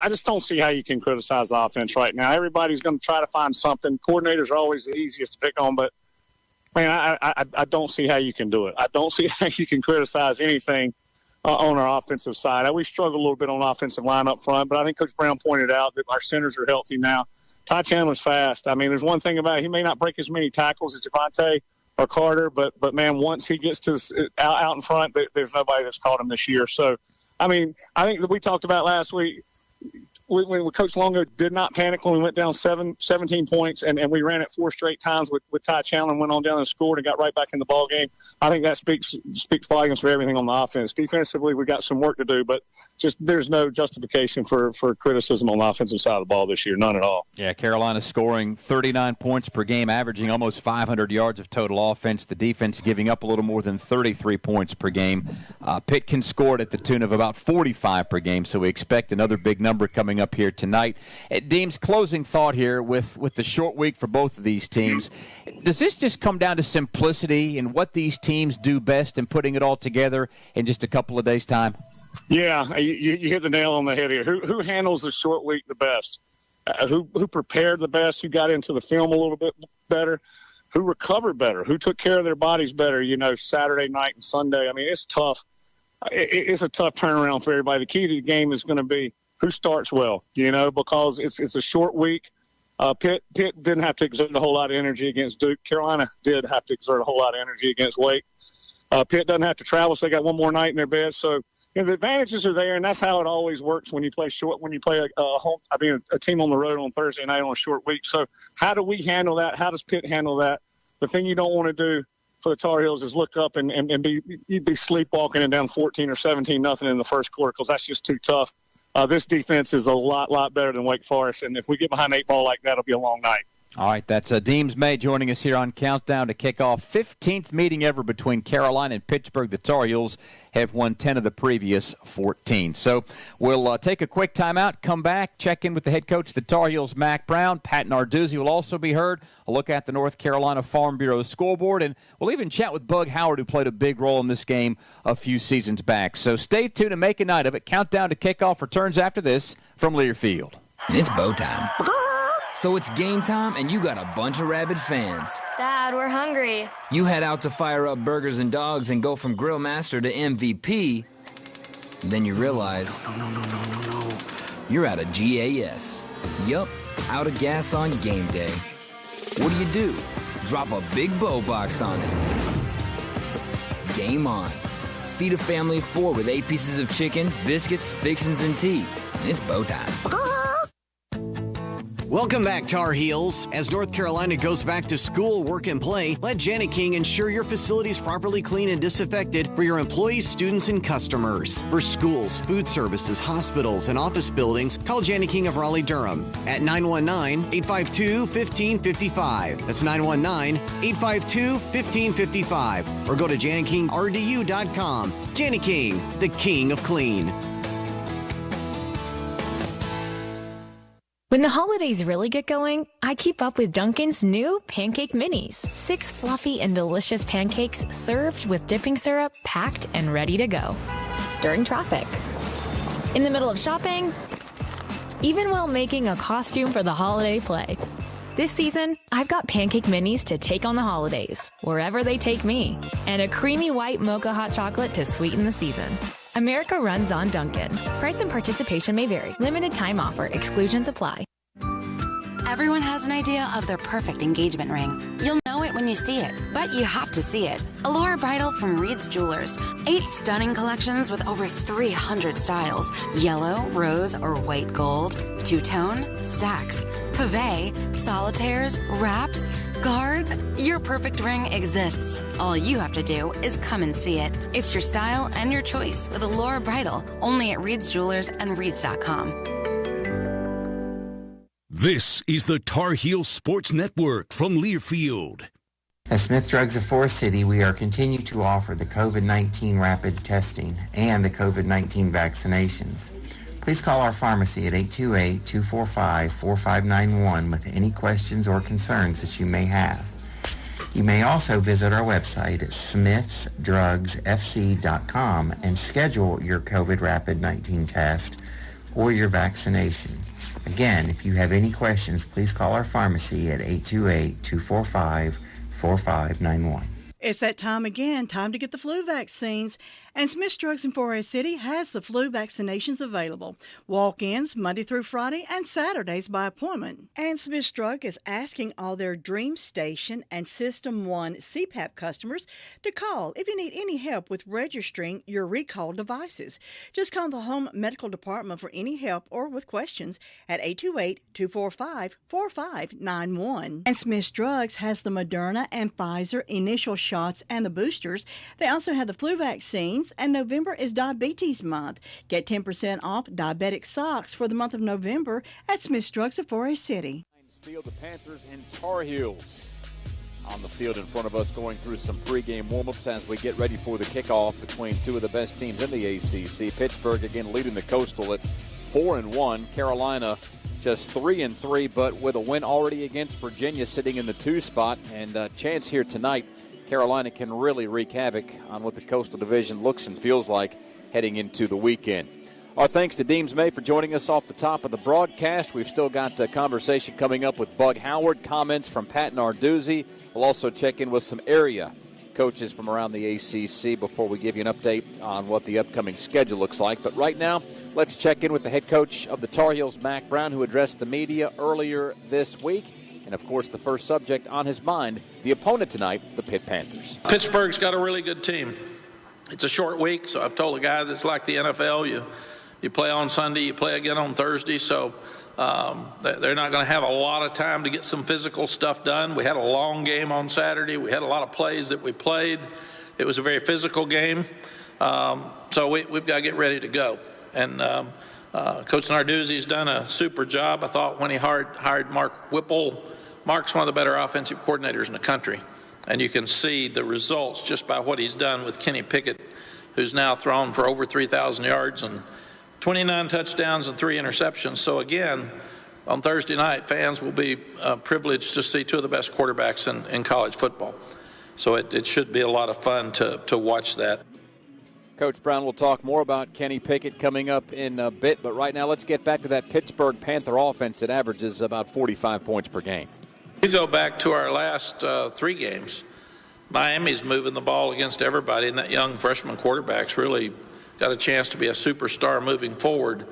I just don't see how you can criticize the offense right now. Everybody's going to try to find something. Coordinators are always the easiest to pick on, but, man, I don't see how you can do it. I don't see how you can criticize anything on our offensive side. We struggle a little bit on offensive line up front, but I think Coach Brown pointed out that our centers are healthy now. Ty Chandler's fast. I mean, there's one thing about it. He may not break as many tackles as Javonte or Carter, but man, once he gets to out in front, there's nobody that's caught him this year. So, I mean, I think that we talked about last week when Coach Longo did not panic when we went down 17 points, and we ran it 4 straight times with Ty Chandler and went on down and scored and got right back in the ball game. I think that speaks volumes for everything on the offense. Defensively, we got some work to do, but just there's no justification for criticism on the offensive side of the ball this year, none at all. Yeah, Carolina scoring 39 points per game, averaging almost 500 yards of total offense. The defense giving up a little more than 33 points per game. Pitt can score it at the tune of about 45 per game, so we expect another big number coming up here tonight. Deems, closing thought here with the short week for both of these teams. Does this just come down to simplicity and what these teams do best and putting it all together in just a couple of days' time? Yeah, you hit the nail on the head here. Who handles the short week the best? Who prepared the best? Who got into the film a little bit better? Who recovered better? Who took care of their bodies better, Saturday night and Sunday? I mean, it's tough. It's a tough turnaround for everybody. The key to the game is going to be who starts well, because it's a short week. Pitt didn't have to exert a whole lot of energy against Duke. Carolina did have to exert a whole lot of energy against Wake. Pitt doesn't have to travel, so they got one more night in their bed. So, the advantages are there, and that's how it always works when you play a team on the road on Thursday night on a short week. So how do we handle that? How does Pitt handle that? The thing you don't want to do for the Tar Heels is look up and be sleepwalking and down 14 or 17-0 in the first quarter, because that's just too tough. This defense is a lot better than Wake Forest, and if we get behind 8 ball like that, it'll be a long night. All right, that's Deems May joining us here on Countdown to kick off 15th meeting ever between Carolina and Pittsburgh. The Tar Heels have won 10 of the previous 14. So we'll take a quick timeout, come back, check in with the head coach of the Tar Heels, Mac Brown. Pat Narduzzi will also be heard. A look at the North Carolina Farm Bureau scoreboard, and we'll even chat with Bug Howard, who played a big role in this game a few seasons back. So stay tuned and make a night of it. Countdown to kickoff returns after this from Learfield. It's bow time. So it's game time, and you got a bunch of rabid fans. Dad, we're hungry. You head out to fire up burgers and dogs and go from grill master to MVP. Then you realize you're out of gas. Yup, out of gas on game day. What do? Drop a big bow box on it. Game on. Feed a family of 4 with 8 pieces of chicken, biscuits, fixins, and tea. It's bow time. Welcome back, Tar Heels. As North Carolina goes back to school, work, and play, let Janet King ensure your facility is properly clean and disinfected for your employees, students, and customers. For schools, food services, hospitals, and office buildings, call Janet King of Raleigh-Durham at 919-852-1555. That's 919-852-1555. Or go to janetkingrdu.com. Janet King, the king of clean. When the holidays really get going, I keep up with Dunkin's new Pancake Minis. 6 fluffy and delicious pancakes served with dipping syrup, packed and ready to go. During traffic, in the middle of shopping, even while making a costume for the holiday play. This season, I've got Pancake Minis to take on the holidays, wherever they take me, and a creamy white mocha hot chocolate to sweeten the season. America runs on Dunkin'. Price and participation may vary. Limited time offer. Exclusions apply. Everyone has an idea of their perfect engagement ring. You'll know it when you see it, but you have to see it. Allure Bridal from Reed's Jewelers. 8 stunning collections with over 300 styles. Yellow, rose, or white gold. Two-tone, stacks, pave, solitaires, wraps, guards. Your perfect ring exists. All you have to do is come and see it. It's your style and your choice with Allure Bridal, only at Reed's Jewelers and Reeds.com. This is the Tar Heel Sports Network from Learfield. At Smith Drugs of Forest City, we are continuing to offer the COVID-19 rapid testing and the COVID-19 vaccinations. Please call our pharmacy at 828-245-4591 with any questions or concerns that you may have. You may also visit our website at smithsdrugsfc.com and schedule your COVID rapid 19 test or your vaccination. Again, if you have any questions, please call our pharmacy at 828-245-4591. It's that time again, time to get the flu vaccines. And Smith's Drugs in 4A City has the flu vaccinations available. Walk-ins Monday through Friday and Saturdays by appointment. And Smith's Drug is asking all their Dream Station and System 1 CPAP customers to call if you need any help with registering your recall devices. Just call the Home Medical Department for any help or with questions at 828-245-4591. And Smith's Drugs has the Moderna and Pfizer initial shots and the boosters. They also have the flu vaccines, and November is Diabetes Month. Get 10% off diabetic socks for the month of November at Smith's Drugs of 4A City. Field, the Panthers and Tar Heels on the field in front of us, going through some pregame warm-ups as we get ready for the kickoff between two of the best teams in the ACC. Pittsburgh again leading the Coastal at 4-1. Carolina just 3-3, but with a win already against Virginia, sitting in the 2 spot, and a chance here tonight. Carolina can really wreak havoc on what the Coastal Division looks and feels like heading into the weekend. Our thanks to Deems May for joining us off the top of the broadcast. We've still got a conversation coming up with Bug Howard, comments from Pat Narduzzi. We'll also check in with some area coaches from around the ACC before we give you an update on what the upcoming schedule looks like. But right now, let's check in with the head coach of the Tar Heels, Mack Brown, who addressed the media earlier this week. And, of course, the first subject on his mind, the opponent tonight, the Pitt Panthers. Pittsburgh's got a really good team. It's a short week, so I've told the guys it's like the NFL. You play on Sunday, you play again on Thursday, so they're not going to have a lot of time to get some physical stuff done. We had a long game on Saturday. We had a lot of plays that we played. It was a very physical game, so we've got to get ready to go. And Coach Narduzzi's done a super job, I thought, when he hired Mark Whipple. Mark's one of the better offensive coordinators in the country, and you can see the results just by what he's done with Kenny Pickett, who's now thrown for over 3,000 yards and 29 touchdowns and 3 interceptions. So again, on Thursday night, fans will be privileged to see 2 of the best quarterbacks in college football. So it should be a lot of fun to watch that. Coach Brown will talk more about Kenny Pickett coming up in a bit, but right now let's get back to that Pittsburgh Panther offense that averages about 45 points per game. You go back to our last 3 games, Miami's moving the ball against everybody, and that young freshman quarterback's really got a chance to be a superstar moving forward.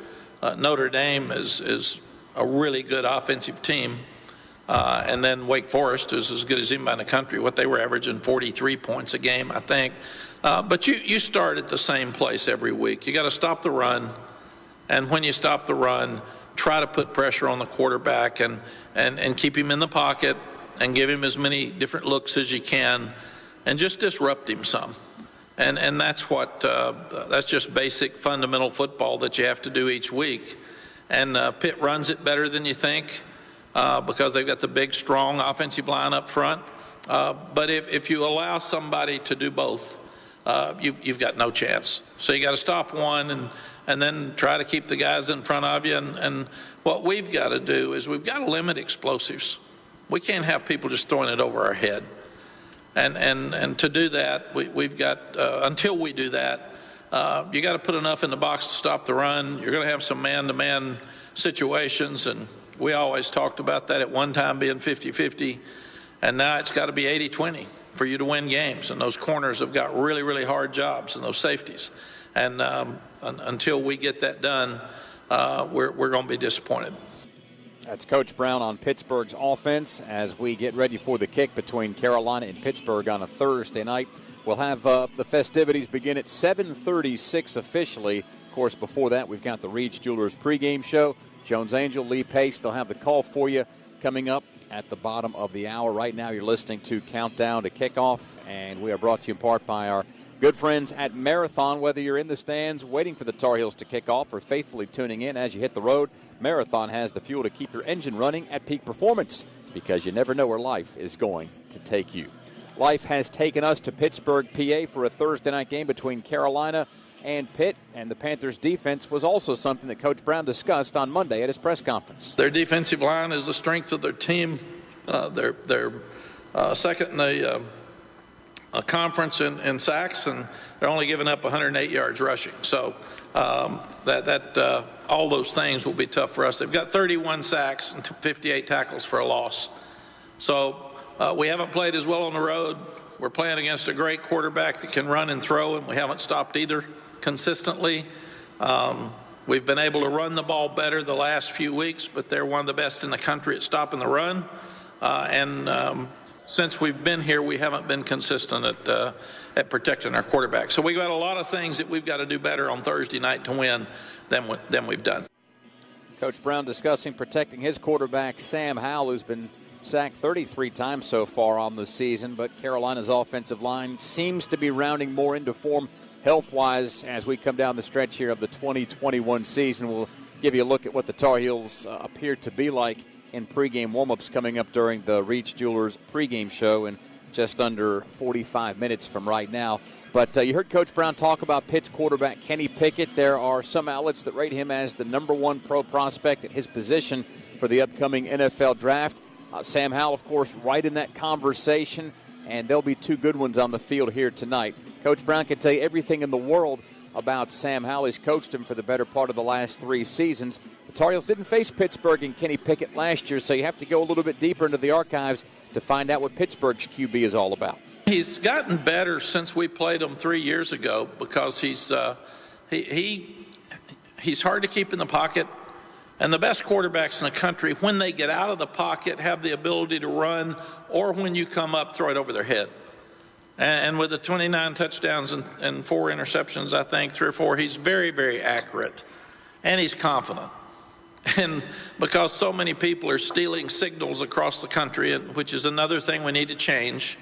Notre Dame is a really good offensive team, and then Wake Forest is as good as anybody in the country. What they were averaging 43 points a game, I think. But you start at the same place every week. You got to stop the run, and when you stop the run, try to put pressure on the quarterback and keep him in the pocket and give him as many different looks as you can and just disrupt him some. And that's that's just basic fundamental football that you have to do each week. And Pitt runs it better than you think because they've got the big, strong offensive line up front. But if you allow somebody to do both, you've got no chance. So you got to stop one and then try to keep the guys in front of you. And what we've got to do is we've got to limit explosives. We can't have people just throwing it over our head. And to do that, we've got, until we do that, you got to put enough in the box to stop the run. You're going to have some man-to-man situations, and we always talked about that at one time being 50-50, and now it's got to be 80-20 for you to win games. And those corners have got really, really hard jobs, and those safeties. And until we get that done, we're going to be disappointed. That's Coach Brown on Pittsburgh's offense as we get ready for the kick between Carolina and Pittsburgh on a Thursday night. We'll have the festivities begin at 7:36 officially. Of course, before that, we've got the Reed's Jewelers pregame show. Jones Angell, Lee Pace, they'll have the call for you coming up at the bottom of the hour. Right now, you're listening to Countdown to Kickoff, and we are brought to you in part by our good friends at Marathon. Whether you're in the stands waiting for the Tar Heels to kick off or faithfully tuning in as you hit the road, Marathon has the fuel to keep your engine running at peak performance because you never know where life is going to take you. Life has taken us to Pittsburgh, PA for a Thursday night game between Carolina and Pitt, and the Panthers' defense was also something that Coach Brown discussed on Monday at his press conference. Their defensive line is the strength of their team. They're second in the conference in sacks, and they're only giving up 108 yards rushing. So all those things will be tough for us. They've got 31 sacks and 58 tackles for a loss. So we haven't played as well on the road. We're playing against a great quarterback that can run and throw, and we haven't stopped either consistently. We've been able to run the ball better the last few weeks, but they're one of the best in the country at stopping the run. Since we've been here, we haven't been consistent at protecting our quarterback. So we've got a lot of things that we've got to do better on Thursday night to win than we've done. Coach Brown discussing protecting his quarterback, Sam Howell, who's been sacked 33 times so far on the season, but Carolina's offensive line seems to be rounding more into form health-wise as we come down the stretch here of the 2021 season. We'll give you a look at what the Tar Heels appear to be like in pregame warm-ups coming up during the Reed's Jewelers pregame show in just under 45 minutes from right now. But you heard Coach Brown talk about Pitt's quarterback Kenny Pickett. There are some outlets that rate him as the #1 pro prospect at his position for the upcoming NFL draft. Sam Howell, of course, right in that conversation, and there'll be two good ones on the field here tonight. Coach Brown can tell you everything in the world about Sam Howell. He's coached him for the better part of the last 3 seasons. The Tar Heels didn't face Pittsburgh and Kenny Pickett last year, so you have to go a little bit deeper into the archives to find out what Pittsburgh's QB is all about. He's gotten better since we played him 3 years ago because he's hard to keep in the pocket. And the best quarterbacks in the country, when they get out of the pocket, have the ability to run, or when you come up, throw it over their head. And with the 29 touchdowns and 4 interceptions, I think 3 or 4, he's very, very accurate. And he's confident. And because so many people are stealing signals across the country, which is another thing we need to change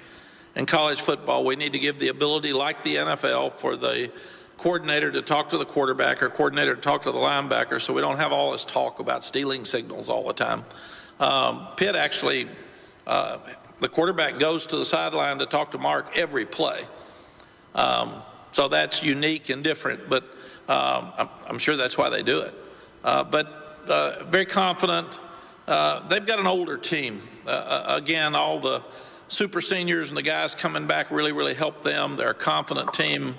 in college football, we need to give the ability, like the NFL, for the coordinator to talk to the quarterback or coordinator to talk to the linebacker, so we don't have all this talk about stealing signals all the time. Pitt actually, the quarterback goes to the sideline to talk to Mark every play. So that's unique and different, but I'm sure that's why they do it. But very confident. They've got an older team. Again, all the super seniors and the guys coming back really, really help them. They're a confident team.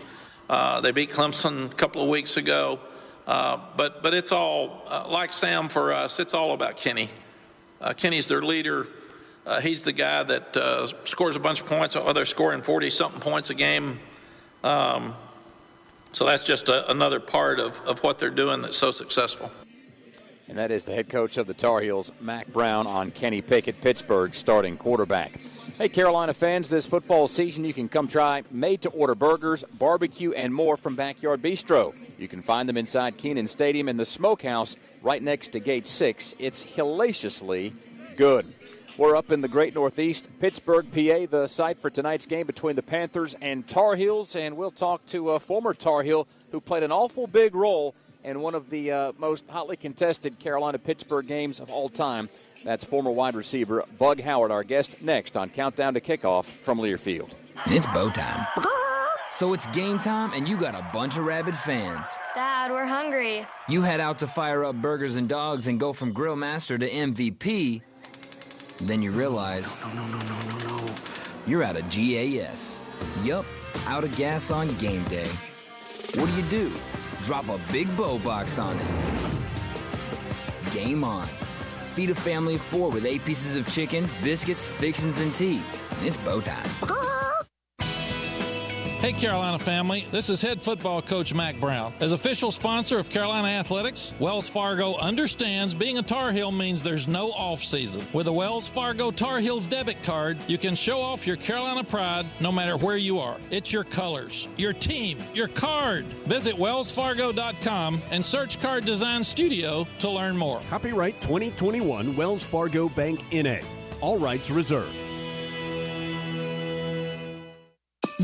They beat Clemson a couple of weeks ago. But it's all, like Sam for us, it's all about Kenny. Kenny's their leader. He's the guy that scores a bunch of points. They're scoring 40-something points a game. So that's just another part of what they're doing that's so successful. And that is the head coach of the Tar Heels, Mack Brown, on Kenny Pickett, Pittsburgh's starting quarterback. Hey, Carolina fans, this football season you can come try made-to-order burgers, barbecue, and more from Backyard Bistro. You can find them inside Kenan Stadium in the Smokehouse right next to Gate 6. It's hellaciously good. We're up in the great Northeast, Pittsburgh, PA, the site for tonight's game between the Panthers and Tar Heels, and we'll talk to a former Tar Heel who played an awful big role in one of the most hotly contested Carolina-Pittsburgh games of all time. That's former wide receiver Bug Howard, our guest, next on Countdown to Kickoff from Learfield. It's bow time. So it's game time, and you got a bunch of rabid fans. Dad, we're hungry. You head out to fire up burgers and dogs and go from grill master to MVP. Then you realize you're out of gas. Yup, out of gas on game day. What do? Drop a big bow box on it. Game on. Feed a family of 4 with 8 pieces of chicken, biscuits, fixins, and tea. It's bow time. Hey, Carolina family, this is head football coach Mack Brown. As official sponsor of Carolina Athletics, Wells Fargo understands being a Tar Heel means there's no off-season. With a Wells Fargo Tar Heels debit card, you can show off your Carolina pride no matter where you are. It's your colors, your team, your card. Visit wellsfargo.com and search Card Design Studio to learn more. Copyright 2021 Wells Fargo Bank N.A. All rights reserved.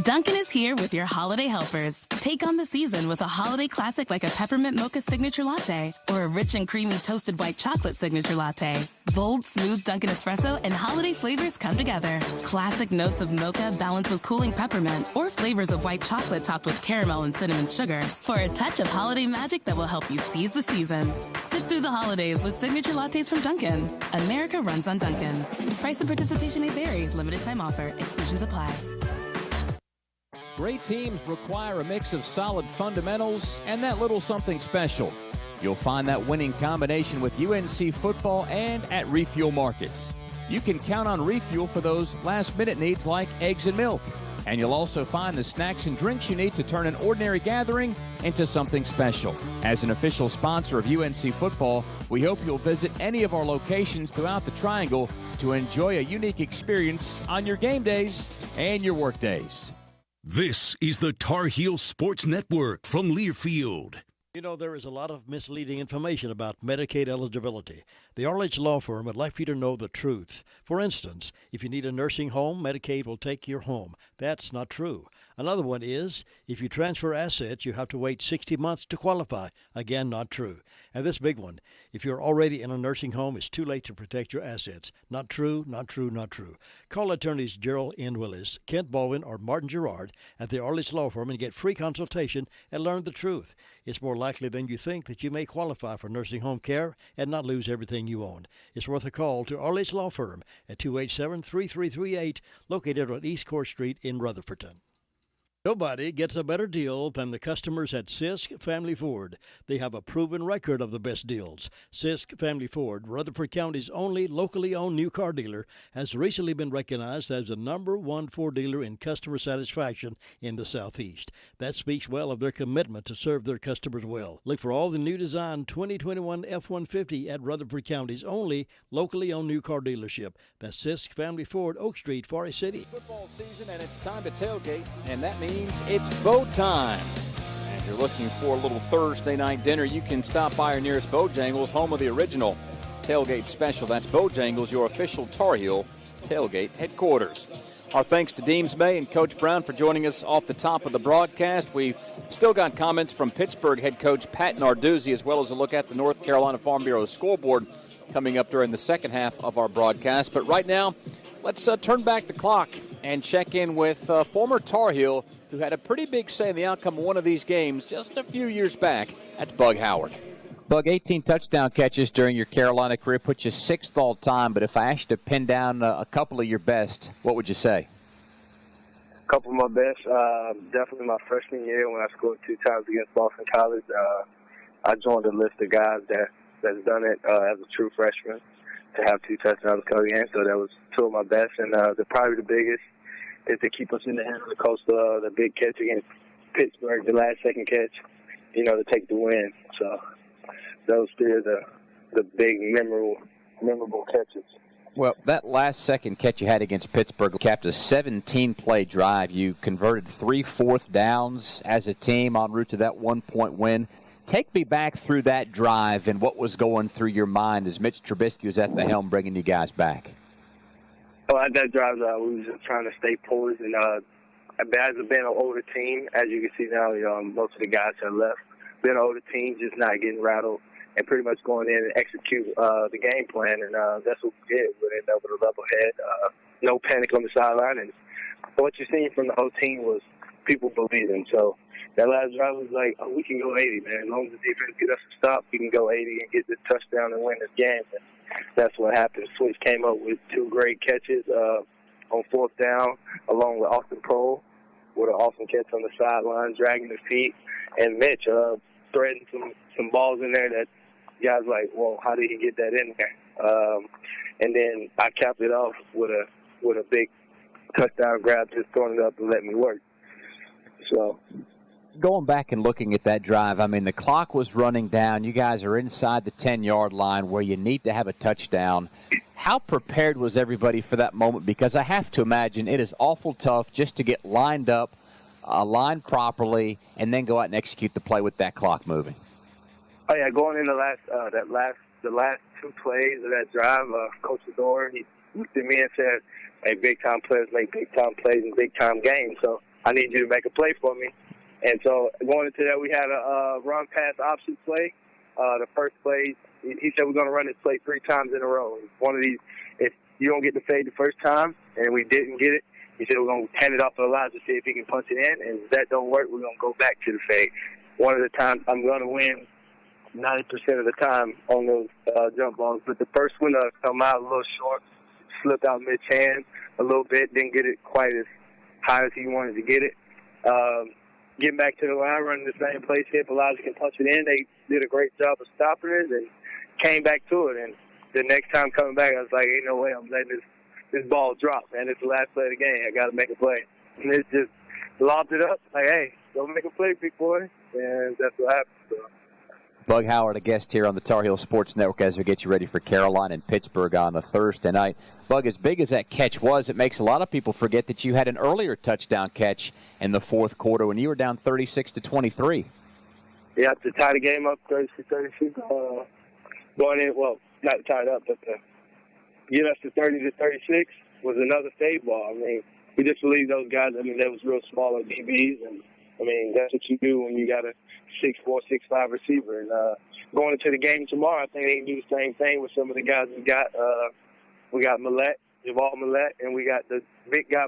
Dunkin' is here with your holiday helpers. Take on the season with a holiday classic like a peppermint mocha signature latte or a rich and creamy toasted white chocolate signature latte. Bold, smooth Dunkin' espresso and holiday flavors come together. Classic notes of mocha balanced with cooling peppermint or flavors of white chocolate topped with caramel and cinnamon sugar for a touch of holiday magic that will help you seize the season. Sip through the holidays with signature lattes from Dunkin'. America runs on Dunkin'. Price and participation may vary. Limited time offer. Exclusions apply. Great teams require a mix of solid fundamentals and that little something special. You'll find that winning combination with UNC football and at Refuel Markets. You can count on Refuel for those last-minute needs like eggs and milk. And you'll also find the snacks and drinks you need to turn an ordinary gathering into something special. As an official sponsor of UNC football, we hope you'll visit any of our locations throughout the Triangle to enjoy a unique experience on your game days and your work days. This is the Tar Heel Sports Network from Learfield. You know, there is a lot of misleading information about Medicaid eligibility. The Arledge Law Firm would like for you to know the truth. For instance, if you need a nursing home, Medicaid will take your home. That's not true. Another one is, if you transfer assets, you have to wait 60 months to qualify. Again, not true. And this big one, if you're already in a nursing home, it's too late to protect your assets. Not true, not true, not true. Call attorneys Gerald N. Willis, Kent Baldwin, or Martin Gerard at the Arledge Law Firm and get free consultation and learn the truth. It's more likely than you think that you may qualify for nursing home care and not lose everything you own. It's worth a call to Arledge Law Firm at 287-3338, located on East Court Street in Rutherfordton. Nobody gets a better deal than the customers at Sisk Family Ford. They have a proven record of the best deals. Sisk Family Ford, Rutherford County's only locally owned new car dealer, has recently been recognized as the #1 Ford dealer in customer satisfaction in the Southeast. That speaks well of their commitment to serve their customers well. Look for all the new design 2021 F-150 at Rutherford County's only locally owned new car dealership. That's Sisk Family Ford, Oak Street, Forest City. Football season, and it's time to tailgate, and that means it's bow time. And if you're looking for a little Thursday night dinner, you can stop by our nearest Bojangles, home of the original tailgate special. That's Bojangles, your official Tar Heel tailgate headquarters. Our thanks to Deems May and Coach Brown for joining us off the top of the broadcast. We've still got comments from Pittsburgh head coach Pat Narduzzi, as well as a look at the North Carolina Farm Bureau scoreboard coming up during the second half of our broadcast. But right now, let's turn back the clock and check in with former Tar Heel who had a pretty big say in the outcome of one of these games just a few years back. That's Bug Howard. Bug, 18 touchdown catches during your Carolina career, put you 6th all time, but if I asked you to pin down a couple of your best, what would you say? A couple of my best, definitely my freshman year when I scored 2 times against Boston College. I joined a list of guys that's done it as a true freshman to have 2 touchdowns a game, so that was 2 of my best. And probably the biggest is to keep us in the hand of the coach, the big catch against Pittsburgh, the last second catch, to take the win. So those 3 are the big, memorable catches. Well, that last second catch you had against Pittsburgh capped a 17-play drive. You converted 3 fourth downs as a team en route to that 1-point win. Take me back through that drive and what was going through your mind as Mitch Trubisky was at the helm bringing you guys back. Well, at that drive, we were just trying to stay poised. And as being an older team, as you can see now, most of the guys have left. Being an older team, just not getting rattled and pretty much going in and execute the game plan. And that's what we did. We ended up with a level head, no panic on the sideline. And what you're seeing from the whole team was people believing. So that last drive was like, we can go 80, man. As long as the defense get us a stop, we can go 80 and get this touchdown and win this game. And that's what happened. Switch came up with 2 great catches on 4th down, along with Austin Prohl with an awesome catch on the sideline, dragging his feet, and Mitch threading some balls in there that guys like, well, how did he get that in there? And then I capped it off with a big touchdown grab, just throwing it up and letting me work. So going back and looking at that drive, I mean, the clock was running down. You guys are inside the 10-yard line where you need to have a touchdown. How prepared was everybody for that moment? Because I have to imagine it is awful tough just to get lined up, lined properly, and then go out and execute the play with that clock moving. Oh, yeah, going in the last 2 plays of that drive, Coach Adore, he looked at me and said, hey, big-time players make big-time plays in big-time games, so I need you to make a play for me. And so going into that, we had a run-pass option play. The first play, he said we're going to run this play 3 times in a row. One of these, if you don't get the fade the first time, and we didn't get it, he said we're going to hand it off to Elijah to see if he can punch it in. And if that don't work, we're going to go back to the fade. One of the times I'm going to win 90% of the time on those jump balls. But the first one come out a little short, slipped out mid-hand a little bit, didn't get it quite as high as he wanted to get it. Getting back to the line, running the same play, see if Elijah can punch it in. They did a great job of stopping it and came back to it. And the next time coming back, I was like, ain't no way I'm letting this ball drop, man. It's the last play of the game. I got to make a play. And it just lobbed it up. Like, hey, go make a play, big boy. And that's what happened. So. Bug Howard, a guest here on the Tar Heel Sports Network as we get you ready for Carolina and Pittsburgh on a Thursday night. Bug, as big as that catch was, it makes a lot of people forget that you had an earlier touchdown catch in the fourth quarter when you were down 36-23. Yeah, to tie the game up 36-36. Going in, well, not to tie it up, but to get us to 30-36 was another fade ball. I mean, we just believe those guys. I mean, they was real smaller DBs, and I mean, that's what you do when you got a 6'4", 6'5" receiver. And going into the game tomorrow, I think they can do the same thing with some of the guys we got. We got Javal Millette, and we got the big guy,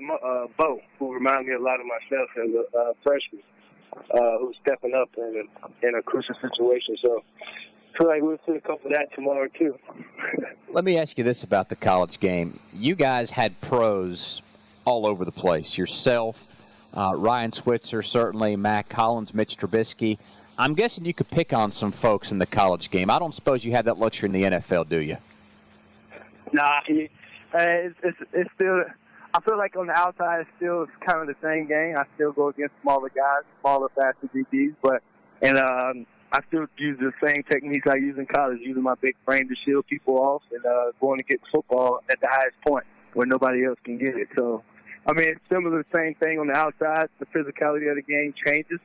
Bo, who reminds me a lot of myself as a freshman, who's stepping up in a crucial situation. So I feel like we'll see a couple of that tomorrow, too. Let me ask you this about the college game. You guys had pros all over the place. Yourself, Ryan Switzer, certainly, Mac Collins, Mitch Trubisky. I'm guessing you could pick on some folks in the college game. I don't suppose you have that luxury in the NFL, do you? Nah, it's still. I feel like on the outside, it's still kind of the same game. I still go against smaller guys, smaller, faster DBs, and I still use the same techniques I use in college, using my big frame to shield people off and going to get the football at the highest point where nobody else can get it. So, I mean, it's similar, the same thing on the outside. The physicality of the game changes.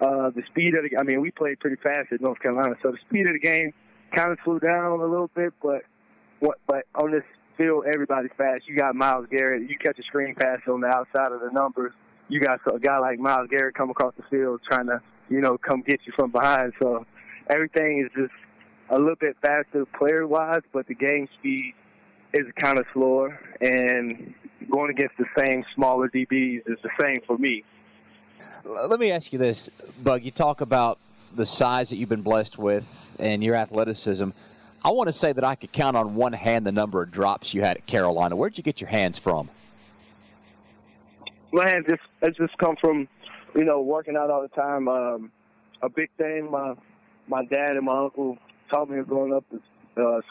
The speed of the. I mean, we played pretty fast at North Carolina, so the speed of the game kind of slowed down a little bit, but on this field, everybody's fast. You got Myles Garrett. You catch a screen pass on the outside of the numbers. You got a guy like Myles Garrett come across the field trying to, come get you from behind. So everything is just a little bit faster player-wise, but the game speed is kind of slower. And going against the same smaller DBs is the same for me. Let me ask you this, Bug. You talk about the size that you've been blessed with and your athleticism. I want to say that I could count on one hand the number of drops you had at Carolina. Where'd you get your hands from? My hands just come from, working out all the time. A big thing my dad and my uncle taught me growing up is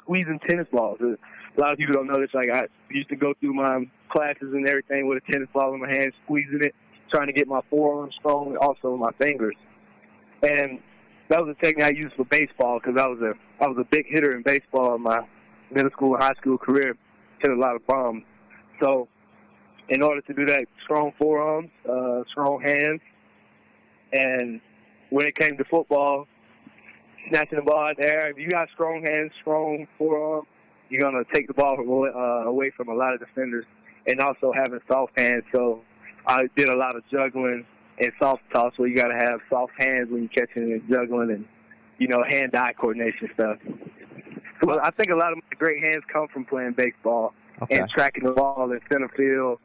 squeezing tennis balls. A lot of people don't know this. Like, I used to go through my classes and everything with a tennis ball in my hand, squeezing it, trying to get my forearms strong, and also my fingers. And that was a technique I used for baseball because I was a big hitter in baseball in my middle school and high school career. Hit a lot of bombs. So in order to do that, strong forearms, strong hands, and when it came to football, snatching the ball in the air, if you got strong hands, strong forearms, you're going to take the ball away from a lot of defenders, and also having soft hands. So I did a lot of juggling and soft toss, where you got to have soft hands when you're catching and juggling and, hand-eye coordination stuff. So I think a lot of my great hands come from playing baseball and tracking the ball in center field,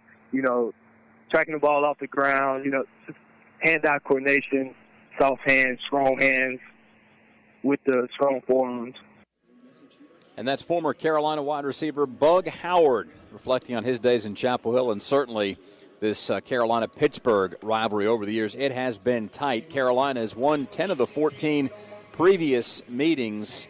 tracking the ball off the ground, just hand-eye coordination, soft hands, strong hands with the strong forearms. And that's former Carolina wide receiver Bug Howard, reflecting on his days in Chapel Hill and certainly this Carolina-Pittsburgh rivalry over the years. It has been tight. Carolina has won 10 of the 14 previous meetings.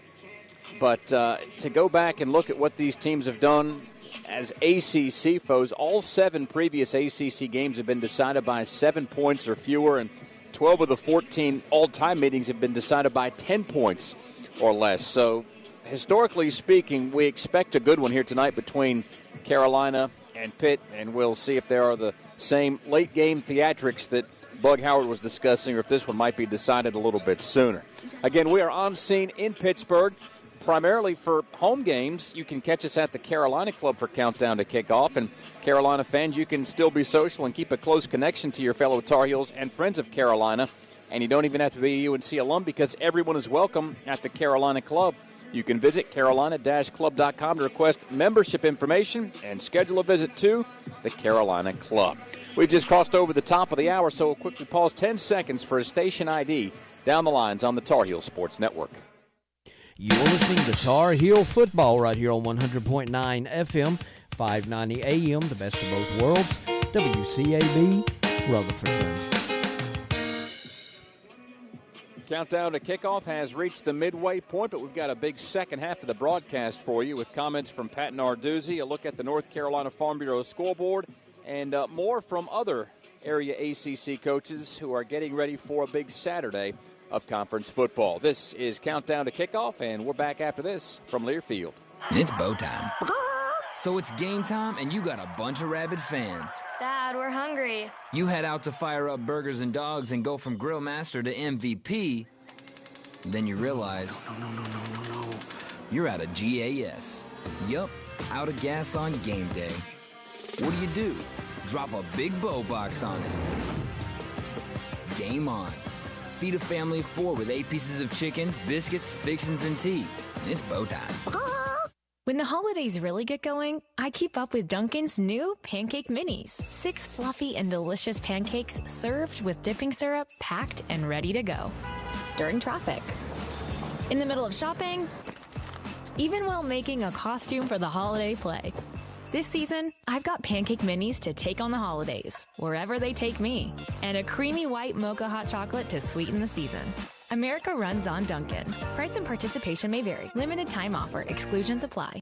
But to go back and look at what these teams have done as ACC foes, all 7 previous ACC games have been decided by 7 points or fewer, and 12 of the 14 all-time meetings have been decided by 10 points or less. So historically speaking, we expect a good one here tonight between Carolina and Pitt, and we'll see if there are the same late-game theatrics that Bug Howard was discussing, or if this one might be decided a little bit sooner. Again, we are on scene in Pittsburgh, primarily for home games. You can catch us at the Carolina Club for Countdown to Kickoff, and Carolina fans, you can still be social and keep a close connection to your fellow Tar Heels and friends of Carolina, and you don't even have to be a UNC alum because everyone is welcome at the Carolina Club. You can visit carolina-club.com to request membership information and schedule a visit to the Carolina Club. We've just crossed over the top of the hour, so we'll quickly pause 10 seconds for a station ID down the lines on the Tar Heel Sports Network. You're listening to Tar Heel Football right here on 100.9 FM, 590 AM, the best of both worlds, WCAB, Rutherfordson. Countdown to kickoff has reached the midway point, but we've got a big second half of the broadcast for you with comments from Pat Narduzzi, a look at the North Carolina Farm Bureau scoreboard, and more from other area ACC coaches who are getting ready for a big Saturday of conference football. This is Countdown to Kickoff, and we're back after this from Learfield. It's bow time. So it's game time, and you got a bunch of rabid fans. Dad, we're hungry. You head out to fire up burgers and dogs and go from grill master to MVP. Then you realize you're out of GAS. Yup, out of gas on game day. What do? Drop a big bow box on it. Game on. Feed a family of 4 with 8 pieces of chicken, biscuits, fixins, and tea. It's bow time. When the holidays really get going, I keep up with Dunkin's new Pancake Minis. 6 fluffy and delicious pancakes served with dipping syrup, packed and ready to go. During traffic. In the middle of shopping. Even while making a costume for the holiday play. This season, I've got Pancake Minis to take on the holidays, wherever they take me. And a creamy white mocha hot chocolate to sweeten the season. America runs on Dunkin'. Price and participation may vary. Limited time offer. Exclusions apply.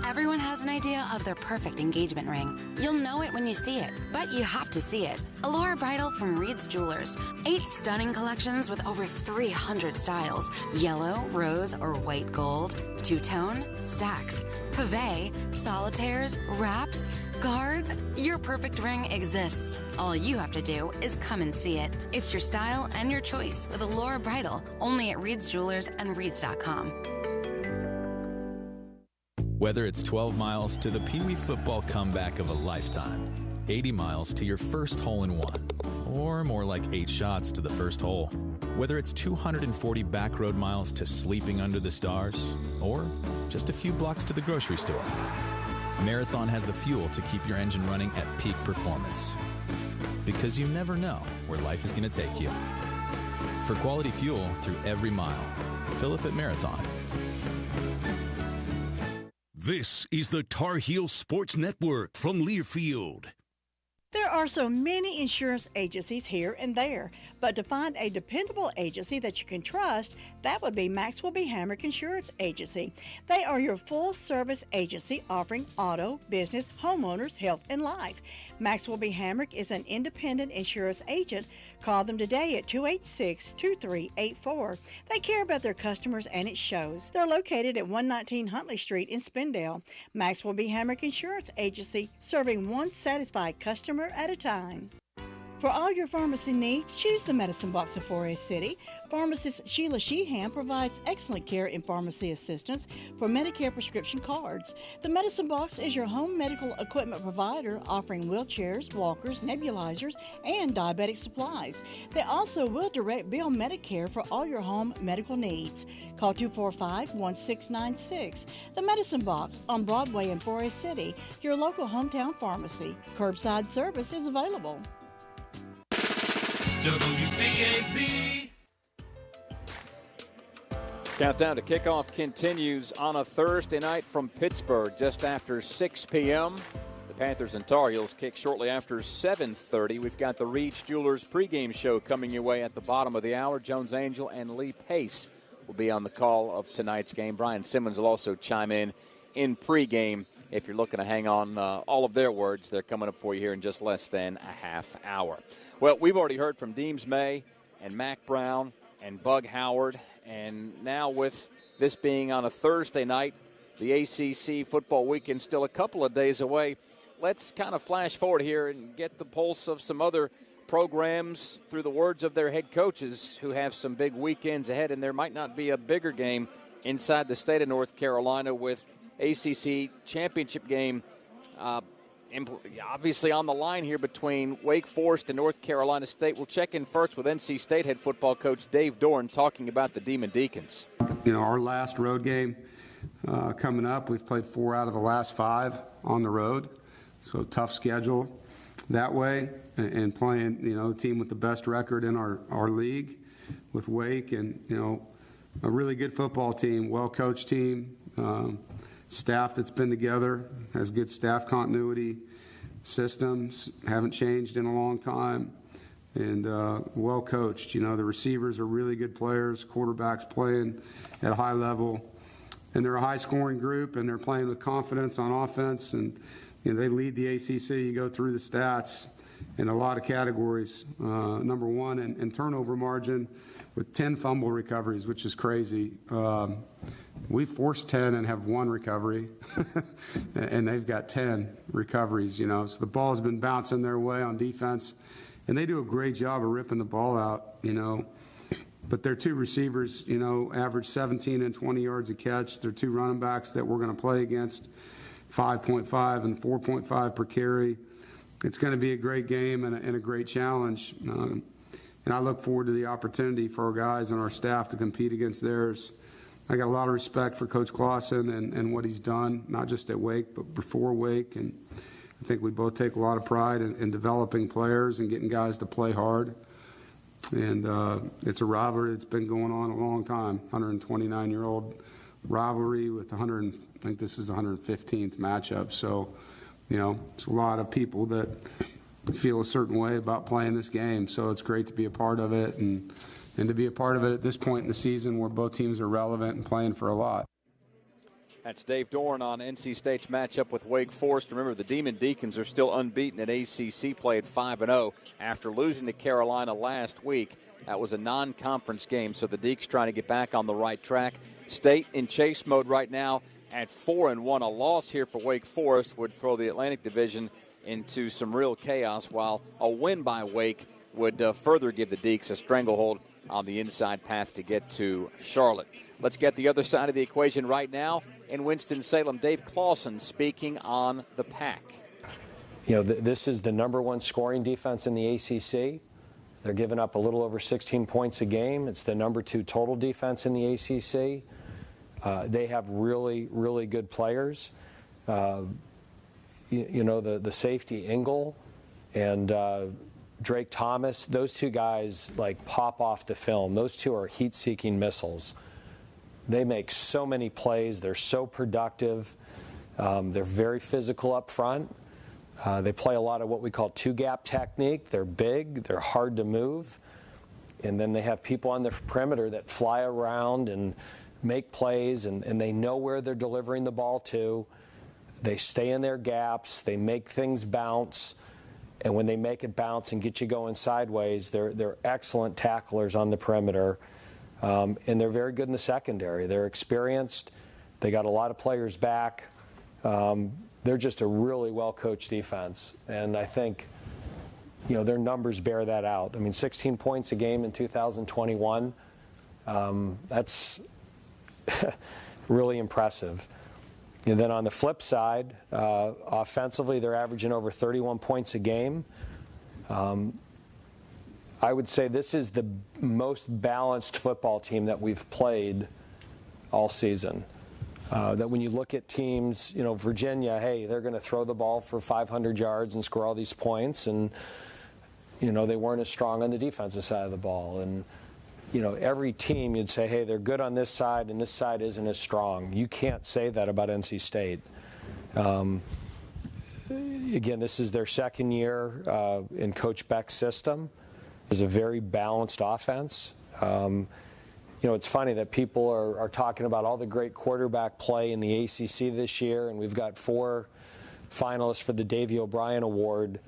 Everyone has an idea of their perfect engagement ring. You'll know it when you see it, but you have to see it. Allure Bridal from Reed's Jewelers. 8 stunning collections with over 300 styles. Yellow, rose, or white gold. Two-tone, stacks, pave, solitaires, wraps, guards. Your perfect ring exists. All you have to do is come and see it. It's your style and your choice with Allure Bridal, only at Reed's Jewelers and Reeds.com. Whether it's 12 miles to the Pee Wee football comeback of a lifetime, 80 miles to your first hole-in-one, or more like 8 shots to the first hole. Whether it's 240 back road miles to sleeping under the stars, or just a few blocks to the grocery store, Marathon has the fuel to keep your engine running at peak performance. Because you never know where life is going to take you. For quality fuel through every mile, fill up at Marathon. This is the Tar Heel Sports Network from Learfield. There are so many insurance agencies here and there, but to find a dependable agency that you can trust, that would be Maxwell B. Hamrick Insurance Agency. They are your full-service agency offering auto, business, homeowners, health, and life. Maxwell B. Hamrick is an independent insurance agent. Call them today at 286-2384. They care about their customers, and it shows. They're located at 119 Huntley Street in Spindale. Maxwell B. Hamrick Insurance Agency, serving one satisfied customer at a time. For all your pharmacy needs, choose the Medicine Box of Forest City. Pharmacist Sheila Sheehan provides excellent care and pharmacy assistance for Medicare prescription cards. The Medicine Box is your home medical equipment provider, offering wheelchairs, walkers, nebulizers, and diabetic supplies. They also will direct bill Medicare for all your home medical needs. Call 245-1696. The Medicine Box on Broadway in Forest City, your local hometown pharmacy. Curbside service is available. WCAB. Countdown to kickoff continues on a Thursday night from Pittsburgh just after 6 p.m. The Panthers and Tar Heels kick shortly after 7:30. We've got the Reed's Jewelers pregame show coming your way at the bottom of the hour. Jones Angel and Lee Pace will be on the call of tonight's game. Brian Simmons will also chime in pregame. If you're looking to hang on all of their words, they're coming up for you here in just less than a half hour. Well, we've already heard from Deems May and Mac Brown and Bug Howard, and now with this being on a Thursday night, the ACC football weekend still a couple of days away. Let's kind of flash forward here and get the pulse of some other programs through the words of their head coaches who have some big weekends ahead, and there might not be a bigger game inside the state of North Carolina with ACC championship game obviously on the line here between Wake Forest and North Carolina State. We'll check in first with NC State head football coach Dave Dorn talking about the Demon Deacons. You know, our last road game coming up, we've played 4 out of the last 5 on the road. So tough schedule that way, and playing, you know, the team with the best record in our league with Wake, and, you know, a really good football team, well-coached team, staff that's been together, has good staff continuity, systems haven't changed in a long time, and well coached. You know, the receivers are really good players, quarterbacks playing at a high level, and they're a high-scoring group, and they're playing with confidence on offense, and you know, they lead the ACC. You go through the stats in a lot of categories. Number one in turnover margin with 10 fumble recoveries, which is crazy. We forced 10 and have 1 recovery, and they've got 10 recoveries, you know. So the ball's been bouncing their way on defense, and they do a great job of ripping the ball out, you know. But their 2 receivers, you know, average 17 and 20 yards a catch. Their 2 running backs that we're going to play against, 5.5 and 4.5 per carry. It's going to be a great game and a great challenge. And I look forward to the opportunity for our guys and our staff to compete against theirs. I got a lot of respect for Coach Clausen and what he's done, not just at Wake, but before Wake. And I think we both take a lot of pride in developing players and getting guys to play hard. And it's a rivalry that's been going on a long time, 129-year-old rivalry with I think this is the 115th matchup. So, you know, it's a lot of people that feel a certain way about playing this game. So it's great to be a part of it and to be a part of it at this point in the season where both teams are relevant and playing for a lot. That's Dave Dorn on NC State's matchup with Wake Forest. Remember, the Demon Deacons are still unbeaten in ACC play at 5-0 after losing to Carolina last week. That was a non-conference game, so the Deacs trying to get back on the right track. State in chase mode right now at 4-1. A loss here for Wake Forest would throw the Atlantic Division into some real chaos, while a win by Wake would further give the Deacs a stranglehold on the inside path to get to Charlotte. Let's get the other side of the equation right now in Winston-Salem. Dave Clausen speaking on the Pack. You know, this is the number 1 scoring defense in the ACC. They're giving up a little over 16 points a game. It's the number 2 total defense in the ACC. They have really, really good players. You know, the safety Engel and Drake Thomas, those 2 guys like pop off the film. Those 2 are heat-seeking missiles. They make so many plays. They're so productive. They're very physical up front. They play a lot of what we call 2-gap technique. They're big. They're hard to move. And then they have people on the perimeter that fly around and make plays, and they know where they're delivering the ball to. They stay in their gaps. They make things bounce. And when they make it bounce and get you going sideways, they're excellent tacklers on the perimeter. And they're very good in the secondary. They're experienced. They got a lot of players back. They're just a really well-coached defense. And I think, you know, their numbers bear that out. I mean, 16 points a game in 2021, that's really impressive. And then on the flip side, offensively, they're averaging over 31 points a game. I would say this is the most balanced football team that we've played all season. That when you look at teams, you know, Virginia, hey, they're going to throw the ball for 500 yards and score all these points, and, you know, they weren't as strong on the defensive side of the ball. And, you know, every team you'd say, hey, they're good on this side and this side isn't as strong. You can't say that about NC State. Again, this is their second year in Coach Beck's system. It's a very balanced offense. You know, it's funny that people are talking about all the great quarterback play in the ACC this year, and we've got 4 finalists for the Davey O'Brien Award.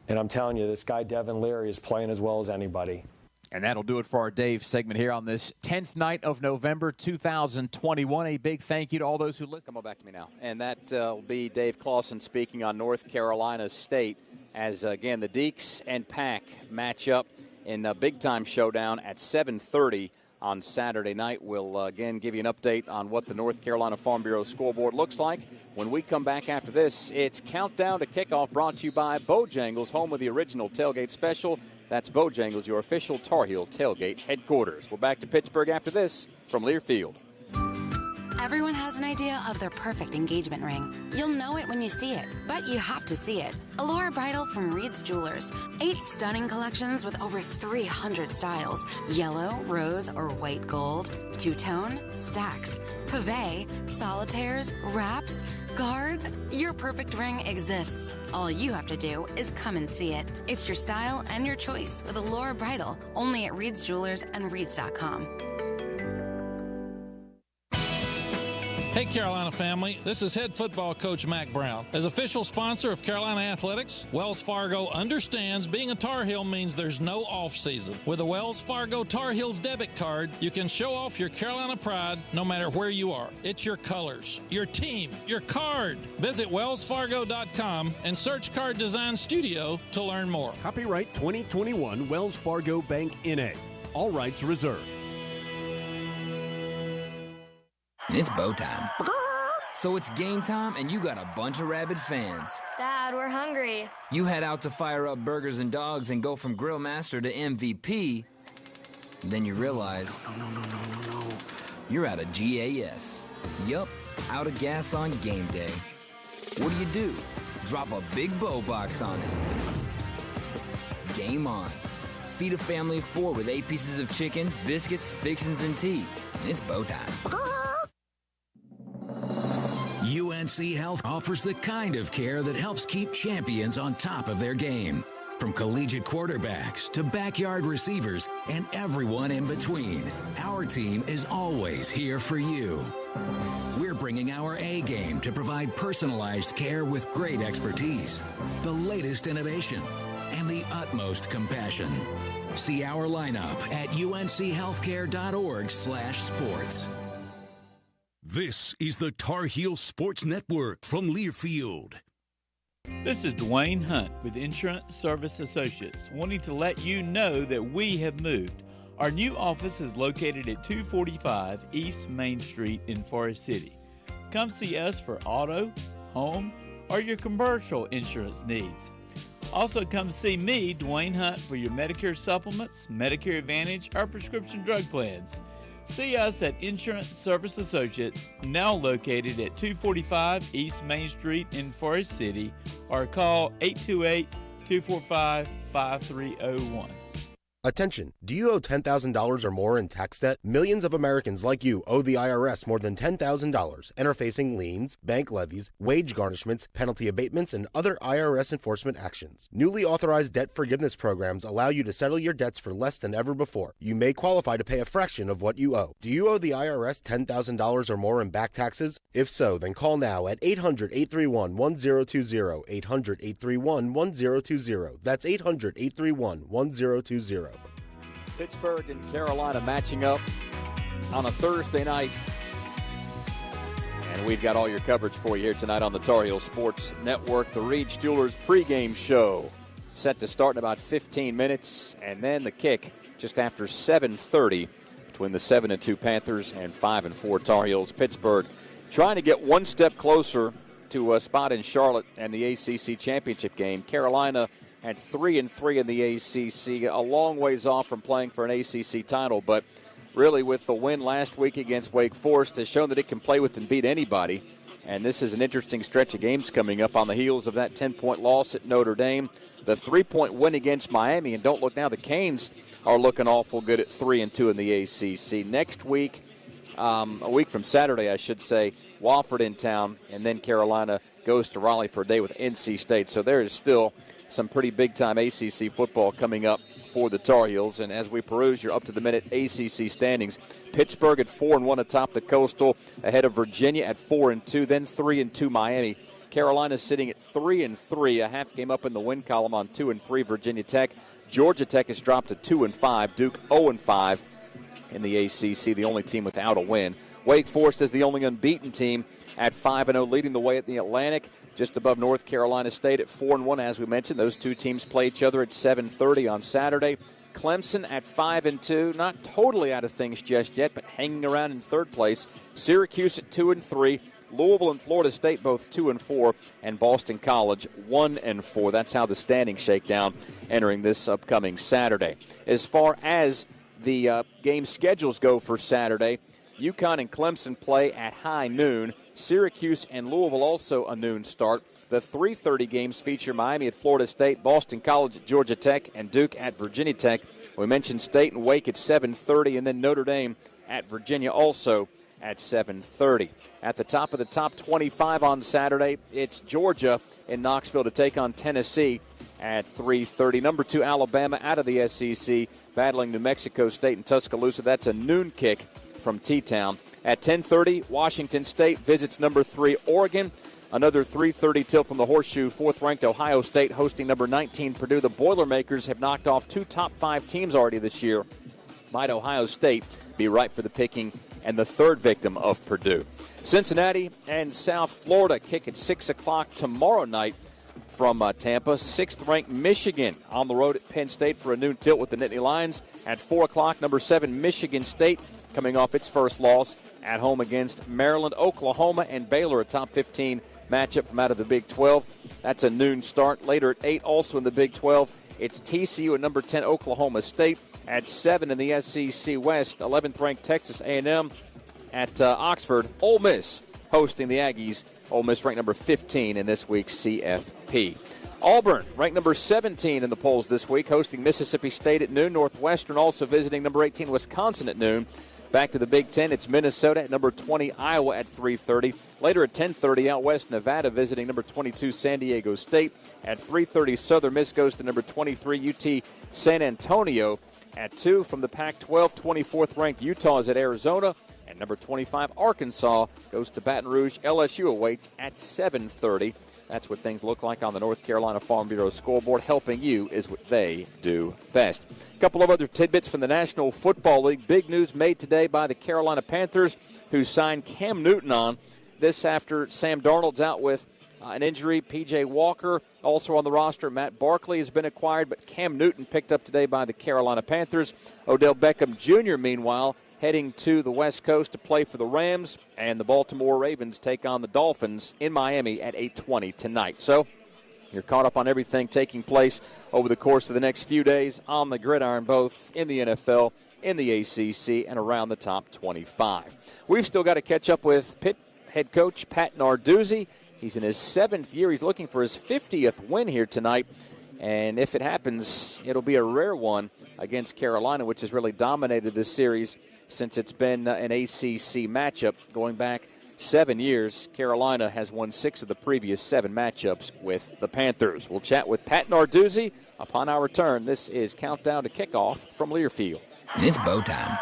And I'm telling you, this guy, Devin Leary, is playing as well as anybody. And that'll do it for our Dave segment here on this 10th night of November 2021. A big thank you to all those who listen. Come on back to me now. And that will be Dave Clausen speaking on North Carolina State as, again, the Deacs and Pack match up in a big-time showdown at 7:30 on Saturday night. We'll, again, give you an update on what the North Carolina Farm Bureau scoreboard looks like. When we come back after this, it's Countdown to Kickoff brought to you by Bojangles, home of the original tailgate special. That's Bojangles, your official Tar Heel tailgate headquarters. We're back to Pittsburgh after this from Lear Field. Everyone has an idea of their perfect engagement ring. You'll know it when you see it, but you have to see it. Allure Bridal from Reed's Jewelers. 8 stunning collections with over 300 styles. Yellow, rose, or white gold. Two-tone, stacks, pave, solitaires, wraps. Cards, your perfect ring exists. All you have to do is come and see it. It's your style and your choice with Allure Bridal, only at Reed's Jewelers and Reeds.com. Hey Carolina family, this is head football coach Mac Brown. As official sponsor of Carolina Athletics, Wells Fargo understands being a Tar Heel means there's no off season. With a Wells Fargo Tar Heels debit card, you can show off your Carolina pride no matter where you are. It's your colors, your team, your card. Visit wellsfargo.com and search Card Design Studio to learn more. Copyright 2021 Wells Fargo Bank N.A. All rights reserved. It's bow time. So it's game time, and you got a bunch of rabid fans. Dad, we're hungry. You head out to fire up burgers and dogs and go from grill master to MVP. Then you realize you're out of gas. Yup, out of gas on game day. What do? Drop a big bow box on it. Game on. Feed a family of 4 with 8 pieces of chicken, biscuits, fixins, and tea. It's bow time. UNC Health offers the kind of care that helps keep champions on top of their game. From collegiate quarterbacks to backyard receivers and everyone in between, our team is always here for you. We're bringing our A game to provide personalized care with great expertise, the latest innovation, and the utmost compassion. See our lineup at unchealthcare.org/sports. This is the Tar Heel Sports Network from Learfield. This is Dwayne Hunt with Insurance Service Associates, wanting to let you know that we have moved. Our new office is located at 245 East Main Street in Forest City. Come see us for auto, home, or your commercial insurance needs. Also come see me, Dwayne Hunt, for your Medicare supplements, Medicare Advantage, or prescription drug plans. See us at Insurance Service Associates, now located at 245 East Main Street in Forest City, or call 828-245-5301. Attention, do you owe $10,000 or more in tax debt? Millions of Americans like you owe the IRS more than $10,000 and are facing liens, bank levies, wage garnishments, penalty abatements, and other IRS enforcement actions. Newly authorized debt forgiveness programs allow you to settle your debts for less than ever before. You may qualify to pay a fraction of what you owe. Do you owe the IRS $10,000 or more in back taxes? If so, then call now at 800-831-1020, 800-831-1020. That's 800-831-1020. Pittsburgh and Carolina matching up on a Thursday night. And we've got all your coverage for you here tonight on the Tar Heel Sports Network. The Reeds Jewelers pregame show set to start in about 15 minutes. And then the kick just after 7:30 between the 7-2 Panthers and 5-4 Tar Heels. Pittsburgh trying to get one step closer to a spot in Charlotte and the ACC championship game. Carolina at 3-3 in the ACC, a long ways off from playing for an ACC title, but really with the win last week against Wake Forest has shown that it can play with and beat anybody. And this is an interesting stretch of games coming up on the heels of that 10-point loss at Notre Dame, the 3-point win against Miami, and don't look now, the Canes are looking awful good at 3-2 in the ACC. Next week, a week from Saturday, I should say, Wofford in town, and then Carolina goes to Raleigh for a day with NC State. So there is still some pretty big-time ACC football coming up for the Tar Heels. And as we peruse your up-to-the-minute ACC standings, Pittsburgh at 4-1 atop the Coastal, ahead of Virginia at 4-2, then 3-2 Miami. Carolina sitting at 3-3, a half game up in the win column on 2-3 Virginia Tech. Georgia Tech has dropped to 2-5. Duke 0-5 in the ACC, the only team without a win. Wake Forest is the only unbeaten team at 5-0, leading the way at the Atlantic, just above North Carolina State at 4-1. As we mentioned, those two teams play each other at 7:30 on Saturday. Clemson at 5-2, not totally out of things just yet, but hanging around in third place. Syracuse at 2-3. Louisville and Florida State both 2-4, and Boston College 1-4. That's how the standings shake down entering this upcoming Saturday. As far as the game schedules go for Saturday, UConn and Clemson play at high noon. Syracuse and Louisville also a noon start. The 3:30 games feature Miami at Florida State, Boston College at Georgia Tech, and Duke at Virginia Tech. We mentioned State and Wake at 7:30, and then Notre Dame at Virginia also at 7:30. At the top of the top 25 on Saturday, it's Georgia in Knoxville to take on Tennessee at 3:30. Number 2 Alabama out of the SEC battling New Mexico State in Tuscaloosa. That's a noon kick from T-Town. At 10:30, Washington State visits number 3 Oregon. Another 3:30 tilt from the Horseshoe, 4th-ranked Ohio State hosting number 19 Purdue. The Boilermakers have knocked off 2 top 5 teams already this year. Might Ohio State be ripe for the picking and the 3rd victim of Purdue? Cincinnati and South Florida kick at 6 o'clock tomorrow night from Tampa. 6th-ranked Michigan on the road at Penn State for a noon tilt with the Nittany Lions. At 4 o'clock, number 7 Michigan State coming off its first loss at home against Maryland. Oklahoma and Baylor, a top 15 matchup from out of the Big 12. That's a noon start. Later at 8, also in the Big 12, it's TCU and number 10 Oklahoma State. At 7 in the SEC West, 11th-ranked Texas A&M at Oxford. Ole Miss hosting the Aggies. Ole Miss ranked number 15 in this week's CFP. Auburn ranked number 17 in the polls this week, hosting Mississippi State at noon. Northwestern also visiting number 18 Wisconsin at noon. Back to the Big Ten, it's Minnesota at number 20, Iowa at 3:30. Later at 10:30, out west, Nevada visiting number 22 San Diego State. At 3:30, Southern Miss goes to number 23 UT San Antonio. At 2 from the Pac-12, 24th-ranked Utah is at Arizona. And number 25, Arkansas, goes to Baton Rouge. LSU awaits at 7:30. That's what things look like on the North Carolina Farm Bureau scoreboard. Helping you is what they do best. A couple of other tidbits from the National Football League. Big news made today by the Carolina Panthers, who signed Cam Newton on. This after Sam Darnold's out with an injury. P.J. Walker also on the roster. Matt Barkley has been acquired, but Cam Newton picked up today by the Carolina Panthers. Odell Beckham Jr., meanwhile, heading to the West Coast to play for the Rams, and the Baltimore Ravens take on the Dolphins in Miami at 8:20 tonight. So you're caught up on everything taking place over the course of the next few days on the gridiron, both in the NFL, in the ACC, and around the top 25. We've still got to catch up with Pitt head coach Pat Narduzzi. He's in his 7th year. He's looking for his 50th win here tonight. And if it happens, it'll be a rare one against Carolina, which has really dominated this series since it's been an ACC matchup going back 7 years. Carolina has won 6 of the previous 7 matchups with the Panthers. We'll chat with Pat Narduzzi upon our return. This is Countdown to Kickoff from Learfield. It's bow time.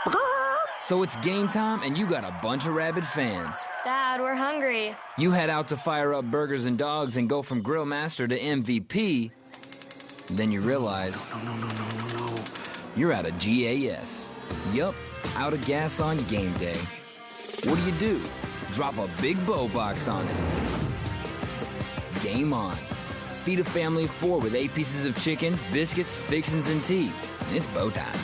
So it's game time, and you got a bunch of rabid fans. Dad, we're hungry. You head out to fire up burgers and dogs and go from grill master to MVP. Then you realize you're out of gas. Yup, out of gas on game day. What do? Drop a big bow box on it. Game on. Feed a family of 4 with 8 pieces of chicken, biscuits, fixins, and tea. It's bow time.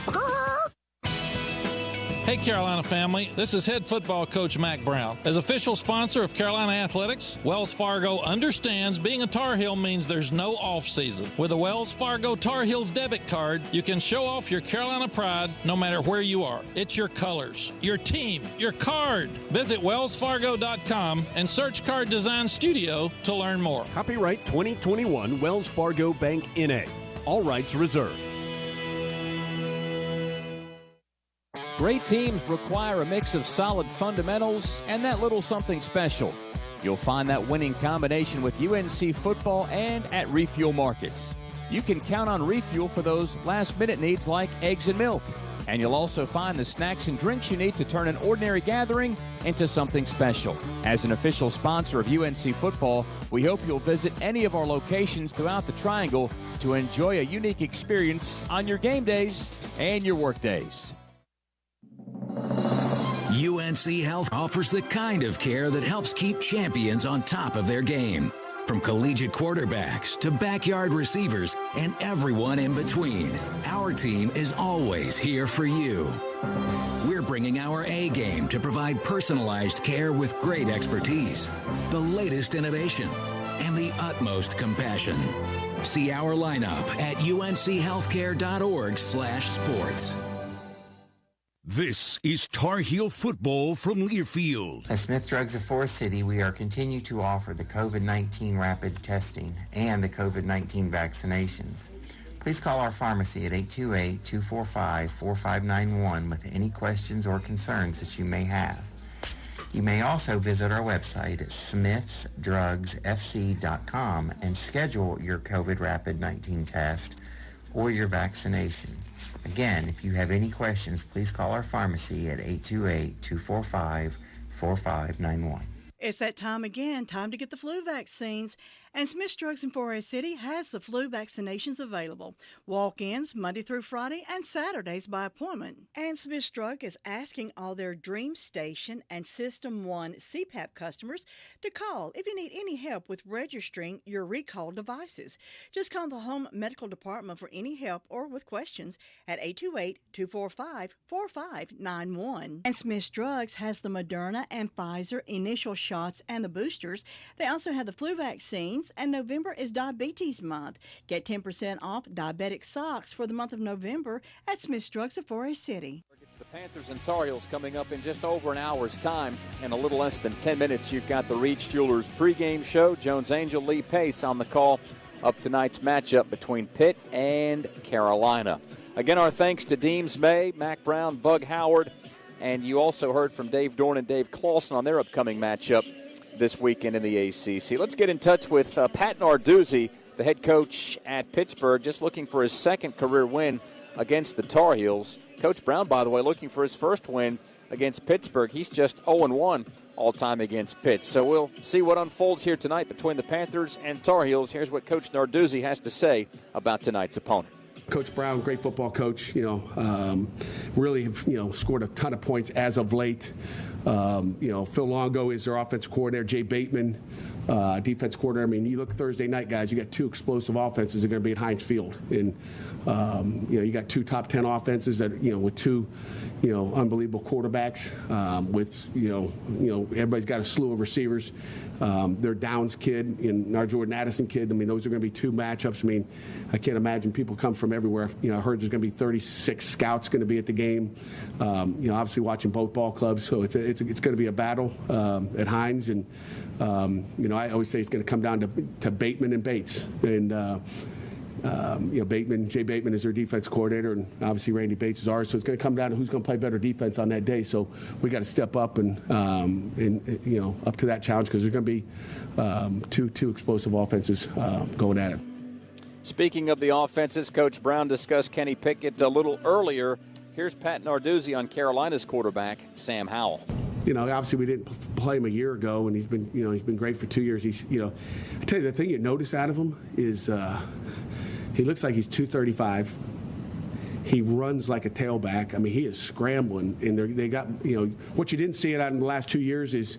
Hey, Carolina family, this is head football coach Mac Brown. As official sponsor of Carolina Athletics, Wells Fargo understands being a Tar Heel means there's no off-season. With a Wells Fargo Tar Heels debit card, you can show off your Carolina pride no matter where you are. It's your colors, your team, your card. Visit wellsfargo.com and search Card Design Studio to learn more. Copyright 2021 Wells Fargo Bank N.A. All rights reserved. Great teams require a mix of solid fundamentals and that little something special. You'll find that winning combination with UNC football and at Refuel Markets. You can count on Refuel for those last-minute needs like eggs and milk. And you'll also find the snacks and drinks you need to turn an ordinary gathering into something special. As an official sponsor of UNC football, we hope you'll visit any of our locations throughout the Triangle to enjoy a unique experience on your game days and your work days. UNC Health offers the kind of care that helps keep champions on top of their game. From collegiate quarterbacks to backyard receivers and everyone in between, our team is always here for you. We're bringing our A game to provide personalized care with great expertise, the latest innovation, and the utmost compassion. See our lineup at unchealthcare.org/sports. This is Tar Heel football from Learfield. At Smith Drugs of Forest City, we are continuing to offer the COVID-19 rapid testing and the COVID-19 vaccinations. Please call our pharmacy at 828-245-4591 with any questions or concerns that you may have. You may also visit our website at smithsdrugsfc.com and schedule your COVID rapid-19 test or your vaccination. Again, if you have any questions, please call our pharmacy at 828-245-4591. It's that time again, time to get the flu vaccines. And Smith's Drugs in 4A City has the flu vaccinations available. Walk-ins Monday through Friday and Saturdays by appointment. And Smith's Drug is asking all their Dream Station and System 1 CPAP customers to call if you need any help with registering your recalled devices. Just call the Home Medical Department for any help or with questions at 828-245-4591. And Smith's Drugs has the Moderna and Pfizer initial shots and the boosters. They also have the flu vaccines, and November is Diabetes Month. Get 10% off diabetic socks for the month of November at Smith's Drugs of 4A City. It's the Panthers and Tar Heels coming up in just over an hour's time. In a little less than 10 minutes, you've got the Reed's Jewelers pregame show. Jones Angel, Lee Pace on the call of tonight's matchup between Pitt and Carolina. Again, our thanks to Deems May, Mac Brown, Bug Howard, and you also heard from Dave Dorn and Dave Clausen on their upcoming matchup this weekend in the ACC. Let's get in touch with Pat Narduzzi, the head coach at Pittsburgh, just looking for his second career win against the Tar Heels. Coach Brown, by the way, looking for his first win against Pittsburgh. He's just 0-1 all-time against Pitt. So we'll see what unfolds here tonight between the Panthers and Tar Heels. Here's what Coach Narduzzi has to say about tonight's opponent. Coach Brown, great football coach, really, scored a ton of points as of late. Phil Longo is their offensive coordinator, Jay Bateman, defense coordinator. I mean, you look Thursday night, guys, you got two explosive offenses that are going to be at Heinz Field. And, you got two top 10 offenses that, with two, unbelievable quarterbacks, everybody's got a slew of receivers. Their Downs kid and our Jordan Addison kid, I mean, those are going to be two matchups. I mean, I can't imagine people come from everywhere. I heard there's going to be 36 scouts going to be at the game. Obviously watching both ball clubs, so it's going to be a battle at Heinz. And, I always say it's going to come down to Bateman and Bates. And, Jay Bateman is their defense coordinator, and obviously Randy Bates is ours. So it's going to come down to who's going to play better defense on that day. So we got to step up and up to that challenge, because there's going to be two explosive offenses going at it. Speaking of the offenses, Coach Brown discussed Kenny Pickett a little earlier. Here's Pat Narduzzi on Carolina's quarterback, Sam Howell. Obviously we didn't play him a year ago, and he's been great for 2 years. I tell you, the thing you notice out of him is he looks like he's 235. He runs like a tailback. I mean, he is scrambling, and they got, what you didn't see it out in the last 2 years is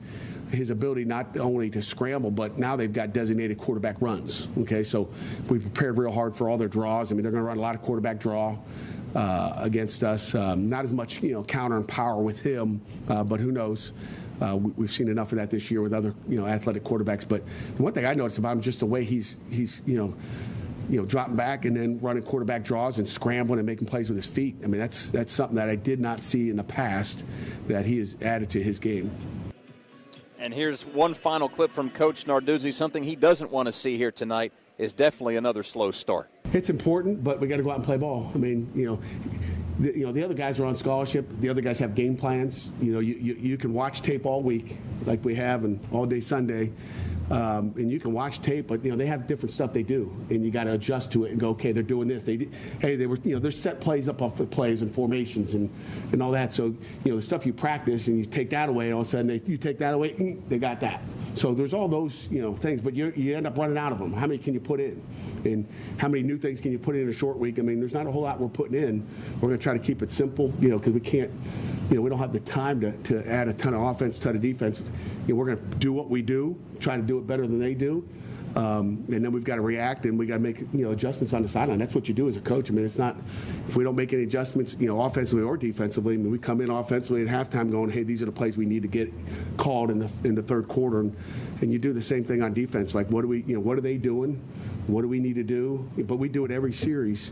his ability not only to scramble, but now they've got designated quarterback runs. Okay, so we prepared real hard for all their draws. I mean, they're going to run a lot of quarterback draw against us. Not as much, counter and power with him, but who knows? We've seen enough of that this year with other, athletic quarterbacks. But the one thing I noticed about him, just the way he's dropping back and then running quarterback draws and scrambling and making plays with his feet. I mean, that's something that I did not see in the past that he has added to his game. And here's one final clip from Coach Narduzzi. Something he doesn't want to see here tonight is definitely another slow start. It's important, but we got to go out and play ball. I mean, the other guys are on scholarship. The other guys have game plans. You can watch tape all week like we have, and all day Sunday. And you can watch tape, but they have different stuff they do, and you got to adjust to it and go, okay, they're doing this. There's set plays up off the plays and formations and all that. So the stuff you practice and you take that away, and all of a sudden you take that away, they got that. So there's all those things, but you end up running out of them. How many can you put in, and how many new things can you put in a short week? I mean, there's not a whole lot we're putting in. We're going to try to keep it simple, because we can't. We don't have the time to add a ton of offense, ton of defense. We're going to do what we do, try to do it better than they do, and then we've got to react, and we got to make adjustments on the sideline. That's what you do as a coach. I mean, it's not, if we don't make any adjustments, offensively or defensively. I mean, we come in offensively at halftime going, hey, these are the plays we need to get called in the third quarter, and you do the same thing on defense. Like, what are they doing? What do we need to do? But we do it every series.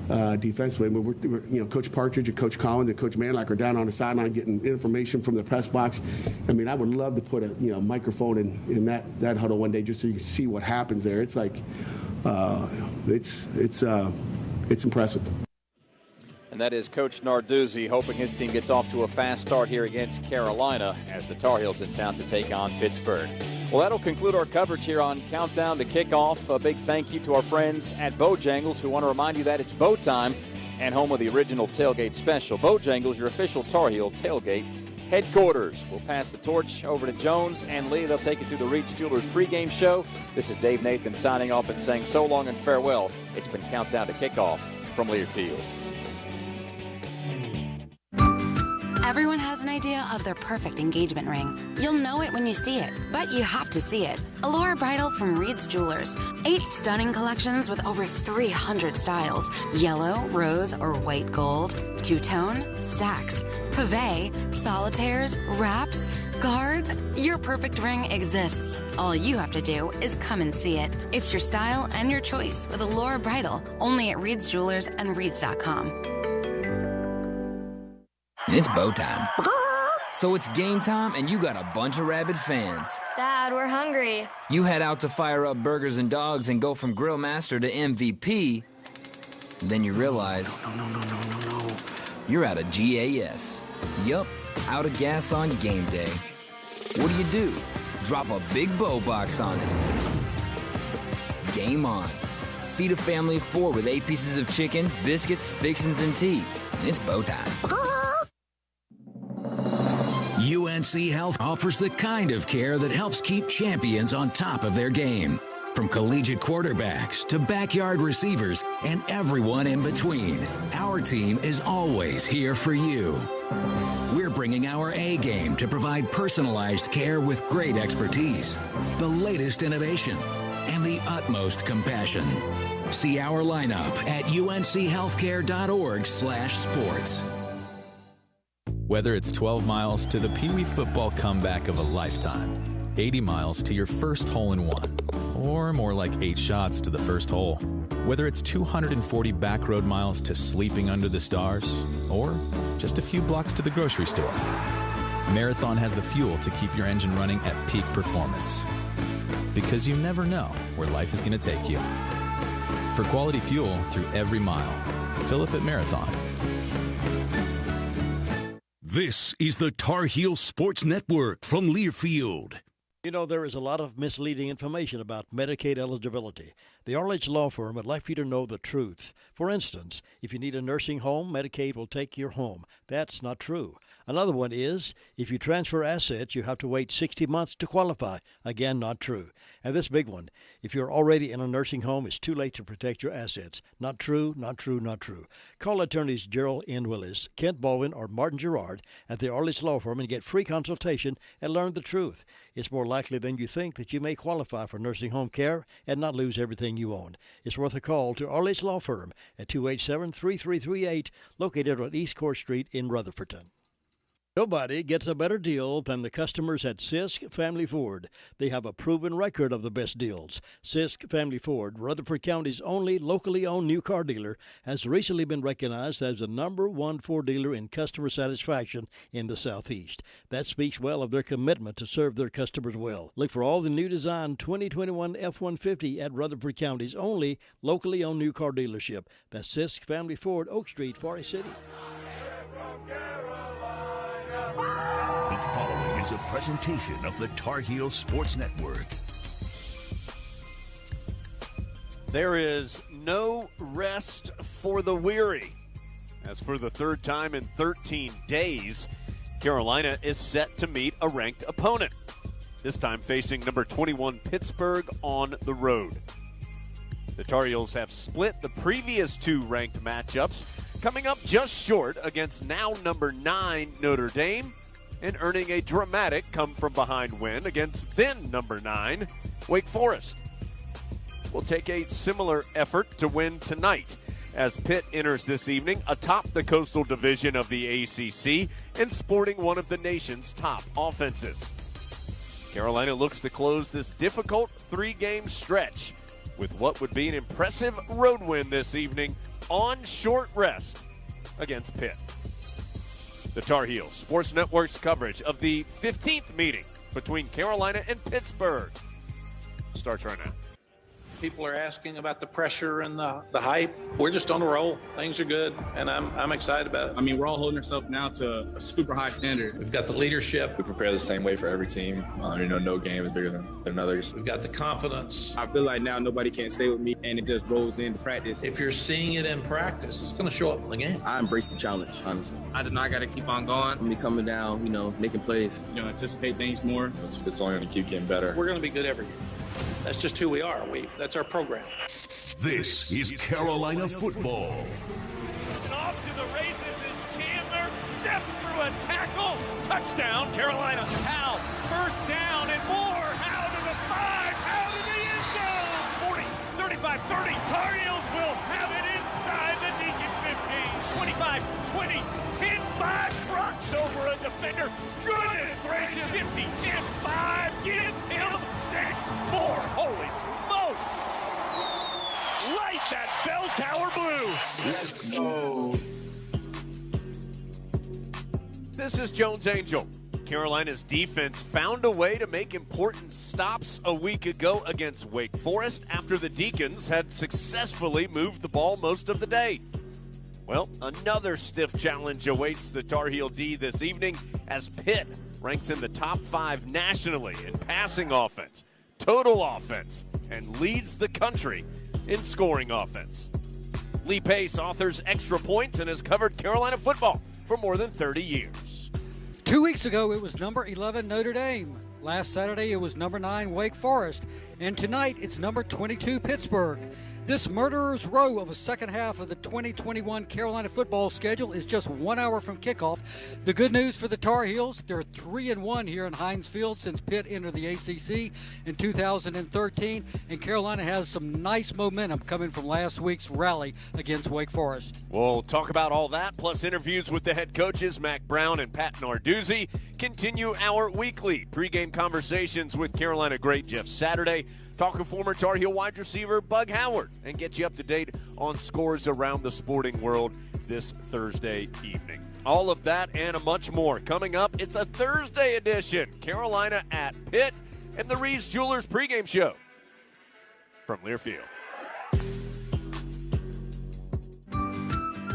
Defensively, I mean, Coach Partridge and Coach Collins and Coach Manlack are down on the sideline getting information from the press box. I mean, I would love to put a microphone in that huddle one day just so you can see what happens there. It's like it's impressive. and that is Coach Narduzzi hoping his team gets off to a fast start here against Carolina as the Tar Heels in town to take on Pittsburgh. Well, that'll conclude our coverage here on Countdown to Kickoff. A big thank you to our friends at Bojangles, who want to remind you that it's bow time and home of the original tailgate special. Bojangles, your official Tar Heel tailgate headquarters. We'll pass the torch over to Jones and Lee. They'll take you through the Reed's Jewelers pregame show. This is Dave Nathan signing off and saying so long and farewell. It's been Countdown to Kickoff from Learfield. Everyone has an idea of their perfect engagement ring. You'll know it when you see it, but you have to see it. Allure Bridal from Reed's Jewelers. 8 stunning collections with over 300 styles. Yellow, rose, or white gold. Two-tone, stacks, pave, solitaires, wraps, guards. Your perfect ring exists. All you have to do is come and see it. It's your style and your choice with Allure Bridal, only at Reed's Jewelers and Reeds.com. It's bow time. So it's game time, and you got a bunch of rabid fans. Dad, we're hungry. You head out to fire up burgers and dogs and go from grill master to MVP. Then you realize you're out of GAS. Yup, out of gas on game day. What do? Drop a big bow box on it. Game on. Feed a family of 4 with 8 pieces of chicken, biscuits, fixins, and tea. It's bow time. UNC Health offers the kind of care that helps keep champions on top of their game. From collegiate quarterbacks to backyard receivers and everyone in between, our team is always here for you. We're bringing our A game to provide personalized care with great expertise, the latest innovation, and the utmost compassion. See our lineup at unchealthcare.org/sports. Whether it's 12 miles to the Pee Wee football comeback of a lifetime, 80 miles to your first hole-in-one, or more like 8 shots to the first hole. Whether it's 240 back road miles to sleeping under the stars, or just a few blocks to the grocery store, Marathon has the fuel to keep your engine running at peak performance. Because you never know where life is going to take you. For quality fuel through every mile, fill up at Marathon. This is the Tar Heel Sports Network from Learfield. You know, there is a lot of misleading information about Medicaid eligibility. The Arledge Law Firm would like for you to know the truth. For instance, if you need a nursing home, Medicaid will take your home. That's not true. Another one is, if you transfer assets, you have to wait 60 months to qualify. Again, not true. And this big one, if you're already in a nursing home, it's too late to protect your assets. Not true, not true, not true. Call attorneys Gerald N. Willis, Kent Baldwin, or Martin Gerard at the Arledge Law Firm and get free consultation and learn the truth. It's more likely than you think that you may qualify for nursing home care and not lose everything you own. It's worth a call to Arledge Law Firm at 287-3338, located on East Court Street in Rutherfordton. Nobody gets a better deal than the customers at Sisk Family Ford. They have a proven record of the best deals. Sisk Family Ford, Rutherford County's only locally owned new car dealer, has recently been recognized as the #1 Ford dealer in customer satisfaction in the Southeast. That speaks well of their commitment to serve their customers well. Look for all the new design 2021 F-150 at Rutherford County's only locally owned new car dealership. That's Sisk Family Ford, Oak Street, Forest City. The following is a presentation of the Tar Heel Sports Network. There is no rest for the weary. As for the third time in 13 days, Carolina is set to meet a ranked opponent, this time facing number 21 Pittsburgh on the road. The Tar Heels have split the previous 2 ranked matchups, coming up just short against now number 9 Notre Dame, and earning a dramatic come-from-behind win against then number 9 Wake Forest. We'll take a similar effort to win tonight as Pitt enters this evening atop the Coastal Division of the ACC and sporting one of the nation's top offenses. Carolina looks to close this difficult 3-game stretch with what would be an impressive road win this evening on short rest against Pitt. The Tar Heels Sports Network's coverage of the 15th meeting between Carolina and Pittsburgh starts right now. People are asking about the pressure and the hype. We're just on a roll. Things are good, and I'm excited about it. I mean, we're all holding ourselves now to a super high standard. We've got the leadership. We prepare the same way for every team. No game is bigger than others. We've got the confidence. I feel like now nobody can stay with me, and it just rolls into practice. If you're seeing it in practice, it's going to show up in the game. I embrace the challenge, honestly. I just know I got to keep on going. I'm coming down, making plays. Anticipate things more. It's only going to keep getting better. We're going to be good every year. That's just who we are. That's our program. This is Carolina football. Off to the races is Chandler. Steps through a tackle. Touchdown, Carolina. Howe, first down and more. Howe to the 5. Howe to the end zone. 40, 35, 30. Tar Heels will have it inside the Deacon 15. 25, 20, 10, 5. Trucks over a defender. Goodness gracious. 50, 10, 5. Give him 6 more. Holy smokes. Light that bell tower blue. Let's go. This is Jones Angel. Carolina's defense found a way to make important stops a week ago against Wake Forest after the Deacons had successfully moved the ball most of the day. Well, another stiff challenge awaits the Tar Heel D this evening as Pitt ranks in the top 5 nationally in passing offense, total offense, and leads the country in scoring offense. Lee Pace authors Extra Points and has covered Carolina football for more than 30 years. 2 weeks ago, it was number 11 Notre Dame. Last Saturday, it was number 9 Wake Forest. And tonight, it's number 22 Pittsburgh. This murderer's row of a second half of the 2021 Carolina football schedule is just 1 hour from kickoff. The good news for the Tar Heels, they're 3-1 here in Heinz Field since Pitt entered the ACC in 2013, and Carolina has some nice momentum coming from last week's rally against Wake Forest. We'll talk about all that, plus interviews with the head coaches, Mac Brown and Pat Narduzzi. Continue our weekly pregame conversations with Carolina great Jeff Saturday. Talk to former Tar Heel wide receiver Bug Howard and get you up to date on scores around the sporting world this Thursday evening. All of that and a much more coming up. It's a Thursday edition. Carolina at Pitt and the Reed's Jewelers pregame show from Learfield.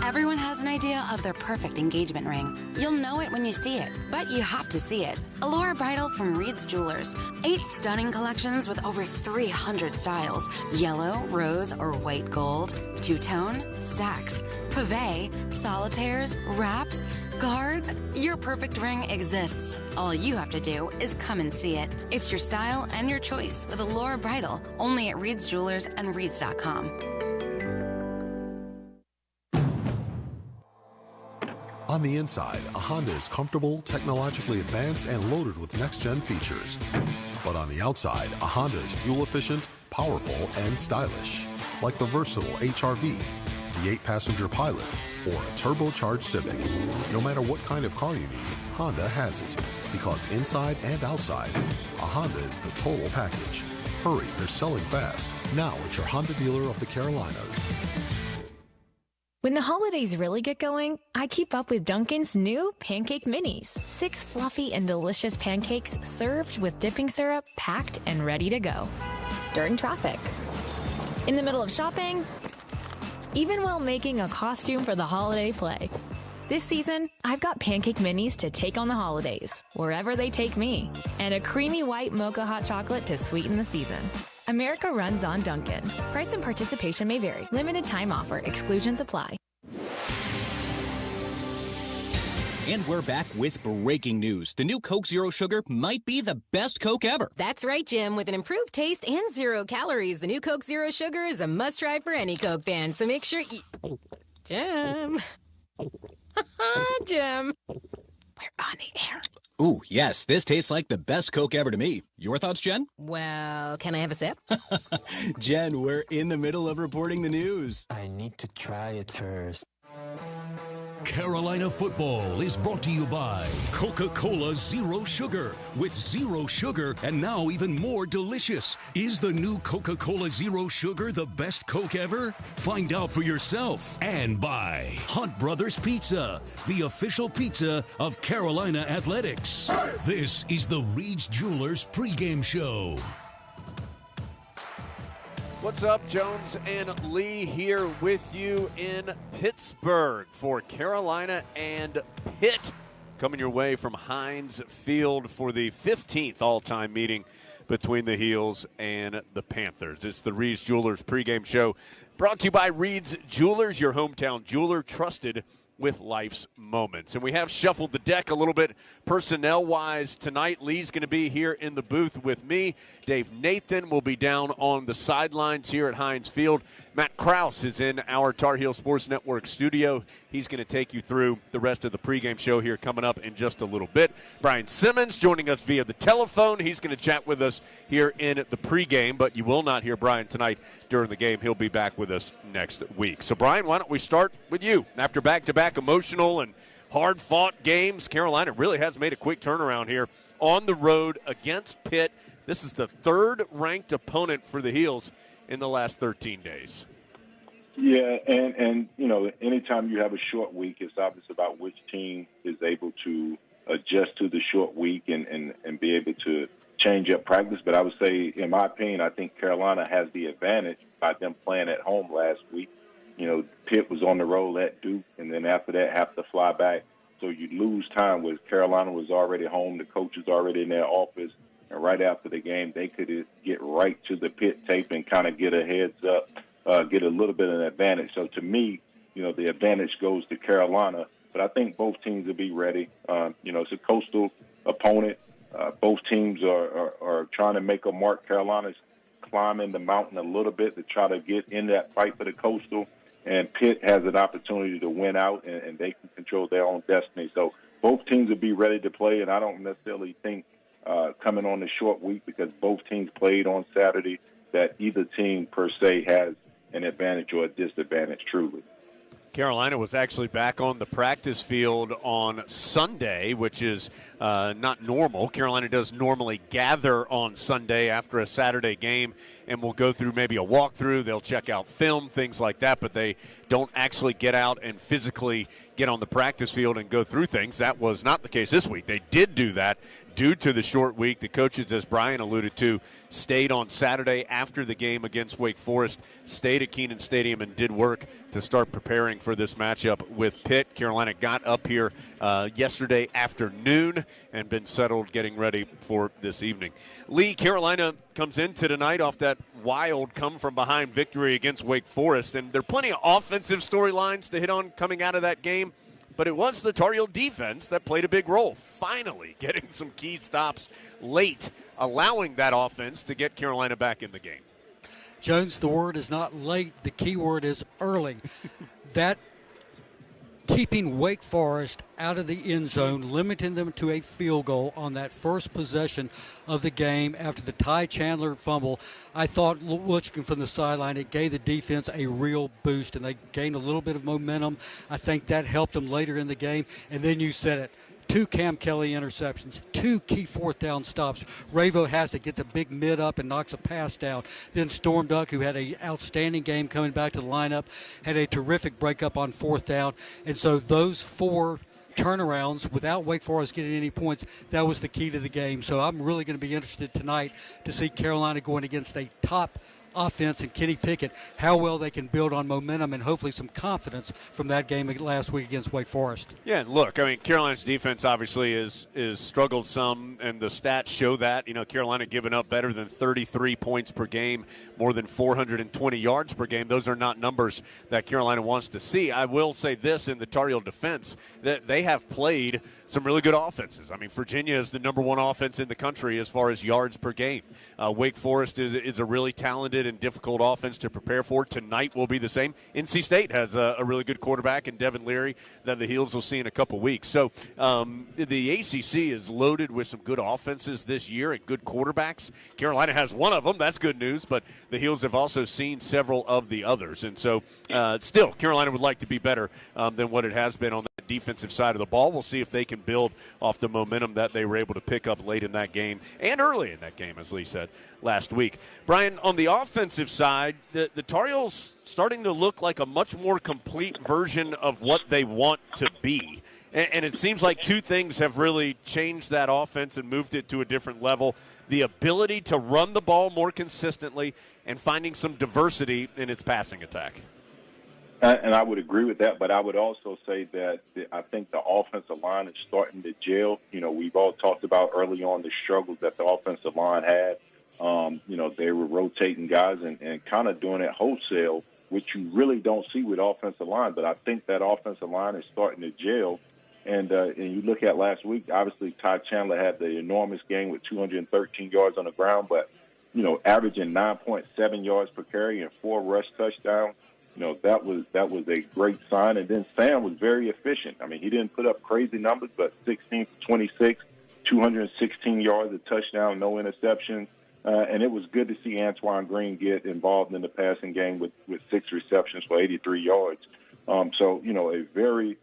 Everyone has an idea of their perfect engagement ring. You'll know it when you see it, but you have to see it. Allure Bridal from Reed's Jewelers. 8 stunning collections with over 300 styles. Yellow, rose, or white gold. Two-tone, stacks, pave, solitaires, wraps, guards. Your perfect ring exists. All you have to do is come and see it. It's your style and your choice with Allure Bridal. Only at Reed's Jewelers and Reed's.com. On the inside, a Honda is comfortable, technologically advanced, and loaded with next-gen features. But on the outside, a Honda is fuel-efficient, powerful, and stylish. Like the versatile HR-V, the 8-passenger Pilot, or a turbocharged Civic. No matter what kind of car you need, Honda has it. Because inside and outside, a Honda is the total package. Hurry, they're selling fast. Now at your Honda dealer of the Carolinas. When the holidays really get going, I keep up with Dunkin's new Pancake Minis. 6 fluffy and delicious pancakes served with dipping syrup, packed and ready to go. During traffic, in the middle of shopping, even while making a costume for the holiday play. This season, I've got Pancake Minis to take on the holidays, wherever they take me, and a creamy white mocha hot chocolate to sweeten the season. America runs on Dunkin'. Price and participation may vary. Limited time offer. Exclusions apply. And we're back with breaking news. The new Coke Zero Sugar might be the best Coke ever. That's right, Jim. With an improved taste and 0 calories, the new Coke Zero Sugar is a must-try for any Coke fan. So make sure you... Jim. Jim. We're on the air. Ooh, yes, this tastes like the best Coke ever to me. Your thoughts, Jen? Well, can I have a sip? Jen, we're in the middle of reporting the news. I need to try it first. Carolina football is brought to you by Coca-Cola Zero Sugar. With zero sugar and now even more delicious. Is the new Coca-Cola Zero Sugar the best Coke ever? Find out for yourself. And by Hunt Brothers Pizza, the official pizza of Carolina Athletics. This is the Reed's Jewelers pregame show. What's up, Jones and Lee here with you in Pittsburgh for Carolina and Pitt, coming your way from Heinz Field for the 15th all-time meeting between the Heels and the Panthers. It's the Reed's Jewelers pregame show brought to you by Reed's Jewelers, your hometown jeweler, trusted with life's moments. And we have shuffled the deck a little bit personnel-wise tonight. Lee's going to be here in the booth with me. Dave Nathan will be down on the sidelines here at Heinz Field. Matt Krause is in our Tar Heel Sports Network studio. He's going to take you through the rest of the pregame show here coming up in just a little bit. Brian Simmons joining us via the telephone. He's going to chat with us here in the pregame, but you will not hear Brian tonight during the game. He'll be back with us next week. So, Brian, why don't we start with you? After back-to-back emotional and hard-fought games, Carolina really has made a quick turnaround here on the road against Pitt. This is the third-ranked opponent for the Heels in the last 13 days. Yeah, and you know, anytime you have a short week, it's obvious about which team is able to adjust to the short week and be able to change up practice. But I would say, in my opinion, I think Carolina has the advantage by them playing at home last week. You know, Pitt was on the road at Duke, and then after that have to fly back. So you lose time where Carolina was already home, the coach is already in their office, and right after the game they could get right to the Pitt tape and kind of get a heads up, get a little bit of an advantage. So to me, you know, the advantage goes to Carolina, but I think both teams will be ready. You know, it's a coastal opponent. Both teams are trying to make a mark. Carolina's climbing the mountain a little bit to try to get in that fight for the coastal, and Pitt has an opportunity to win out, and they can control their own destiny. So both teams will be ready to play, and I don't necessarily think coming on the short week, because both teams played on Saturday, that either team per se has an advantage or a disadvantage truly. Carolina was actually back on the practice field on Sunday, which is not normal. Carolina does normally gather on Sunday after a Saturday game, and we'll go through maybe a walkthrough. They'll check out film, things like that, but they don't actually get out and physically get on the practice field and go through things. That was not the case this week. They did do that due to the short week. The coaches, as Brian alluded to, stayed on Saturday after the game against Wake Forest, stayed at Kenan Stadium and did work to start preparing for this matchup with Pitt. Carolina got up here yesterday afternoon and been settled getting ready for this evening. Lee, Carolina comes into tonight off that wild come-from-behind victory against Wake Forest, and there are plenty of offensive storylines to hit on coming out of that game. But it was the Tar Heel defense that played a big role, finally getting some key stops late, allowing that offense to get Carolina back in the game. Jones, the word is not late. The key word is early. That keeping Wake Forest out of the end zone, limiting them to a field goal on that first possession of the game after the Ty Chandler fumble, I thought, looking from the sideline, it gave the defense a real boost, and they gained a little bit of momentum. I think that helped them later in the game. And then you said it. 2 Cam Kelly interceptions, 2 key fourth down stops. Ravo Hassett gets a big mid up and knocks a pass down. Then Storm Duck, who had an outstanding game coming back to the lineup, had a terrific breakup on fourth down. And so those 4 turnarounds without Wake Forest getting any points, that was the key to the game. So I'm really going to be interested tonight to see Carolina going against a top offense and Kenny Pickett, how well they can build on momentum and hopefully some confidence from that game last week against Wake Forest. Yeah, and look, I mean, Carolina's defense obviously is struggled some, and the stats show that. You know, Carolina giving up better than 33 points per game, more than 420 yards per game. Those are not numbers that Carolina wants to see. I will say this in the Tar Heel defense, that they have played some really good offenses. I mean, Virginia is the number 1 offense in the country as far as yards per game. Wake Forest is a really talented and difficult offense to prepare for. Tonight will be the same. NC State has a really good quarterback in Devin Leary that the Heels will see in a couple weeks. So the ACC is loaded with some good offenses this year and good quarterbacks. Carolina has one of them. That's good news. But the Heels have also seen several of the others. And so still, Carolina would like to be better than what it has been on the defensive side of the ball. We'll see if they can build off the momentum that they were able to pick up late in that game and early in that game, as Lee said last week. Brian, on the offensive side, the Tar Heels starting to look like a much more complete version of what they want to be. And it seems like 2 things have really changed that offense and moved it to a different level. the ability to run the ball more consistently and finding some diversity in its passing attack. And I would agree with that, but I would also say that I think the offensive line is starting to gel. You know, we've all talked about early on the struggles that the offensive line had. You know, they were rotating guys and kind of doing it wholesale, which you really don't see with offensive line. But I think that offensive line is starting to gel. And you look at last week, obviously Ty Chandler had the enormous game with 213 yards on the ground, but, you know, averaging 9.7 yards per carry and 4 rush touchdowns. You know, that was a great sign. And then Sam was very efficient. I mean, he didn't put up crazy numbers, but 16 for 26, 216 yards, a touchdown, no interceptions. And it was good to see Antoine Green get involved in the passing game with 6 receptions for 83 yards. So, you know, a very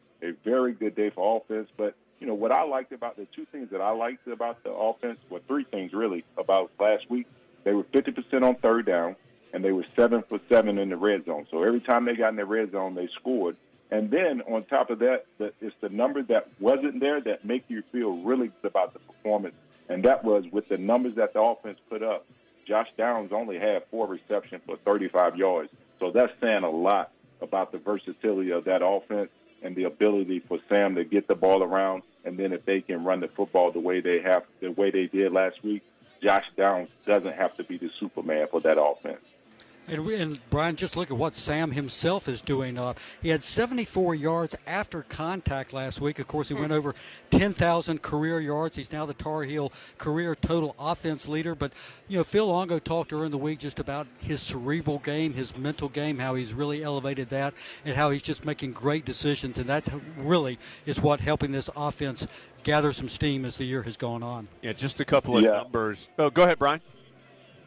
good day for offense. But, you know, what I liked about the 2 things that I liked about the offense, well, 3 things really about last week. They were 50% on third down, and they were 7 for 7 in the red zone. So every time they got in the red zone, they scored. And then on top of that, it's the number that wasn't there that make you feel really good about the performance. And that was with the numbers that the offense put up. Josh Downs only had 4 receptions for 35 yards. So that's saying a lot about the versatility of that offense and the ability for Sam to get the ball around. And then if they can run the football the way they did last week, Josh Downs doesn't have to be the Superman for that offense. And Brian, just look at what Sam himself is doing. He had 74 yards after contact last week. Of course, he went over 10,000 career yards. He's now the Tar Heel career total offense leader. But, you know, Phil Longo talked during the week just about his cerebral game, his mental game, how he's really elevated that, and how he's just making great decisions. And that really is what helping this offense gather some steam as the year has gone on. Yeah, just a couple of numbers. Oh, go ahead, Brian.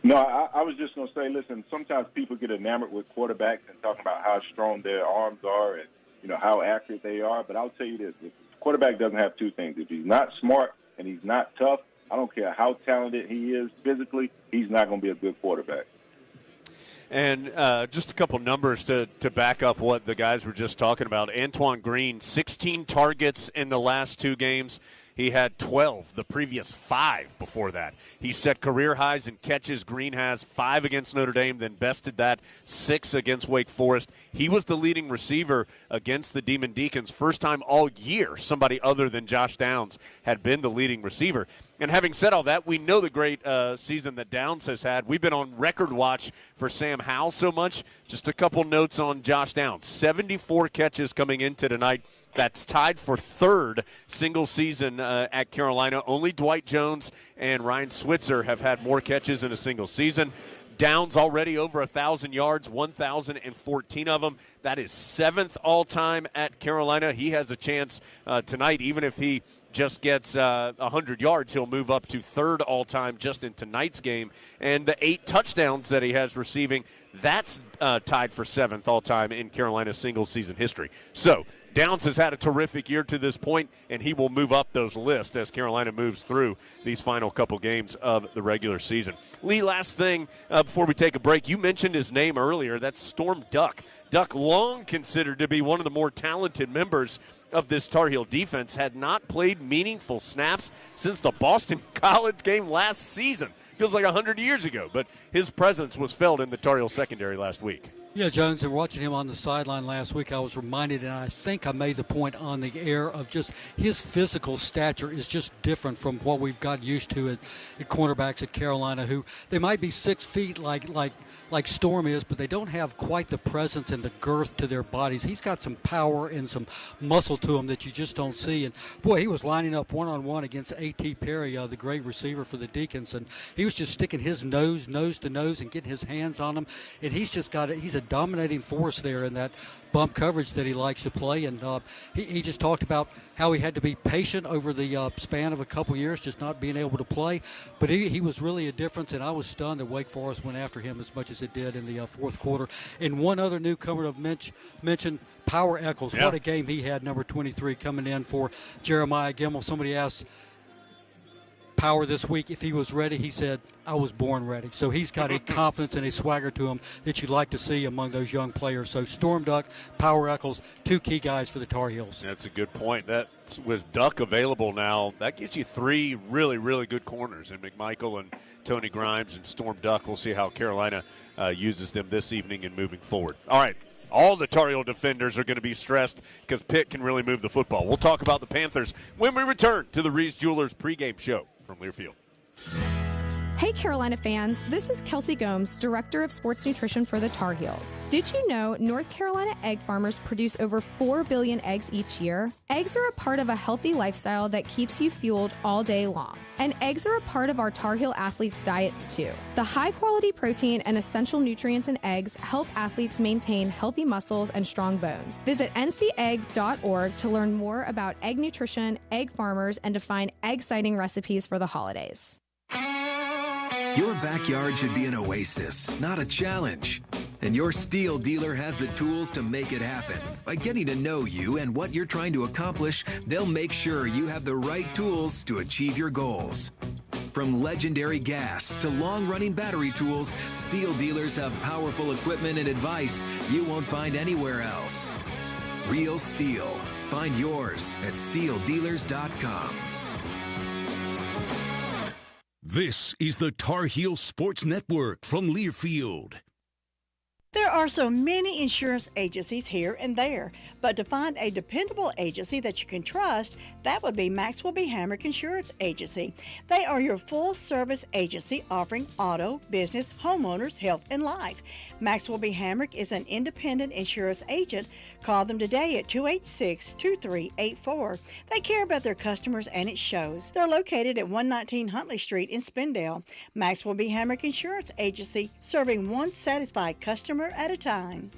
No, I was just going to say, listen, sometimes people get enamored with quarterbacks and talking about how strong their arms are and, you know, how accurate they are. But I'll tell you this, if the quarterback doesn't have 2 things. If he's not smart and he's not tough, I don't care how talented he is physically, he's not going to be a good quarterback. And just a couple numbers to back up what the guys were just talking about. Antoine Green, 16 targets in the last 2 games. He had 12 the previous 5 before that. He set career highs in catches. Green has 5 against Notre Dame, then bested that 6 against Wake Forest. He was the leading receiver against the Demon Deacons. First time all year somebody other than Josh Downs had been the leading receiver. And having said all that, we know the great season that Downs has had. We've been on record watch for Sam Howell so much. Just a couple notes on Josh Downs. 74 catches coming into tonight. That's tied for 3rd single season at Carolina. Only Dwight Jones and Ryan Switzer have had more catches in a single season. Downs already over 1,000 yards, 1,014 of them. That is 7th all-time at Carolina. He has a chance tonight, even if he just gets 100 yards, he'll move up to 3rd all-time just in tonight's game. And the 8 touchdowns that he has receiving, that's tied for 7th all-time in Carolina's single-season history. So Downs has had a terrific year to this point, and he will move up those lists as Carolina moves through these final couple games of the regular season. Lee, last thing before we take a break, you mentioned his name earlier. That's Storm Duck. Duck, long considered to be one of the more talented members of this Tar Heel defense, had not played meaningful snaps since the Boston College game last season. Feels like 100 years ago, but his presence was felt in the Tar Heel secondary last week. Yeah, Jones, and watching him on the sideline last week, I was reminded, and I think I made the point on the air, of just his physical stature is just different from what we've got used to at cornerbacks at Carolina, who they might be 6 feet like Storm is, but they don't have quite the presence and the girth to their bodies. He's got some power and some muscle to him that you just don't see. And, boy, he was lining up one-on-one against A.T. Perry, the great receiver for the Deacons, and he was just sticking his nose to nose and getting his hands on him. And he's a dominating force there in that bump coverage that he likes to play. And he just talked about how he had to be patient over the span of a couple years, just not being able to play. But he was really a difference, and I was stunned that Wake Forest went after him as much as it did in the 4th quarter. And one other newcomer to mention, Power Eccles. Yeah. What a game he had, number 23, coming in for Jeremiah Gemmel. Somebody asked, Power this week, if he was ready, he said, I was born ready. So he's got a confidence and a swagger to him that you'd like to see among those young players. So Storm Duck, Power Eccles, 2 key guys for the Tar Heels. That's a good point. That's with Duck available now, that gives you 3 really, really good corners in McMichael and Tony Grimes and Storm Duck. We'll see how Carolina uses them this evening and moving forward. All right. All the Tar Heel defenders are going to be stressed because Pitt can really move the football. We'll talk about the Panthers when we return to the Reed's Jewelers pregame show from Learfield. Hey Carolina fans, this is Kelsey Gomes, Director of Sports Nutrition for the Tar Heels. Did you know North Carolina egg farmers produce over 4 billion eggs each year? Eggs are a part of a healthy lifestyle that keeps you fueled all day long. And eggs are a part of our Tar Heel athletes' diets too. The high-quality protein and essential nutrients in eggs help athletes maintain healthy muscles and strong bones. Visit ncegg.org to learn more about egg nutrition, egg farmers, and to find egg-citing recipes for the holidays. Your backyard should be an oasis, not a challenge. And your Steel dealer has the tools to make it happen. By getting to know you and what you're trying to accomplish, they'll make sure you have the right tools to achieve your goals. From legendary gas to long-running battery tools, Steel dealers have powerful equipment and advice you won't find anywhere else. Real Steel. Find yours at steeldealers.com. This is the Tar Heel Sports Network from Learfield. There are so many insurance agencies here and there, but to find a dependable agency that you can trust, that would be Maxwell B. Hamrick Insurance Agency. They are your full-service agency offering auto, business, homeowners, health, and life. Maxwell B. Hamrick is an independent insurance agent. Call them today at 286-2384. They care about their customers, and it shows. They're located at 119 Huntley Street in Spindale. Maxwell B. Hamrick Insurance Agency, serving one satisfied customer at a time.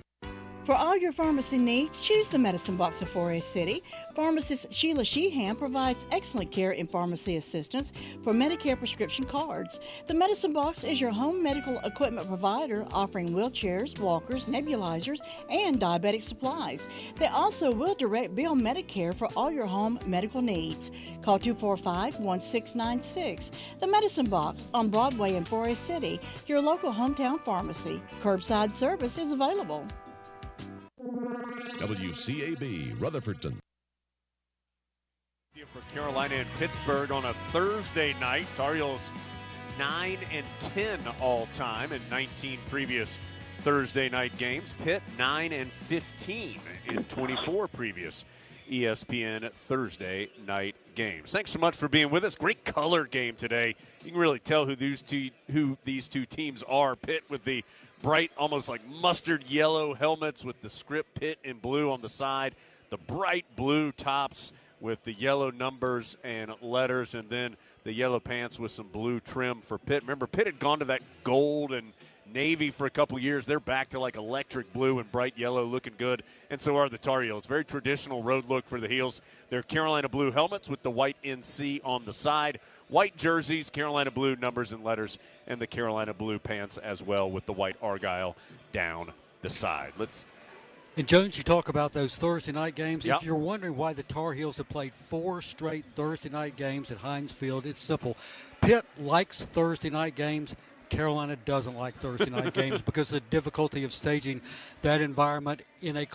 For all your pharmacy needs, choose the Medicine Box of Forest City. Pharmacist Sheila Sheehan provides excellent care and pharmacy assistance for Medicare prescription cards. The Medicine Box is your home medical equipment provider, offering wheelchairs, walkers, nebulizers, and diabetic supplies. They also will direct bill Medicare for all your home medical needs. Call 245-1696. The Medicine Box on Broadway in Forest City, your local hometown pharmacy. Curbside service is available. WCAB Rutherfordton. For Carolina and Pittsburgh on a Thursday night. Tar Heels 9-10 all time in 19 previous Thursday night games. Pitt 9-15 in 24 previous ESPN Thursday night games. Thanks so much for being with us. Great color game today. You can really tell who these two teams are. Pitt with the bright, almost like mustard yellow helmets with the script Pitt in blue on the side, the bright blue tops with the yellow numbers and letters, and then the yellow pants with some blue trim for Pitt. Remember, Pitt had gone to that gold and navy for a couple years. They're back to like electric blue and bright yellow, looking good, and so are the Tar Heels. Very traditional road look for the Heels. They're Carolina blue helmets with the white NC on the side, white jerseys, Carolina blue numbers and letters, and the Carolina blue pants as well with the white Argyle down the side. And, Jones, you talk about those Thursday night games. Yep. If you're wondering why the Tar Heels have played 4 straight Thursday night games at Heinz Field, it's simple. Pitt likes Thursday night games. Carolina doesn't like Thursday night games because of the difficulty of staging that environment in a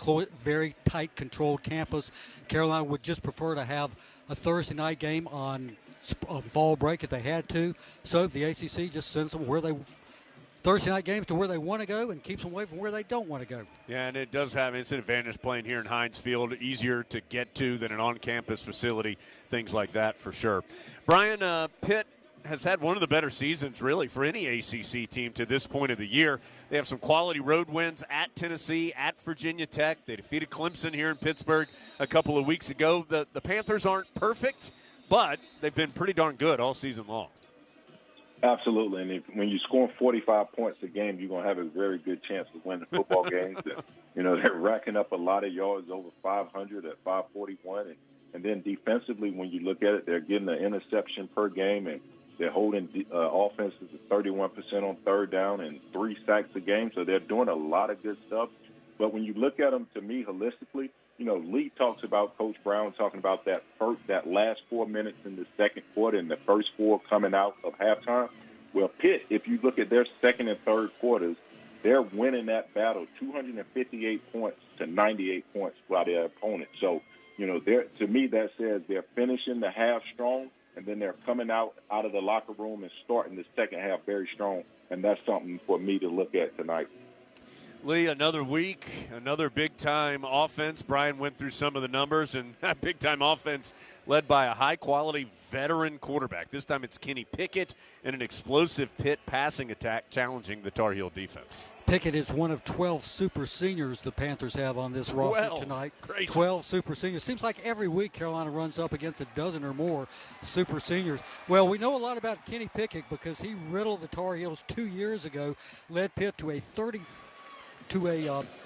very tight, controlled campus. Carolina would just prefer to have a Thursday night game on fall break if they had to. So the ACC just sends them Thursday night games to where they want to go and keeps them away from where they don't want to go. Yeah, and it's an advantage playing here in Heinz Field, easier to get to than an on-campus facility, things like that for sure. Brian, Pitt has had one of the better seasons, really, for any ACC team to this point of the year. They have some quality road wins at Tennessee, at Virginia Tech. They defeated Clemson here in Pittsburgh a couple of weeks ago. The Panthers aren't perfect, but they've been pretty darn good all season long. Absolutely, and when you're scoring 45 points a game, you're going to have a very good chance to win the football games. And, they're racking up a lot of yards, over 500 at 541. And then defensively, when you look at it, they're getting an interception per game, and they're holding offenses at 31% on third down and 3 sacks a game. So they're doing a lot of good stuff. But when you look at them, to me, holistically, Lee talks about Coach Brown talking about that last 4 minutes in the second quarter and the first 4 coming out of halftime. Well, Pitt, if you look at their second and third quarters, they're winning that battle 258 points to 98 points by their opponent. So, to me, that says they're finishing the half strong, and then they're coming out of the locker room and starting the second half very strong. And that's something for me to look at tonight. Lee, another week, another big-time offense. Brian went through some of the numbers, and that big-time offense led by a high-quality veteran quarterback. This time it's Kenny Pickett and an explosive Pitt passing attack challenging the Tar Heel defense. Pickett is one of 12 super seniors the Panthers have on this roster tonight. Gracious. 12 super seniors. Seems like every week Carolina runs up against a dozen or more super seniors. Well, we know a lot about Kenny Pickett because he riddled the Tar Heels 2 years ago, led Pitt to a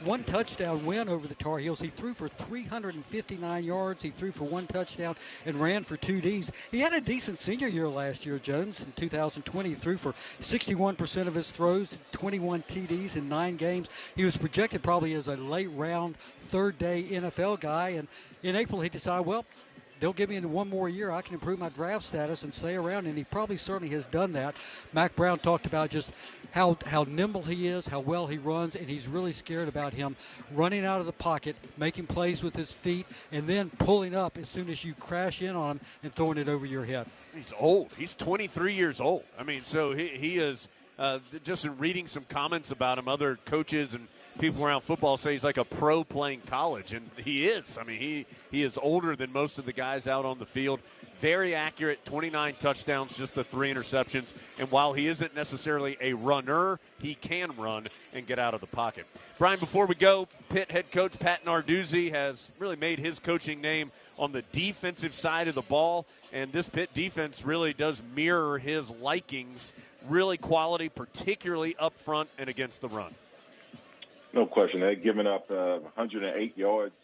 one touchdown win over the Tar Heels. He threw for 359 yards. He threw for 1 touchdown and ran for 2 Ds. He had a decent senior year last year, Jones. In 2020, he threw for 61% of his throws, 21 TDs in 9 games. He was projected probably as a late-round, third-day NFL guy. And in April, he decided, well, they'll give me one more year. I can improve my draft status and stay around, and he probably certainly has done that. Mac Brown talked about just how nimble he is, how well he runs, and he's really scared about him running out of the pocket, making plays with his feet, and then pulling up as soon as you crash in on him and throwing it over your head. He's old. He's 23 years old. I mean, so he is just in reading some comments about him, other coaches and people around football say he's like a pro playing college, and he is. I mean, he is older than most of the guys out on the field. Very accurate, 29 touchdowns, just the 3 interceptions. And while he isn't necessarily a runner, he can run and get out of the pocket. Brian, before we go, Pitt head coach Pat Narduzzi has really made his coaching name on the defensive side of the ball, and this Pitt defense really does mirror his likings. Really quality, particularly up front and against the run. No question. They're giving up 108 yards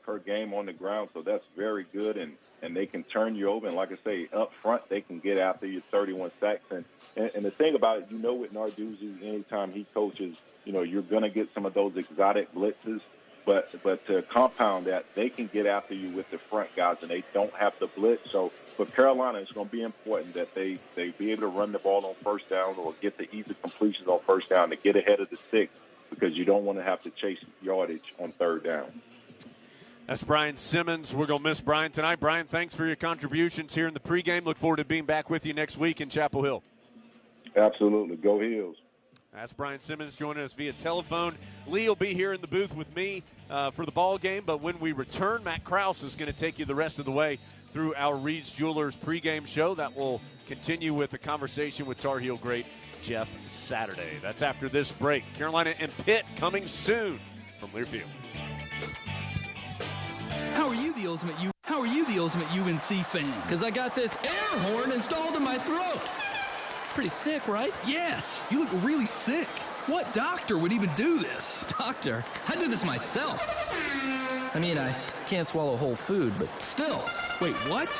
per game on the ground, so that's very good, and they can turn you over. And like I say, up front, they can get after you 31 sacks. And the thing about it, with Narduzzi, anytime he coaches, you're going to get some of those exotic blitzes. But to compound that, they can get after you with the front guys, and they don't have to blitz. So for Carolina, it's going to be important that they be able to run the ball on first down or get the easy completions on first down to get ahead of the sticks, because you don't want to have to chase yardage on third down. That's Brian Simmons. We're going to miss Brian tonight. Brian, thanks for your contributions here in the pregame. Look forward to being back with you next week in Chapel Hill. Absolutely. Go Heels. That's Brian Simmons joining us via telephone. Lee will be here in the booth with me for the ball game, but when we return, Matt Krause is going to take you the rest of the way through our Reed's Jewelers pregame show. That will continue with a conversation with Tar Heel great Jeff Saturday. That's after this break. Carolina and Pitt coming soon from Learfield. How are you the ultimate UNC fan? Because I got this air horn installed in my throat. Pretty sick, right? Yes, you look really sick. What doctor would even do this? Doctor? I did this myself. I mean, I can't swallow whole food, but still. Wait, what?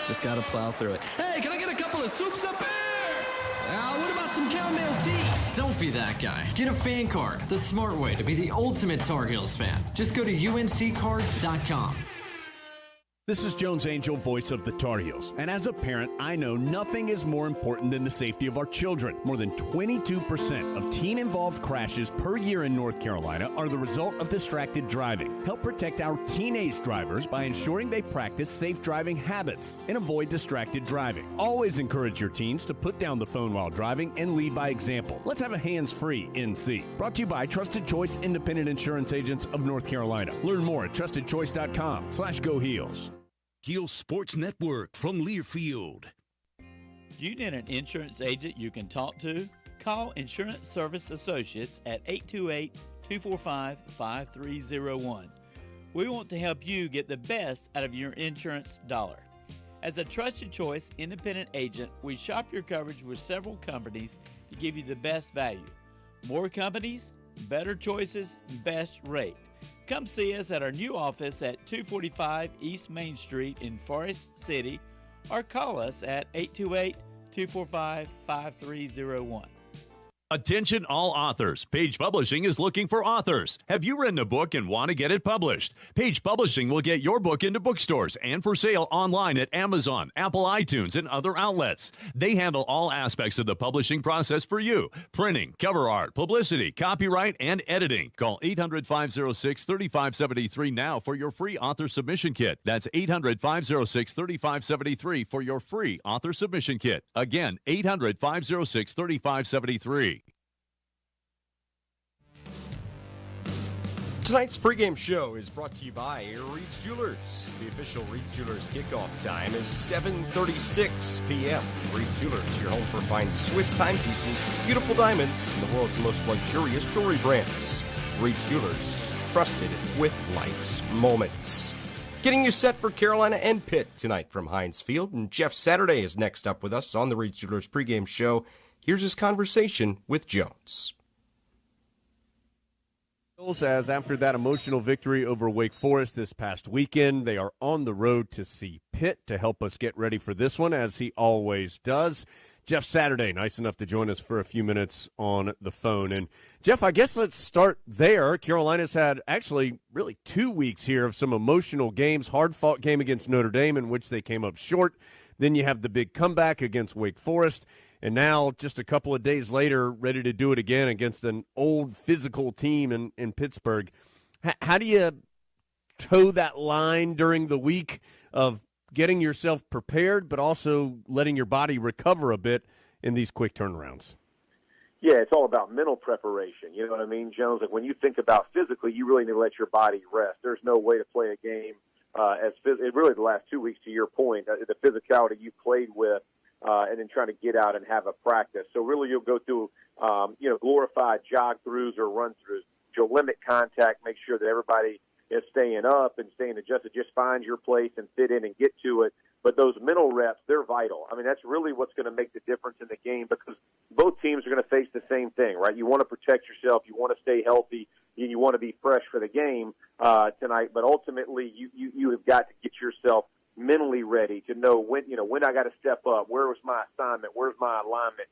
Just gotta plow through it. Hey, can I get a couple of soups up there? What about some chamomile tea? Don't be that guy. Get a fan card. The smart way to be the ultimate Tar Heels fan. Just go to unccards.com. This is Jones Angel, voice of the Tar Heels. And as a parent, I know nothing is more important than the safety of our children. More than 22% of teen-involved crashes per year in North Carolina are the result of distracted driving. Help protect our teenage drivers by ensuring they practice safe driving habits and avoid distracted driving. Always encourage your teens to put down the phone while driving and lead by example. Let's have a hands-free NC. Brought to you by Trusted Choice Independent Insurance Agents of North Carolina. Learn more at trustedchoice.com/Go Heels. Heel Sports Network from Learfield. You need an insurance agent you can talk to? Call Insurance Service Associates at 828-245-5301. We want to help you get the best out of your insurance dollar. As a Trusted Choice independent agent, we shop your coverage with several companies to give you the best value. More companies, better choices, best rate. Come see us at our new office at 245 East Main Street in Forest City, or call us at 828-245-5301. Attention all authors. Page Publishing is looking for authors. Have you written a book and want to get it published? Page Publishing will get your book into bookstores and for sale online at Amazon, Apple iTunes, and other outlets. They handle all aspects of the publishing process for you. Printing, cover art, publicity, copyright, and editing. Call 800-506-3573 now for your free author submission kit. That's 800-506-3573 for your free author submission kit. Again, 800-506-3573. Tonight's pregame show is brought to you by Reed's Jewelers. The official Reed's Jewelers kickoff time is 7:36 p.m. Reed's Jewelers, your home for fine Swiss timepieces, beautiful diamonds, and the world's most luxurious jewelry brands. Reed's Jewelers, trusted with life's moments. Getting you set for Carolina and Pitt tonight from Heinz Field, and Jeff Saturday is next up with us on the Reed's Jewelers pregame show. Here's his conversation with Jones. As after that emotional victory over Wake Forest this past weekend, they are on the road to see Pitt to help us get ready for this one, as he always does. Jeff Saturday, nice enough to join us for a few minutes on the phone. And, Jeff, I guess let's start there. Carolina's had actually really 2 weeks here of some emotional games, hard-fought game against Notre Dame in which they came up short. Then you have the big comeback against Wake Forest. And now, just a couple of days later, ready to do it again against an old physical team in Pittsburgh. How do you toe that line during the week of getting yourself prepared, but also letting your body recover a bit in these quick turnarounds? Yeah, it's all about mental preparation. You know what I mean, Jones? Like when you think about physically, you really need to let your body rest. There's no way to play a game really the last 2 weeks, to your point, the physicality you played with, and then trying to get out and have a practice. So really you'll go through, glorified jog-throughs or run-throughs. You'll limit contact, make sure that everybody is staying up and staying adjusted. Just find your place and fit in and get to it. But those mental reps, they're vital. I mean, that's really what's going to make the difference in the game because both teams are going to face the same thing, right? You want to protect yourself. You want to stay healthy. You want to be fresh for the game tonight. But ultimately, you have got to get yourself mentally ready to know when I got to step up. Where was my assignment? Where's my alignment?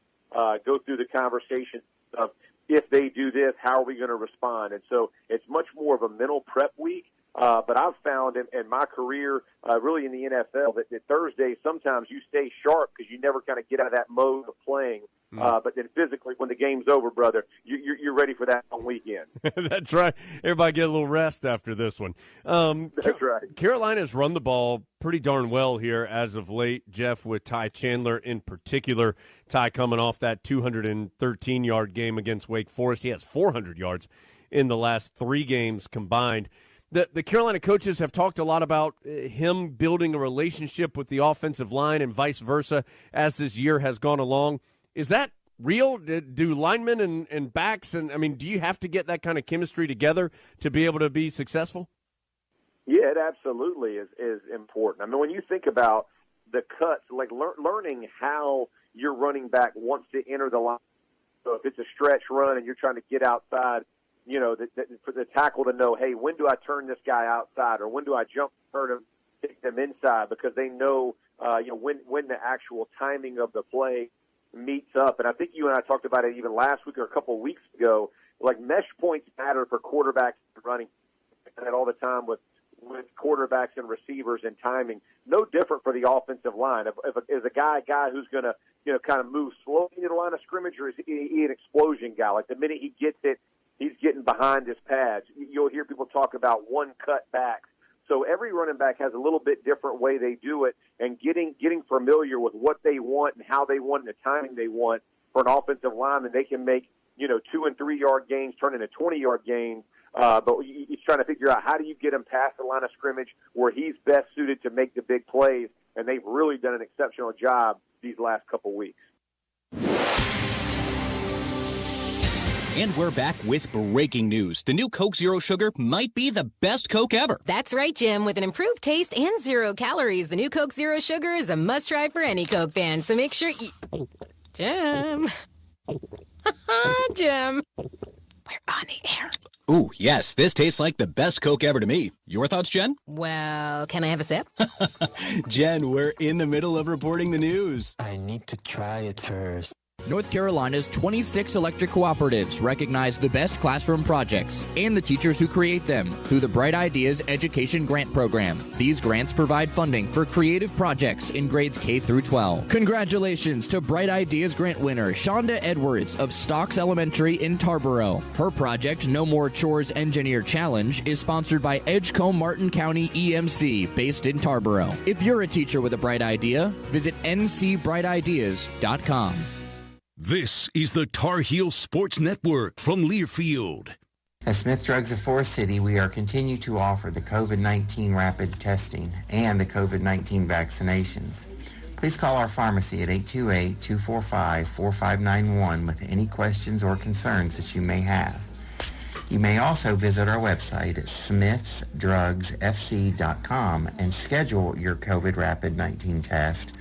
Go through the conversation of if they do this, how are we going to respond? And so it's much more of a mental prep week. But I've found in my career, really in the NFL, that Thursday sometimes you stay sharp because you never kind of get out of that mode of playing. But then physically, when the game's over, brother, you're ready for that on weekend. That's right. Everybody get a little rest after this one. That's right. Carolina's run the ball pretty darn well here as of late, Jeff, with Ty Chandler in particular. Ty coming off that 213-yard game against Wake Forest. He has 400 yards in the last 3 games combined. The Carolina coaches have talked a lot about him building a relationship with the offensive line and vice versa as this year has gone along. Is that real? Do linemen and backs, do you have to get that kind of chemistry together to be able to be successful? Yeah, it absolutely is important. I mean, when you think about the cuts, like learning how your running back wants to enter the line. So if it's a stretch run and you're trying to get outside, for the tackle to know, hey, when do I turn this guy outside, or when do I jump, turn him, take them inside, because they know, when the actual timing of the play meets up. And I think you and I talked about it even last week or a couple of weeks ago. Like mesh points matter for quarterbacks running, and that all the time with quarterbacks and receivers and timing. No different for the offensive line. Is a guy who's going to kind of move slowly to the line of scrimmage, or is he an explosion guy? Like the minute he gets it, he's getting behind his pads. You'll hear people talk about one-cut backs. So every running back has a little bit different way they do it, and getting familiar with what they want and how they want and the timing they want for an offensive lineman. They can make 2 and 3 yard gains turn into 20-yard gains. But he's trying to figure out how do you get him past the line of scrimmage where he's best suited to make the big plays, and they've really done an exceptional job these last couple weeks. And we're back with breaking news. The new Coke Zero Sugar might be the best Coke ever. That's right, Jim. With an improved taste and 0 calories, the new Coke Zero Sugar is a must-try for any Coke fan. So make sure you... Jim. Jim. We're on the air. Ooh, yes, this tastes like the best Coke ever to me. Your thoughts, Jen? Well, can I have a sip? Jen, we're in the middle of reporting the news. I need to try it first. North Carolina's 26 electric cooperatives recognize the best classroom projects and the teachers who create them through the Bright Ideas Education Grant Program. These grants provide funding for creative projects in grades K through 12. Congratulations to Bright Ideas grant winner Shonda Edwards of Stocks Elementary in Tarboro. Her project, No More Chores Engineer Challenge, is sponsored by Edgecombe Martin County EMC, based in Tarboro. If you're a teacher with a bright idea, visit ncbrightideas.com. This is the Tar Heel Sports Network from Learfield. At Smith Drugs of Forest City, we are continuing to offer the COVID-19 rapid testing and the COVID-19 vaccinations. Please call our pharmacy at 828-245-4591 with any questions or concerns that you may have. You may also visit our website at smithsdrugsfc.com and schedule your COVID rapid 19 test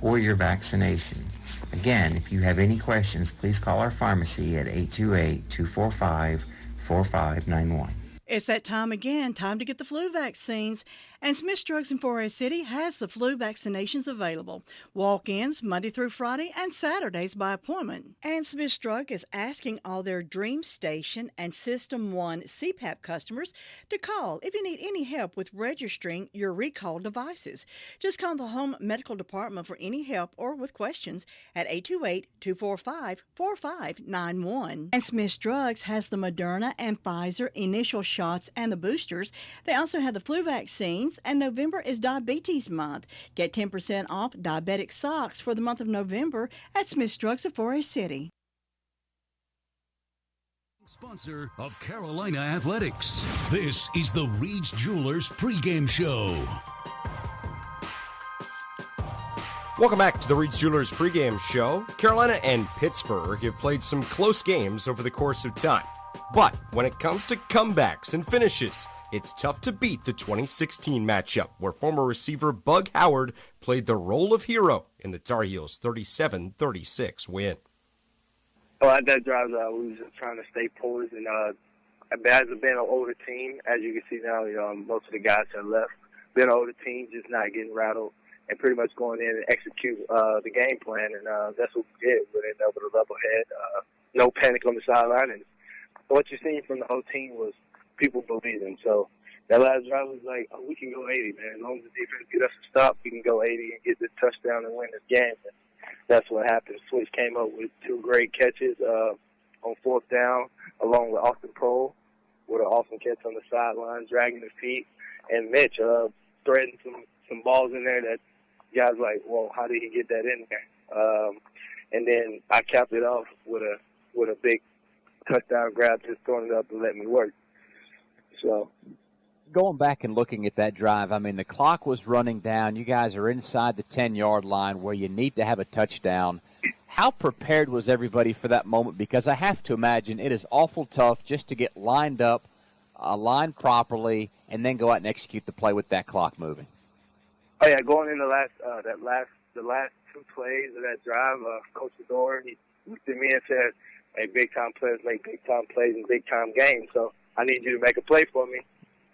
or your vaccination. Again, if you have any questions, please call our pharmacy at 828-245-4591. It's that time again, time to get the flu vaccines. And Smith's Drugs in Forest City has the flu vaccinations available. Walk-ins Monday through Friday and Saturdays by appointment. And Smith's Drug is asking all their Dream Station and System 1 CPAP customers to call if you need any help with registering your recall devices. Just call the Home Medical Department for any help or with questions at 828-245-4591. And Smith's Drugs has the Moderna and Pfizer initial shots and the boosters. They also have the flu vaccines, and November is Diabetes Month. Get 10% off diabetic socks for the month of November at Smith's Drugs of Forest City. Sponsor of Carolina Athletics. This is the Reed's Jewelers pregame show. Welcome back to the Reed's Jewelers pregame show. Carolina and Pittsburgh have played some close games over the course of time. But when it comes to comebacks and finishes, it's tough to beat the 2016 matchup, where former receiver Bug Howard played the role of hero in the Tar Heels' 37-36 win. Well, at that drive, we was just trying to stay poised, and as it been an older team, as you can see now, most of the guys have left. Been an older team, just not getting rattled, and pretty much going in and execute the game plan, and that's what we did. We ended up with a level head, no panic on the sideline, and what you seen from the whole team was people believing. So that last drive was like, oh, we can go 80, man. As long as the defense get us a stop, we can go 80 and get this touchdown and win this game. And that's what happened. Switch came up with two great catches on fourth down, along with Austin Cole with an awesome catch on the sideline, dragging his feet, and Mitch threading some balls in there that guys like, well, how did he get that in there? And then I capped it off with a big touchdown grab, just throwing it up and letting me work. So, going back and looking at that drive, I mean, the clock was running down. You guys are inside the 10-yard line where you need to have a touchdown. How prepared was everybody for that moment? Because I have to imagine it is awful tough just to get lined up, lined properly, and then go out and execute the play with that clock moving. Oh yeah, going in the last two plays of that drive, Coach Adore, he looked at me and said, "Hey, big-time players make big-time plays in big-time games, so I need you to make a play for me."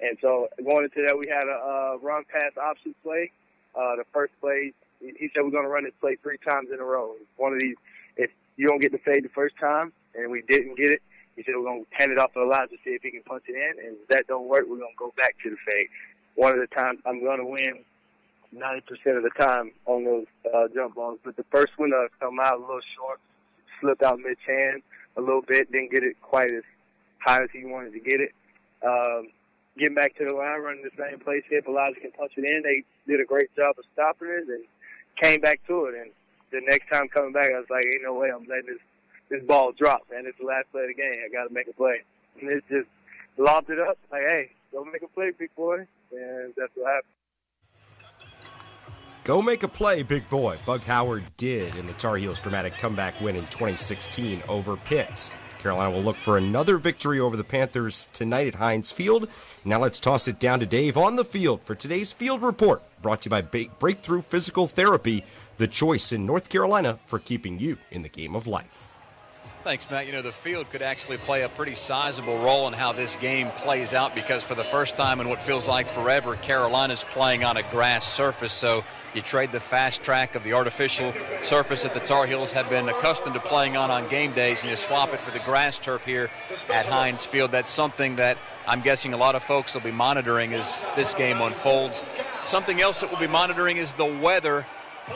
And so going into that, we had a run-pass option play. The first play, he said we're going to run this play 3 times in a row. One of these, if you don't get the fade the first time, and we didn't get it, he said we're going to hand it off to Elijah to see if he can punch it in, and if that don't work, we're going to go back to the fade. One of the times I'm going to win 90% of the time on those jump balls, but the first one come out a little short, slipped out mid-hand a little bit, didn't get it quite as high as he wanted to get it. Getting back to the line, running the same play, see if Elijah can punch it in. They did a great job of stopping it and came back to it. And the next time coming back, I was like, ain't no way I'm letting this ball drop, man. It's the last play of the game. I got to make a play. And it just lobbed it up, like, hey, go make a play, big boy. And that's what happened. Go make a play, big boy. Bug Howard did in the Tar Heels' dramatic comeback win in 2016 over Pitt. Carolina will look for another victory over the Panthers tonight at Heinz Field. Now let's toss it down to Dave on the field for today's Field Report, brought to you by Breakthrough Physical Therapy, the choice in North Carolina for keeping you in the game of life. Thanks, Matt. You know, the field could actually play a pretty sizable role in how this game plays out because for the first time in what feels like forever, Carolina's playing on a grass surface. So you trade the fast track of the artificial surface that the Tar Heels had been accustomed to playing on game days, and you swap it for the grass turf here at Heinz Field. That's something that I'm guessing a lot of folks will be monitoring as this game unfolds. Something else that we'll be monitoring is the weather.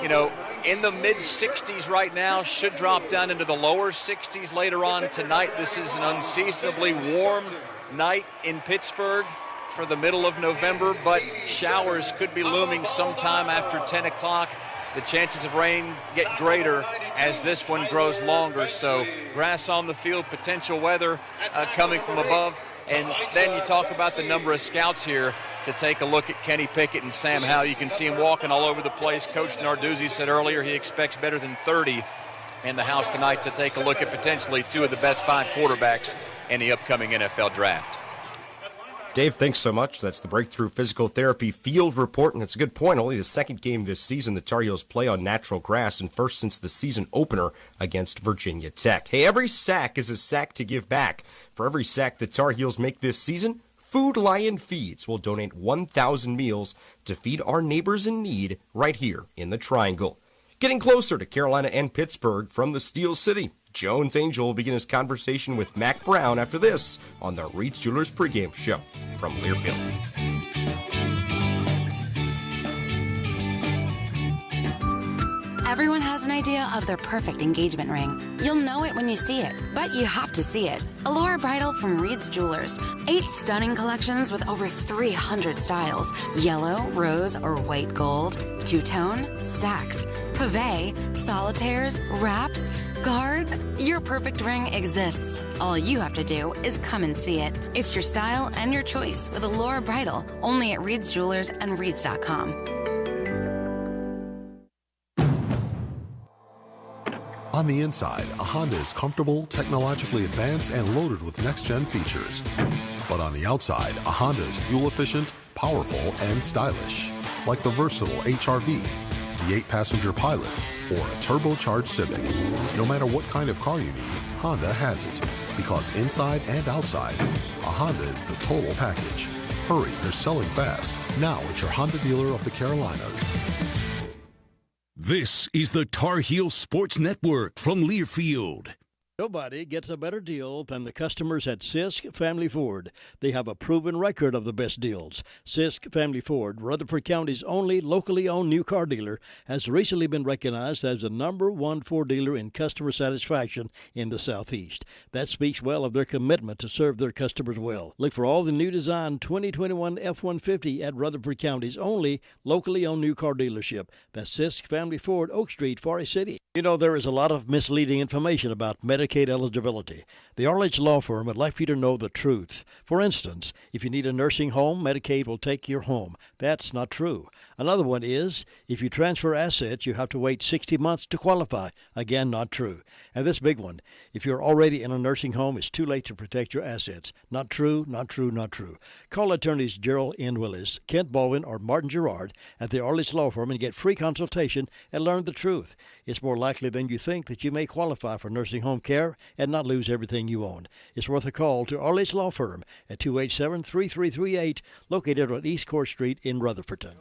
You know, in the mid-60s right now, should drop down into the lower 60s later on tonight. This is an unseasonably warm night in Pittsburgh for the middle of November, but showers could be looming sometime after 10 o'clock. The chances of rain get greater as this one grows longer. So grass on the field, potential weather coming from above. And then you talk about the number of scouts here to take a look at Kenny Pickett and Sam Howell. You can see him walking all over the place. Coach Narduzzi said earlier he expects better than 30 in the house tonight to take a look at potentially 2 of the best 5 quarterbacks in the upcoming NFL draft. Dave, thanks so much. That's the Breakthrough Physical Therapy Field Report, and it's a good point. Only the second game this season the Tar Heels play on natural grass, and first since the season opener against Virginia Tech. Hey, every sack is a sack to give back. For every sack the Tar Heels make this season, Food Lion Feeds will donate 1,000 meals to feed our neighbors in need right here in the Triangle. Getting closer to Carolina and Pittsburgh from the Steel City, Jones Angel will begin his conversation with Mac Brown after this on the Reed's Jewelers pregame show from Learfield. Everyone has an idea of their perfect engagement ring. You'll know it when you see it, but you have to see it. Allure Bridal from Reed's Jewelers. 8 stunning collections with over 300 styles. Yellow, rose, or white gold. Two-tone, stacks, pave, solitaires, wraps, guards. Your perfect ring exists. All you have to do is come and see it. It's your style and your choice with Allure Bridal, only at Reed's Jewelers and Reed's.com. On the inside, a Honda is comfortable, technologically advanced, and loaded with next-gen features. But on the outside, a Honda is fuel-efficient, powerful, and stylish. Like the versatile HR-V, the 8-passenger Pilot, or a turbocharged Civic. No matter what kind of car you need, Honda has it. Because inside and outside, a Honda is the total package. Hurry, they're selling fast. Now at your Honda dealer of the Carolinas. This is the Tar Heel Sports Network from Learfield. Nobody gets a better deal than the customers at Sisk Family Ford. They have a proven record of the best deals. Sisk Family Ford, Rutherford County's only locally owned new car dealer, has recently been recognized as the #1 Ford dealer in customer satisfaction in the Southeast. That speaks well of their commitment to serve their customers well. Look for all the new design 2021 F-150 at Rutherford County's only locally owned new car dealership. That's Sisk Family Ford, Oak Street, Forest City. You know, there is a lot of misleading information about Medicaid eligibility. The Arledge Law Firm would like for you to know the truth. For instance, if you need a nursing home, Medicaid will take your home. That's not true. Another one is, if you transfer assets, you have to wait 60 months to qualify. Again, not true. And this big one, if you're already in a nursing home, it's too late to protect your assets. Not true, not true, not true. Call attorneys Gerald N. Willis, Kent Baldwin, or Martin Gerard at the Arledge Law Firm and get free consultation and learn the truth. It's more likely than you think that you may qualify for nursing home care and not lose everything you own. It's worth a call to Arledge Law Firm at 287-3338, located on East Court Street in Rutherfordton.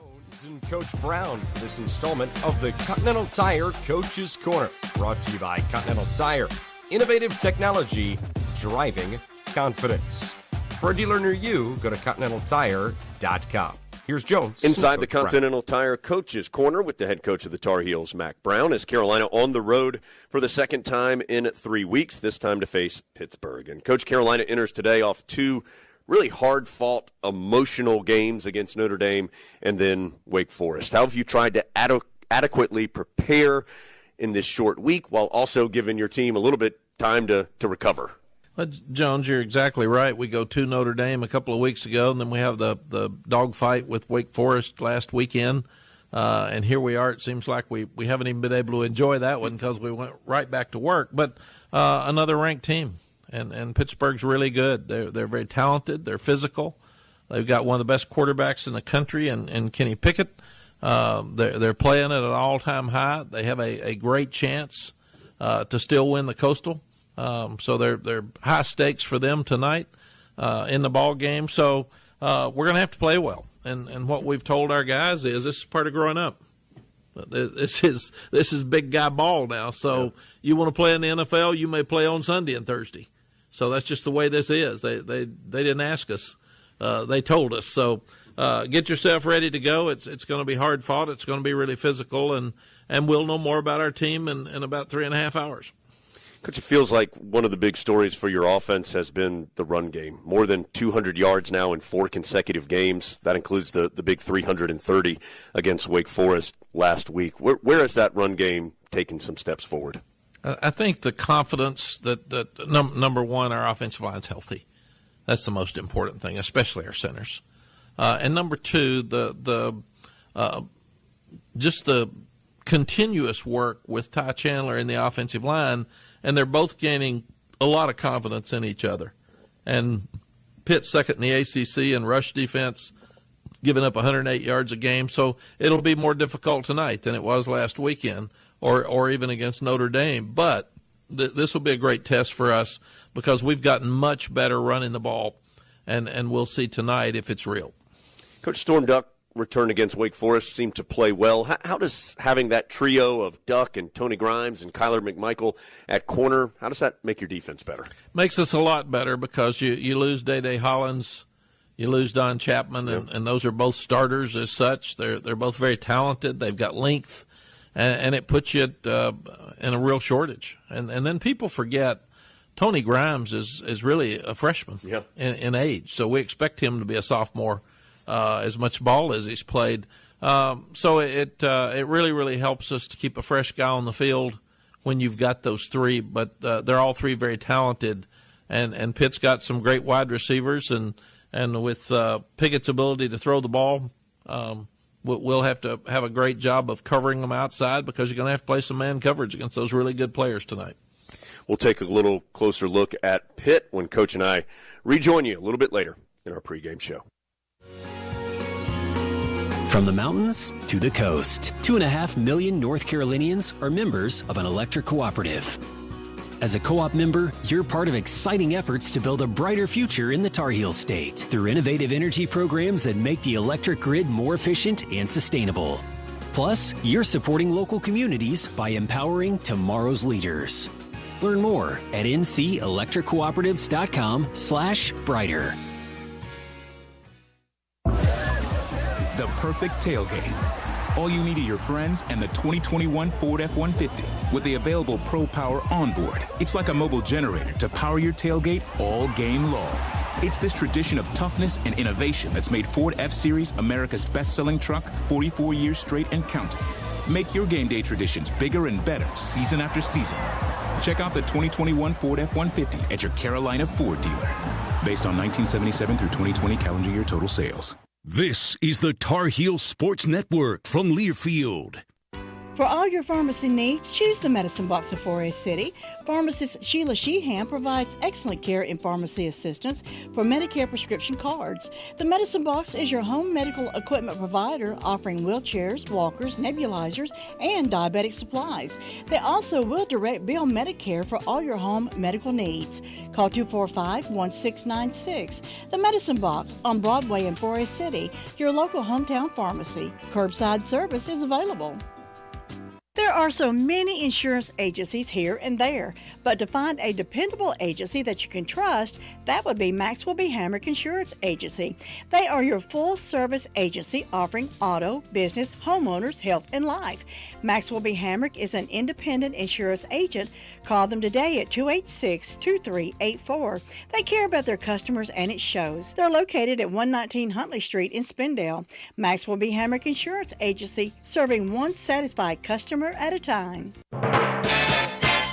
And Coach Brown for this installment of the Continental Tire Coach's Corner, brought to you by Continental Tire. Innovative technology, driving confidence. For a dealer near you, go to ContinentalTire.com. Here's Jones. Inside the Continental Tire Coach's Corner with the head coach of the Tar Heels, Mac Brown, as Carolina on the road for the second time in 3 weeks, this time to face Pittsburgh. And Coach, Carolina enters today off 2 really hard-fought, emotional games against Notre Dame and then Wake Forest. How have you tried to adequately prepare in this short week while also giving your team a little bit time to recover? Well, Jones, you're exactly right. We go to Notre Dame a couple of weeks ago, and then we have the dogfight with Wake Forest last weekend. And here we are. It seems like we haven't even been able to enjoy that one because we went right back to work. But another ranked team. And Pittsburgh's really good. They're very talented. They're physical. They've got one of the best quarterbacks in the country, and Kenny Pickett. They're playing at an all-time high. They have a great chance to still win the Coastal. So they're high stakes for them tonight in the ball game. So we're going to have to play well. And what we've told our guys is this is part of growing up. This is big guy ball now. So you want to play in the NFL, you may play on Sunday and Thursday. So that's just the way this is. They didn't ask us. They told us. So get yourself ready to go. It's going to be hard fought. It's going to be really physical, and we'll know more about our team in about 3.5 hours. Coach, it feels like one of the big stories for your offense has been the run game. More than 200 yards now in 4 consecutive games. That includes the big 330 against Wake Forest last week. Where has that run game taken some steps forward? I think the confidence that number one, our offensive line's healthy. That's the most important thing, especially our centers. And number two, just the continuous work with Ty Chandler in the offensive line, and they're both gaining a lot of confidence in each other. And Pitt's second in the ACC in rush defense, giving up 108 yards a game. So it'll be more difficult tonight than it was last weekend or even against Notre Dame. But this will be a great test for us because we've gotten much better running the ball, and we'll see tonight if it's real. Coach, Storm Duck return against Wake Forest seemed to play well. How does having that trio of Duck and Tony Grimes and Kyler McMichael at corner, how does that make your defense better? Makes us a lot better because you lose Day Hollins, you lose Don Chapman, and those are both starters as such. They're both very talented. They've got length, and it puts you in a real shortage. And then people forget Tony Grimes is really a freshman in age, so we expect him to be a sophomore as much ball as he's played. So it really, really helps us to keep a fresh guy on the field when you've got those three. But they're all three very talented, and Pitt's got some great wide receivers, and with Pickett's ability to throw the ball, we'll have to have a great job of covering them outside because you're going to have to play some man coverage against those really good players tonight. We'll take a little closer look at Pitt when Coach and I rejoin you a little bit later in our pregame show. From the mountains to the coast, 2.5 million North Carolinians are members of an electric cooperative. As a co-op member, you're part of exciting efforts to build a brighter future in the Tar Heel State through innovative energy programs that make the electric grid more efficient and sustainable. Plus, you're supporting local communities by empowering tomorrow's leaders. Learn more at ncelectriccooperatives.com/brighter. The perfect tailgate. All you need are your friends and the 2021 Ford F-150 with the available Pro Power onboard. It's like a mobile generator to power your tailgate all game long. It's this tradition of toughness and innovation that's made Ford F-Series America's best-selling truck 44 years straight and counting. Make your game day traditions bigger and better season after season. Check out the 2021 Ford F-150 at your Carolina Ford dealer. Based on 1977 through 2020 calendar year total sales. This is the Tar Heel Sports Network from Learfield. For all your pharmacy needs, choose the Medicine Box of Forest City. Pharmacist Sheila Sheehan provides excellent care and pharmacy assistance for Medicare prescription cards. The Medicine Box is your home medical equipment provider offering wheelchairs, walkers, nebulizers, and diabetic supplies. They also will direct bill Medicare for all your home medical needs. Call 245-1696. The Medicine Box on Broadway in Forest City, your local hometown pharmacy. Curbside service is available. There are so many insurance agencies here and there, but to find a dependable agency that you can trust, that would be Maxwell B. Hamrick Insurance Agency. They are your full-service agency offering auto, business, homeowners, health, and life. Maxwell B. Hamrick is an independent insurance agent. Call them today at 286-2384. They care about their customers, and it shows. They're located at 119 Huntley Street in Spindale. Maxwell B. Hamrick Insurance Agency, serving one satisfied customer at a time.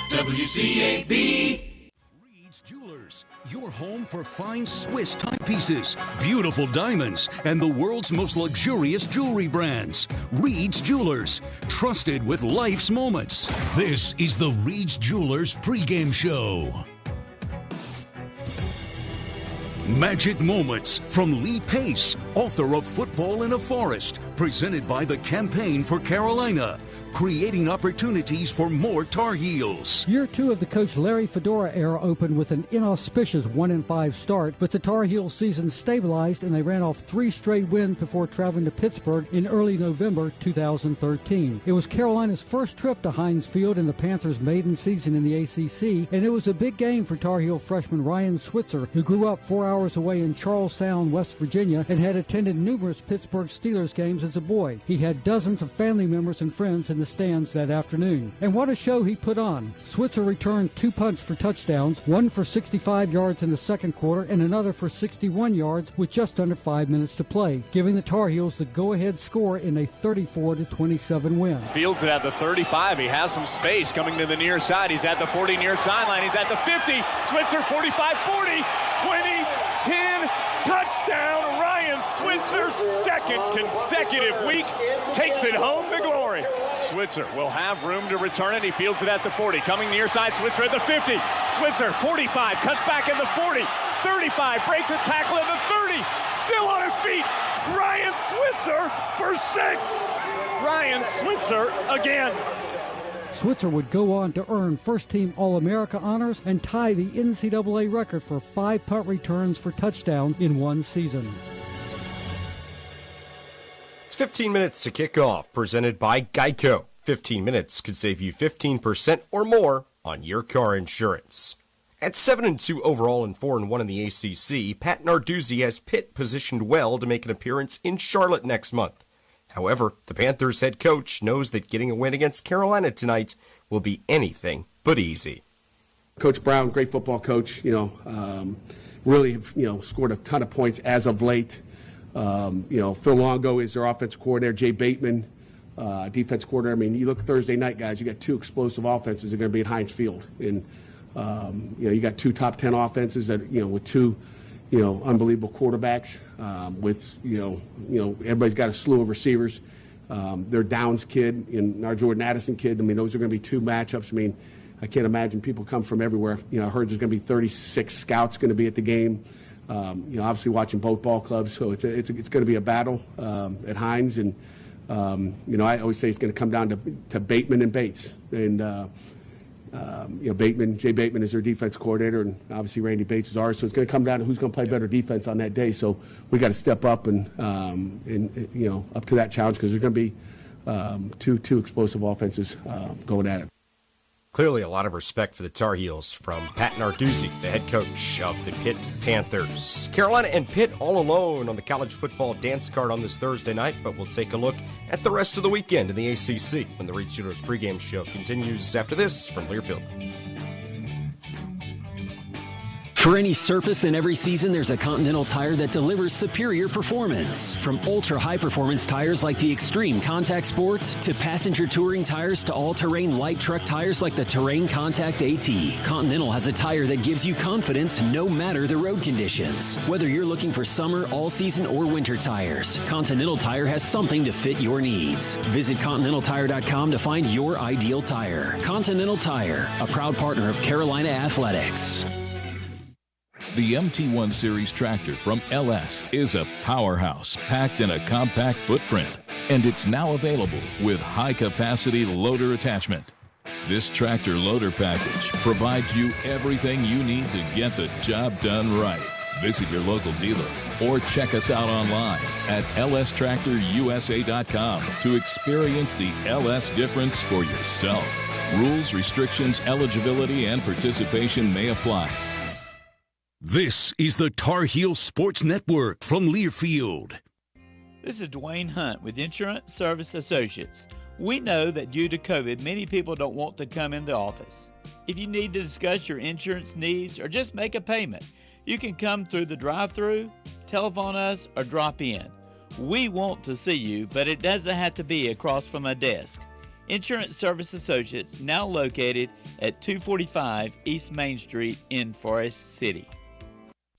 WCAB Reed's Jewelers, your home for fine Swiss timepieces, beautiful diamonds, and the world's most luxurious jewelry brands. Reed's Jewelers, trusted with life's moments. This is the Reed's Jewelers pregame show. Magic Moments from Lee Pace, author of Football in a Forest, presented by the Campaign for Carolina. creating opportunities for more Tar Heels. Year 2 of the coach Larry Fedora era opened with an inauspicious 1-5 start, but the Tar Heels season stabilized and they ran off 3 straight wins before traveling to Pittsburgh in early November 2013. It was Carolina's first trip to Heinz Field in the Panthers' maiden season in the ACC, and it was a big game for Tar Heel freshman Ryan Switzer, who grew up 4 hours away in Charles Sound, West Virginia, and had attended numerous Pittsburgh Steelers games as a boy. He had dozens of family members and friends in the stands that afternoon. And what a show he put on. Switzer returned 2 punts for touchdowns, one for 65 yards in the second quarter and another for 61 yards with just under 5 minutes to play, giving the Tar Heels the go-ahead score in a 34-27 win. Fields it at the 35. He has some space coming to the near side. He's at the 40 near sideline. He's at the 50. Switzer 45-40, 20-10. Touchdown, Ryan Switzer, second consecutive week, takes it home to glory. Switzer will have room to return it. He fields it at the 40, coming near side, Switzer at the 50. Switzer, 45, cuts back at the 40, 35, breaks a tackle at the 30, still on his feet. Ryan Switzer for 6. Ryan Switzer again. Switzer would go on to earn first-team All-America honors and tie the NCAA record for 5 punt returns for touchdowns in one season. It's 15 minutes to kick off, presented by Geico. 15 minutes could save you 15% or more on your car insurance. At 7-2 overall and 4-1 in the ACC, Pat Narduzzi has Pitt positioned well to make an appearance in Charlotte next month. However, the Panthers head coach knows that getting a win against Carolina tonight will be anything but easy. Coach Brown, great football coach, really, scored a ton of points as of late. Phil Longo is their offensive coordinator, Jay Bateman, defense coordinator. I mean, you look Thursday night, guys, you got 2 explosive offenses that are going to be at Heinz Field. And, you got 2 top 10 offenses that, with 2, unbelievable quarterbacks, everybody's got a slew of receivers. Their Downs kid and our Jordan Addison kid, I mean, those are going to be 2 matchups. I mean, I can't imagine people come from everywhere. I heard there's going to be 36 scouts going to be at the game. Obviously watching both ball clubs, so it's going to be a battle at Heinz. And, I always say it's going to come down to Bateman and Bates. And, Jay Bateman is their defense coordinator, and obviously Randy Bates is ours. So it's going to come down to who's going to play better defense on that day. So we got to step up and up to that challenge, because there's going to be two explosive offenses going at it. Clearly a lot of respect for the Tar Heels from Pat Narduzzi, the head coach of the Pitt Panthers. Carolina and Pitt all alone on the college football dance card on this Thursday night, but we'll take a look at the rest of the weekend in the ACC when the Reed Shooters pregame show continues after this from Learfield. For any surface in every season, there's a Continental tire that delivers superior performance. From ultra-high performance tires like the Extreme Contact Sport, to passenger touring tires, to all-terrain light truck tires like the Terrain Contact AT, Continental has a tire that gives you confidence no matter the road conditions. Whether you're looking for summer, all-season, or winter tires, Continental Tire has something to fit your needs. Visit ContinentalTire.com to find your ideal tire. Continental Tire, a proud partner of Carolina Athletics. The MT1 Series tractor from LS is a powerhouse packed in a compact footprint, and it's now available with high-capacity loader attachment. This tractor loader package provides you everything you need to get the job done right. Visit your local dealer or check us out online at lstractorusa.com to experience the LS difference for yourself. Rules, restrictions, eligibility, and participation may apply. This is the Tar Heel Sports Network from Learfield. This is Dwayne Hunt with Insurance Service Associates. We know that due to COVID, many people don't want to come in the office. If you need to discuss your insurance needs or just make a payment, you can come through the drive-thru, telephone us, or drop in. We want to see you, but it doesn't have to be across from a desk. Insurance Service Associates, now located at 245 East Main Street in Forest City.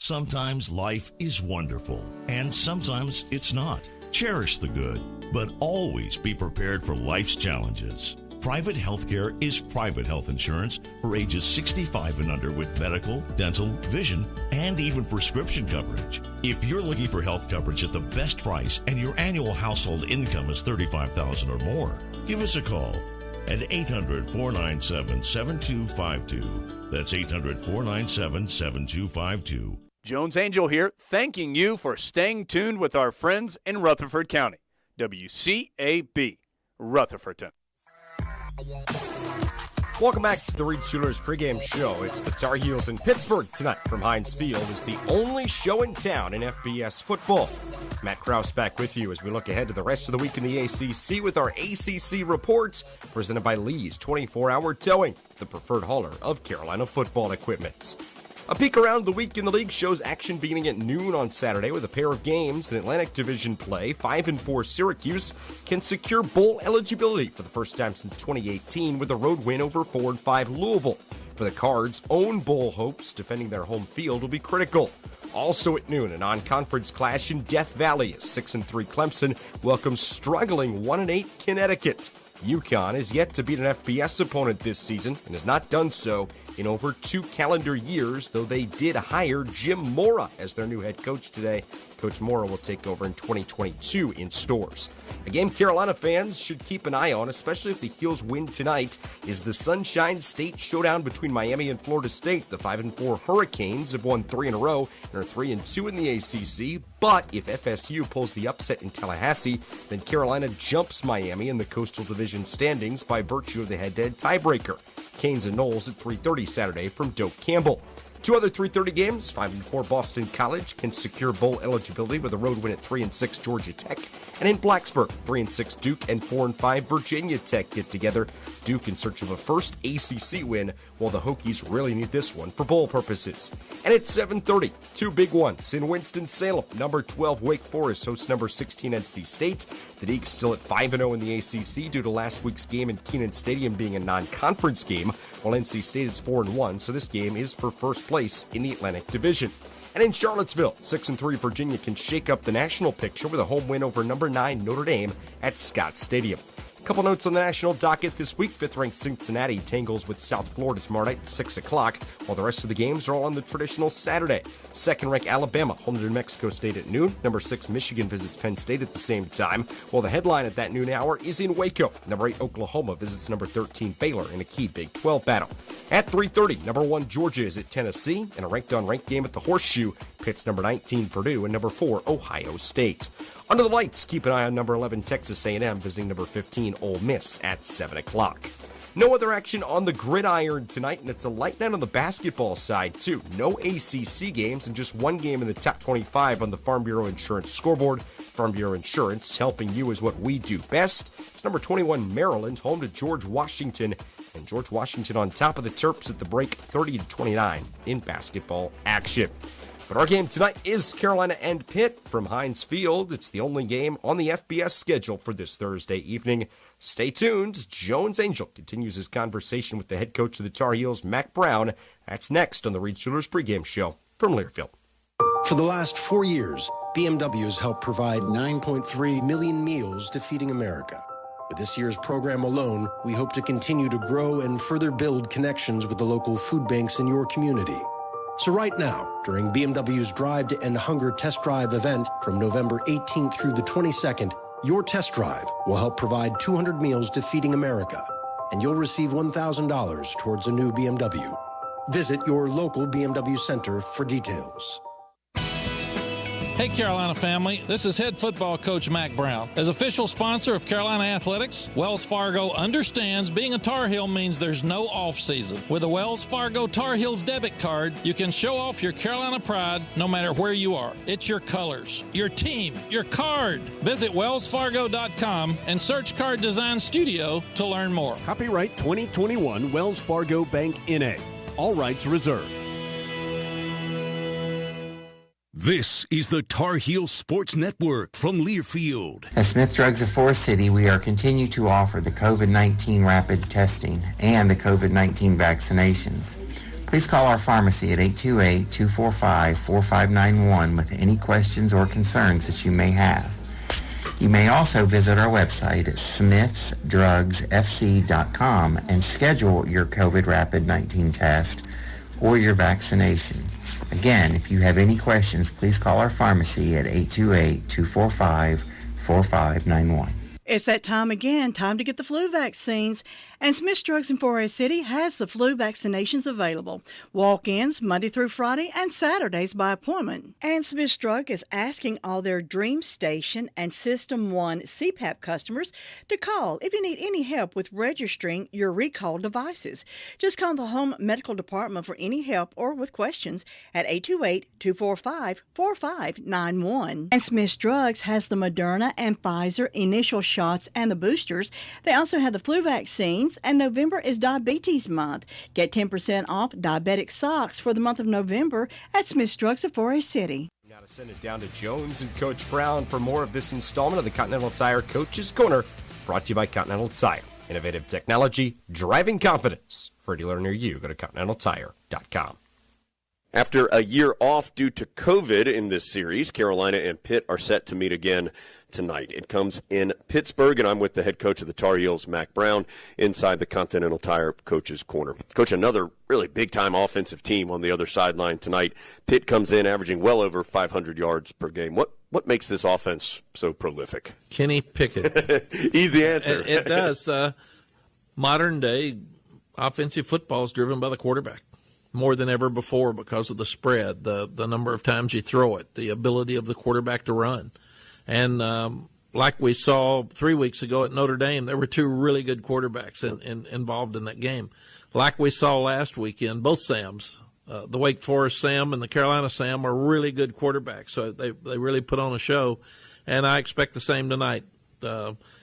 Sometimes life is wonderful, and sometimes it's not. Cherish the good, but always be prepared for life's challenges. Private healthcare is private health insurance for ages 65 and under with medical, dental, vision, and even prescription coverage. If you're looking for health coverage at the best price and your annual household income is $35,000 or more, Give us a call at 800-497-7252. That's 800-497-7252. Jones Angell here, thanking you for staying tuned with our friends in Rutherford County. WCAB, Rutherfordton. Welcome back to the Reed's Jewelers pregame show. It's the Tar Heels in Pittsburgh tonight from Heinz Field. It's the only show in town in FBS football. Matt Krause back with you as we look ahead to the rest of the week in the ACC with our ACC reports presented by Lee's 24-Hour Towing, the preferred hauler of Carolina football equipment. A peek around the week in the league shows action beginning at noon on Saturday with a pair of games in Atlantic Division play. 5-4 Syracuse can secure bowl eligibility for the first time since 2018 with a road win over 4-5 Louisville. For the Cards' own bowl hopes, defending their home field will be critical. Also at noon, a non-conference clash in Death Valley as 6-3 Clemson welcomes struggling 1-8 Connecticut. UConn is yet to beat an FBS opponent this season and has not done so in over 2 calendar years, though they did hire Jim Mora as their new head coach today. Coach Mora will take over in 2022 in stores. A game Carolina fans should keep an eye on, especially if the Heels win tonight, is the Sunshine State showdown between Miami and Florida State. The 5-4 Hurricanes have won 3 in a row and are 3-2 in the ACC. But if FSU pulls the upset in Tallahassee, then Carolina jumps Miami in the Coastal Division standings by virtue of the head-to-head tiebreaker. Canes and Knowles at 3:30 Saturday from Doak Campbell. 2 other 3:30 games, 5-4 Boston College can secure bowl eligibility with a road win at 3-6 Georgia Tech. And in Blacksburg, 3-6 Duke and 4-5 Virginia Tech get together. Duke in search of a first ACC win, while the Hokies really need this one for bowl purposes. And at 7:30, 2 big ones in Winston-Salem. Number 12 Wake Forest hosts number 16 NC State. The Deacs still at 5-0 in the ACC due to last week's game in Kenan Stadium being a non-conference game, while NC State is 4-1, so this game is for first place in the Atlantic Division. And in Charlottesville, 6-3 Virginia can shake up the national picture with a home win over number 9 Notre Dame at Scott Stadium. A couple notes on the national docket this week. 5th-ranked Cincinnati tangles with South Florida tomorrow night at 6 o'clock, while the rest of the games are all on the traditional Saturday. 2nd-ranked Alabama home to New Mexico State at noon. Number 6 Michigan visits Penn State at the same time, while the headline at that noon hour is in Waco. Number 8 Oklahoma visits number 13 Baylor in a key Big 12 battle. At 3:30, number 1 Georgia is at Tennessee, and a ranked-on-ranked game at the Horseshoe pits number 19 Purdue and number 4 Ohio State. Under the lights, keep an eye on number 11 Texas A&M visiting number 15 Ole Miss at 7 o'clock. No other action on the gridiron tonight, and it's a light night on the basketball side, too. No ACC games and just one game in the top 25 on the Farm Bureau Insurance scoreboard. Farm Bureau Insurance, helping you is what we do best. It's number 21 Maryland, home to George Washington. And George Washington on top of the Terps at the break, 30-29 in basketball action. But our game tonight is Carolina and Pitt from Heinz Field. It's the only game on the FBS schedule for this Thursday evening. Stay tuned. Jones Angell continues his conversation with the head coach of the Tar Heels, Mack Brown. That's next on the Reed's Jewelers pregame show from Learfield. For the last 4 years, BMW has helped provide 9.3 million meals to Feeding America. With this year's program alone, we hope to continue to grow and further build connections with the local food banks in your community. So right now, during BMW's Drive to End Hunger Test Drive event from November 18th through the 22nd, your test drive will help provide 200 meals to Feeding America, and you'll receive $1,000 towards a new BMW. Visit your local BMW center for details. Hey Carolina family, this is head football coach Mack Brown. As official sponsor of Carolina Athletics, Wells Fargo understands being a Tar Heel means there's no off season. With a Wells Fargo Tar Heels debit card, you can show off your Carolina pride no matter where you are. It's your colors, your team, your card. Visit wellsfargo.com and search Card Design Studio to learn more. Copyright 2021 Wells Fargo Bank N.A. All rights reserved. This is the Tar Heel Sports Network from Learfield. At Smith Drugs of Forest City, we are continue to offer the COVID-19 rapid testing and the COVID-19 vaccinations. Please call our pharmacy at 828-245-4591 with any questions or concerns that you may have. You may also visit our website at smithsdrugsfc.com and schedule your COVID rapid 19 test or your vaccination. Again, if you have any questions, please call our pharmacy at 828-245-4591. It's that time again, time to get the flu vaccines. And Smith's Drugs in Forest City has the flu vaccinations available. Walk-ins Monday through Friday and Saturdays by appointment. And Smith's Drug is asking all their Dream Station and System 1 CPAP customers to call if you need any help with registering your recalled devices. Just call the Home Medical Department for any help or with questions at 828-245-4591. And Smith's Drugs has the Moderna and Pfizer initial shots and the boosters. They also have the flu vaccines, and November is Diabetes Month. Get 10% off diabetic socks for the month of November at Smith's Drugs of Forest City. Now to send it down to Jones and Coach Brown for more of this installment of the Continental Tire Coach's Corner, brought to you by Continental Tire. Innovative technology, driving confidence. For a dealer near you, go to ContinentalTire.com. After a year off due to COVID in this series, Carolina and Pitt are set to meet again tonight. It comes in Pittsburgh, and I'm with the head coach of the Tar Heels, Mack Brown, inside the Continental Tire Coach's Corner. Coach, another really big-time offensive team on the other sideline tonight. Pitt comes in averaging well over 500 yards per game. What makes this offense so prolific? Kenny Pickett. Easy answer. It does. Modern-day offensive football is driven by the quarterback more than ever before because of the spread, the number of times you throw it, the ability of the quarterback to run. And like we saw 3 weeks ago at Notre Dame, there were two really good quarterbacks involved in that game. Like we saw last weekend, both Sams, the Wake Forest Sam and the Carolina Sam, are really good quarterbacks. So they really put on a show, and I expect the same tonight.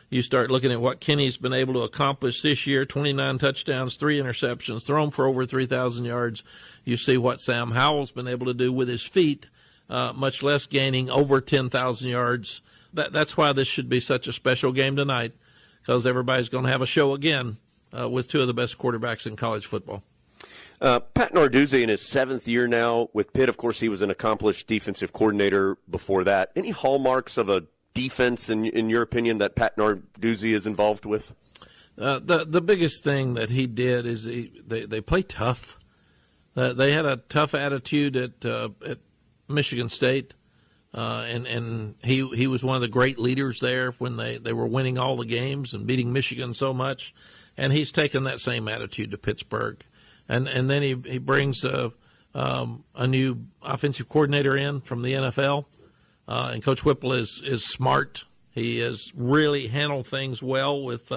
You start looking at what Kenny's been able to accomplish this year, 29 touchdowns, 3 interceptions, thrown for over 3,000 yards. You see what Sam Howell's been able to do with his feet, much less gaining over 10,000 yards. That's why this should be such a special game tonight, because everybody's going to have a show again with two of the best quarterbacks in college football. Pat Narduzzi in his 7th year now with Pitt. Of course, he was an accomplished defensive coordinator before that. Any hallmarks of a defense, in your opinion, that Pat Narduzzi is involved with? The biggest thing that he did is they play tough. They had a tough attitude at Michigan State, and he was one of the great leaders there when they were winning all the games and beating Michigan so much. And he's taken that same attitude to Pittsburgh. And then he brings a new offensive coordinator in from the NFL. And Coach Whipple is smart. He has really handled things well with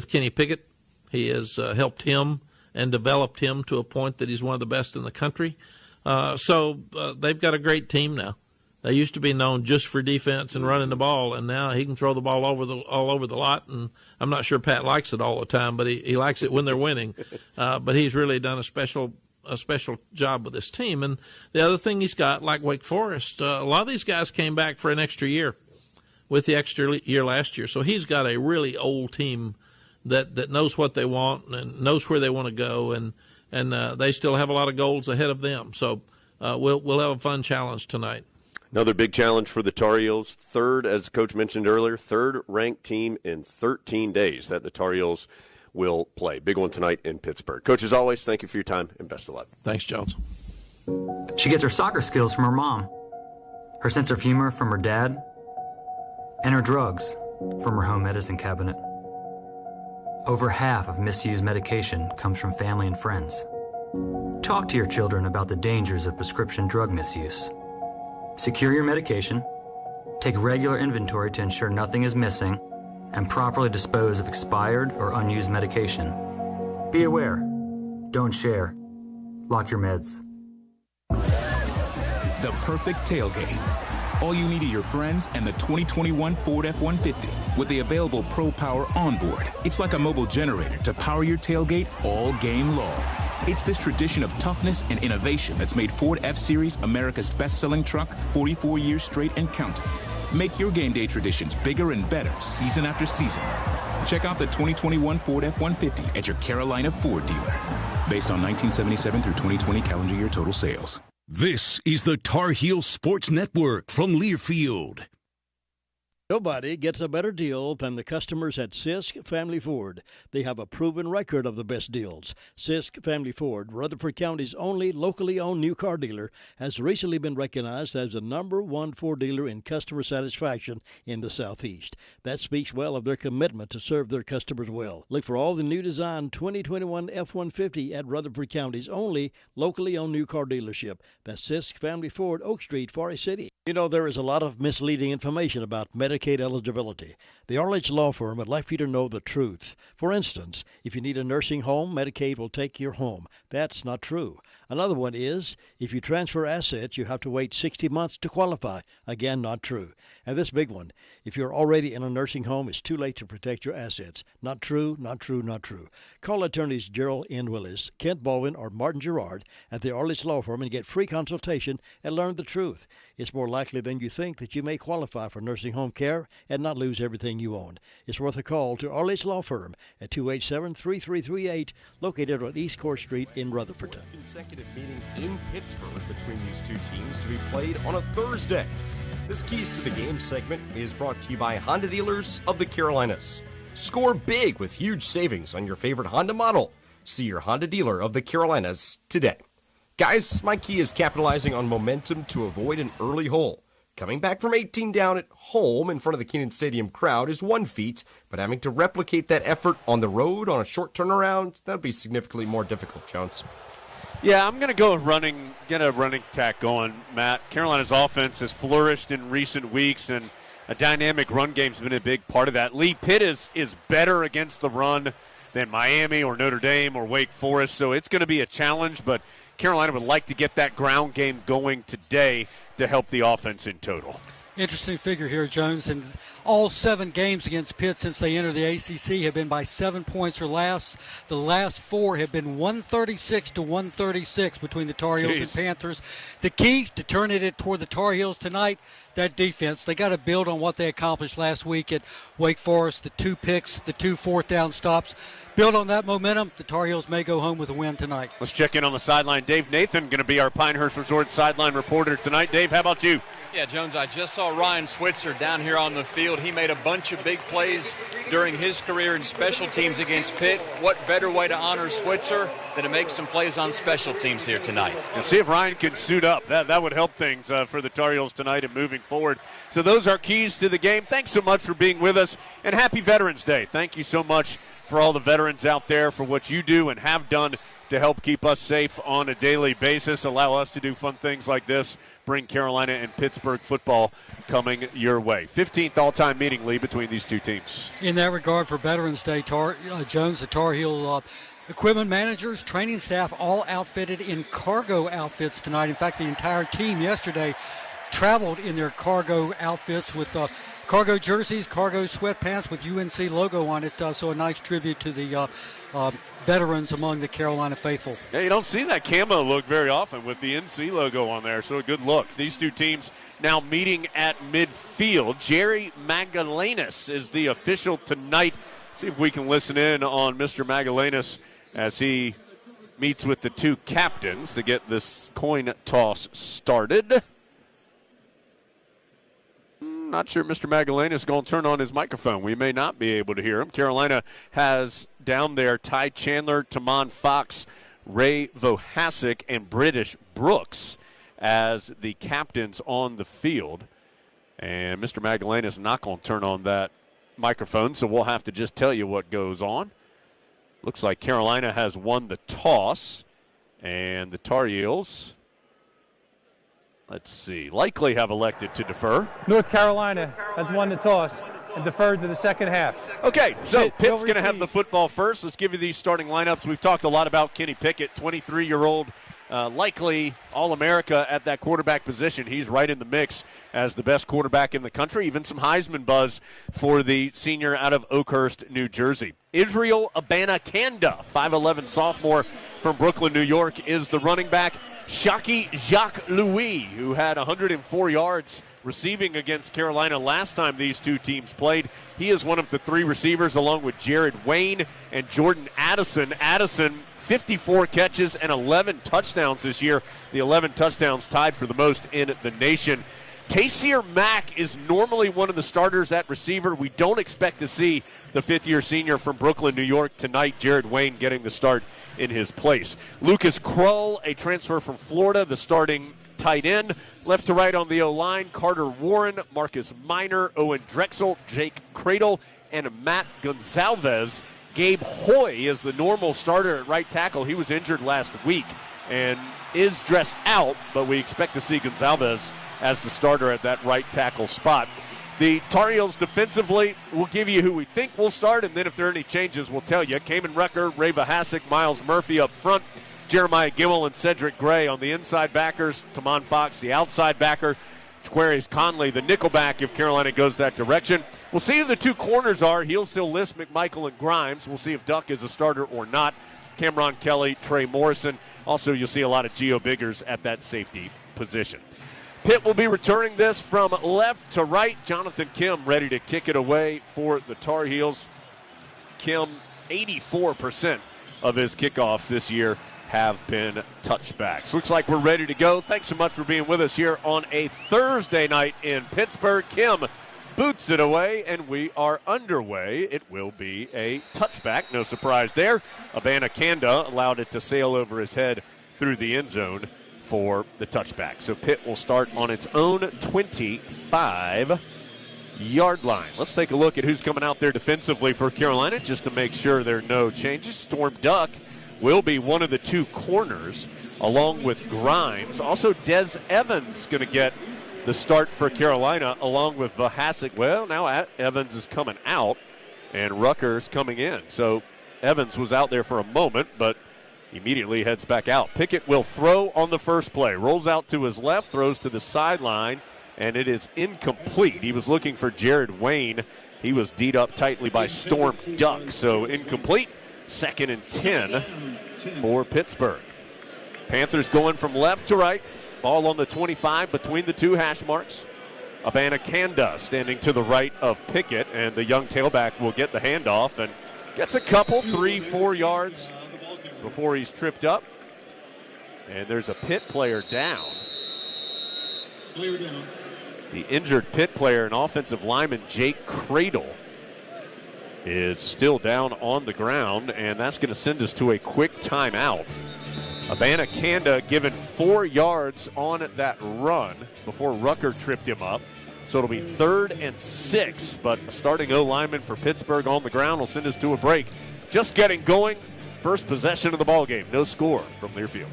Kenny Pickett. He has helped him and developed him to a point that he's one of the best in the country. So they've got a great team now. They used to be known just for defense and running the ball, and now he can throw the ball all over the lot. And I'm not sure Pat likes it all the time, but he likes it when they're winning. But he's really done a special job with this team. And the other thing he's got, like Wake Forest, a lot of these guys came back for an extra year with the extra year last year. So he's got a really old team that knows what they want and knows where they want to go, and they still have a lot of goals ahead of them. So we'll have a fun challenge tonight. Another big challenge for the Tar Heels. Third, as Coach mentioned earlier, third-ranked team in 13 days that the Tar Heels will play. Big one tonight in Pittsburgh. Coach, as always, thank you for your time and best of luck. Thanks, Jones. She gets her soccer skills from her mom, her sense of humor from her dad, and her drugs from her home medicine cabinet. Over half of misused medication comes from family and friends. Talk to your children about the dangers of prescription drug misuse. Secure your medication, take regular inventory to ensure nothing is missing, and properly dispose of expired or unused medication. Be aware. Don't share. Lock your meds. The perfect tailgate. All you need are your friends and the 2021 Ford F-150 with the available Pro Power onboard. It's like a mobile generator to power your tailgate all game long. It's this tradition of toughness and innovation that's made Ford F-Series America's best-selling truck 44 years straight and counting. Make your game day traditions bigger and better season after season. Check out the 2021 Ford F-150 at your Carolina Ford dealer. Based on 1977 through 2020 calendar year total sales. This is the Tar Heel Sports Network from Learfield. Nobody gets a better deal than the customers at Sisk Family Ford. They have a proven record of the best deals. Sisk Family Ford, Rutherford County's only locally owned new car dealer, has recently been recognized as the #1 Ford dealer in customer satisfaction in the Southeast. That speaks well of their commitment to serve their customers well. Look for all the new design 2021 F-150 at Rutherford County's only locally owned new car dealership. That's Sisk Family Ford, Oak Street, Forest City. You know, there is a lot of misleading information about Medicaid eligibility. The Arledge Law Firm would like for you to know the truth. For instance, if you need a nursing home, Medicaid will take your home. That's not true. Another one is, if you transfer assets, you have to wait 60 months to qualify. Again, not true. And this big one, if you're already in a nursing home, it's too late to protect your assets. Not true, not true, not true. Call attorneys Gerald N. Willis, Kent Baldwin, or Martin Gerard at the Arledge Law Firm and get free consultation and learn the truth. It's more likely than you think that you may qualify for nursing home care and not lose everything you own. It's worth a call to Arledge Law Firm at 287-3338, located on East Court Street in Rutherford. Consecutive meeting in Pittsburgh between these two teams to be played on a Thursday. This Keys to the Game segment is brought to you by Honda Dealers of the Carolinas. Score big with huge savings on your favorite Honda model. See your Honda dealer of the Carolinas today. Guys, my key is capitalizing on momentum to avoid an early hole. Coming back from 18 down at home in front of the Kenan Stadium crowd is one feat, but having to replicate that effort on the road on a short turnaround, that would be significantly more difficult, Jones. Yeah, I'm going to go get a running tack going, Matt. Carolina's offense has flourished in recent weeks, and a dynamic run game's been a big part of that. Lee Pitt is better against the run than Miami or Notre Dame or Wake Forest, so it's going to be a challenge, but Carolina would like to get that ground game going today to help the offense in total. Interesting figure here, Jones. And all 7 games against Pitt since they entered the ACC have been by 7 points or less. The last 4 have been 136-136 between the Tar Heels and Panthers. The key to turning it toward the Tar Heels tonight, that defense. They got to build on what they accomplished last week at Wake Forest, the 2 picks, the 2 fourth-down stops. Build on that momentum. The Tar Heels may go home with a win tonight. Let's check in on the sideline. Dave Nathan going to be our Pinehurst Resort sideline reporter tonight. Dave, how about you? Yeah, Jones, I just saw Ryan Switzer down here on the field. He made a bunch of big plays during his career in special teams against Pitt. What better way to honor Switzer than to make some plays on special teams here tonight? And see if Ryan can suit up. That would help things for the Tar Heels tonight and moving forward. So those are keys to the game. Thanks so much for being with us, and happy Veterans Day. Thank you so much for all the veterans out there for what you do and have done to help keep us safe on a daily basis, allow us to do fun things like this, bring Carolina and Pittsburgh football coming your way. 15th all-time meeting, Lee, between these two teams. In that regard, for Veterans Day, Jones, the Tar Heel equipment managers, training staff, all outfitted in cargo outfits tonight. In fact, the entire team yesterday traveled in their cargo outfits with cargo jerseys, cargo sweatpants with UNC logo on it, so a nice tribute to the veterans among the Carolina faithful. Yeah, you don't see that camo look very often with the NC logo on there, so a good look. These two teams now meeting at midfield. Jerry Magallanes is the official tonight. See if we can listen in on Mr. Magallanes as he meets with the two captains to get this coin toss started. Not sure Mr. Magallanes is going to turn on his microphone. We may not be able to hear him. Carolina has down there Ty Chandler, Tamon Fox, Ray Vohasek, and British Brooks as the captains on the field. And Mr. Magallanes is not going to turn on that microphone, so we'll have to just tell you what goes on. Looks like Carolina has won the toss, and the Tar Heels, let's see, likely have elected to defer. North Carolina has won the toss and deferred to the second half. Okay, so Pitt's going to have the football first. Let's give you these starting lineups. We've talked a lot about Kenny Pickett, 23-year-old, likely All-America at that quarterback position. He's right in the mix as the best quarterback in the country. Even some Heisman buzz for the senior out of Oakhurst, New Jersey. Israel Abanikanda, 5'11 sophomore from Brooklyn, New York, is the running back. Shaki Jacques Louis, who had 104 yards receiving against Carolina last time these two teams played. He is one of the 3 receivers along with Jared Wayne and Jordan Addison. Addison, 54 catches and 11 touchdowns this year. The 11 touchdowns tied for the most in the nation. Kasier Mack is normally one of the starters at receiver. We don't expect to see the fifth-year senior from Brooklyn, New York tonight, Jared Wayne, getting the start in his place. Lucas Krull, a transfer from Florida, the starting tight end. Left to right on the O-line, Carter Warren, Marcus Minor, Owen Drexel, Jake Cradle, and Matt Gonzalez. Gabe Hoy is the normal starter at right tackle. He was injured last week and is dressed out, but we expect to see Gonzalez as the starter at that right tackle spot. The Tar Heels defensively, we'll give you who we think will start, and then if there are any changes, we'll tell you. Kamen Rucker, Ray Vahasek, Miles Murphy up front, Jeremiah Gimmel and Cedric Gray on the inside backers, Tamon Fox, the outside backer, Jaquarius Conley, the nickelback if Carolina goes that direction. We'll see who the two corners are. He'll still list McMichael and Grimes. We'll see if Duck is a starter or not. Cameron Kelly, Trey Morrison. Also, you'll see a lot of Geo Biggers at that safety position. Pitt will be returning this from left to right. Jonathan Kim ready to kick it away for the Tar Heels. Kim, 84% of his kickoffs this year have been touchbacks. Looks like we're ready to go. Thanks so much for being with us here on a Thursday night in Pittsburgh. Kim boots it away, and we are underway. It will be a touchback. No surprise there. Abanikanda allowed it to sail over his head through the end zone for the touchback. So Pitt will start on its own 25-yard line. Let's take a look at who's coming out there defensively for Carolina just to make sure there are no changes. Storm Duck will be one of the two corners along with Grimes. Also, Des Evans going to get the start for Carolina along with Vahasek. Well, now Evans is coming out and Rucker's coming in. So Evans was out there for a moment, but immediately heads back out. Pickett will throw on the first play. Rolls out to his left, throws to the sideline, and it is incomplete. He was looking for Jared Wayne. He was D'd up tightly by Storm Duck, so incomplete. 2nd and 10 for Pittsburgh. Panthers going from left to right. Ball on the 25 between the two hash marks. Abanikanda standing to the right of Pickett, and the young tailback will get the handoff and gets a couple, 3-4 yards before he's tripped up. And there's a Pitt player down. The injured Pitt player and offensive lineman Jake Cradle is still down on the ground, and that's going to send us to a quick timeout. Abanikanda given 4 yards on that run before Rucker tripped him up. So it'll be 3rd and 6, but a starting O-lineman for Pittsburgh on the ground will send us to a break. Just getting going. First possession of the ballgame. No score from Learfield.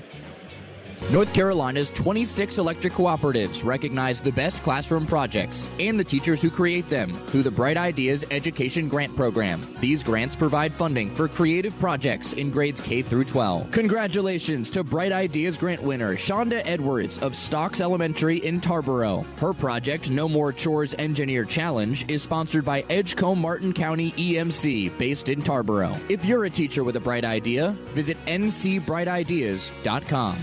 North Carolina's 26 electric cooperatives recognize the best classroom projects and the teachers who create them through the Bright Ideas Education Grant Program. These grants provide funding for creative projects in grades K through 12. Congratulations to Bright Ideas grant winner Shonda Edwards of Stocks Elementary in Tarboro. Her project, No More Chores Engineer Challenge, is sponsored by Edgecombe Martin County EMC, based in Tarboro. If you're a teacher with a bright idea, visit ncbrightideas.com.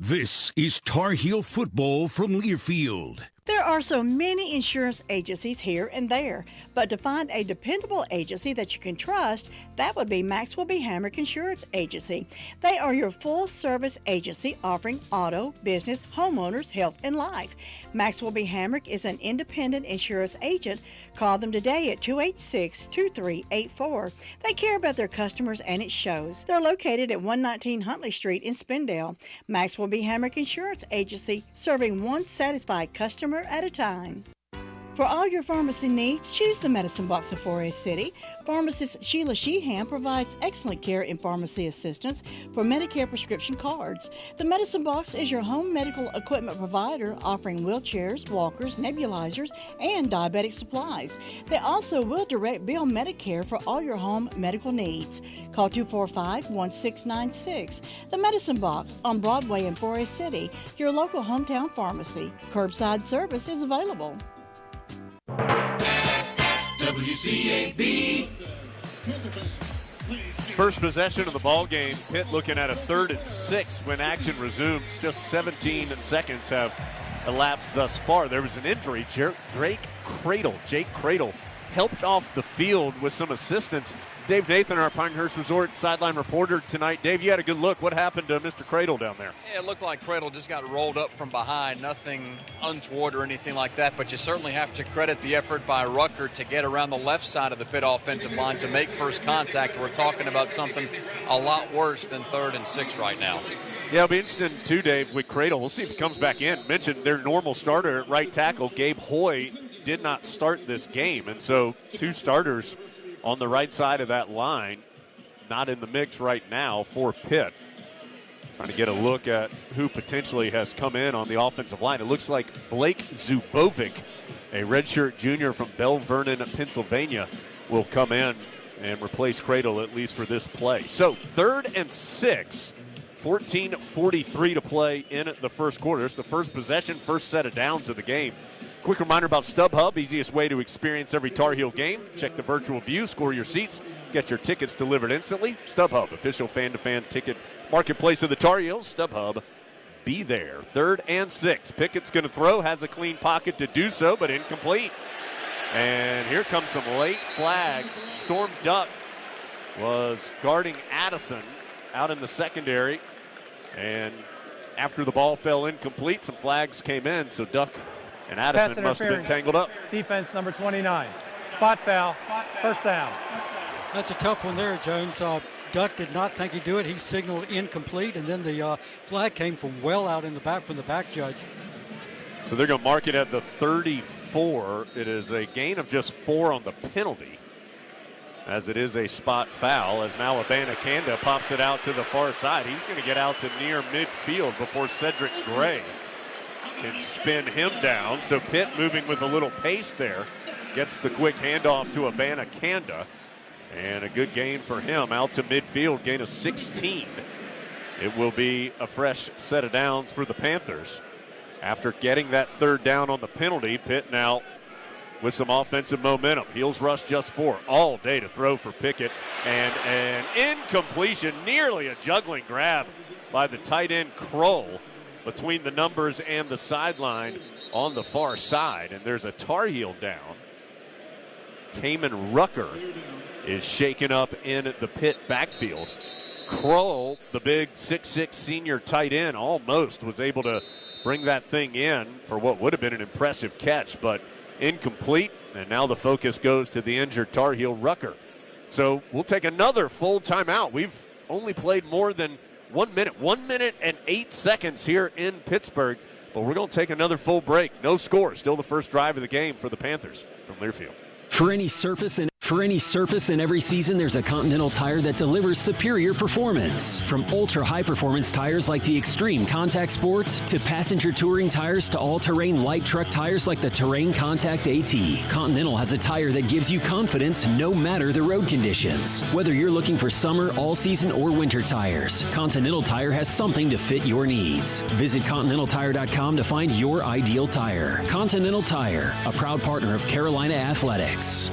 This is Tar Heel football from Learfield. There are so many insurance agencies here and there, but to find a dependable agency that you can trust, that would be Maxwell B. Hamrick Insurance Agency. They are your full-service agency offering auto, business, homeowners, health, and life. Maxwell B. Hamrick is an independent insurance agent. Call them today at 286-2384. They care about their customers, and it shows. They're located at 119 Huntley Street in Spindale. Maxwell B. Hamrick Insurance Agency, serving one satisfied customer at a time. For all your pharmacy needs, choose the Medicine Box of Forest City. Pharmacist Sheila Sheehan provides excellent care and pharmacy assistance for Medicare prescription cards. The Medicine Box is your home medical equipment provider, offering wheelchairs, walkers, nebulizers, and diabetic supplies. They also will direct bill Medicare for all your home medical needs. Call 245-1696. The Medicine Box on Broadway in Forest City, your local hometown pharmacy. Curbside service is available. WCAB. First possession of the ball game. Pitt looking at a 3rd and 6 when action resumes. Just 17 seconds have elapsed thus far. There was an injury. Jake Cradle helped off the field with some assistance. Dave Nathan, our Pinehurst Resort sideline reporter tonight. Dave, you had a good look. What happened to Mr. Cradle down there? Yeah, it looked like Cradle just got rolled up from behind. Nothing untoward or anything like that, but you certainly have to credit the effort by Rucker to get around the left side of the Pitt offensive line to make first contact. We're talking about something a lot worse than 3rd and 6 right now. Yeah, it'll be interesting, too, Dave, with Cradle. We'll see if he comes back in. Mentioned their normal starter at right tackle, Gabe Hoy, did not start this game. And so 2 starters on the right side of that line, not in the mix right now for Pitt. Trying to get a look at who potentially has come in on the offensive line. It looks like Blake Zubovic, a redshirt junior from Belle Vernon, Pennsylvania, will come in and replace Cradle at least for this play. So 3rd and 6. 14:43 to play in the first quarter. It's the first possession, first set of downs of the game. Quick reminder about StubHub, easiest way to experience every Tar Heel game. Check the virtual view, score your seats, get your tickets delivered instantly. StubHub, official fan-to-fan ticket marketplace of the Tar Heels. StubHub, be there. 3rd and 6. Pickett's going to throw, has a clean pocket to do so, but incomplete. And here comes some late flags. Storm Duck was guarding Addison out in the secondary, and after the ball fell incomplete, some flags came in, so Duck and Addison must have been tangled up. Defense number 29. Spot foul, first down. That's a tough one there, Jones. Duck did not think he'd do it. He signaled incomplete, and then the flag came from well out in the back from the back judge. So they're going to mark it at the 34. It is a gain of just 4 on the penalty, as it is a spot foul, as now Abanikanda pops it out to the far side. He's going to get out to near midfield before Cedric Gray can spin him down. So Pitt moving with a little pace there. Gets the quick handoff to Abanikanda. And a good gain for him out to midfield, gain of 16. It will be a fresh set of downs for the Panthers. After getting that 3rd down on the penalty, Pitt now with some offensive momentum. Heels rush just 4 all day to throw for Pickett. And an incompletion, nearly a juggling grab by the tight end Kroll between the numbers and the sideline on the far side. And there's a Tar Heel down. Kamen Rucker is shaken up in the Pitt backfield. Kroll, the big 6'6" senior tight end, almost was able to bring that thing in for what would have been an impressive catch, but incomplete, and now the focus goes to the injured Tar Heel Rucker. So we'll take another full timeout. We've only played more than 1 minute, 1 minute and 8 seconds here in Pittsburgh, but we're going to take another full break. No score, still the first drive of the game for the Panthers from Learfield. For any surface in every season, there's a Continental tire that delivers superior performance. From ultra-high performance tires like the Extreme Contact Sport, to passenger touring tires, to all-terrain light truck tires like the Terrain Contact AT. Continental has a tire that gives you confidence no matter the road conditions. Whether you're looking for summer, all-season, or winter tires, Continental Tire has something to fit your needs. Visit ContinentalTire.com to find your ideal tire. Continental Tire, a proud partner of Carolina Athletics.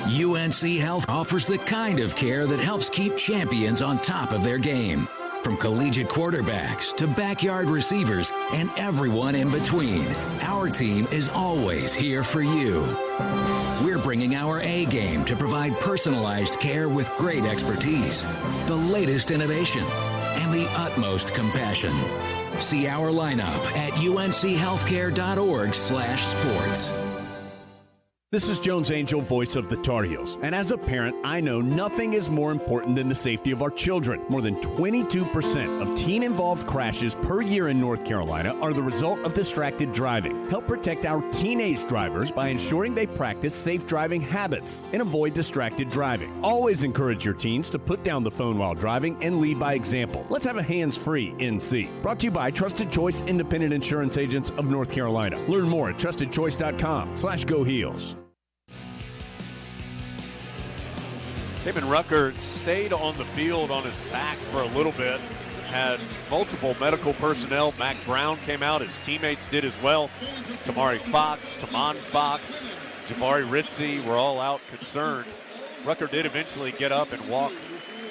UNC Health offers the kind of care that helps keep champions on top of their game. From collegiate quarterbacks to backyard receivers and everyone in between, our team is always here for you. We're bringing our A game to provide personalized care with great expertise, the latest innovation, and the utmost compassion. See our lineup at unchealthcare.org/sports. This is Jones Angel, voice of the Tar Heels. And as a parent, I know nothing is more important than the safety of our children. More than 22% of teen-involved crashes per year in North Carolina are the result of distracted driving. Help protect our teenage drivers by ensuring they practice safe driving habits and avoid distracted driving. Always encourage your teens to put down the phone while driving and lead by example. Let's have a hands-free NC. Brought to you by Trusted Choice Independent Insurance Agents of North Carolina. Learn more at trustedchoice.com/Go Heels. Kamen Rucker stayed on the field on his back for a little bit, had multiple medical personnel. Mac Brown came out, his teammates did as well. Tamari Fox, Tamon Fox, Javari Ritzy were all out concerned. Rucker did eventually get up and walk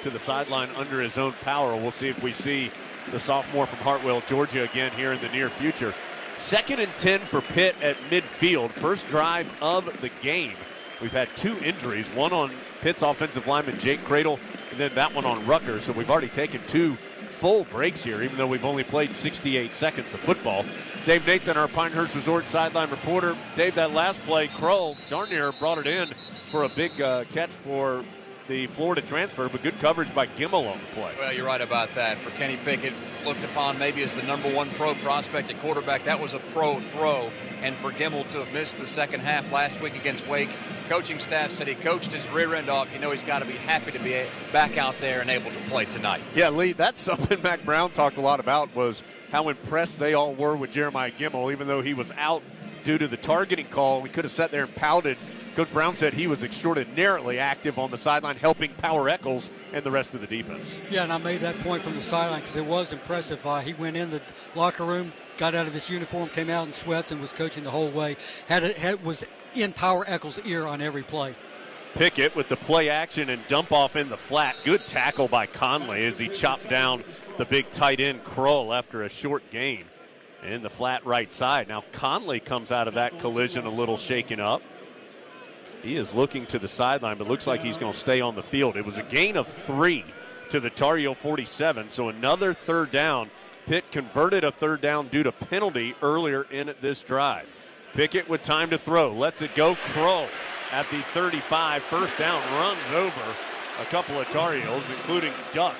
to the sideline under his own power. We'll see if we see the sophomore from Hartwell, Georgia again here in the near future. 2nd and 10 for Pitt at midfield. First drive of the game. We've had 2 injuries, one on Pitt's offensive lineman Jake Cradle, and then that one on Rutgers. So we've already taken 2 full breaks here, even though we've only played 68 seconds of football. Dave Nathan, our Pinehurst Resort sideline reporter. Dave, that last play, Krull darn near brought it in for a big catch for the Florida transfer, but good coverage by Gimmel on the play. Well, you're right about that. For Kenny Pickett, looked upon maybe as the number 1 pro prospect at quarterback, that was a pro throw. And for Gimmel to have missed the second half last week against Wake, coaching staff said he coached his rear end off. You know he's got to be happy to be back out there and able to play tonight. Yeah, Lee, that's something Mac Brown talked a lot about, was how impressed they all were with Jeremiah Gimmel, even though he was out due to the targeting call. We could have sat there and pouted. Coach Brown said he was extraordinarily active on the sideline, helping Power Eccles and the rest of the defense. Yeah, and I made that point from the sideline because it was impressive. He went in the locker room, got out of his uniform, came out in sweats, and was coaching the whole way. Was in Power Eccles' ear on every play. Pickett with the play action and dump off in the flat. Good tackle by Conley as he chopped down the big tight end Krull after a short gain in the flat right side. Now Conley comes out of that collision a little shaken up. He is looking to the sideline, but looks like he's going to stay on the field. It was a gain of 3 to the Tar Heel 47, so another third down. Pitt converted a third down due to penalty earlier in this drive. Pickett with time to throw. Lets it go. Krull at the 35. First down, runs over a couple of Tar Heels, including Duck,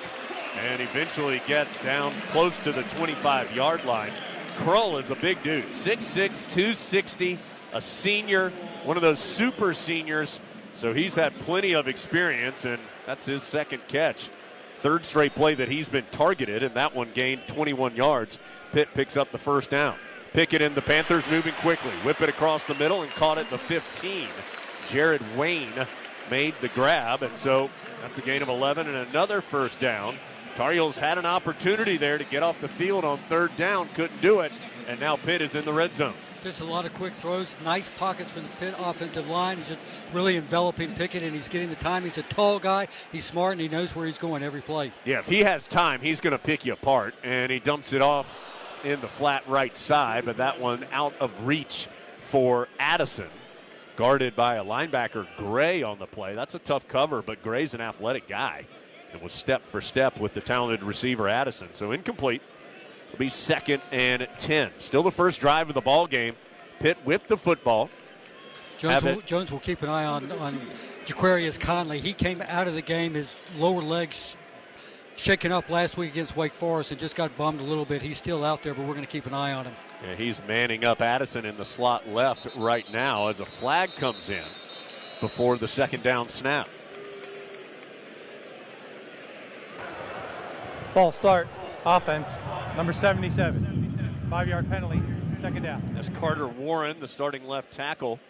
and eventually gets down close to the 25-yard line. Krull is a big dude, 6'6", 260, a senior, one of those super seniors, so he's had plenty of experience, and that's his second catch. Third straight play that he's been targeted, and that one gained 21 yards. Pitt picks up the first down. Pickett and the Panthers moving quickly. Whip it across the middle and caught at the 15. Jared Wayne made the grab, and so that's a gain of 11 and another first down. Tar Heels had an opportunity there to get off the field on third down, couldn't do it, and now Pitt is in the red zone. Just a lot of quick throws, nice pockets from the Pitt offensive line. He's just really enveloping Pickett, and he's getting the time. He's a tall guy, he's smart, and he knows where he's going every play. Yeah, if he has time, he's going to pick you apart, and he dumps it off in the flat right side, but that one out of reach for Addison. Guarded by a linebacker, Gray, on the play. That's a tough cover, but Gray's an athletic guy and was step for step with the talented receiver Addison. So incomplete. It'll be 2nd and 10. Still the first drive of the ball game. Pitt whipped the football. Jones will keep an eye on Jaquarius Conley. He came out of the game, his lower legs shaken up last week against Wake Forest and just got bummed a little bit. He's still out there, but we're going to keep an eye on him. Yeah, he's manning up Addison in the slot left right now as a flag comes in before the second down snap. Ball start, offense, number 77. 5-yard penalty, second down. That's Carter Warren, the starting left tackle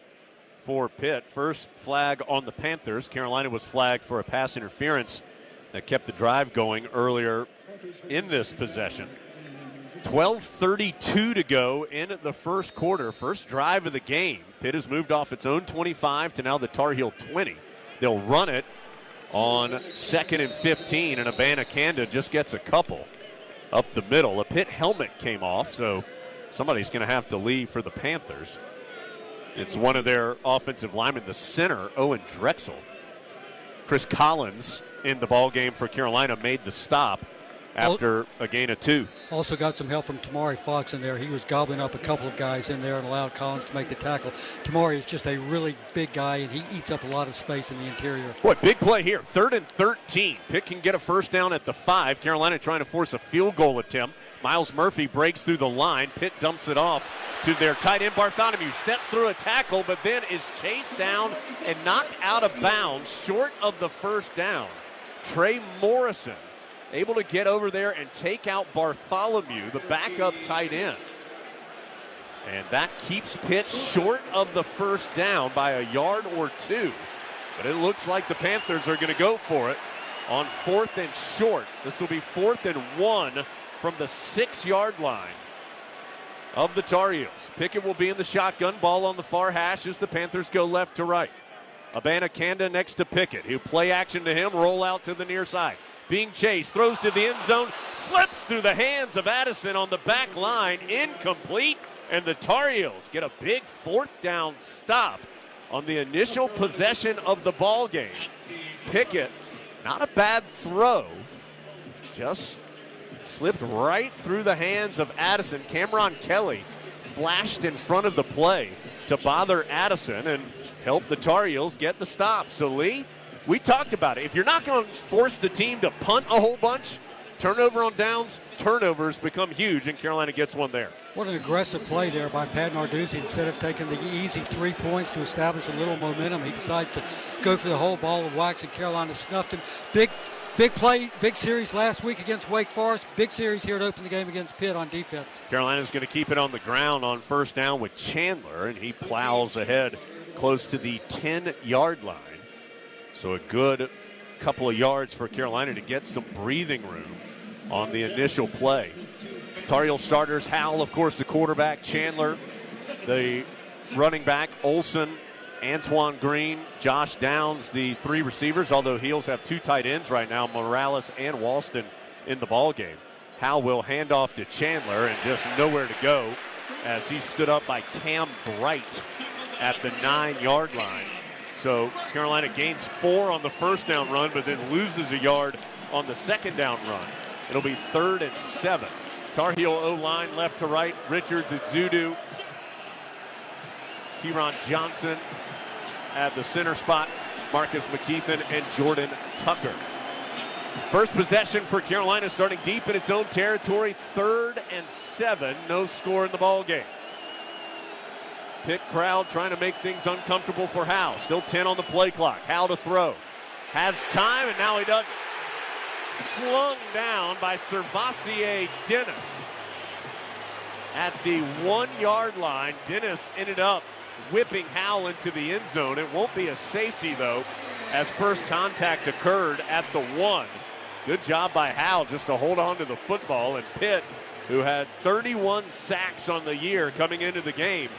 for Pitt. First flag on the Panthers. Carolina was flagged for a pass interference that kept the drive going earlier in this possession. 12:32 to go in the first quarter. First drive of the game. Pitt has moved off its own 25 to now the Tar Heel 20. They'll run it on 2nd and 15, and Abanikanda just gets a couple up the middle. A Pitt helmet came off, so somebody's going to have to leave for the Panthers. It's one of their offensive linemen, the center, Owen Drexel. Chris Collins in the ball game for Carolina made the stop after a gain of 2. Also got some help from Tamari Fox in there. He was gobbling up a couple of guys in there and allowed Collins to make the tackle. Tamari is just a really big guy, and he eats up a lot of space in the interior. Boy, big play here. 3rd and 13. Pitt can get a first down at the 5. Carolina trying to force a field goal attempt. Miles Murphy breaks through the line. Pitt dumps it off to their tight end Bartholomew. Steps through a tackle, but then is chased down and knocked out of bounds short of the first down. Trey Morrison able to get over there and take out Bartholomew, the backup tight end. And that keeps Pitt short of the first down by a yard or 2. But it looks like the Panthers are going to go for it on 4th and short. This will be 4th and 1 from the 6-yard line of the Tar Heels. Pickett will be in the shotgun, ball on the far hash as the Panthers go left to right. Abanikanda next to Pickett. He'll play action to him, roll out to the near side. Being chased, throws to the end zone, slips through the hands of Addison on the back line, incomplete. And the Tar Heels get a big fourth down stop on the initial possession of the ball game. Pickett, not a bad throw, just slipped right through the hands of Addison. Cameron Kelly flashed in front of the play to bother Addison and help the Tar Heels get the stop. So, Lee, we talked about it. If you're not going to force the team to punt a whole bunch, turnover on downs, turnovers become huge, and Carolina gets one there. What an aggressive play there by Pat Narduzzi. Instead of taking the easy 3 points to establish a little momentum, he decides to go for the whole ball of wax, and Carolina snuffed him. Big play, big series last week against Wake Forest. Big series here to open the game against Pitt on defense. Carolina's going to keep it on the ground on first down with Chandler, and he plows ahead close to the 10-yard line. So a good couple of yards for Carolina to get some breathing room on the initial play. Tar Heel starters, Howell, of course, the quarterback, Chandler, the running back, Olsen, Antoine Green, Josh Downs, the three receivers, although Heels have two tight ends right now, Morales and Walston in the ball game. Howell will hand off to Chandler and just nowhere to go as he stood up by Cam Bright at the 9-yard line. So Carolina gains 4 on the first down run, but then loses a yard on the second down run. It'll be 3rd and 7. Tar Heel O-line left to right. Richards, Exudu, Kieron Johnson at the center spot, Marcus McKeithen and Jordan Tucker. First possession for Carolina, starting deep in its own territory, 3rd and 7. No score in the ball game. Pitt crowd trying to make things uncomfortable for Howe. Still 10 on the play clock. Howe to throw. Has time, and now he doesn't. Slung down by Servassier Dennis at the 1-yard line. Dennis ended up whipping Howell into the end zone. It won't be a safety, though, as first contact occurred at the 1. Good job by Howell just to hold on to the football. And Pitt, who had 31 sacks on the year coming into the game,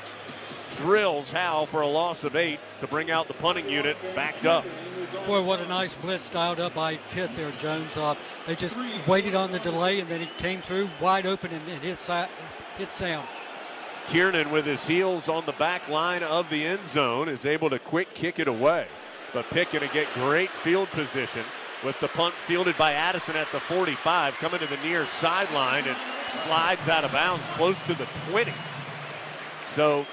drills Howell for a loss of 8 to bring out the punting unit backed up. Boy, what a nice blitz dialed up by Pitt there, Jones. They just waited on the delay, and then he came through wide open and hit Sam. Kiernan, with his heels on the back line of the end zone, is able to quick kick it away. But Pitt going to get great field position with the punt fielded by Addison at the 45, coming to the near sideline and slides out of bounds close to the 20. So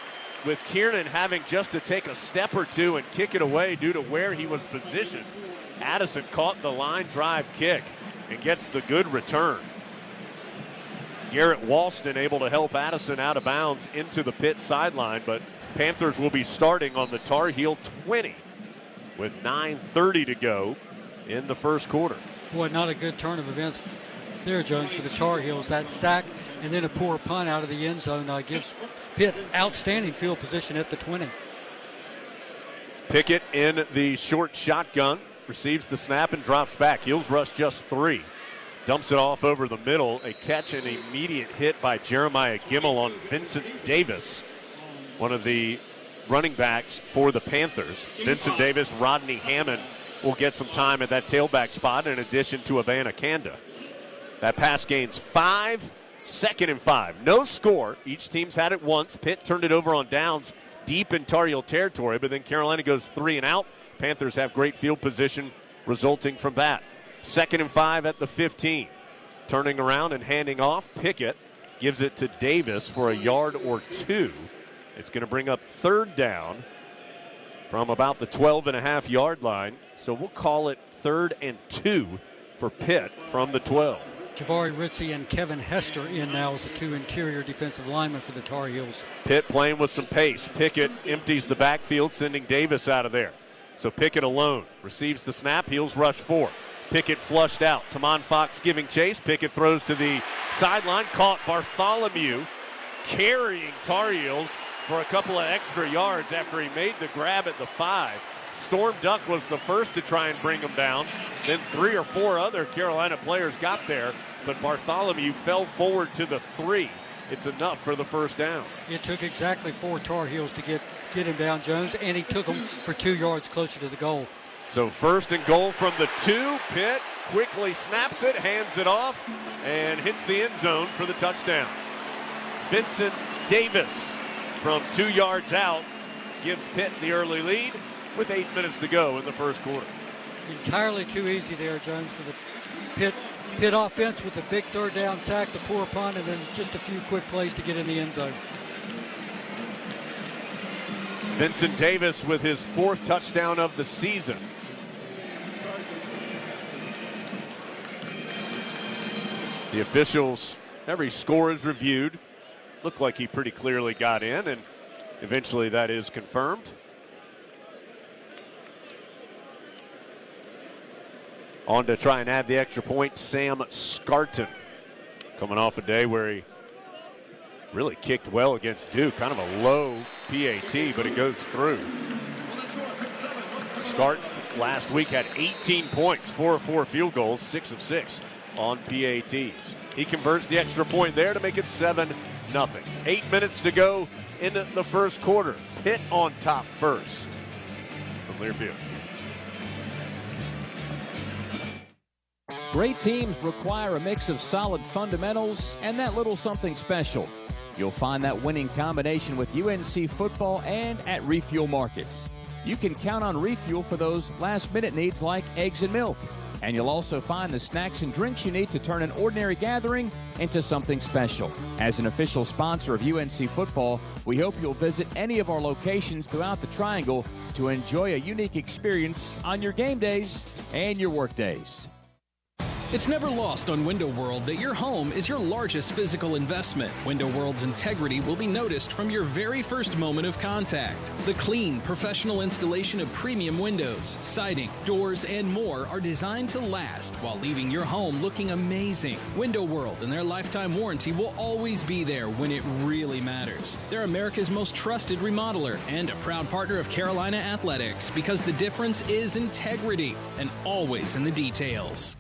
with Kiernan having just to take a step or two and kick it away due to where he was positioned, Addison caught the line drive kick and gets the good return. Garrett Walston able to help Addison out of bounds into the Pitt sideline, but Panthers will be starting on the Tar Heel 20 with 9:30 to go in the first quarter. Boy, not a good turn of events there, Jones, for the Tar Heels. That sack and then a poor punt out of the end zone gives Pitt outstanding field position at the 20. Pickett in the short shotgun, receives the snap and drops back. Heels rush just 3. Dumps it off over the middle. A catch and immediate hit by Jeremiah Gimmel on Vincent Davis, one of the running backs for the Panthers. Vincent Davis, Rodney Hammond will get some time at that tailback spot in addition to Havana Kanda. That pass gains 5, 2nd and 5. No score. Each team's had it once. Pitt turned it over on downs deep in Tar Heel territory, but then Carolina goes 3 and out. Panthers have great field position resulting from that. 2nd and 5 at the 15. Turning around and handing off. Pickett gives it to Davis for a yard or 2. It's going to bring up 3rd down from about the 12.5-yard line. So we'll call it 3rd and 2 for Pitt from the 12. Javari Ritzie and Kevin Hester in now as the 2 interior defensive linemen for the Tar Heels. Pitt playing with some pace. Pickett empties the backfield, sending Davis out of there. So Pickett alone receives the snap. Heels rush 4. Pickett flushed out. Tamon Fox giving chase. Pickett throws to the sideline. Caught Bartholomew carrying Tar Heels for a couple of extra yards after he made the grab at the 5. Storm Duck was the first to try and bring him down. Then 3 or 4 other Carolina players got there, but Bartholomew fell forward to the 3. It's enough for the first down. It took exactly 4 Tar Heels to get him down, Jones, and he took him for 2 yards closer to the goal. So 1st and goal from the 2. Pitt quickly snaps it, hands it off, and hits the end zone for the touchdown. Vincent Davis from 2 yards out gives Pitt the early lead with 8 minutes to go in the first quarter. Entirely too easy there, Jones, for the Pitt offense with a big third down sack, the poor punt, and then just a few quick plays to get in the end zone. Vincent Davis with his 4th touchdown of the season. The officials, every score is reviewed. Looked like he pretty clearly got in, and eventually that is confirmed. On to try and add the extra point, Sam Scarton. Coming off a day where he really kicked well against Duke. Kind of a low PAT, but it goes through. Scarton last week had 18 points, 4 of 4 field goals, 6 of 6 on PATs. He converts the extra point there to make it 7-0. 8 minutes to go in the first quarter. Pitt on top first from Learfield. Great teams require a mix of solid fundamentals and that little something special. You'll find that winning combination with UNC football and at Refuel Markets. You can count on Refuel for those last-minute needs like eggs and milk. And you'll also find the snacks and drinks you need to turn an ordinary gathering into something special. As an official sponsor of UNC football, we hope you'll visit any of our locations throughout the Triangle to enjoy a unique experience on your game days and your work days. It's never lost on Window World that your home is your largest physical investment. Window World's integrity will be noticed from your very first moment of contact. The clean, professional installation of premium windows, siding, doors, and more are designed to last while leaving your home looking amazing. Window World and their lifetime warranty will always be there when it really matters. They're America's most trusted remodeler and a proud partner of Carolina Athletics because the difference is integrity and always in the details.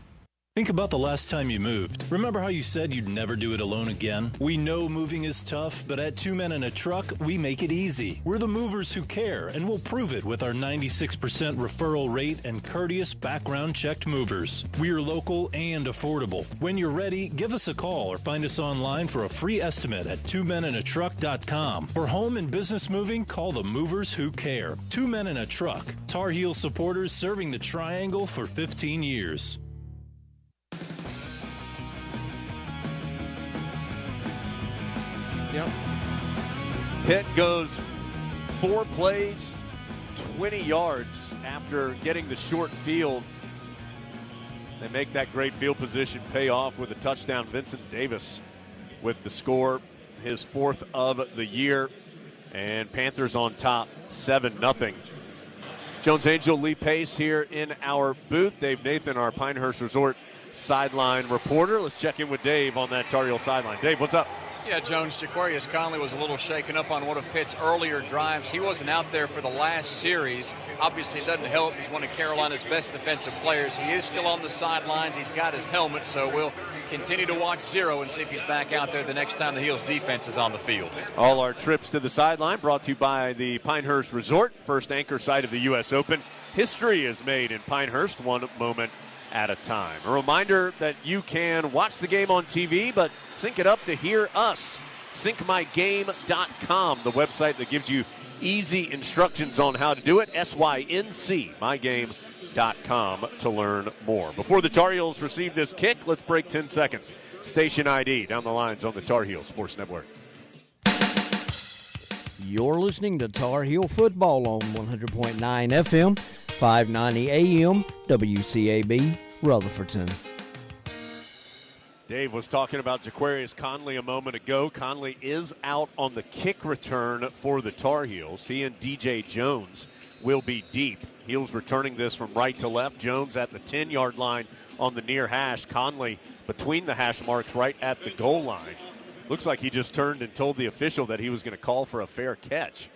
Think about the last time you moved. Remember how you said you'd never do it alone again? We know moving is tough, but at 2 Men and a Truck, we make it easy. We're the movers who care, and we'll prove it with our 96% referral rate and courteous background-checked movers. We're local and affordable. When you're ready, give us a call or find us online for a free estimate at 2menandatruck.com. For home and business moving, call the movers who care. 2 Men and a Truck. Tar Heel supporters serving the Triangle for 15 years. Yep. Pitt goes 4 plays, 20 yards after getting the short field. They make that great field position pay off with a touchdown. Vincent Davis with the score, his 4th of the year. And Panthers on top, 7-0. Jones Angell, Lee Pace here in our booth. Dave Nathan, our Pinehurst Resort sideline reporter. Let's check in with Dave on that Tar Heel sideline. Dave, what's up? Yeah, Jones, Jaquarius Conley was a little shaken up on one of Pitt's earlier drives. He wasn't out there for the last series. Obviously, it doesn't help. He's one of Carolina's best defensive players. He is still on the sidelines. He's got his helmet, so we'll continue to watch zero and see if he's back out there the next time the Heels defense is on the field. All our trips to the sideline brought to you by the Pinehurst Resort, first anchor site of the U.S. Open. History is made in Pinehurst, one moment at a time. A reminder that you can watch the game on TV, but sync it up to hear us. SyncMyGame.com, the website that gives you easy instructions on how to do it. SYNC, mygame.com to learn more. Before the Tar Heels receive this kick, let's break 10 seconds. Station ID down the lines on the Tar Heels Sports Network. You're listening to Tar Heel Football on 100.9 FM, 590 AM, WCAB, Rutherfordton. Dave was talking about Jaquarius Conley a moment ago. Conley is out on the kick return for the Tar Heels. He and DJ Jones will be deep. Heels returning this from right to left. Jones at the 10-yard line on the near hash. Conley between the hash marks right at the goal line. Looks like he just turned and told the official that he was going to call for a fair catch.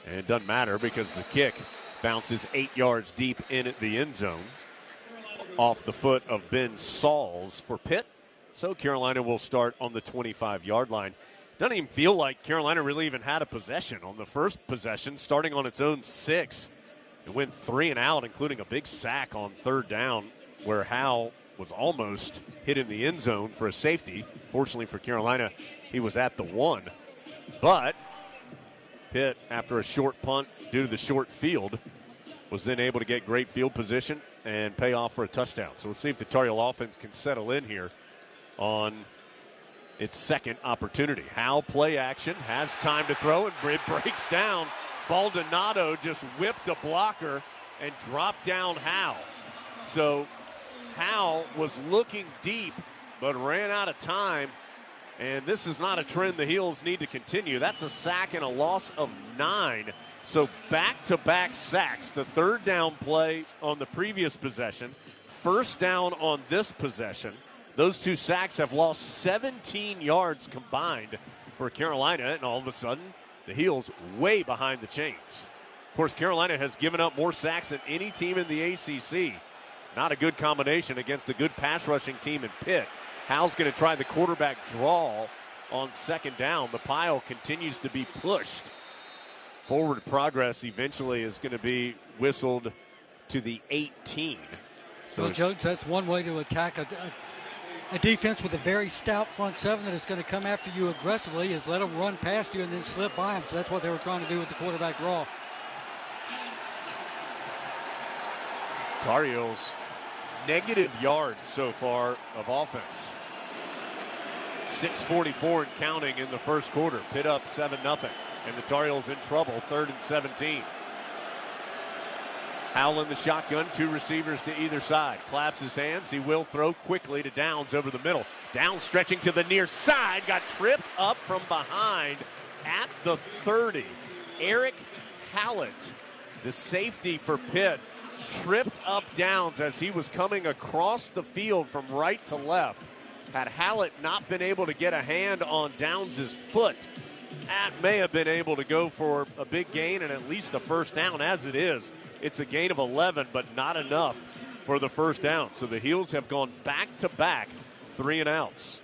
And it doesn't matter because the kick bounces 8 yards deep in the end zone off the foot of Ben Sauls for Pitt. So Carolina will start on the 25-yard line. Doesn't even feel like Carolina really even had a possession on the first possession, starting on its own 6. It went 3 and out, including a big sack on 3rd down where Howell was almost hit in the end zone for a safety. Fortunately for Carolina, he was at the 1. But Pitt, after a short punt due to the short field, was then able to get great field position and pay off for a touchdown. So let's see if the Tar Heel offense can settle in here on its second opportunity. Howell play action, has time to throw, and it breaks down. Baldonado just whipped a blocker and dropped down Howell. So Howell was looking deep but ran out of time, and this is not a trend the Heels need to continue. That's a sack and a loss of 9. So back-to-back sacks. The third down play on the previous possession, first down on this possession. Those 2 sacks have lost 17 yards combined for Carolina, and all of a sudden, the Heels way behind the chains. Of course, Carolina has given up more sacks than any team in the ACC. Not a good combination against a good pass-rushing team in Pitt. Howell's going to try the quarterback draw on second down. The pile continues to be pushed. Forward progress eventually is going to be whistled to the 18. So Jones, that's one way to attack a defense with a very stout front seven that is going to come after you aggressively, is let them run past you and then slip by them. So that's what they were trying to do with the quarterback draw. Tar Heels negative yards so far of offense. 6:44 and counting in the first quarter. Pitt up 7-0. And the Tar Heels in trouble, 3rd and 17. Howell in the shotgun, 2 receivers to either side. Claps his hands. He will throw quickly to Downs over the middle. Downs stretching to the near side. Got tripped up from behind at the 30. Eric Hallett, the safety for Pitt, tripped up Downs as he was coming across the field from right to left. Had Hallett not been able to get a hand on Downs' foot, that may have been able to go for a big gain and at least a first down. As it is, it's a gain of 11, but not enough for the first down. So the Heels have gone back-to-back 3-and-outs.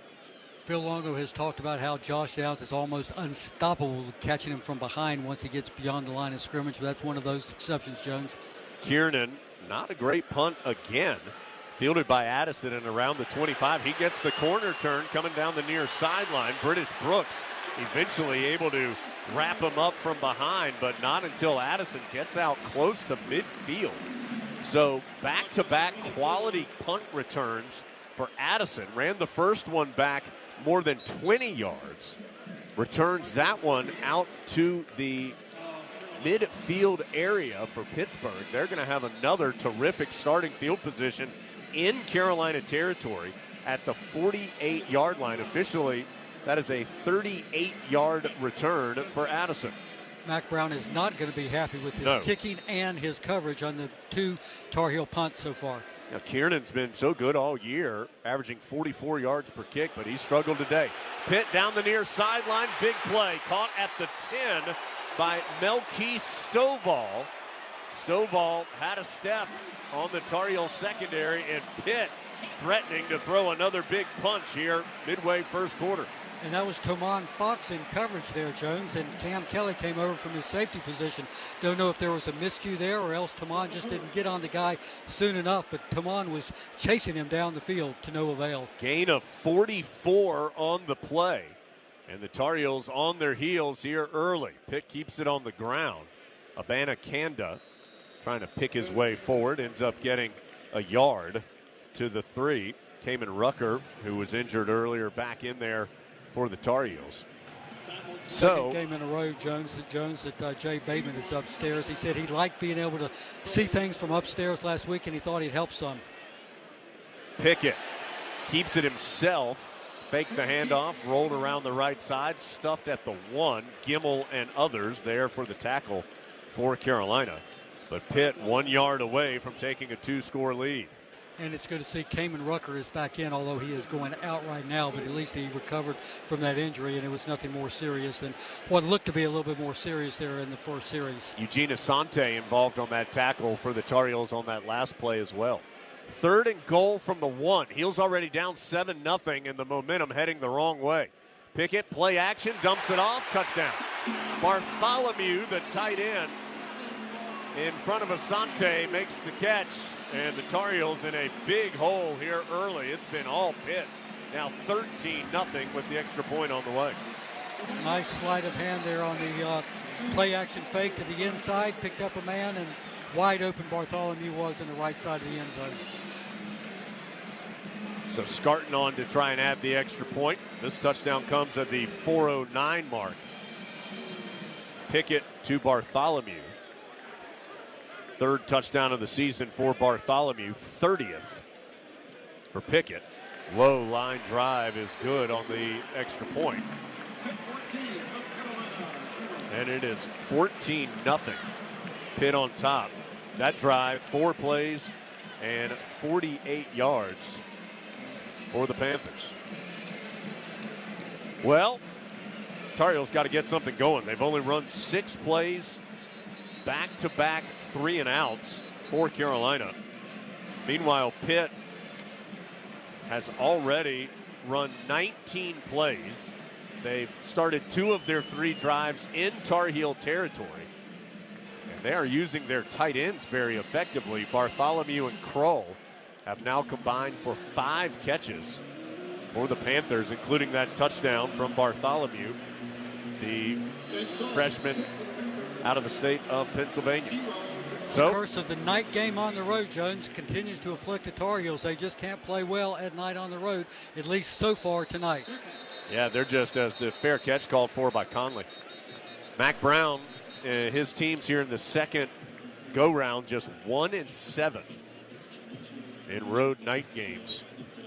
Phil Longo has talked about how Josh Downs is almost unstoppable catching him from behind once he gets beyond the line of scrimmage. But that's one of those exceptions, Jones. Kiernan, not a great punt again. Fielded by Addison and around the 25. He gets the corner turn coming down the near sideline. British Brooks eventually able to wrap him up from behind, but not until Addison gets out close to midfield. So back-to-back quality punt returns for Addison. Ran the first one back more than 20 yards. Returns that one out to the midfield area for Pittsburgh. They're going to have another terrific starting field position in Carolina territory at the 48-yard line. Officially, that is a 38-yard return for Addison. Mac Brown is not going to be happy with his kicking and his coverage on the 2 Tar Heel punts so far. Now, Kiernan's been so good all year, averaging 44 yards per kick, but he struggled today. Pitt down the near sideline, big play, caught at the 10 by Melky Stovall. Stovall had a step on the Tar Heel secondary, and Pitt threatening to throw another big punch here midway first quarter. And that was Toman Fox in coverage there, Jones, and Cam Kelly came over from his safety position. Don't know if there was a miscue there or else Toman just didn't get on the guy soon enough, but Toman was chasing him down the field to no avail. Gain of 44 on the play, and the Tar Heels on their heels here early. Pitt keeps it on the ground. Abana Kanda trying to pick his way forward, ends up getting a yard to the 3. Kamen Rucker, who was injured earlier, back in there for the Tar Heels. Second game in a row, Jones, that Jay Bateman is upstairs. He said he liked being able to see things from upstairs last week, and he thought he'd help some. Pickett keeps it himself, faked the handoff, rolled around the right side, stuffed at the 1. Gimmel and others there for the tackle for Carolina. But Pitt 1 yard away from taking a 2-score lead. And it's good to see Kamen Rucker is back in, although he is going out right now, but at least he recovered from that injury, and it was nothing more serious than what looked to be a little bit more serious there in the first series. Eugene Asante involved on that tackle for the Tar Heels on that last play as well. 3rd and goal from the 1. Heels already down 7-0, and the momentum heading the wrong way. Pickett, play action, dumps it off, touchdown. Bartholomew, the tight end, in front of Asante, makes the catch. And the Tar Heels in a big hole here early. It's been all Pitt. Now 13-0 with the extra point on the way. Nice sleight of hand there on the play action fake to the inside, picked up a man, and wide open Bartholomew was in the right side of the end zone. So Scarton on to try and add the extra point. This touchdown comes at the 4:09 mark. Pickett to Bartholomew. Third touchdown of the season for Bartholomew, 30th for Pickett. Low line drive is good on the extra point. And it is 14-0. Pitt on top. That drive, 4 plays and 48 yards for the Panthers. Well, Tar Heels got to get something going. They've only run 6 plays, back-to-back 3-and-outs for Carolina. Meanwhile, Pitt has already run 19 plays. They've started 2 of their 3 drives in Tar Heel territory. And they are using their tight ends very effectively. Bartholomew and Kroll have now combined for 5 catches for the Panthers, including that touchdown from Bartholomew, the freshman out of the state of Pennsylvania. So, the curse of the night game on the road, Jones, continues to afflict the Tar Heels. They just can't play well at night on the road, at least so far tonight. Yeah, they're just as the fair catch called for by Conley. Mac Brown, his team's here in the second go-round, just 1-7 in road night games.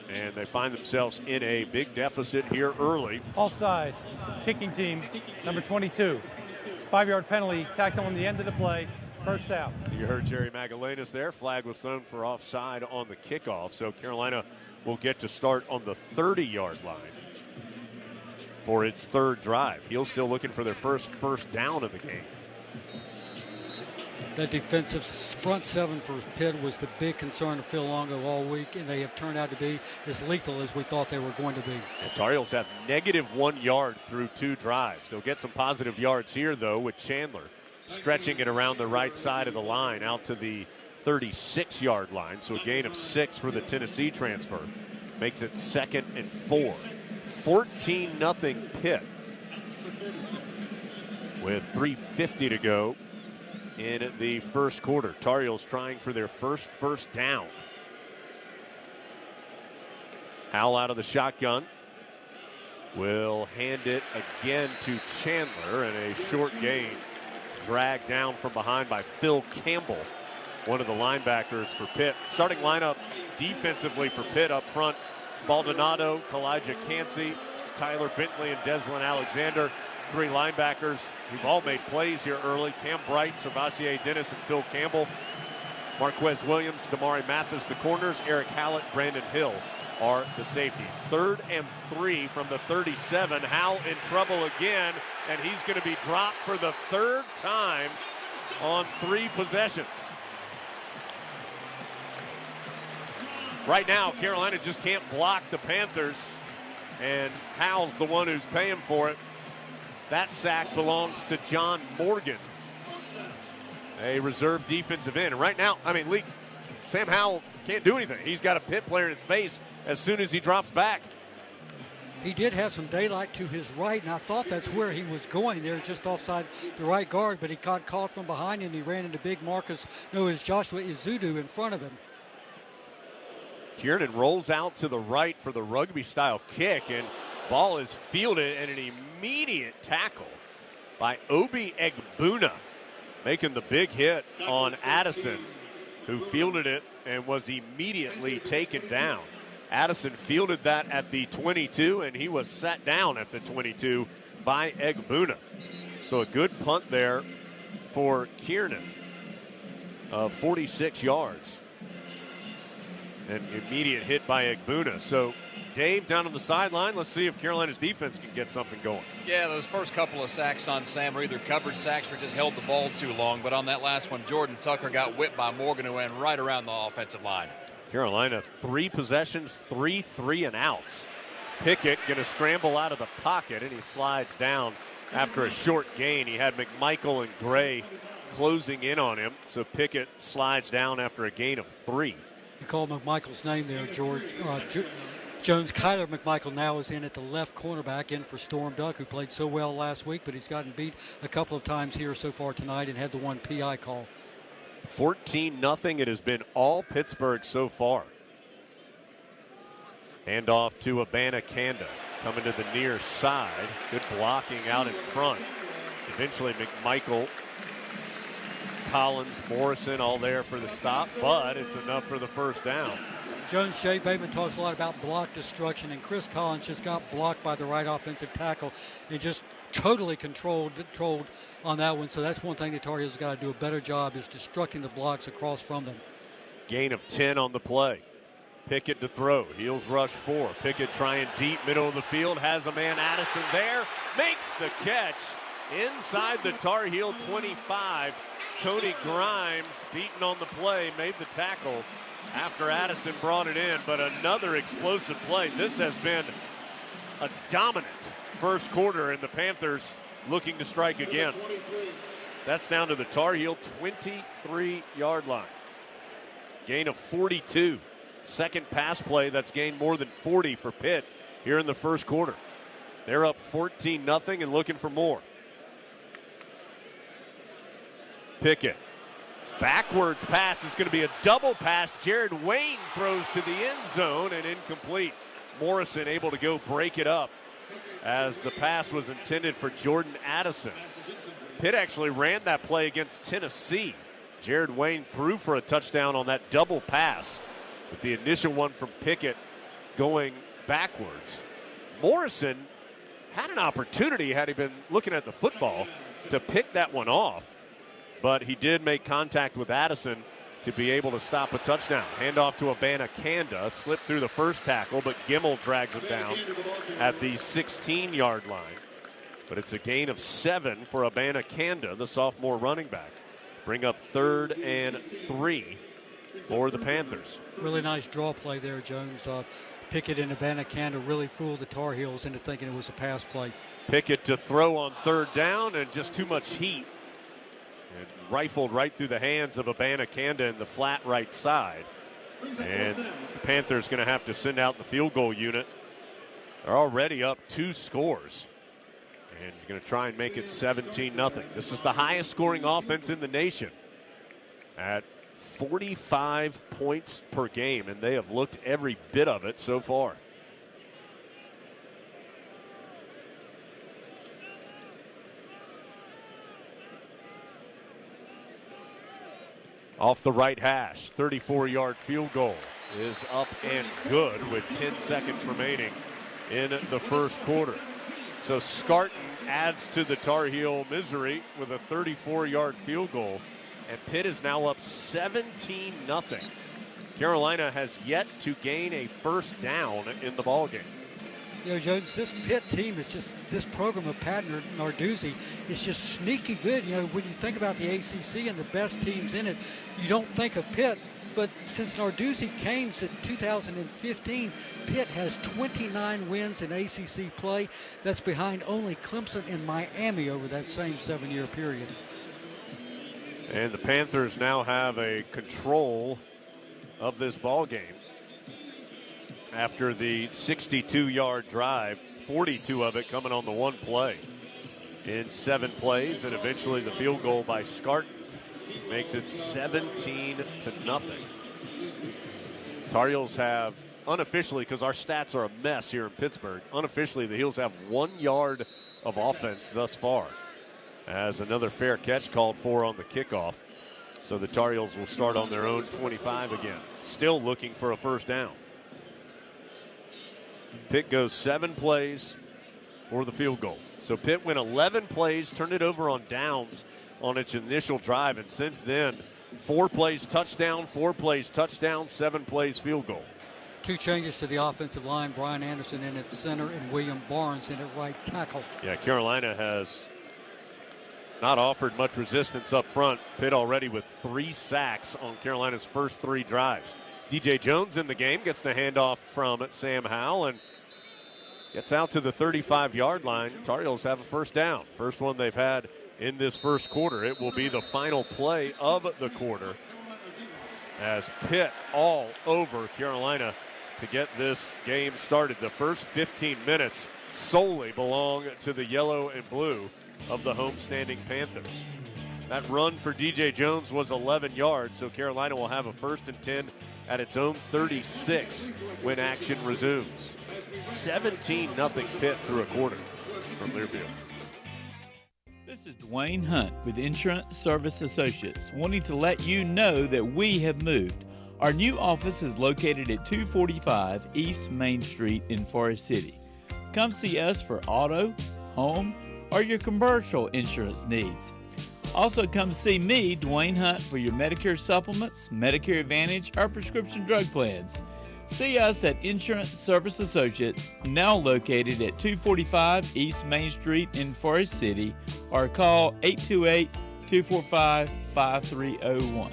And they find themselves in a big deficit here early. Offside, kicking team, number 22. 5-yard penalty, tacked on the end of the play, first down. You heard Jerry Magallanes there. Flag was thrown for offside on the kickoff. So Carolina will get to start on the 30-yard line for its third drive. Heels still looking for their first down of the game. That defensive front 7 for Pitt was the big concern of Phil Longo all week, and they have turned out to be as lethal as we thought they were going to be. And Tar Heels have -1 yard through 2 drives. They'll get some positive yards here, though, with Chandler stretching it around the right side of the line out to the 36-yard line. So a gain of 6 for the Tennessee transfer. Makes it 2nd and 4. 14-0 Pitt with 3:50 to go in the first quarter. Tar Heels trying for their first down. Howell out of the shotgun. Will hand it again to Chandler, and a short gain dragged down from behind by Phil Campbell, one of the linebackers for Pitt. Starting lineup defensively for Pitt up front: Baldonado, Kalijah Cansey, Tyler Bentley, and Deslin Alexander. 3 linebackers who've all made plays here early: Cam Bright, Servassier Dennis, and Phil Campbell. Marquez Williams, Damari Mathis, the corners. Eric Hallett, Brandon Hill are the safeties. 3rd and 3 from the 37. Howell in trouble again, and he's going to be dropped for the 3rd time on 3 possessions. Right now, Carolina just can't block the Panthers, and Howell's the one who's paying for it. That sack belongs to John Morgan, a reserve defensive end. And right now, Lee, Sam Howell can't do anything. He's got a Pitt player in his face as soon as he drops back. He did have some daylight to his right, and I thought that's where he was going there, just offside the right guard, but he got caught from behind, and he ran into big Joshua Izudu in front of him. Kiernan rolls out to the right for the rugby-style kick, and ball is fielded, and an immediate tackle by Obi Egbuna, making the big hit on Addison, who fielded it and was immediately taken down. Addison fielded that at the 22, and he was sat down at the 22 by Egbuna. So a good punt there for Kiernan of 46 yards. An immediate hit by Egbuna. So Dave down on the sideline. Let's see if Carolina's defense can get something going. Yeah, those first couple of sacks on Sam were either covered sacks or just held the ball too long. But on that last one, Jordan Tucker got whipped by Morgan, who went right around the offensive line. Carolina, 3 possessions, 3 3-and-outs. Pickett going to scramble out of the pocket, and he slides down after a short gain. He had McMichael and Gray closing in on him, so Pickett slides down after a gain of 3. You called McMichael's name there, George. Jones, Kyler McMichael now is in at the left cornerback, in for Storm Duck, who played so well last week, but he's gotten beat a couple of times here so far tonight and had the one PI call. 14-0. It has been all Pittsburgh so far. Handoff to Abanikanda, coming to the near side. Good blocking out in front. Eventually McMichael, Collins, Morrison all there for the stop, but it's enough for the first down. Jones, Jay Bateman talks a lot about block destruction, and Chris Collins just got blocked by the right offensive tackle and just totally controlled on that one. So that's one thing the Tar Heels got to do a better job, is destructing the blocks across from them. Gain of 10 on the play. Pickett to throw. Heels rush 4. Pickett trying deep, middle of the field. Has a man, Addison, there. Makes the catch inside the Tar Heel 25. Tony Grimes, beaten on the play, made the tackle after Addison brought it in, but another explosive play. This has been a dominant first quarter, and the Panthers looking to strike again. That's down to the Tar Heel 23-yard line. Gain of 42. Second pass play that's gained more than 40 for Pitt here in the first quarter. They're up 14-0 and looking for more. Pickett. Backwards pass is going to be a double pass. Jared Wayne throws to the end zone and incomplete. Morrison able to go break it up as the pass was intended for Jordan Addison. Pitt actually ran that play against Tennessee. Jared Wayne threw for a touchdown on that double pass, with the initial one from Pickett going backwards. Morrison had an opportunity, had he been looking at the football, to pick that one off. But he did make contact with Addison to be able to stop a touchdown. Handoff to Abanikanda, slipped through the first tackle, but Gimmel drags him down at the 16-yard line. But it's a gain of 7 for Abanikanda, the sophomore running back. Bring up 3rd and 3 for the Panthers. Really nice draw play there, Jones. Pickett and Abanikanda really fooled the Tar Heels into thinking it was a pass play. Pickett to throw on 3rd down, and just too much heat. And rifled right through the hands of Abanikanda in the flat right side. And the Panthers going to have to send out the field goal unit. They're already up 2 scores. And going to try and make it 17-0. This is the highest scoring offense in the nation at 45 points per game, and they have looked every bit of it so far. Off the right hash, 34-yard field goal is up and good with 10 seconds remaining in the first quarter. So Scarton adds to the Tar Heel misery with a 34-yard field goal, and Pitt is now up 17-0. Carolina has yet to gain a first down in the ballgame. You know, Jones, this Pitt team is just, this program of Pat Narduzzi is just sneaky good. You know, when you think about the ACC and the best teams in it, you don't think of Pitt. But since Narduzzi came to 2015, Pitt has 29 wins in ACC play. That's behind only Clemson and Miami over that same 7-year period. And the Panthers now have a control of this ball game. After the 62-yard drive, 42 of it coming on the one play. In 7 plays, and eventually the field goal by Scarton makes it 17-0. Tar Heels have, unofficially, because our stats are a mess here in Pittsburgh, unofficially the Heels have 1 yard of offense thus far, as another fair catch called for on the kickoff. So the Tar Heels will start on their own 25 again, still looking for a first down. Pitt goes 7 plays for the field goal. So Pitt went 11 plays, turned it over on downs on its initial drive, and since then, 4 plays touchdown, 4 plays touchdown, 7 plays field goal. 2 changes to the offensive line. Brian Anderson in at center and William Barnes in at right tackle. Yeah, Carolina has not offered much resistance up front. Pitt already with 3 sacks on Carolina's first 3 drives. DJ Jones in the game, gets the handoff from Sam Howell and gets out to the 35-yard line. Tar Heels have a first down. First one they've had in this first quarter. It will be the final play of the quarter, as Pitt all over Carolina to get this game started. The first 15 minutes solely belong to the yellow and blue of the homestanding Panthers. That run for DJ Jones was 11 yards, so Carolina will have a 1st and 10 at its own 36 when action resumes. 17-0 Pitt through a quarter from Learfield. This is Dwayne Hunt with Insurance Service Associates, wanting to let you know that we have moved. Our new office is located at 245 East Main Street in Forest City. Come see us for auto, home, or your commercial insurance needs. Also come see me, Dwayne Hunt, for your Medicare supplements, Medicare Advantage, or prescription drug plans. See us at Insurance Service Associates, now located at 245 East Main Street in Forest City, or call 828-245-5301.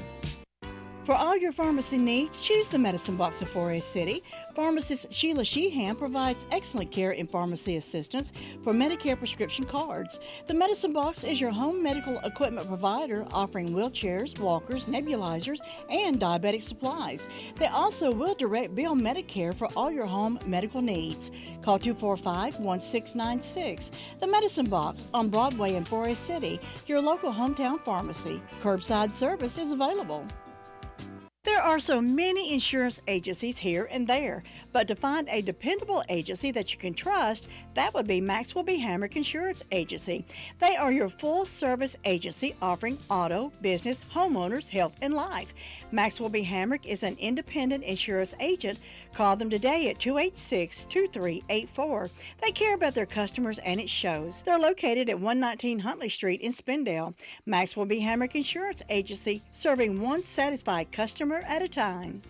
For all your pharmacy needs, choose the Medicine Box of Forest City. Pharmacist Sheila Sheehan provides excellent care and pharmacy assistance for Medicare prescription cards. The Medicine Box is your home medical equipment provider, offering wheelchairs, walkers, nebulizers, and diabetic supplies. They also will direct bill Medicare for all your home medical needs. Call 245-1696. The Medicine Box on Broadway in Forest City, your local hometown pharmacy. Curbside service is available. There are so many insurance agencies here and there, but to find a dependable agency that you can trust, that would be Maxwell B. Hamrick Insurance Agency. They are your full-service agency offering auto, business, homeowners, health, and life. Maxwell B. Hamrick is an independent insurance agent. Call them today at 286-2384. They care about their customers, and it shows. They're located at 119 Huntley Street in Spindale. Maxwell B. Hamrick Insurance Agency, serving one satisfied customer at a time.